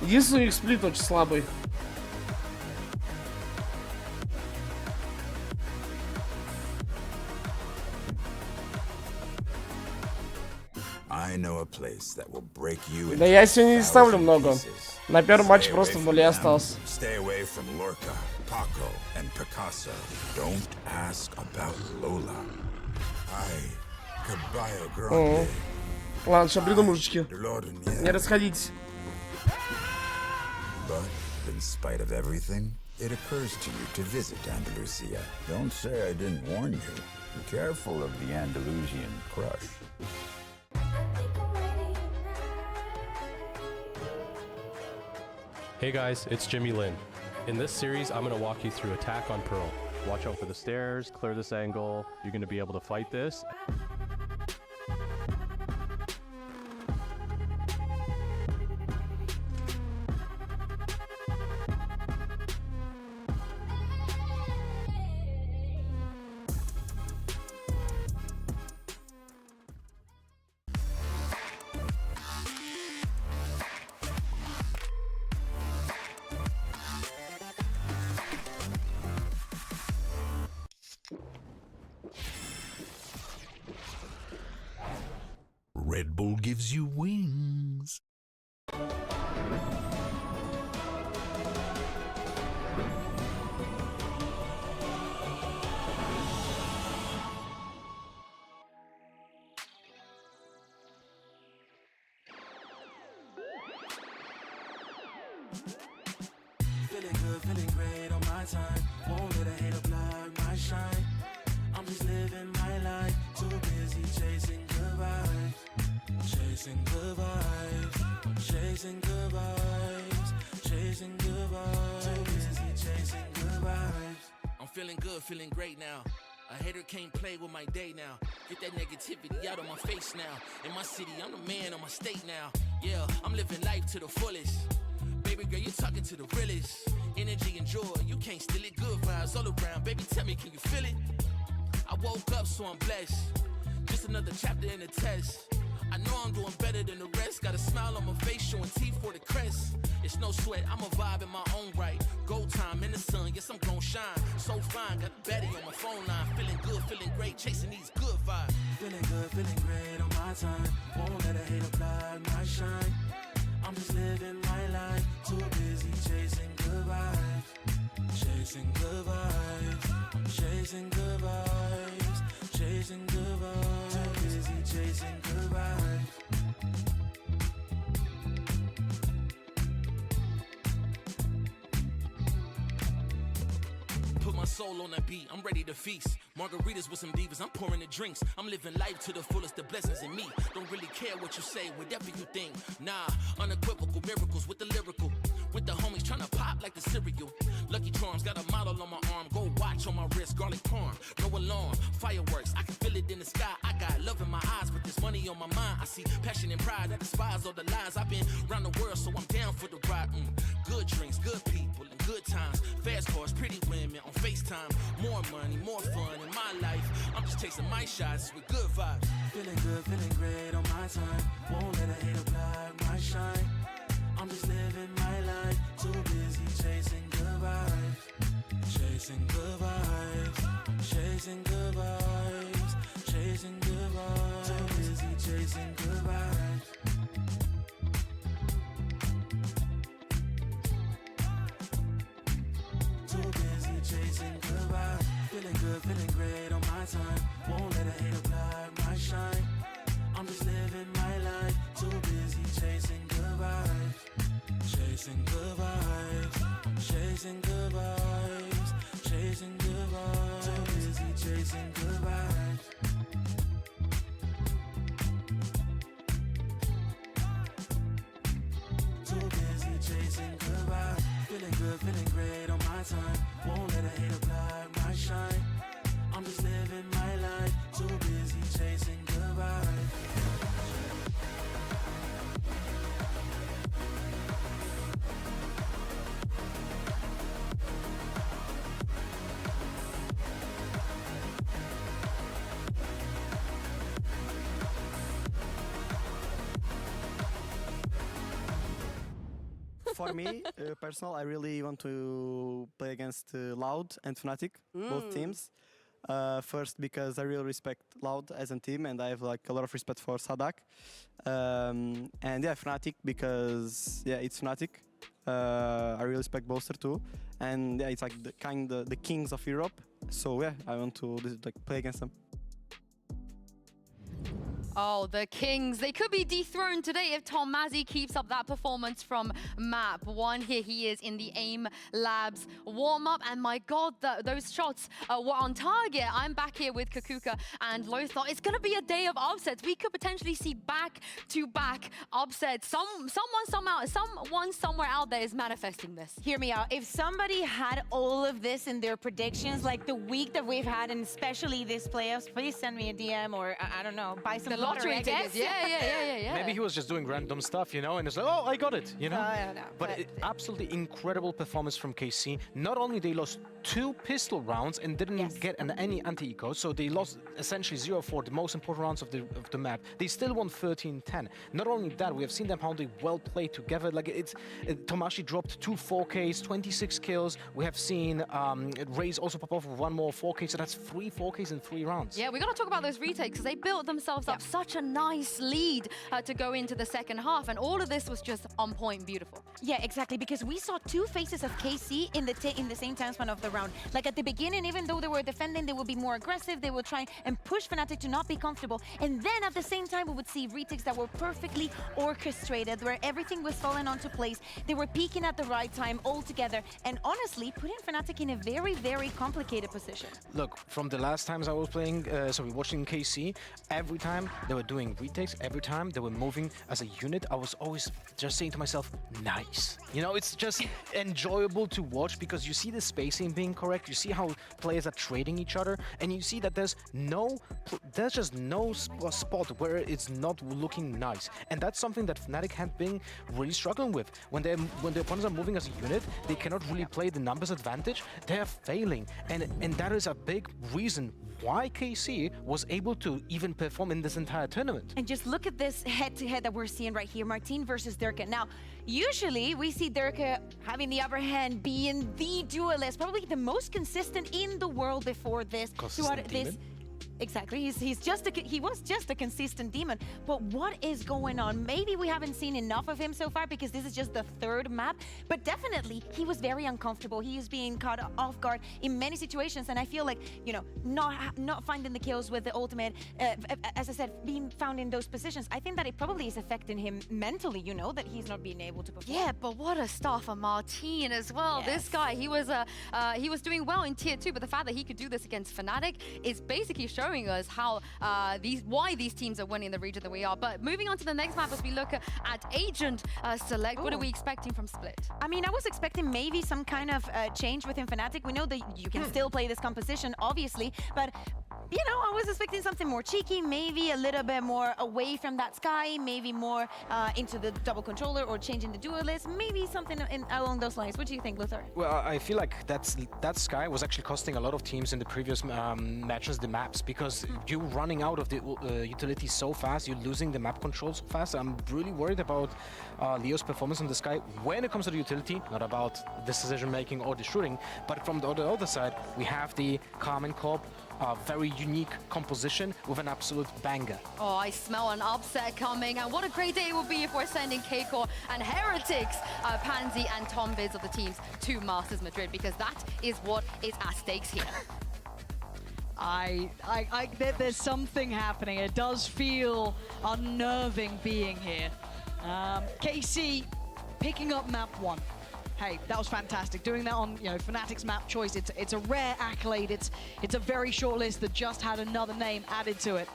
единственный у них сплит очень слабый. Да я сегодня не ставлю много. На первом матче просто в нуле остался. Ладно, сейчас приду, мужички. Не расходитесь. In spite of everything, it occurs to you to visit Andalusia. Don't say I didn't warn you. Be careful of the Andalusian crush. Hey guys, it's Jimmy Lin. In this series, I'm going to walk you through attack on Pearl. Watch out for the stairs, clear this angle. You're going to be able to fight this. Red Bull gives you wings. Feeling good, feeling great on my time. Won't let a hater block my shine. I'm just living my life. Too busy chasing good vibes. Chasing good vibes. Chasing good vibes. Chasing good vibes. Too busy chasing good vibes. I'm feeling good, feeling great now. A hater can't play with my day now. Get that negativity out of my face now. In my city, I'm the man of my state now. Yeah, I'm living life to the fullest. Baby girl, you're talking to the realest. Energy and joy, you can't steal it. Good vibes all around. Baby, tell me, can you feel it? I woke up, so I'm blessed. Just another chapter in the test. I know I'm doing better than the rest. Got a smile on my face, showing teeth for the crest. It's no sweat, I'm a vibe in my own right. Go time in the sun, yes, I'm gon' shine. So fine, got a baddie on my phone line. Feeling good, feeling great, chasing these good vibes. Feeling good, feeling great on my time. Won't let a hater block my shine. I'm just living my life. Too busy chasing good vibes. Chasing good vibes. Chasing good vibes. Chasing good vibes. Too busy chasing good vibes. Put my soul on that beat, I'm ready to feast. Margaritas with some divas, I'm pouring the drinks. I'm living life to the fullest, the blessings in me. Don't really care what you say, whatever you think. Nah, unequivocal miracles with the lyrical. With the homies tryna pop like the cereal. Lucky Charms got a model on my arm. Go watch on my wrist, garlic parm. No alarm, fireworks, I can feel it in the sky. I got love in my eyes, but there's money on my mind. I see passion and pride that despise all the lies. I've been around the world, so I'm down for the ride. Good drinks, good people, and good times. Fast cars, pretty women on FaceTime. More money, more fun in my life. I'm just chasing my shots with good vibes. Feeling good, feeling great on my time. Won't let a hater block my shine. I'm just living my life. Too busy chasing good vibes. Chasing good vibes. Chasing good vibes. Chasing good vibes. Too busy chasing good vibes. Too busy chasing good vibes. Feeling good, feeling great on my time. Won't let a hater block my shine. I'm just living my life. Too busy chasing good vibes. Chasing good vibes. Chasing good vibes. Chasing good vibes. Too busy chasing good vibes. Too busy chasing good vibes. Feeling good, feeling great on my time. Won't let a hater block my shine. I'm just living my life. Too busy chasing good vibes. For me, personal, I really want to play against Loud and Fnatic, both teams. First, because I really respect Loud as a team, and I have like a lot of respect for Sadak. And yeah, Fnatic because it's Fnatic. I really respect Bolster too, and yeah, it's like the kings of Europe. So yeah, I want to like play against them. Oh, the Kings. They could be dethroned today if Tom Mazzy keeps up that performance from map 1. Here he is in the AIM Labs warm-up. And my God, those shots were on target. I'm back here with Kakuka and Lothar. It's going to be a day of upsets. We could potentially see back-to-back upsets. Someone somewhere out there is manifesting this. Hear me out. If somebody had all of this in their predictions, like the week that we've had, and especially this playoffs, please send me a DM or, I don't know, buy some lottery tickets. Yeah. Maybe he was just doing random stuff, you know, and it's like, oh, I got it, you know. No, but absolutely incredible performance from KC. Not only they lost 2 pistol rounds and didn't get any anti-eco, so they lost essentially 0-4, the most important rounds of the map. They still won 13-10. Not only that, we have seen them how they well played together. Like Tomashi dropped 2 4Ks, 26 kills. We have seen Raze also pop off with 1 more 4K, so that's 3 4Ks in 3 rounds. Yeah, we got to talk about those retakes because they built themselves up such a nice lead to go into the second half, and all of this was just on point, beautiful. Yeah, exactly, because we saw 2 faces of KC in the same time span of the round. Like at the beginning, even though they were defending, they would be more aggressive. They would try and push Fnatic to not be comfortable, and then at the same time, we would see retakes that were perfectly orchestrated, where everything was falling onto place. They were peaking at the right time all together, and honestly, putting Fnatic in a very, very complicated position. Look, from the last times I was playing, watching KC, every time they were doing retakes, every time they were moving as a unit, I was always just saying to myself, nice. You know, it's just enjoyable to watch because you see the spacing being correct, you see how players are trading each other, and you see that there's just no spot where it's not looking nice. And that's something that Fnatic had been really struggling with. When the opponents are moving as a unit, they cannot really play the numbers advantage. They are failing, and that is a big reason why KC was able to even perform in this entire tournament. And just look at this head-to-head that we're seeing right here, Martin versus Durka. Now, usually we see Durka having the upper hand, being the duelist, probably the most consistent in the world before this. Exactly, he was just a consistent demon. But what is going on? Maybe we haven't seen enough of him so far because this is just the 3rd map, but definitely he was very uncomfortable. He is being caught off guard in many situations, and I feel like, you know, not finding the kills with the ultimate, as I said, being found in those positions, I think that it probably is affecting him mentally, you know, that he's not being able to perform. Yeah, but what a start for Martin as well. Yes. This guy, he was doing well in tier 2, but the fact that he could do this against Fnatic is basically showing us how why these teams are winning the region that we are. But moving on to the next map as we look at Agent Select, what are we expecting from Split? I mean, I was expecting maybe some kind of change within Fnatic. We know that you can still play this composition, obviously, but you know, I was expecting something more cheeky, maybe a little bit more away from that Sky, maybe more into the double controller or changing the duelist, maybe something along those lines. What do you think, Lothar? Well, I feel like that Sky was actually costing a lot of teams in the previous matches the maps, because you're running out of the utility so fast, you're losing the map control so fast. I'm really worried about Leo's performance on the Sky when it comes to the utility, not about decision making or the shooting, but from the other side, we have the Carmen Corp, very unique composition with an absolute banger. Oh, I smell an upset coming, and what a great day it will be if we're sending K-Core and Heretics, Pansy and Tom Bids of the teams to Masters Madrid, because that is what is at stakes here. There's something happening. It does feel unnerving being here. KC picking up map 1. Hey, that was fantastic. Doing that on, you know, Fnatic's map choice, it's a rare accolade. It's a very short list that just had another name added to it.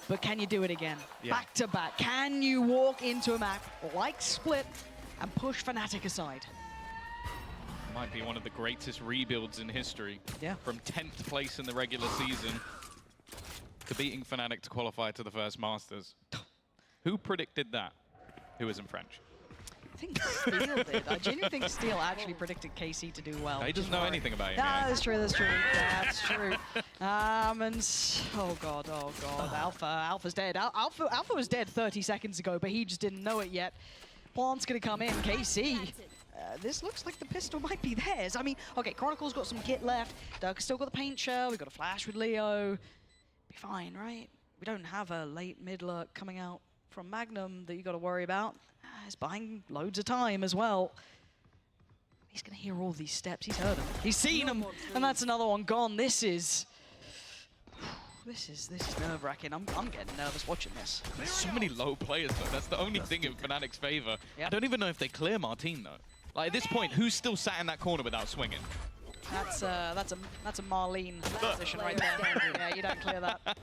But can you do it again? Yeah. Back to back. Can you walk into a map like Split and push Fnatic aside? Might be one of the greatest rebuilds in history. Yeah. From 10th place in the regular season to beating Fnatic to qualify to the first Masters. Who predicted that? Who isn't French? I think Steel did. I genuinely think Steel actually predicted KC to do well. He doesn't know anything about you. That's true, that's true. That's true. And oh god, Alpha's dead. Alpha was dead 30 seconds ago, but he just didn't know it yet. Plant's gonna come in. KC this looks like the pistol might be theirs. I mean, okay, Chronicle's got some kit left. Dirk's still got the paint shell. We've got a flash with Leo. Be fine, right? We don't have a late mid lurk coming out from Magnum that you got to worry about. He's buying loads of time as well. He's going to hear all these steps. He's heard them. He's seen them. And that's another one gone. This is nerve-wracking. I'm getting nervous watching this. There's so many low players, though. That's the only thing in Fnatic's favor. Yep. I don't even know if they clear Martine, though. Like, at this point, who's still sat in that corner without swinging? That's a Marlene position right there. Yeah, you don't clear that.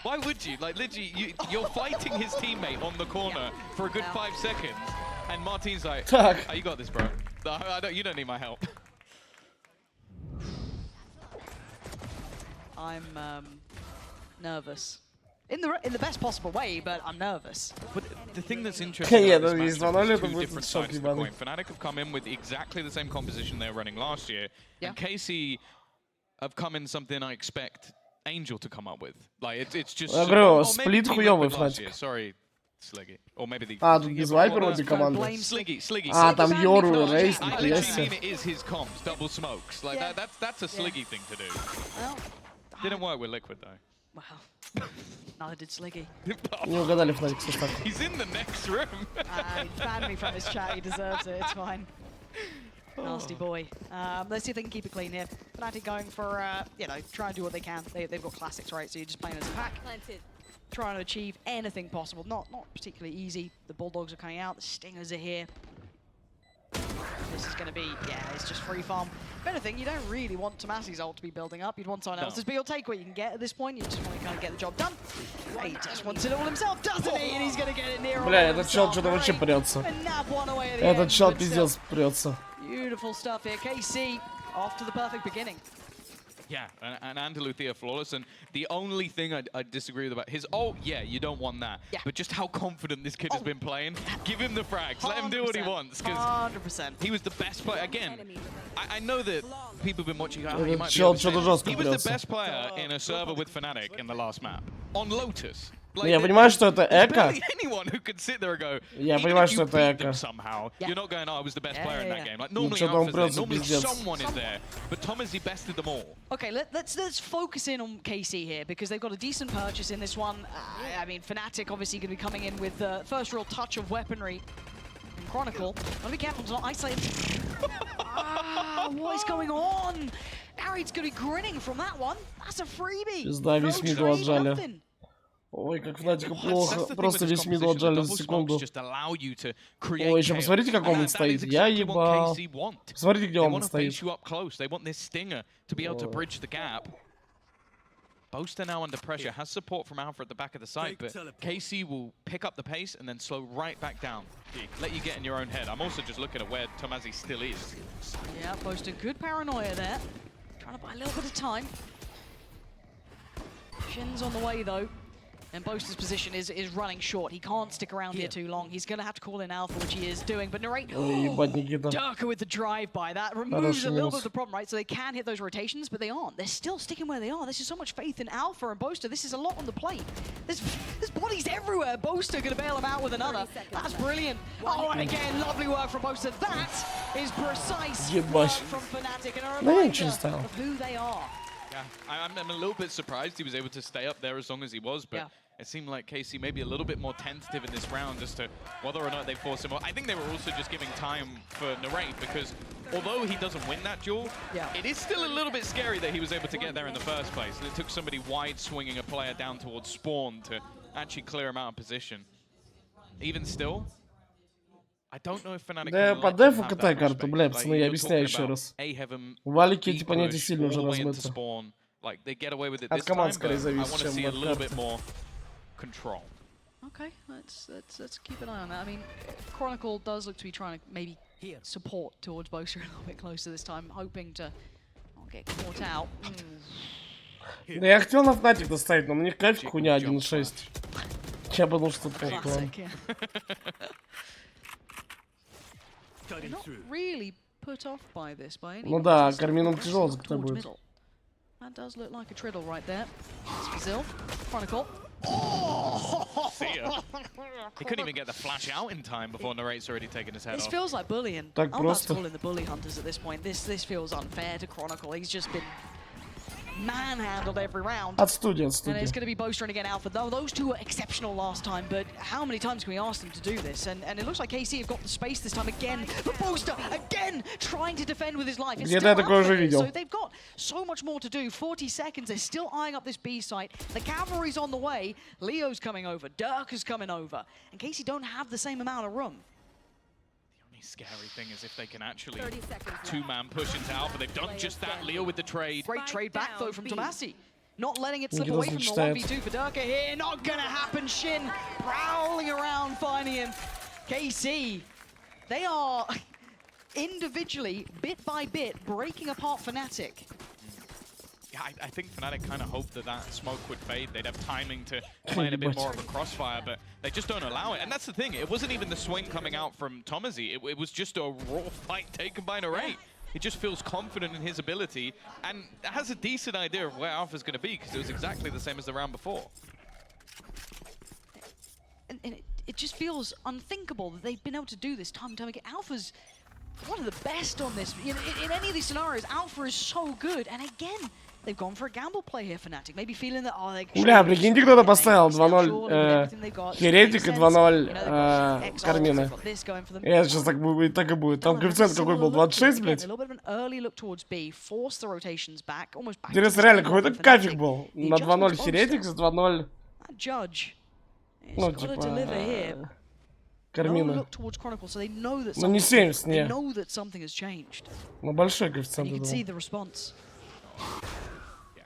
Why would you? Like, literally, you're fighting his teammate on the corner for a good 5 seconds, and Martine's like, oh, you got this, bro. You don't need my help. I'm nervous. In the best possible way, but I'm nervous. But the thing that's interesting about this match is two different sides of the coin. coin. Fnatic have come in with exactly the same composition they were running last year, and KC have come in something I expect Angel to come up with. Like, it's just... Сплит хуёвый Fnatic. Sorry, Sliggy. Or maybe the... тут без Вайпер вроде команда. Sliggy. Там Йору, Рейс, I literally mean it is his comms, double smokes. Like, that's a Sliggy thing to do. Well, Didn't work with Liquid, though. Wow. Neither did Sliggy. Не угадали Fnatic состав. He's in the next room. He banned me from his chat. He deserves it. It's fine. Nasty boy. Let's see if they can keep it clean here. Fnatic going for, you know, try and do what they can. They've got classics, right? So you're just playing as a pack. Trying to achieve anything possible. Not particularly easy. The Bulldogs are coming out. The Stingers are here. This is going to be, it's just free farm. Better thing, you don't really want Tomasi's ult to be building up. You'd want someone else's, but you'll take what you can get at this point. You just want to kind of get the job done. He just wants it all himself, doesn't he? And he's going to get it near all Бля, этот чел himself. что-то вообще прется. And nab one away at the Этот end, чел but still, пиздец прется. beautiful stuff here. KC off to the perfect beginning. Yeah, and Andaluthia flawless, and the only thing I disagree with about his ult, you don't want that. Yeah. But just how confident this kid has been playing. Give him the frags, let him do what he wants, because 100%. he was the best player. Again, I know that people have been watching, he might be Чел overstaying. что-то жестко He was the прется. best player in a server with Fnatic in the last map, on Lotus. Я понимаю, что это эко. Anyone who could sit there and go, Я even понимаю, if что you это beat them эко. somehow, you're not going, I was the best player in that game. Like, normally что-то он Alpha's there, прется normally пиздец. someone is there, but Tomasi bested them all. Okay, let's focus in on KC here because they've got a decent purchase in this one. I mean, Fnatic obviously going to be coming in with the first real touch of weaponry. And Chronicle, gotta be careful to not isolate him. What is going on? Harry's going to be grinning from that one. That's a freebie. Пизда, No весь мид trade, отжали. nothing. Ой, как Фнатика плохо. Просто весь мид отжали за секунду. Ой, Ой, еще посмотрите, как он стоит. Я ебал. Посмотрите, где он стоит. They want this stinger to be able to bridge the gap. Boaster now under pressure, has support from Alpha at the back of the site, but KC will pick up the pace and then slow right back down. Let you get in your own head. I'm also just looking at where Tomasi still is. Yeah, Boaster, good paranoia there. Trying to buy a little bit of time. Shin's on the way though. And Boaster's position is running short. He can't stick around here too long. He's going to have to call in Alpha, which he is doing. But Narrate, Durka with the drive-by. That removes a little bit of the problem, right? So they can hit those rotations, but they aren't. They're still sticking where they are. This is so much faith in Alpha and Boaster. This is a lot on the plate. There's bodies everywhere. Boaster going to bail him out with another. That's brilliant. Oh, and again, lovely work from Boaster. That is precise work from Fnatic. And a reminder of who they are. Yeah, I'm a little bit surprised he was able to stay up there as long as he was, but it seemed like KC maybe a little bit more tentative in this round as to whether or not they force him. I think they were also just giving time for Narrate because although he doesn't win that duel, it is still a little bit scary that he was able to get there in the first place. And it took somebody wide swinging a player down towards Spawn to actually clear him out of position. Even still, I don't know if Fnatic Да, по дефу катай карту, бля, пацаны, я объясняю еще раз. Валики эти понятия сильно уже размыты. От команд скорее зависит, чем от карты. Okay, let's keep an eye on that. I mean, Chronicle does look to be trying to maybe support towards Boaster a little bit closer this time, hoping to not get caught out. Да я хотел на Fnatic доставить, но мне кайф хуйня 1.6. Я подумал, что это They're not really put off by this by any Ну да, Кармином тяжело за кто будет. That does look like a triddle right there. It's Brazil. Chronicle Oh! See ya. He couldn't even get the flash out in time before Narrate's already taken his head This off. feels like bullying. Так I'm about to просто. call in the bully hunters at this point. This feels unfair to Chronicle. He's just been manhandled every round. От студии, от And студии. it's going to be Boaster and again Alpha. Though those two were exceptional last time, but how many times can we ask them to do this? And it looks like KC have got the space this time again. But Boaster again trying to defend with his life. It's Где-то still я такое Alpha уже here, видел. so they've got so much more to do. 40 seconds. They're still eyeing up this B site. The cavalry's on the way. Leo's coming over. Dirk is coming over. And KC don't have the same amount of room. Scary thing is if they can actually two-man push into Alpha. They've done just that. Leo with the trade. Great trade back though from Tomasi. Not letting it slip Никто away from the зачитает. 1v2 for Durka here. Not gonna happen. Shin prowling around, finding him. KC, they are individually, bit by bit, breaking apart Fnatic. Yeah, I think Fnatic kind of hoped that that smoke would fade. They'd have timing to play in a bit more of a crossfire, but they just don't allow it. And that's the thing. It wasn't even the swing coming out from Tomasi. It was just a raw fight taken by Narrate. He just feels confident in his ability and has a decent idea of where Alpha's going to be because it was exactly the same as the round before. And it just feels unthinkable that they've been able to do this time and time again. Alpha's one of the best on this. In any of these scenarios, Alpha is so good. And again, they've gone for a gamble play here, Fnatic. Maybe feeling that, oh, they... Бля, прикиньте, кто-то поставил 2-0 Херетик и 2-0 Кармина. Я сейчас так и будет. Там коэффициент какой был? 26, блядь? Интересно, реально, какой-то кафик был. На 2-0 Херетик, за 2-0... Ну, типа... Кармина. Ну, не 70, не. Ну, большой коэффициент, я думал.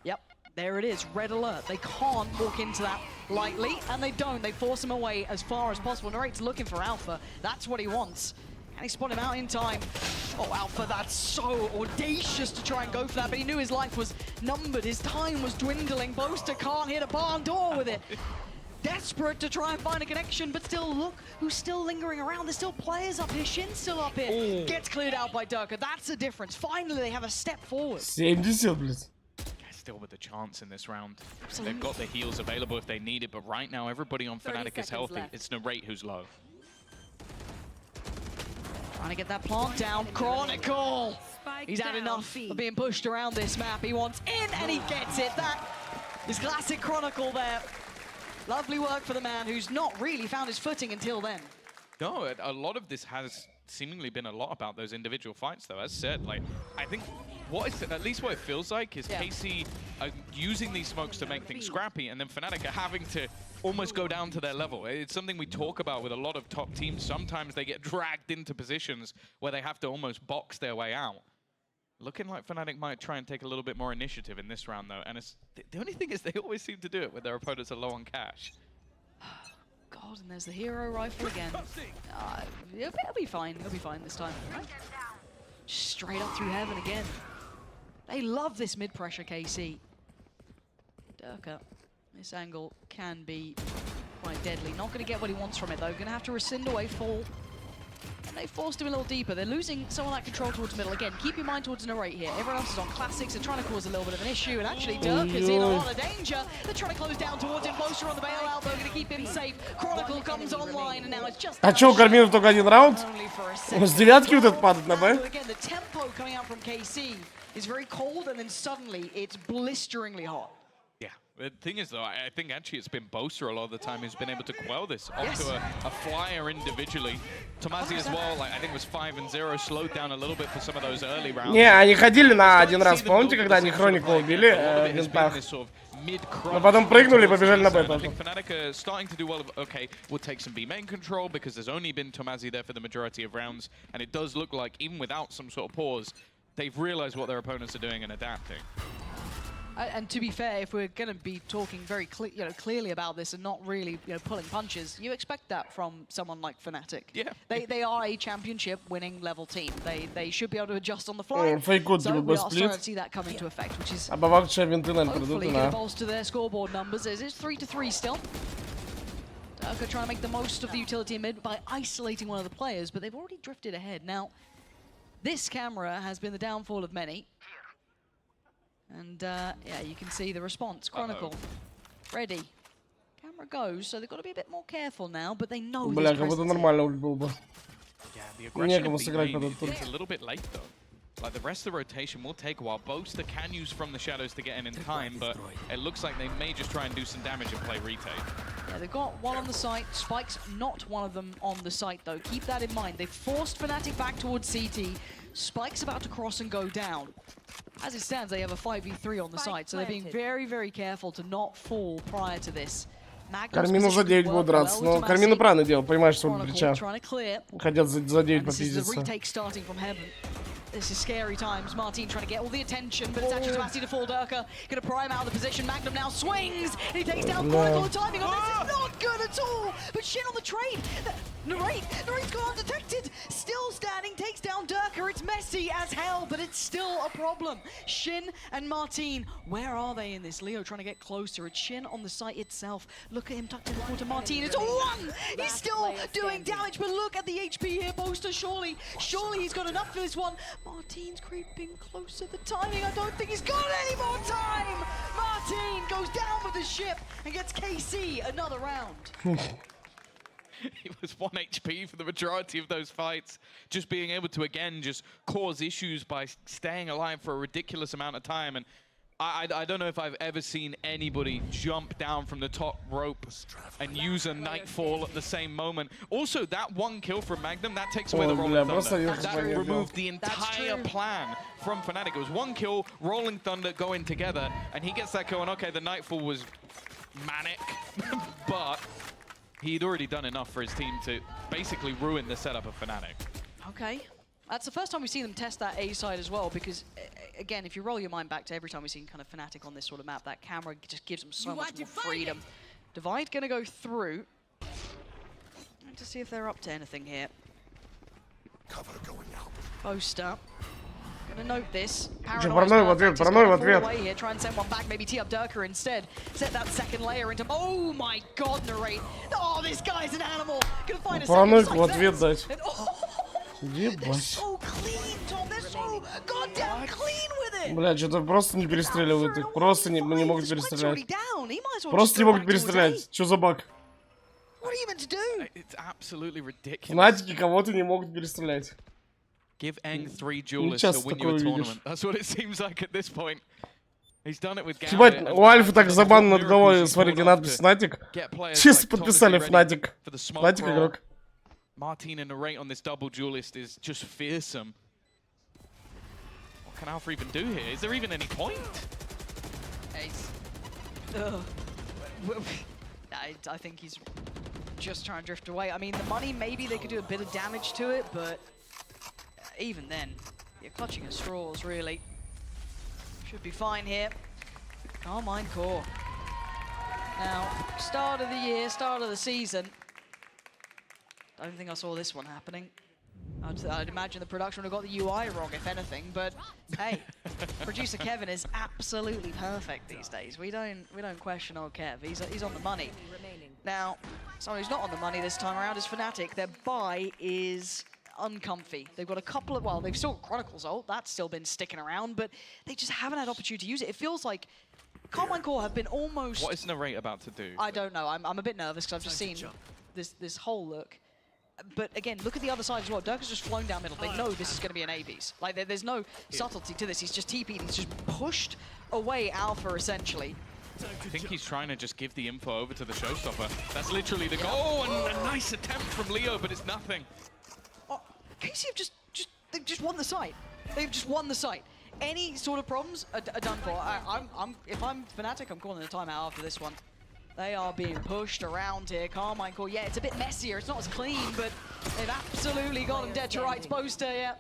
Yep, there it is, red alert. They can't walk into that lightly, and they don't. They force him away as far as possible. Narrate's looking for Alpha. That's what he wants. Can he spot him out in time? Oh, Alpha, that's so audacious to try and go for that, but he knew his life was numbered. His time was dwindling. Boaster can't hit a barn door with it. Desperate to try and find a connection, but still, look who's still lingering around. There's still players up here. Shin's still up here. Ooh. Gets cleared out by Durka. That's the difference. Finally, they have a step forward. 70, блядь. Still with a chance in this round. Absolutely. They've got the heals available if they need it, but right now everybody on Fnatic is healthy. Left. It's Narrate who's low. Trying to get that plant down. Chronicle! He's had enough of being pushed around this map. He wants in and he gets it. That is classic Chronicle there. Lovely work for the man who's not really found his footing until then. No, a lot of this has seemingly been a lot about those individual fights, though. As said, like, I think at least what it feels like is KC are using these smokes to make things scrappy, and then Fnatic are having to almost go down to their level. It's something we talk about with a lot of top teams. Sometimes they get dragged into positions where they have to almost box their way out. Looking like Fnatic might try and take a little bit more initiative in this round, though. And it's, the only thing is they always seem to do it when their opponents are low on cash. God, and there's the hero rifle again. It'll be fine. It'll be fine this time. Right? Straight up through heaven again. They love this mid-pressure KC. Durka, this angle can be quite deadly. Not going to get what he wants from it, though. Going to have to rescind away full. And they forced him a little deeper. They're losing some of that control towards middle. Again, keep your mind towards Narrate here. Everyone else is on classics. They're trying to cause a little bit of an issue. And actually, Dirk is in a lot of danger. They're trying to close down towards him. Boaster on the bailout. They're going to keep him safe. Chronicle comes online, and now it's just... А чё, у Кармина только один раунд? С девятки вот этот падает на Б. Again, the tempo coming out from KC is very cold, and then suddenly it's blisteringly hot. Yeah, the thing is, though, I think actually it's been Boaster a lot of the time who's been able to quell this onto a flyer individually. Tomasi as well, like, I think was 5-0, slowed down a little bit for some of those early rounds. Не, они ходили на один раз, помните, когда они Хронику убили в винтах? Но потом прыгнули и побежали на Б. I think Fnatic are starting to do well. Okay, we'll take some B main control because there's only been Tomasi there for the majority of rounds, and it does look like, even without some sort of pause, they've realized what their opponents are doing and adapting. And to be fair, if we're going to be talking very clearly about this and not really pulling punches, you expect that from someone like Fnatic. Yeah. They are a championship winning level team. They should be able to adjust on the fly. Фейкут So we are starting сплит. to see that come into effect, which is Обовавшая винты, наверное, hopefully придут going на... to bolster their scoreboard numbers. It's 3-3 still. Durka trying to make the most of the utility in mid by isolating one of the players, but they've already drifted ahead. Now, this camera has been the downfall of many. And yeah, you can see the response. Chronicle, ready. Can camera goes, so they've got to be a bit more careful now, but they know Бля, this как будто presence. нормально ульт был бы. Yeah, the aggression Некому of B сыграть main, под этот ульт. it's a little bit late though. Like the rest of the rotation will take a while. Boaster can use from the shadows to get in time, but it looks like they may just try and do some damage and play retake. Yeah, they've got one on the site. Spike's not one of them on the site, though. Keep that in mind. They've forced Fnatic back towards CT. Spike's about to cross and go down. As it stands, they have a 5v3 on the site, so they're being very, very careful to not fall prior to this. Кармину за 9 будет драться, но Кармину правильно делал, понимаешь, что плеча. Хотят за 9 попиздиться. This is scary times. Martin trying to get all the attention, but it's actually Tomasi to fall. Durka going to prime out of the position. Magnum now swings, and he takes down Chronicle. The timing on this is not good at all. But Shin on the trade. Narrate's gone undetected. Still standing, takes down Durka. It's messy as hell, but it's still a problem. Shin and Martin, where are they in this? Leo trying to get closer. It's Shin on the site itself. Look at him tucked in the corner. Martin, it's a 1! He's still doing damage, but look at the HP here. Boaster, surely he's got enough for this one. Martin's creeping closer. The timing, I don't think he's got any more time! Martin goes down with the ship and gets KC another round. He was 1 HP for the majority of those fights. Just being able to, again, just cause issues by staying alive for a ridiculous amount of time. And I don't know if I've ever seen anybody jump down from the top rope and use a Nightfall at the same moment. Also, that 1 kill from Magnum, that takes away the Rolling Thunder. That removed the entire plan from Fnatic. It was 1 kill, Rolling Thunder going together, and he gets that kill, and okay, the Nightfall was manic, but he'd already done enough for his team to basically ruin the setup of Fnatic. Okay. That's the first time we've seen them test that A side as well, because, again, if you roll your mind back to every time we've seen kind of Fnatic on this sort of map, that camera just gives them so much more freedom. Divide gonna go through. To see if they're up to anything here. Cover going out. Boaster. Gonna note this. Паранойя в ответ, паранойя в ответ. Here, try and send one back, maybe tee up Durka instead. Set that second layer into. Oh my god, Narrate. Oh, this guy's an animal. Gonna find a Паранойку в ответ дать. Ебать. So clean, Tom. They're so goddamn clean with it. Бля, что-то просто не перестреливают их. Просто не могут перестрелять. Просто не могут перестрелять. Что за баг? What are you meant to do? It's absolutely ridiculous. Фнатики кого-то не могут перестрелять. Give Eng 3 duelists to win you a tournament. That's what it seems like at this point. He's done it with Gambit. Ебать, у Альфа так забанно над головой, смотрите, надпись Фнатик. Чисто подписали Фнатик. Фнатик игрок. Martin and Narrate on this double duelist is just fearsome. What can Alpha even do here? Is there even any point? I think he's just trying to drift away. I mean, the money, maybe they could do a bit of damage to it, but even then, you're clutching at straws, really. Should be fine here. Carmine Core. Now, start of the year, start of the season. I don't think I saw this one happening. I'd imagine the production would have got the UI wrong, if anything. But hey, producer Kevin is absolutely perfect these days. We don't question old Kev. He's on the money. Now, someone who's not on the money this time around is Fnatic. Their buy is uncomfy. They've got a couple of, well, they've still got Chronicles ult. That's still been sticking around, but they just haven't had opportunity to use it. It feels like Carmine Core have been almost. What is Narrate about to do? I don't know. I'm a bit nervous because I've just seen this whole look. But again, look at the other side as well. Durka's just flown down middle. They know this is going to be an A-piece. Like, there's no subtlety to this. He's just TP'd. He's just pushed away Alpha, essentially. I think he's trying to just give the info over to the showstopper. That's literally the goal. Oh, and a nice attempt from Leo, but it's nothing. Oh, KC have they've just won the site. They've just won the site. Any sort of problems are done for. If I'm Fnatic, I'm calling a timeout after this one. They are being pushed around here. Carmine Core, yeah, it's a bit messier. It's not as clean, but they've absolutely got him dead to rights. Boaster, yeah.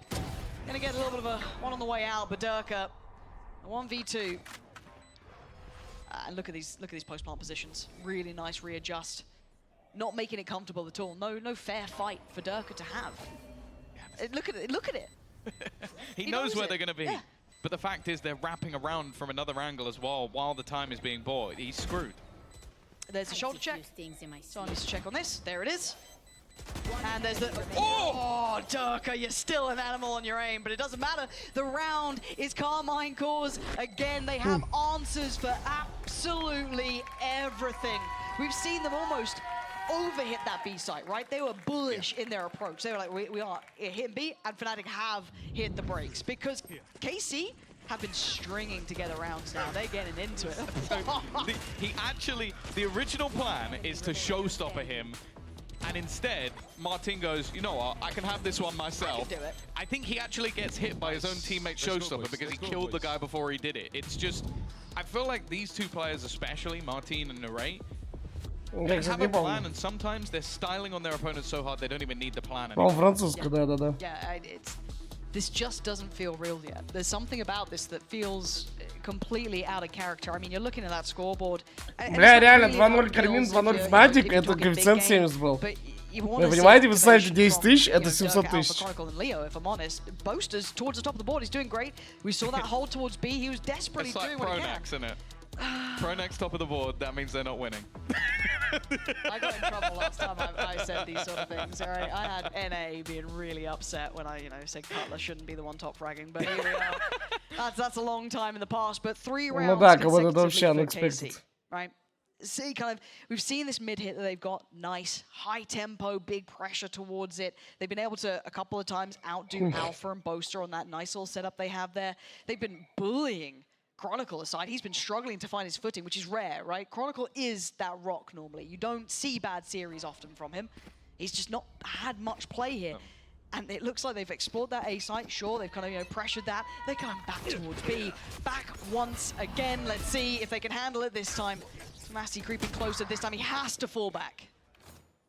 Gonna get a little bit of a one on the way out, but Durka, a 1v2. And look at these post-plant positions. Really nice readjust. Not making it comfortable at all. No fair fight for Durka to have. Look at it, look at it. He knows where they're gonna be. Yeah. But the fact is they're wrapping around from another angle as well while the time is being bought. He's screwed. There's a shoulder check. So I need to check on this. There it is. And there's the... Oh, Durka, you're still an animal on your aim, but it doesn't matter. The round is Carmine Core's. Again, they have answers for absolutely everything. we've seen them almost overhit that B site, right? They were bullish in their approach. They were like, we are hitting B, and Fnatic have hit the brakes because KC have been stringing together rounds now. They're getting into it. The original plan is to showstopper him, and instead, Martin goes, you know what, I can have this one myself. I can do it. I think he actually gets hit by his own teammate showstopper because he killed the guy before he did it. It's just, I feel like these two players especially, Martin and Narray, they have a plan, and sometimes they're styling on their opponents so hard they don't even need the plan anymore. Yeah, this just doesn't feel real yet. There's something about this that feels completely out of character. I mean, you're looking at that scoreboard. Бля, реально, 2-0 Кармин, 2-0 Fnatic, это коэффициент 70 был. Вы понимаете, вы ставите 10 тысяч, это 700 тысяч. If I'm honest, Boaster's towards the top of the board. He's doing great. We saw that hold towards B. He was desperately doing what he can. It's like Pronax, isn't it? Pronax top of the board, that means they're not winning. I got in trouble last time I said these sort of things, all right? I had NA being really upset when I, said Cutler shouldn't be the one top fragging, but here we are. That's a long time in the past, but 3 rounds consecutively for KC, right? See, we've seen this mid hit that they've got nice, high tempo, big pressure towards it. They've been able to, a couple of times, outdo Alpha and Boaster on that nice little setup they have there. They've been bullying Chronicle aside. He's been struggling to find his footing, which is rare, right? Chronicle is that rock normally. You don't see bad series often from him. He's just not had much play here. And it looks like they've explored that A site. Sure, they've pressured that. They're going back towards B. Back once again. Let's see if they can handle it this time. Massey creeping closer this time. He has to fall back.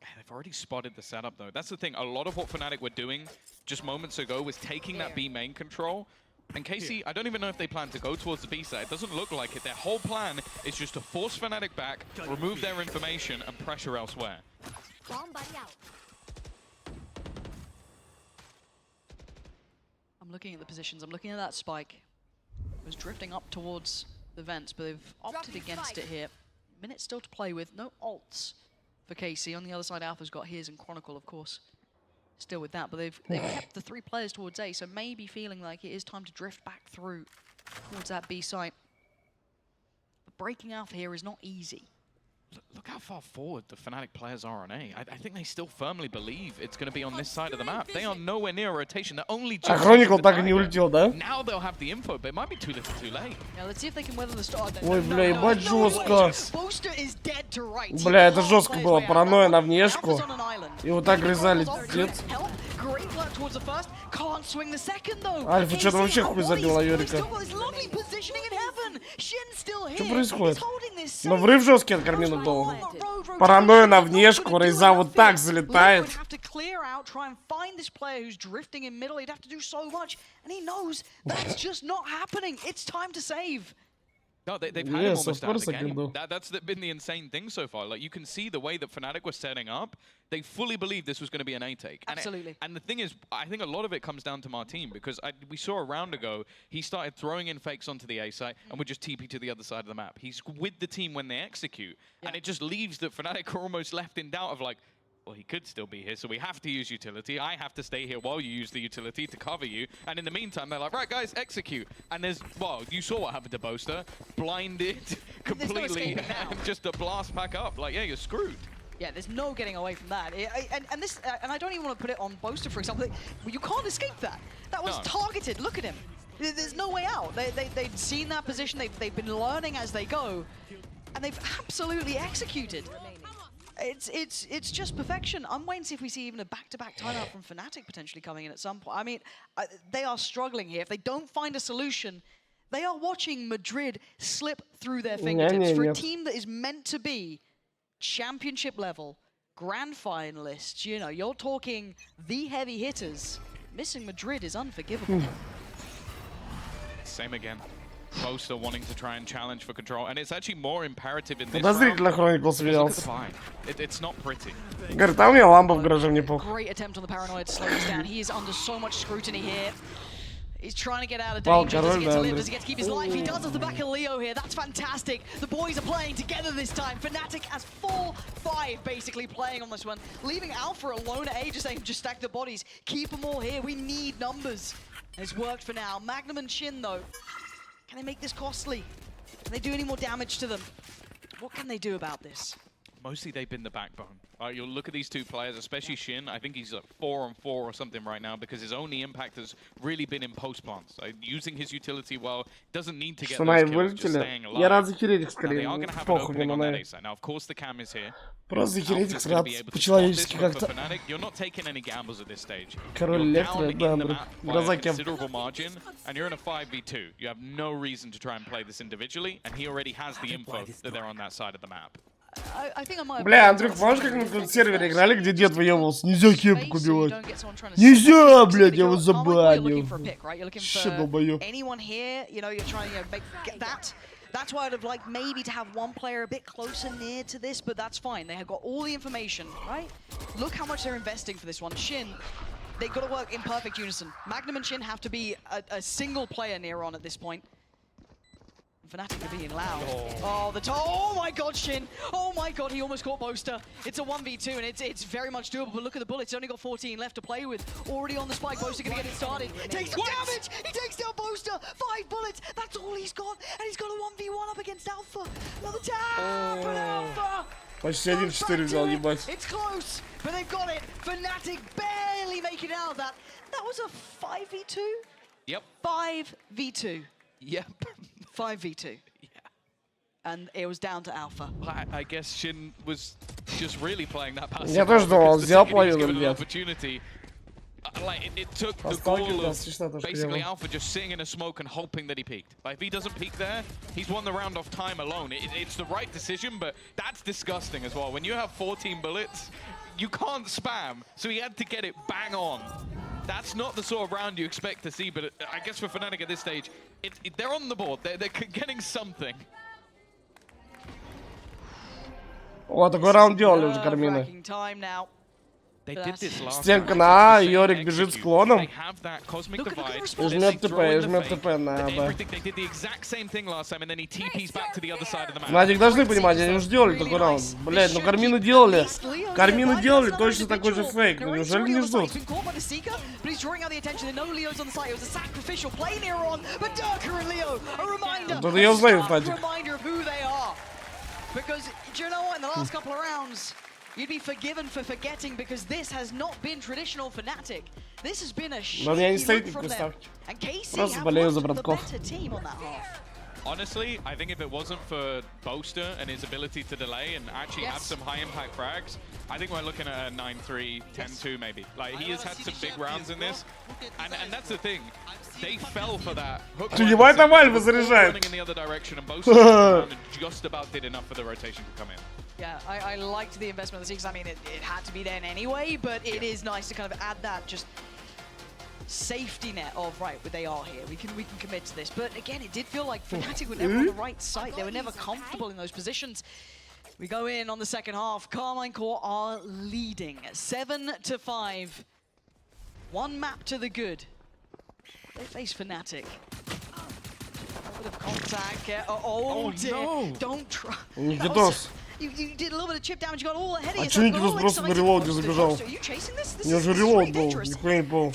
They've already spotted the setup, though. That's the thing. A lot of what Fnatic were doing just moments ago was taking that B main control. And KC, I don't even know if they plan to go towards the B side. It doesn't look like it. Their whole plan is just to force Fnatic back, remove their information, and pressure elsewhere. I'm looking at the positions. I'm looking at that spike. It was drifting up towards the vents, but they've opted against it here. Minute still to play with. No ults for KC. On the other side, Alpha's got his and Chronicle, of course, still with that, but they've kept the 3 players towards A, so maybe feeling like it is time to drift back through towards that B site. But breaking Alpha here is not easy. Look how far forward the Fnatic players are on A. I think they still firmly believe it's going to be on this side of the map. They are nowhere near a rotation. They're only just Chronicle так и не улетел, да? Now they'll have the info, but it might be too little too late. Now let's see if they can weather the storm. Ой, бля, ебать жестко. Booster is dead to rights. Бля, это жестко было. Паранойя на внешку. И вот так грызали. Great work towards the first. Can't swing the second though. Альфа что-то вообще хуй забила Юрика. Что происходит? Но врыв жесткий от Кармина дал. Паранойя на внешку, Рейза вот так залетает. Try and find this player who's drifting in middle. He'd have to do so much, and he knows that's just not happening. It's time to save. No, they've had him almost out of the game. That's been the insane thing so far. Like, you can see the way that Fnatic was setting up. They fully believed this was going to be an A take. Absolutely. And the thing is, I think a lot of it comes down to Martin, because we saw a round ago, he started throwing in fakes onto the A site and would just TP to the other side of the map. He's with the team when they execute. Yeah. And it just leaves that Fnatic are almost left in doubt of like, well, he could still be here, so we have to use utility. I have to stay here while you use the utility to cover you. And in the meantime, they're like, right, guys, execute. And there's, well, you saw what happened to Boaster. Blinded completely, and just a blast back up. Like, yeah, you're screwed. Yeah, there's no getting away from that. And I don't even want to put it on Boaster, for example. You can't escape that. That was targeted. Look at him. There's no way out. They've seen that position. They've been learning as they go. And they've absolutely executed. It's just perfection. I'm waiting to see if we see even a back-to-back timeout from Fnatic potentially coming in at some point. I mean, they are struggling here. If they don't find a solution, they are watching Madrid slip through their fingertips. For a team that is meant to be championship level, grand finalists, you're talking the heavy hitters. Missing Madrid is unforgivable. Same again. Boaster wanting to try and challenge for control, and it's actually more imperative in this Подозрительно Chronicle round. смеялся. It's not pretty. Говорит, а у меня лампа в гараже, мне похуй. Great attempt on the paranoid to slow this down. He is under so much scrutiny here. He's trying to get out of danger. Does he get to live? Does he get to keep his life? He does off the back of Leo here. That's fantastic. The boys are playing together this time. Fnatic has 4-5 basically playing on this one, leaving Alpha alone at A, just saying, just stack the bodies. Keep them all here. We need numbers. It's worked for now. Magnum and Shin, though. Can they make this costly? Can they do any more damage to them? What can they do about this? mostly they've been the backbone. You'll look at these two players, especially Shin. I think he's like 4-on-4 or something right now because his only impact has really been in post plants. Using his utility well, doesn't need to get those kills, just staying alive. Now, they are going to have an opening on that A side. Now, of course, the cam is here. Просто Херетикс рад по-человечески как-то. You're not taking any gambles at this stage. Король Электро, да, глаза кем. Considerable margin, and you're in a 5v2. You have no reason to try and play this individually, and he already has the info that they're on that side of the map. Бля, Андрюх, помнишь, как мы на каком-то сервере играли, где дед выебывался? Нельзя кепку убивать. Нельзя, блядь, я его забанил. Че долбоёб. That's why I'd have liked maybe to have one player a bit closer near to this, but that's fine. They have got all the information, right? Look how much they're investing for this one. Shin, they've got to work in perfect unison. Magnum and Shin have to be a single player near on at this point. Fnatic are being loud. Oh my god, Shin! Oh my god, he almost caught Boaster. It's a 1v2 and it's very much doable, but look at the bullets. He's only got 14 left to play with. Already on the spike, Boaster gonna get it started. Takes some damage! He takes down Boaster! 5 bullets! That's all he's got! And he's got a 1v1 up against Alpha! Another tap! But Alpha! Почти 1-4 взял, ебать. It's close, but they've got it. Fnatic barely making it out of that. That was a 5v2? Yep. 5v2. Yep. 5v2. Yeah. And it was down to Alpha. I guess Shin was just really playing that passive. Я тоже думал, взял половину, ребят. Like, it took the goal of basically Alpha just sitting in a smoke and hoping that he peeked. Like, if he doesn't peek there, he's won the round off time alone. It's the right decision, but that's disgusting as well. When you have 14 bullets, you can't spam, so he had to get it bang on. That's not the sort of round you expect to see, but I guess for Fnatic at this stage, they're on the board. They're getting something. О, такой раунд делали уже, Кармины. Стенка на А, Йорик бежит с клоном. И жмет ТП на Б. Фнатик должны понимать, они уже делали такой раунд. Блять, ну Кармину делали. Кармину делали точно такой же фейк. Ну неужели не ждут? Вот я узнаю, Фнатик. Because, do you know what, in the last couple of rounds, you'd be forgiven for forgetting because this has not been traditional Fnatic. This has been a shitty from them. And KC have the better team on that half. Honestly, I think if it wasn't for Boaster and his ability to delay and actually have some high-impact frags, I think we're looking at a 9-3, 10-2 maybe. Like, he has had some big rounds in this, and that's the thing. They fell for that. Ебать, там Альфа заряжает. Running in the other direction, and Boaster just about did enough for the rotation to come in. Yeah, I liked the investment of the Seekers. I mean, it had to be there anyway, but it is nice to kind of add that just safety net of, right, but they are here. We can commit to this. But again, it did feel like Fnatic were never on the right side. They were never comfortable in those positions. We go in on the second half. Carmine Core are leading 7-5. One map to the good. They face Fnatic. A bit of contact. Oh dear. No. Don't try. You did a little bit of chip damage, you got all ahead of yourself. А чё Никитос просто на релоуде забежал? У него же релоуд был, нихуя не понял.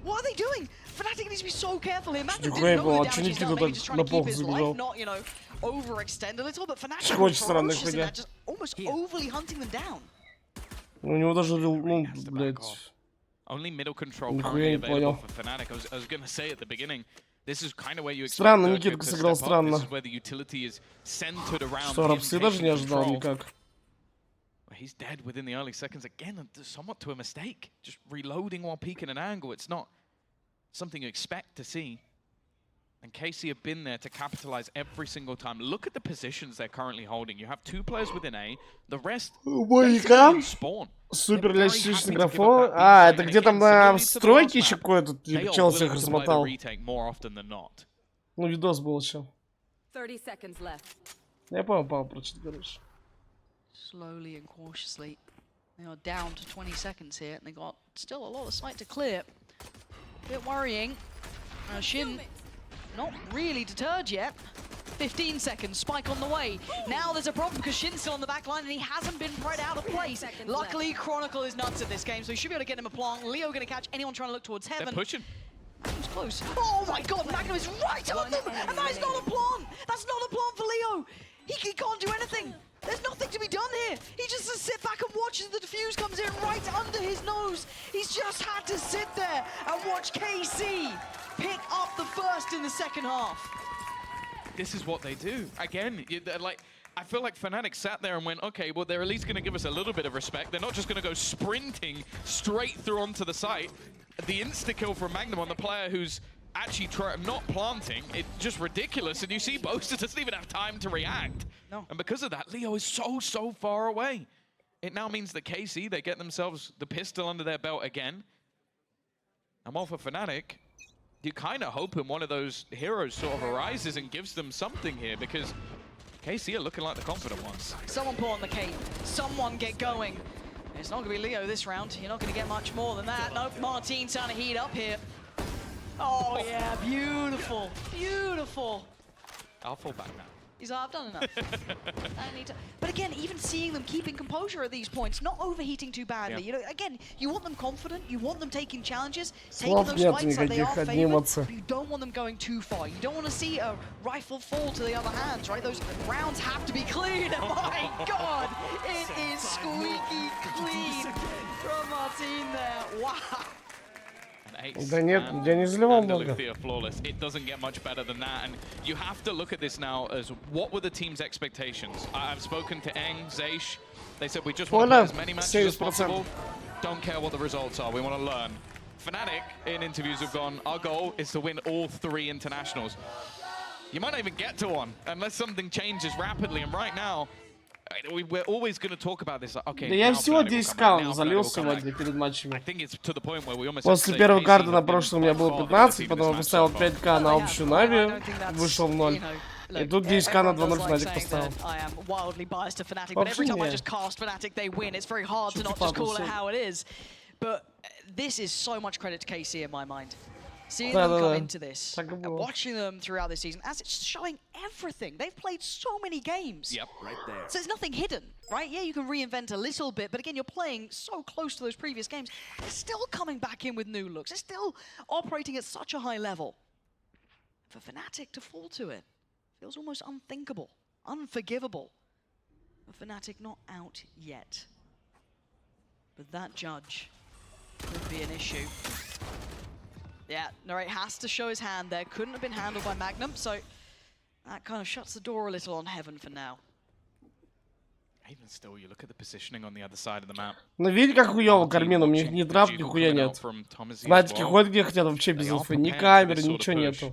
What are they doing? Fnatic needs to be so careful here. Magnum Нихуя не didn't понял, know а the чё damage he's done, Никита maybe just так trying на to keep пол his life, забежал? not, you know, overextend a little, but Fnatic Очень are странная ferocious in хуйня. that, just almost overly hunting them down. У него даже, ну, блядь. Only middle control currently available for Fnatic. I was going to say at the beginning, this is kind of where you expect Странно, Никитка сыграл странно. This is where the utility is centered around Что, Рапси даже не ожидал никак. He's dead within the early seconds again, somewhat to a mistake. Just reloading while peeking an angle. It's not something you expect to see. And KC have been there to capitalize every single time. Look at the positions they're currently holding. You have 2 players within A, the rest spawn. Супер лечащий графон. А, это где там на стройке еще какой-то чел всех размотал. Ну, видос был еще. Я понял, про что ты говоришь. Slowly and cautiously. They are down to 20 seconds here, and they got still a lot of sight to clear. A bit worrying. Shin not really deterred yet. 15 seconds, spike on the way. Now there's a problem because Shin's still on the back line and he hasn't been right out of place. Luckily, Chronicle is nuts at this game, so he should be able to get him a plant. Leo going to catch anyone trying to look towards heaven. They're pushing. It was close. Oh my god, Magnum is right on them! And that is not a plant! That's not a plant for Leo! He can't do anything! There's nothing to be done! under his nose. He's just had to sit there and watch KC pick up the first in the second half. This is what they do. Again, like, I feel like Fnatic sat there and went, okay, well, they're at least going to give us a little bit of respect. They're not just going to go sprinting straight through onto the site. The insta-kill from Magnum on the player who's actually not planting, it's just ridiculous. And you see Boaster doesn't even have time to react. No. And because of that, Leo is so far away. It now means that KC, they get themselves the pistol under their belt again. And while for Fnatic, you kind of hoping one of those heroes sort of arises and gives them something here, because KC are looking like the confident ones. Someone pull on the cape. Someone get going. It's not going to be Leo this round. You're not going to get much more than that. Nope, Martin's trying to heat up here. Oh, yeah, beautiful. Beautiful. I'll fall back now. He's like, I've done enough. I need to. But again, even seeing them keeping composure at these points, not overheating too badly. Yeah. You know, again, you want them confident, you want them taking challenges, taking Слов those нет fights like they are никаких, одни favored, эмоции. but you don't want them going too far. You don't want to see a rifle fall to the other hands, right? Those rounds have to be clean. My God, it is squeaky clean from Martin there. Wow. Да нет, я не заливал много. Flawless. It doesn't get much better than that, and you have to look at this now as what were the team's expectations. I've spoken to Eng, Zeish. They said we just want to play as many matches as possible. Don't care what the results are. We want to learn. Fnatic in interviews have gone, our goal is to win all 3 internationals. You might not even get to one unless something changes rapidly, and right now we're always going to talk about this. Okay, Да я всего 10 каунтов залил сегодня перед матчами. После После первой карты на прошлом у меня было 15, потом я поставил 5к на общую Нави, вышел в 0. И тут 10к на 2-0 Fnatic поставил. I am wildly biased to Fnatic, but every time I just cast Fnatic, they win. It's very hard to not just call it how it is. But this is so much credit to KC in my mind. Seeing them come into this, and watching them throughout this season, as it's showing everything. They've played so many games. Yep, right there. So there's nothing hidden, right? Yeah, you can reinvent a little bit, but again, you're playing so close to those previous games. They're still coming back in with new looks. They're still operating at such a high level. For Fnatic to fall to it feels almost unthinkable, unforgivable. But Fnatic not out yet. But that judge could be an issue. Yeah, Narrate has to show his hand there. Couldn't have been handled by Magnum, so that kind of shuts the door a little on Heaven for now. Even still, you look at the positioning on the other side of the map. Ну видите, как хуёво Кармин, у них ни драп, нихуя нет. Фнатики ходят где хотят, вообще без инфы. Ни камеры, ничего нету.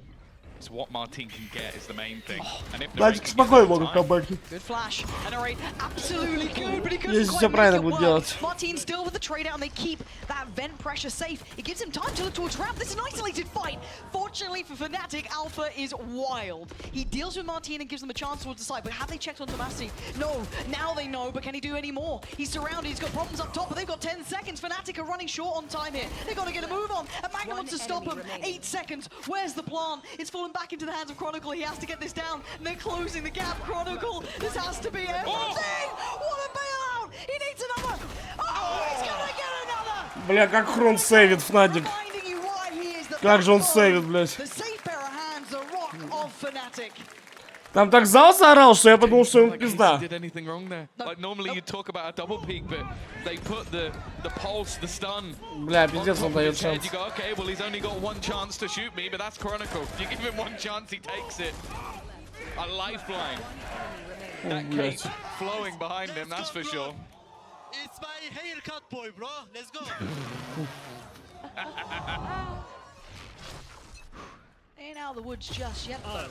It's what Martin can get is the main thing. And if Фнатики спокойно могут камбэки. Good flash, and Narrate absolutely good, but he couldn't Если quite все правильно make it будет work. делать. Martin still with the trade out, and they keep that vent pressure safe. It gives him time to look towards ramp. This is an isolated fight. Fortunately for Fnatic, Alpha is wild. He deals with Martin and gives them a chance towards the side, but have they checked onto Massey? No, now they know, but can he do any more? He's surrounded, he's got problems up top, but they've got 10 seconds. Fnatic are running short on time here. They've got to get a move on, and Magnum wants to stop him. 8 seconds, where's the plan? It's fallen back into the hands of Chronicle. He has to get this down, and they're closing the gap. Chronicle, this has to be everything! What a bailout! He needs another! Oh, he's gonna get another! Бля, как Хрон сейвит Фнатик. Как же он сейвит, блядь. The safe pair of hands, the rock of Fnatic. Там так зал заорал, что я подумал, что ему пизда. Did anything wrong there? Like normally you talk about a double peek, but they put the pulse, the stun. Бля, пиздец, он дает You шанс. go, okay, well he's only got one chance to shoot me, but that's Chronicle. You give him one chance, he takes it. A lifeline. That cape flowing behind him, that's for sure. It's my haircut boy, bro. Let's go. Ain't out of the woods just yet, though.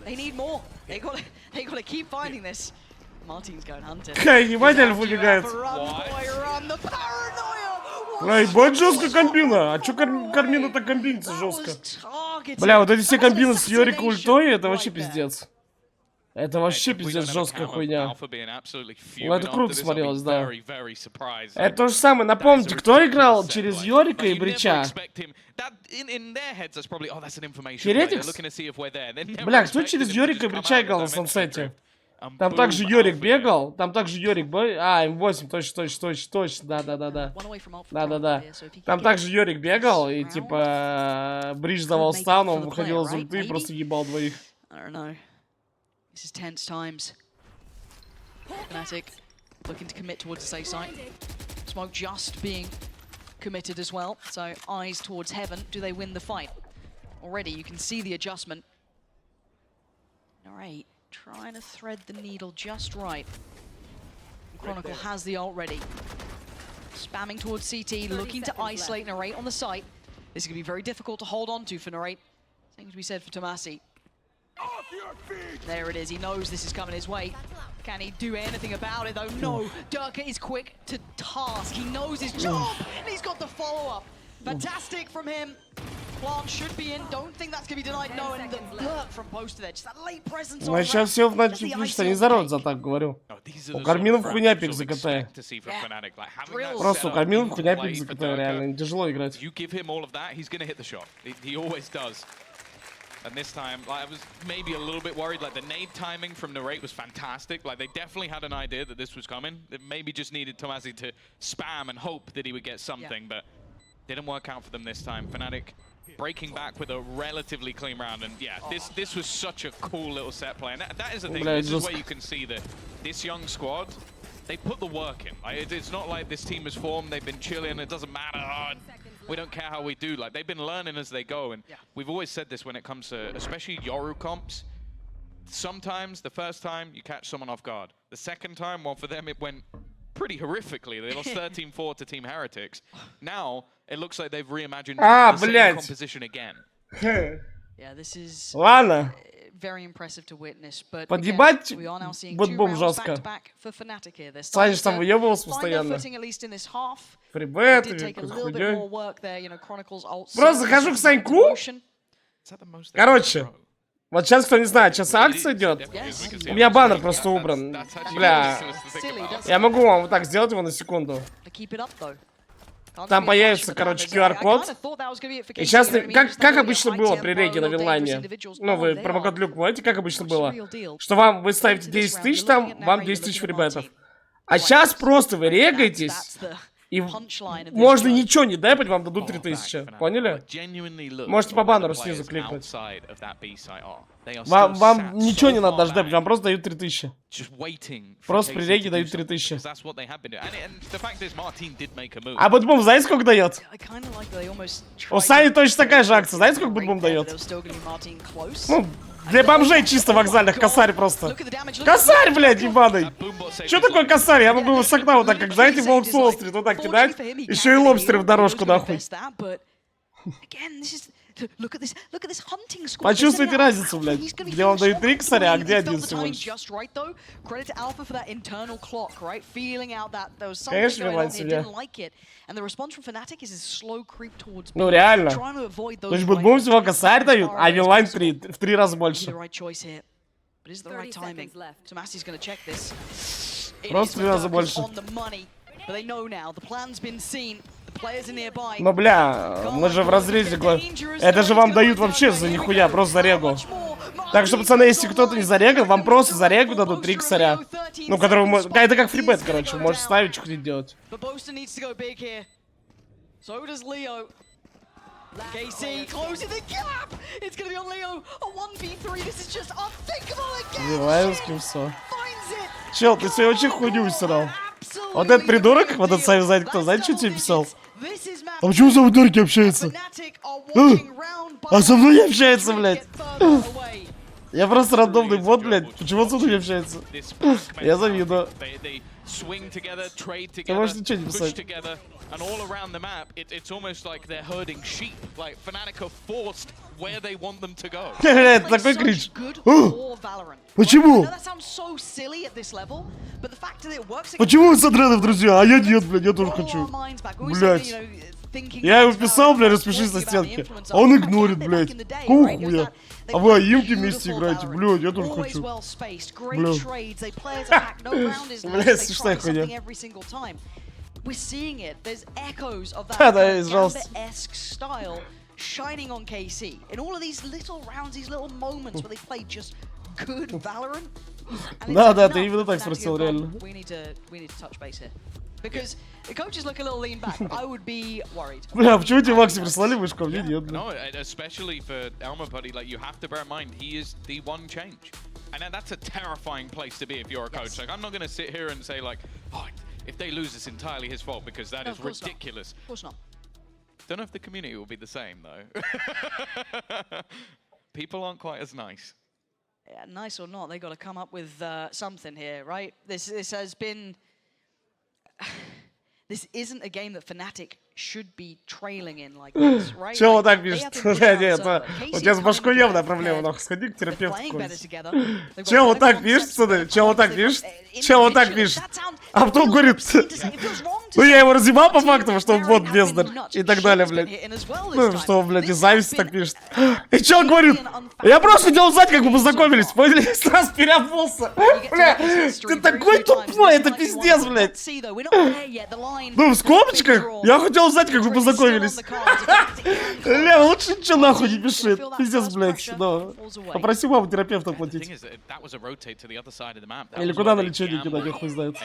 They need more. They gotta keep finding this. Martin's going hunting. Ебать, Альф убегает. Бля, ебать жестко комбина. А чё Кармина-то комбинится жестко? Бля, вот эти все комбины с Йорик ультой, это вообще пиздец. Это вообще пиздец жесткая хуйня. Ну это круто смотрелось, да. Это то же самое. Напомните, кто играл через Йорика и Брича? Херетикс? Бля, кто через Йорика и Брича играл на Сансете? Там также Йорик бегал, там также Йорик был. А, М8, точно, да. Да. Там также Йорик бегал, и типа Бридж давал стан, он выходил из ульты и просто ебал двоих. This is tense times. Fnatic looking to commit towards the safe side. Smoke just being committed as well. So eyes towards heaven. Do they win the fight? Already, you can see the adjustment. All right, trying to thread the needle just right. Chronicle has the ult ready. Spamming towards CT, looking to isolate Narrate on the site. This is going to be very difficult to hold on to for Narrate. Same to be said for Tomasi. There it is, he knows this is coming his way. Can he do anything about it though? No, Durka is quick to task. He knows his job, and he's got the follow-up. Fantastic from him. Plant should be in, don't think that's going to be denied. No, and the lurk from posted edge. That late presence on Ну, сейчас все в начале плюс, они здоровы за так, говорю. У Карминов хуйня пик за КТ. Просто у Карминов хуйня пик за КТ, реально, тяжело играть. You give him all of that, he's going to hit the shot. He always does. And this time, like, I was maybe a little bit worried. Like, the nade timing from Narrate was fantastic. Like, they definitely had an idea that this was coming. They maybe just needed Tomasi to spam and hope that he would get something, but didn't work out for them this time. Fnatic breaking back with a relatively clean round, and yeah, this was such a cool little set play. And that is the thing. This is where you can see that this young squad, they put the work in. Like, it's not like this team is formed, they've been chilling, it doesn't matter. We don't care how we do. Like, they've been learning as they go, and we've always said this when it comes to especially Yoru comps. Sometimes the first time you catch someone off guard. The second time, well, for them it went pretty horrifically. They lost 13-4 to Team Heretics. Now it looks like they've reimagined the same composition again. Yeah, this is very impressive to witness, but Подъебать we are now seeing бот-бом жестко. for Fnatic here. This Саныч там выебывался постоянно. Фрибет, хуйнёй. Просто захожу к Саньку. Короче, вот сейчас, кто не знает, сейчас акция идет. У меня баннер просто убран. Бля, я могу вам вот так сделать его на секунду. Там появится, короче, QR-код. И сейчас, как обычно было при реге на Винлайне. Ну, вы промокод Люк помните, как обычно было? Что вы ставите 10 тысяч там, вам 10 тысяч фрибетов. А сейчас просто вы регаетесь, и можно ничего не дэпать, вам дадут 3000. Поняли? Можете по баннеру снизу кликнуть. Вам ничего не надо даже дэпать, вам просто дают 3000. Просто при реге дают 3000. А бутбум знаете, сколько дает? У Сани точно такая же акция. Знаете, сколько бутбум дает? Ну, для бомжей чисто вокзальных, косарь просто. Косарь, блядь, ебаный. Че такое косарь? Я могу его с окна вот так, как, знаете, Волк с Уолл-стрит, вот так кидать. Еще и лобстеры в дорожку, нахуй. Почувствуйте разницу, блядь. Где вам дают 3 косаря, а где один всего лишь. Конечно, вливает себя. Ну реально. То есть бутбум всего косарь дают, а Винлайн в 3 раза больше. Просто в 3 раза больше. Но, бля, мы же в разрезе. Это же вам дают вообще за нихуя, просто за регу. Так что, пацаны, если кто-то не зарегал, вам просто за регу дадут 3 косаря. Ну, которые вы можете... Это как фрибет, короче, вы можете ставить, что хотите делать. Вилаевский все. Чел, ты себе очень хуйню срал. Вот этот придурок, вот этот сами знаете кто, знаете, что тебе писал? А почему со мной дурки общаются? А со мной не общается, блядь. Я просто рандомный бот, блядь. Почему он со мной не общается? Я завидую. Ты можешь ничего не писать. And all around the map, it's almost like they're herding sheep. Like, Fnatic are forced where they want them to go. Это такой кринж. Почему? Почему вы содраны в друзья? А я нет, блядь, я тоже хочу. Блядь. Я его писал, блядь, распишись на стенке. А он игнорит, блядь. Какого хуя? А вы аимки вместе играете, блядь, я тоже хочу. Блядь. Блядь, смешная хуйня. We're seeing it. There's echoes of that Gambit-esque style shining on KC. In all of these little rounds, these little moments where they play just good Valorant. Да, ты именно так спросил, реально. We need to touch base here. Because the coaches look a little lean back. I would be worried. Бля, почему тебе Макси прислали вышку? Мне нет. No, especially for Elmer, buddy, like, you have to bear in mind, he is the one change. And that's a terrifying place to be if you're a coach. Like, I'm not going to sit here and say, like, oh, if they lose, it's entirely his fault, because that is ridiculous. Of course not. Don't know if the community will be the same though. People aren't quite as nice. Yeah, nice or not, they got to come up with something here, right? This has been. This isn't a game that Fnatic should be trailing in like this, right? Чего вот так They пишет? have to push out Нет, server. у тебя с башкой явная проблема, нахуй, сходи к терапевту. Чего вот так пишет, пацаны? Чего вот так пишет? Чего вот так пишет? А потом говорит, ну я его разъебал по факту, что он бот бездарь и так далее, блядь. Ну что, блядь, из зависти так пишет. И чё он говорит? Я просто хотел узнать, как вы познакомились. Поняли? Сразу переобулся. Бля, ты такой тупой, это пиздец, блядь. Ну в скобочках, я хотел узнать, как вы познакомились. Бля, лучше ничего нахуй не пиши. Пиздец, блядь. Попроси маму терапевта платить. Или куда на лечение кидать, я хуй знает.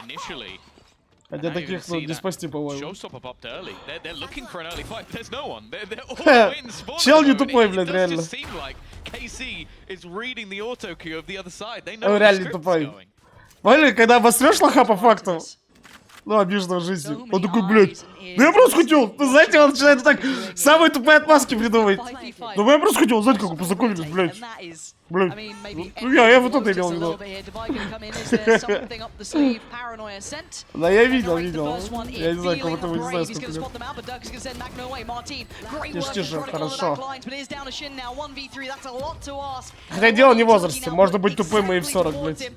Хотя таких, ну, не спасти, по-моему. Чел не тупой, блядь, реально. Он реально тупой. Поняли, когда обосрёшь лоха по факту, ну, обиженного жизнью, он такой, блядь, ну я просто хотел, вы знаете, он начинает так самые тупые отмазки придумывать. Ну я просто хотел узнать, как вы познакомились, блядь. Блядь, ну я вот это имел в виду. Да я видел. Я не знаю, кого-то вы не знаю, сколько лет. Тише, хорошо. Хотя дело не в возрасте, можно быть тупым и в 40, блядь.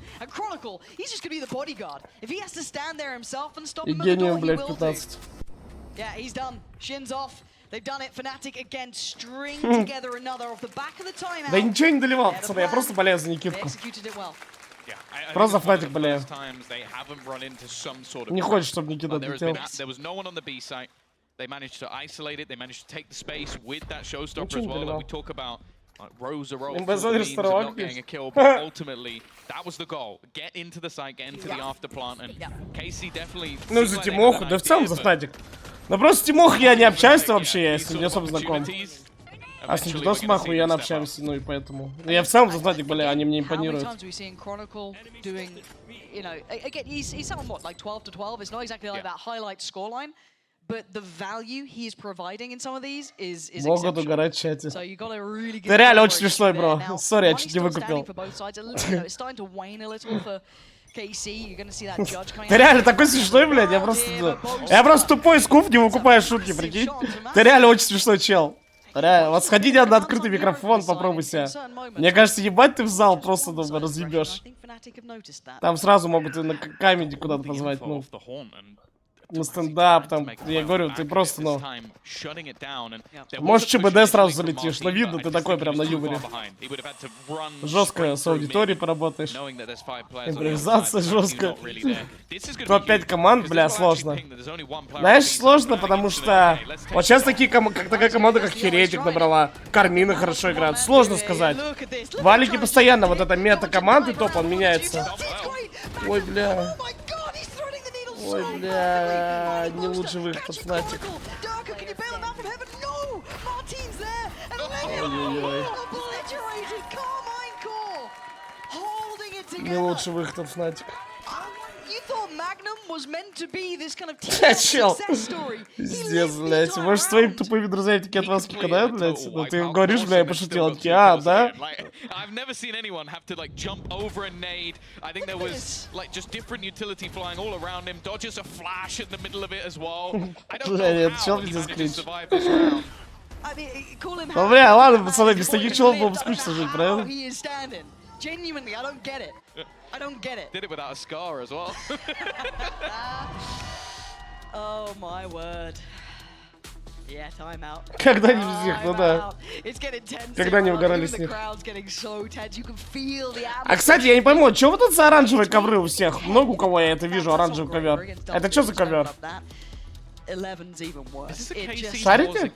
И гением, блядь, 15. Yeah, he's done. Shin's off. They've done it. Fnatic again string together another off the back of the timeout. Да ничего не доливал, пацаны, я просто болею за Никитку. Просто за Fnatic болею. Не хочешь, чтобы Никита отлетел. They managed to isolate it. They managed to take the space with that showstopper as well. Like we talk about rows of rows means of not getting a kill, but ultimately that was the goal. Get into the site, get into the after plant, and KC definitely. Ну за Тимоху, да в целом за Fnatic. Ну просто Тимох я не общаюсь вообще, я с ним не особо знаком. А с Никитос охуенно общаемся, ну и поэтому. Я в целом за Fnatic, бля, они мне импонируют. But the value he is providing in some of these is Могут угорать в чате. So you gotta really get. Ты реально очень смешной, бро. Сори, я чуть не выкупил. Ты реально такой смешной, блядь. Я просто тупой скуп, не выкупаю шутки, прикинь. Ты реально очень смешной чел. Реально, вот сходи на открытый микрофон, попробуй себя. Мне кажется, ебать ты в зал просто разъебешь. Там сразу могут и на камеди куда-то позвать, ну. На стендап, там, я говорю, ты просто, ну... Может, ЧБД сразу залетишь, но видно, ты такой прям на юморе. Жестко с аудиторией поработаешь. Импровизация жесткая. Топ-5 команд, бля, сложно. Знаешь, сложно, потому что... Вот сейчас такая команда, как Херетик набрала. Кармины хорошо играют. Сложно сказать. Валики постоянно, вот эта мета-команды, топ, он меняется. Ой, бля. Ой, бля, не лучший выход от Fnatic. Ой-ой-ой. Не лучший выход от Fnatic. Чел, пиздец, блядь. Может, с твоими тупыми друзьями такие отмазки кидают, блядь? Ну ты говоришь, бля, я пошутил, такие, а, да? I've never seen anyone have to like jump over a nade. I think there was like just different utility flying all around him. Dodges a flash in the middle of it as well. I don't know how he managed to survive this round. Ну, бля, ладно, пацаны, без таких челов было бы скучно жить, правильно? Genuinely, I don't get it. I don't get it. Did it without a scar as well. Oh my word. Yeah, timeout. Когда не без них, ну да. Когда не угорали с них. А, кстати, я не пойму, что вот тут за оранжевые ковры у всех? Много у кого я это вижу, оранжевый ковер. Это что за ковер? Шарите?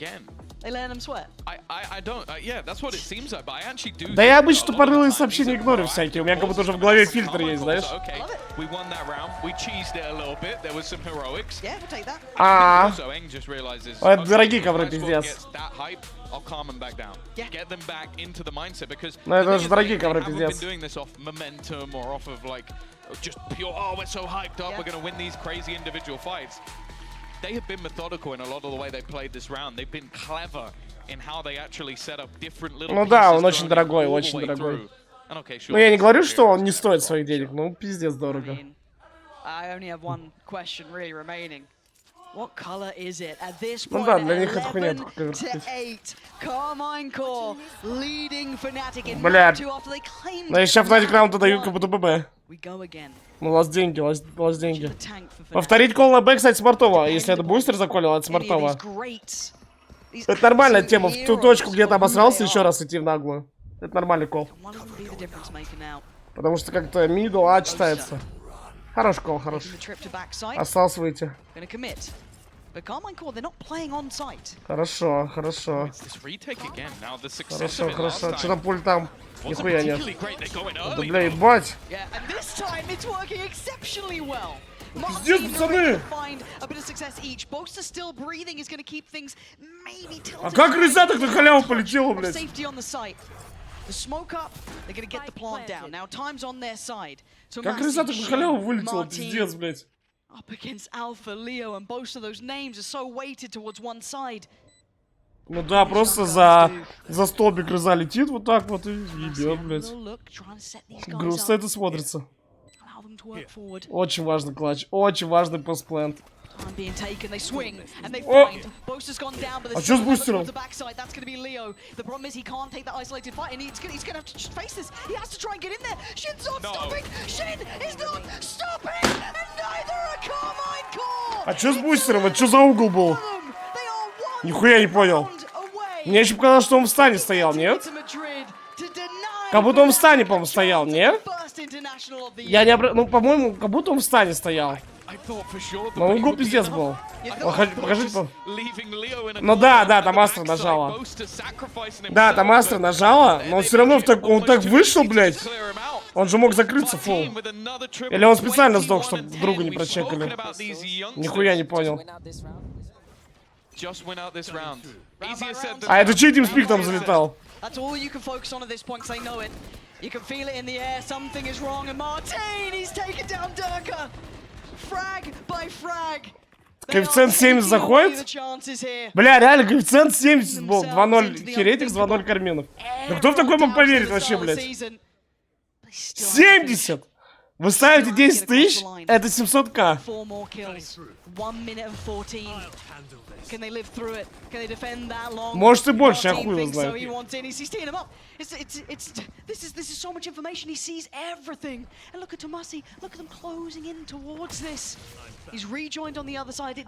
Да я обычно тупорылые сообщения игнорю всякие. У меня как будто уже в голове фильтр есть, знаешь? Это дорогие ковры, пиздец. Ну это же дорогие ковры, пиздец. they have been methodical in a lot of the way they played this round. They've been clever in how they actually set up different little Ну да, он очень дорогой, очень дорогой. Ну я не говорю, что он не стоит своих денег, но пиздец дорого. I only have one question really remaining. What color is it at this Ну point? да, для них это хуйня. 11-8. Carmine Core leading Fnatic in Бля, round 2 after they claimed. но еще Fnatic раунд дают как будто ББ. We go again. Ну, ласт деньги, ласт деньги. Повторить кол на Б, кстати, смартово. Если это бустер заколил, это смартово. Это нормальная тема. В ту точку, где ты обосрался, еще раз идти в наглую. Это нормальный кол. Потому что как-то мидл А читается. Хороший кол, хороший. Осталось выйти. Хорошо, хорошо. Хорошо, хорошо. Что там пуль там? Нихуя нет. Да бля, ебать. Пиздец, пацаны! А как Рыза так на халяву полетела, блядь? Как Рыза так на халяву вылетела, пиздец, блядь. Up against Alpha, Leo, and both of those names are so weighted towards one side. Ну да, просто за столбик Рыза летит вот так вот и ебет, блядь. Грустно это смотрится. Очень важный клатч, очень важный постплент. О! А что с бустером? А что с бустером? Это что за угол был? Нихуя не понял. Мне еще показалось, что он в стане стоял, нет? Как будто он в стане, по-моему, стоял, нет? Я не Ну, по-моему, как будто он в стане стоял. Но угол пиздец был. Покажите, ну да, там Астра нажала. Да, там Астра нажала, но он все равно он так вышел, блядь. Он же мог закрыться фул. Или он специально сдох, чтобы друга не прочекали. Нихуя не понял. А это чей тимспик там залетал? You can feel it in the air, something is wrong, and Martin, he's taken down Durka! Frag by frag! Коэффициент 70 заходит? Бля, реально, коэффициент 70 был. 2-0 Херетикс, 2-0 Карминов. Да кто в такой мог поверить вообще, блядь? 70! Вы ставите 10 тысяч, это 700к. Может и больше, я хуй его знаю.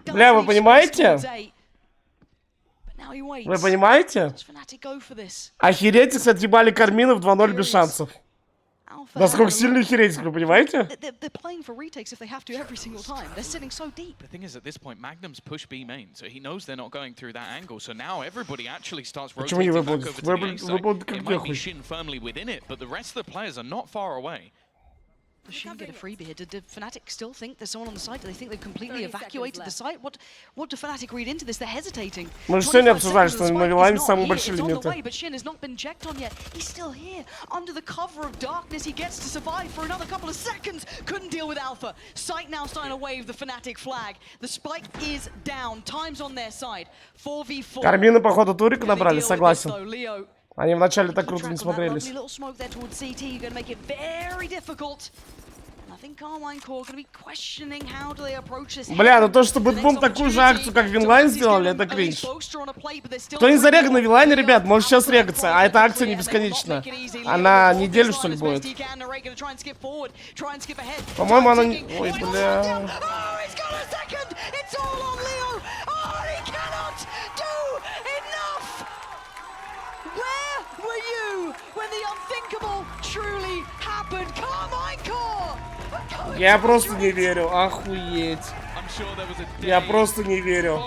Бля, вы понимаете? Вы понимаете? А Херетикс отъебали Карминов 2-0 без шансов. Насколько сильный Херетик, вы понимаете? Почему не выполнить? Выполнить как нехуй. Shin get a freebie here. Did Fnatic still think there's someone on the site? Do they think they've completely evacuated the site? What do Fnatic read into this? They're hesitating. Мы же сегодня обсуждали, что на Вилайне самые большие лимиты. But Shin has not been checked on yet. He's still here. Under the cover of darkness, he gets to survive for another couple of seconds. Couldn't deal with Alpha. Sight now starting to wave the Fnatic flag. The spike is down. Time's on their side. 4v4. Кармины, походу, турик набрали, согласен. Они вначале так круто не смотрелись. Бля, ну то, что Бэтбум такую же акцию, как Винлайн сделали, это кринж. Кто не зареган на Винлайне, ребят, может сейчас регаться, а эта акция не бесконечна. Она неделю, что ли, будет? По-моему, она не... Ой, бля... Я просто не верю, охуеть. Я просто не верю.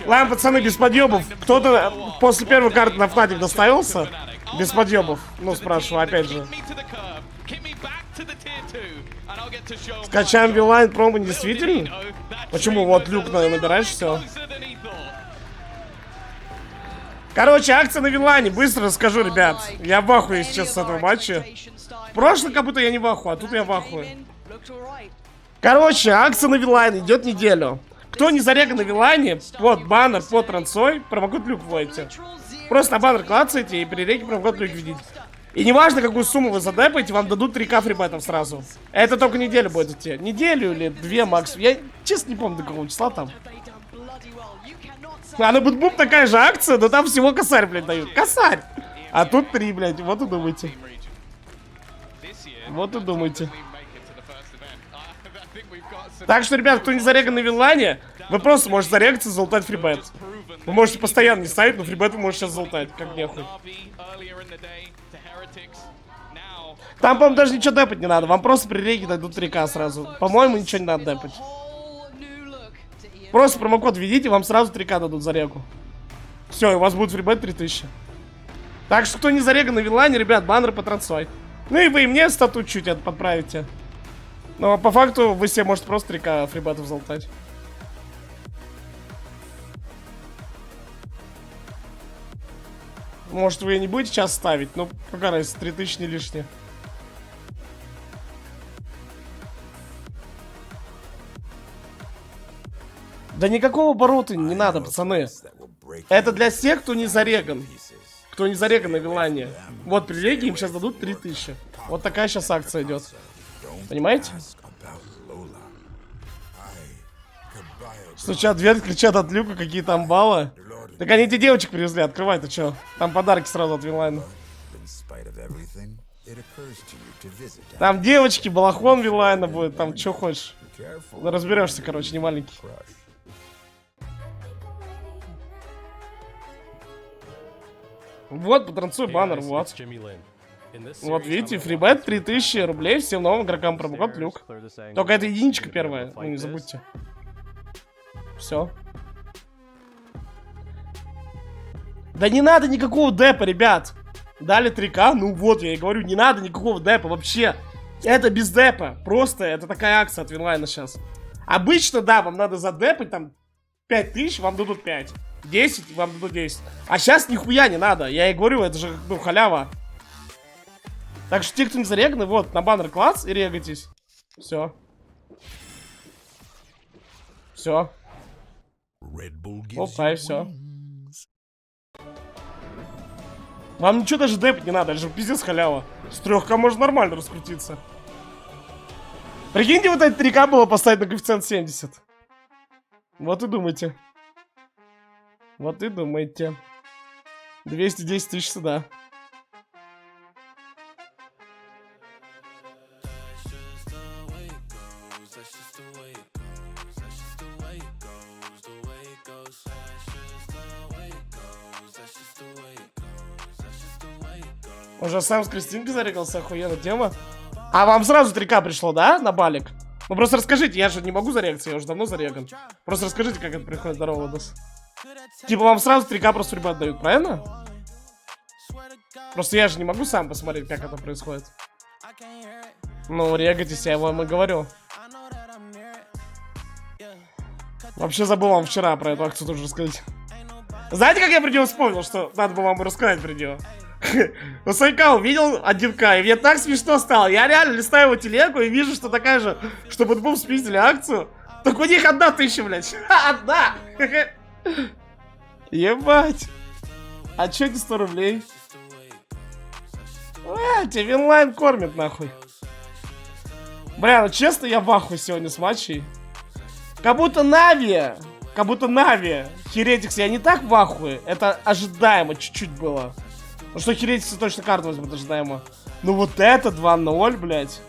Ладно, пацаны, без подъебов. Кто-то после первой карты на Fnatic доставился? Без подъебов. Ну, спрашиваю, опять же. Скачаем Вилайн промо, действительно? Почему? Вот люк набираешь, все. Короче, акция на Вилайне. Быстро расскажу, ребят. Я в ахуе сейчас с этого матча. Прошлый как будто я не в ахуе, а тут я в ахуе. Короче, акция на Вилайн идет неделю. Кто не зареган на Вилане, под баннер, под трансой, промокод люк вводите. Просто на баннер клацаете и при реке промокод люк видите. И неважно, какую сумму вы задепаете, вам дадут 3К фрибетов сразу. Это только неделю будет идти. Неделю или 2 максимум. Я честно не помню, до какого числа там. А на бутбум такая же акция, но там всего косарь, блядь, дают. Косарь! А тут 3, блядь, вот и думайте. Вот и думайте. Так что, ребят, кто не зареган на Вилане, вы просто можете зарегаться и залутать фрибет. Вы можете постоянно не ставить, но фрибет вы можете сейчас залутать, как нехуй. Там, по-моему, даже ничего депать не надо. Вам просто при реге дадут 3К сразу. По-моему, ничего не надо депать. Просто промокод введите, вам сразу 3К дадут за регу. Все, и у вас будет фрибет 3000. Так что, кто не зареган на Вилане, ребят, баннер по трансой. Ну и вы и мне статут чуть это подправите. Но по факту вы себе можете просто 3К фрибетов залутать. Может, вы и не будете сейчас ставить, но какая разница, 3000 не лишние. Да никакого оборота не надо, пацаны. Это для всех, кто не зареган. Кто не зареган на Вилане. Вот при реге им сейчас дадут 3000. Вот такая сейчас акция идет. Понимаете? Стучат в дверь, кричат от люка, какие там баллы. Так они эти девочек привезли, открывай, ты чё? Там подарки сразу от Вилана. Там девочки, балахон Вилана будет, там чё хочешь. Разберешься, короче, не маленький. Вот, потанцуй баннер, вот. Вот, видите, фрибет 3000 рублей всем новым игрокам, промокод люк. Только это единичка первая, ну не забудьте. Все. Да не надо никакого депа, ребят. Дали 3К, ну вот, я и говорю, не надо никакого депа вообще. Это без депа, просто это такая акция от Винлайна сейчас. Обычно, да, вам надо задепать там 5000, вам дадут 5. 10, вам дадут 10. А сейчас нихуя не надо, я и говорю, это же, ну, халява. Так что те, кто не зареганы, вот, на баннер класс и регайтесь. Все. Все. Опа, и все. Вам ничего даже депать не надо, это же пиздец халява. С 3К можно нормально раскрутиться. Прикиньте, вот это 3К было поставить на коэффициент 70. Вот и думайте. Вот и думайте. 210 тысяч сюда. Уже сам с Кристинкой зарегался, охуенная тема. А вам сразу 3К пришло, да, на балик? Ну просто расскажите, я же не могу зарегаться, я уже давно зареган. Просто расскажите, как это приходит, здорово, Дас. Типа вам сразу 3К просто ребят дают, правильно? Просто я же не могу сам посмотреть, как это происходит. Ну, регайтесь, я вам и говорю. Вообще забыл вам вчера про эту акцию тоже рассказать. Знаете, как я про него вспомнил, что надо было вам рассказать про него? У Сайка увидел 1К, и мне так смешно стало. Я реально листаю его телегу и вижу, что такая же, что бутбум спиздили акцию. Только у них 1000, блядь. Одна! Ебать. А чё эти 100 рублей? Тебе Винлайн кормит, нахуй. Бля, ну честно, я в ахуе сегодня с матчей. Как будто Нави, Херетикс, я не так в ахуе. Это ожидаемо чуть-чуть было. Ну что, Херетикс точно карту возьмут, ожидаемо. Ну вот это 2-0, блядь.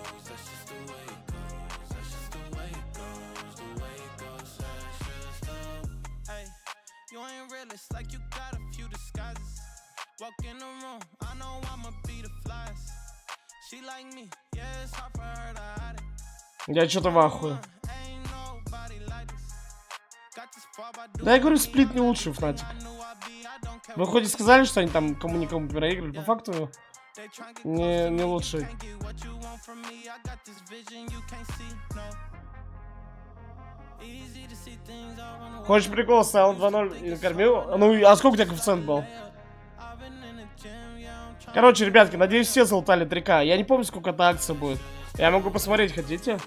Я что-то в ахуе. Да, я говорю, сплит не лучший Фнатик. Вы хоть и сказали, что они там кому-никому проиграли, по факту не лучший. Хочешь прикол, ставил 2-0 и накормил? Ну, а сколько у тебя коэффициент был? Короче, ребятки, надеюсь, все залутали 3К. Я не помню, сколько эта акция будет. Я могу посмотреть, хотите?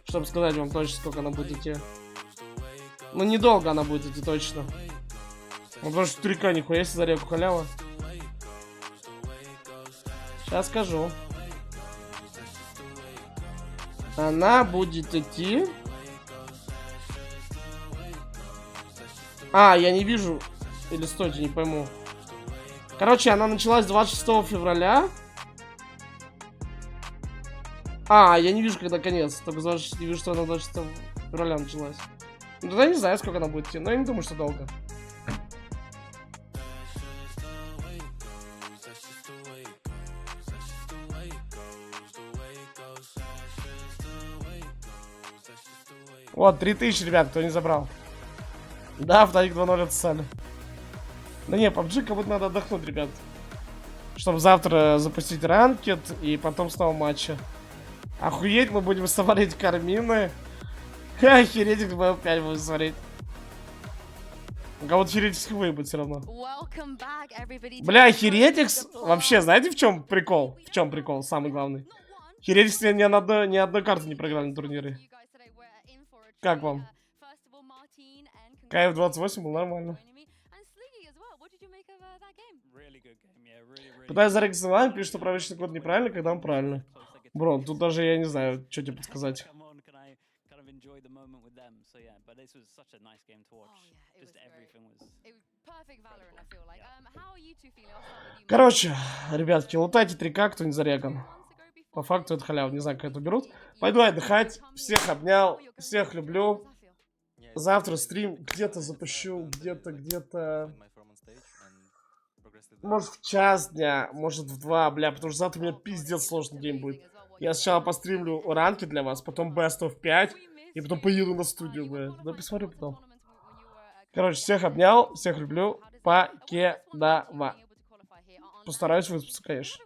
Чтобы сказать вам точно, сколько она будет идти. Ну, недолго она будет идти точно. Ну, потому что 3К нихуя себе за реку халява. Сейчас скажу. Она будет идти... А, я не вижу. Или стойте, не пойму. Короче, она началась 26 февраля. А, я не вижу, когда конец. Только не вижу, что она 26 февраля началась. Ну, тогда не знаю, сколько она будет идти. Но я не думаю, что долго. Вот, 3000, ребят, кто не забрал. Да, Фнатик 2.0 отсали. Да не, PUBG как будто надо отдохнуть, ребят. Чтобы завтра запустить ранкет и потом снова матчи. Охуеть, мы будем смотреть Кармины. Охереть, их мы опять будем смотреть. У кого-то Херетикс выебут все равно. Бля, Херетикс... Вообще, знаете, в чем прикол? В чем прикол, самый главный? Херетикс ни одной карты не проиграли на турнире. Как вам? КФ-28 был нормально. Пытаюсь зарегистрировать, пишет, что проверочный код неправильно, когда он правильно. Бро, тут даже я не знаю, что тебе подсказать. Короче, ребятки, лутайте 3К, кто не зареган. По факту это халява, не знаю, как это берут. Пойду отдыхать, всех обнял, всех люблю. Завтра стрим где-то запущу, где-то... Может в час дня, может в 2, бля, потому что завтра у меня пиздец сложный день будет. Я сначала постримлю ранки для вас, потом Best of 5, и потом поеду на студию, бля. Да посмотрю потом. Короче, всех обнял, всех люблю. Покедава. Постараюсь выспаться, конечно.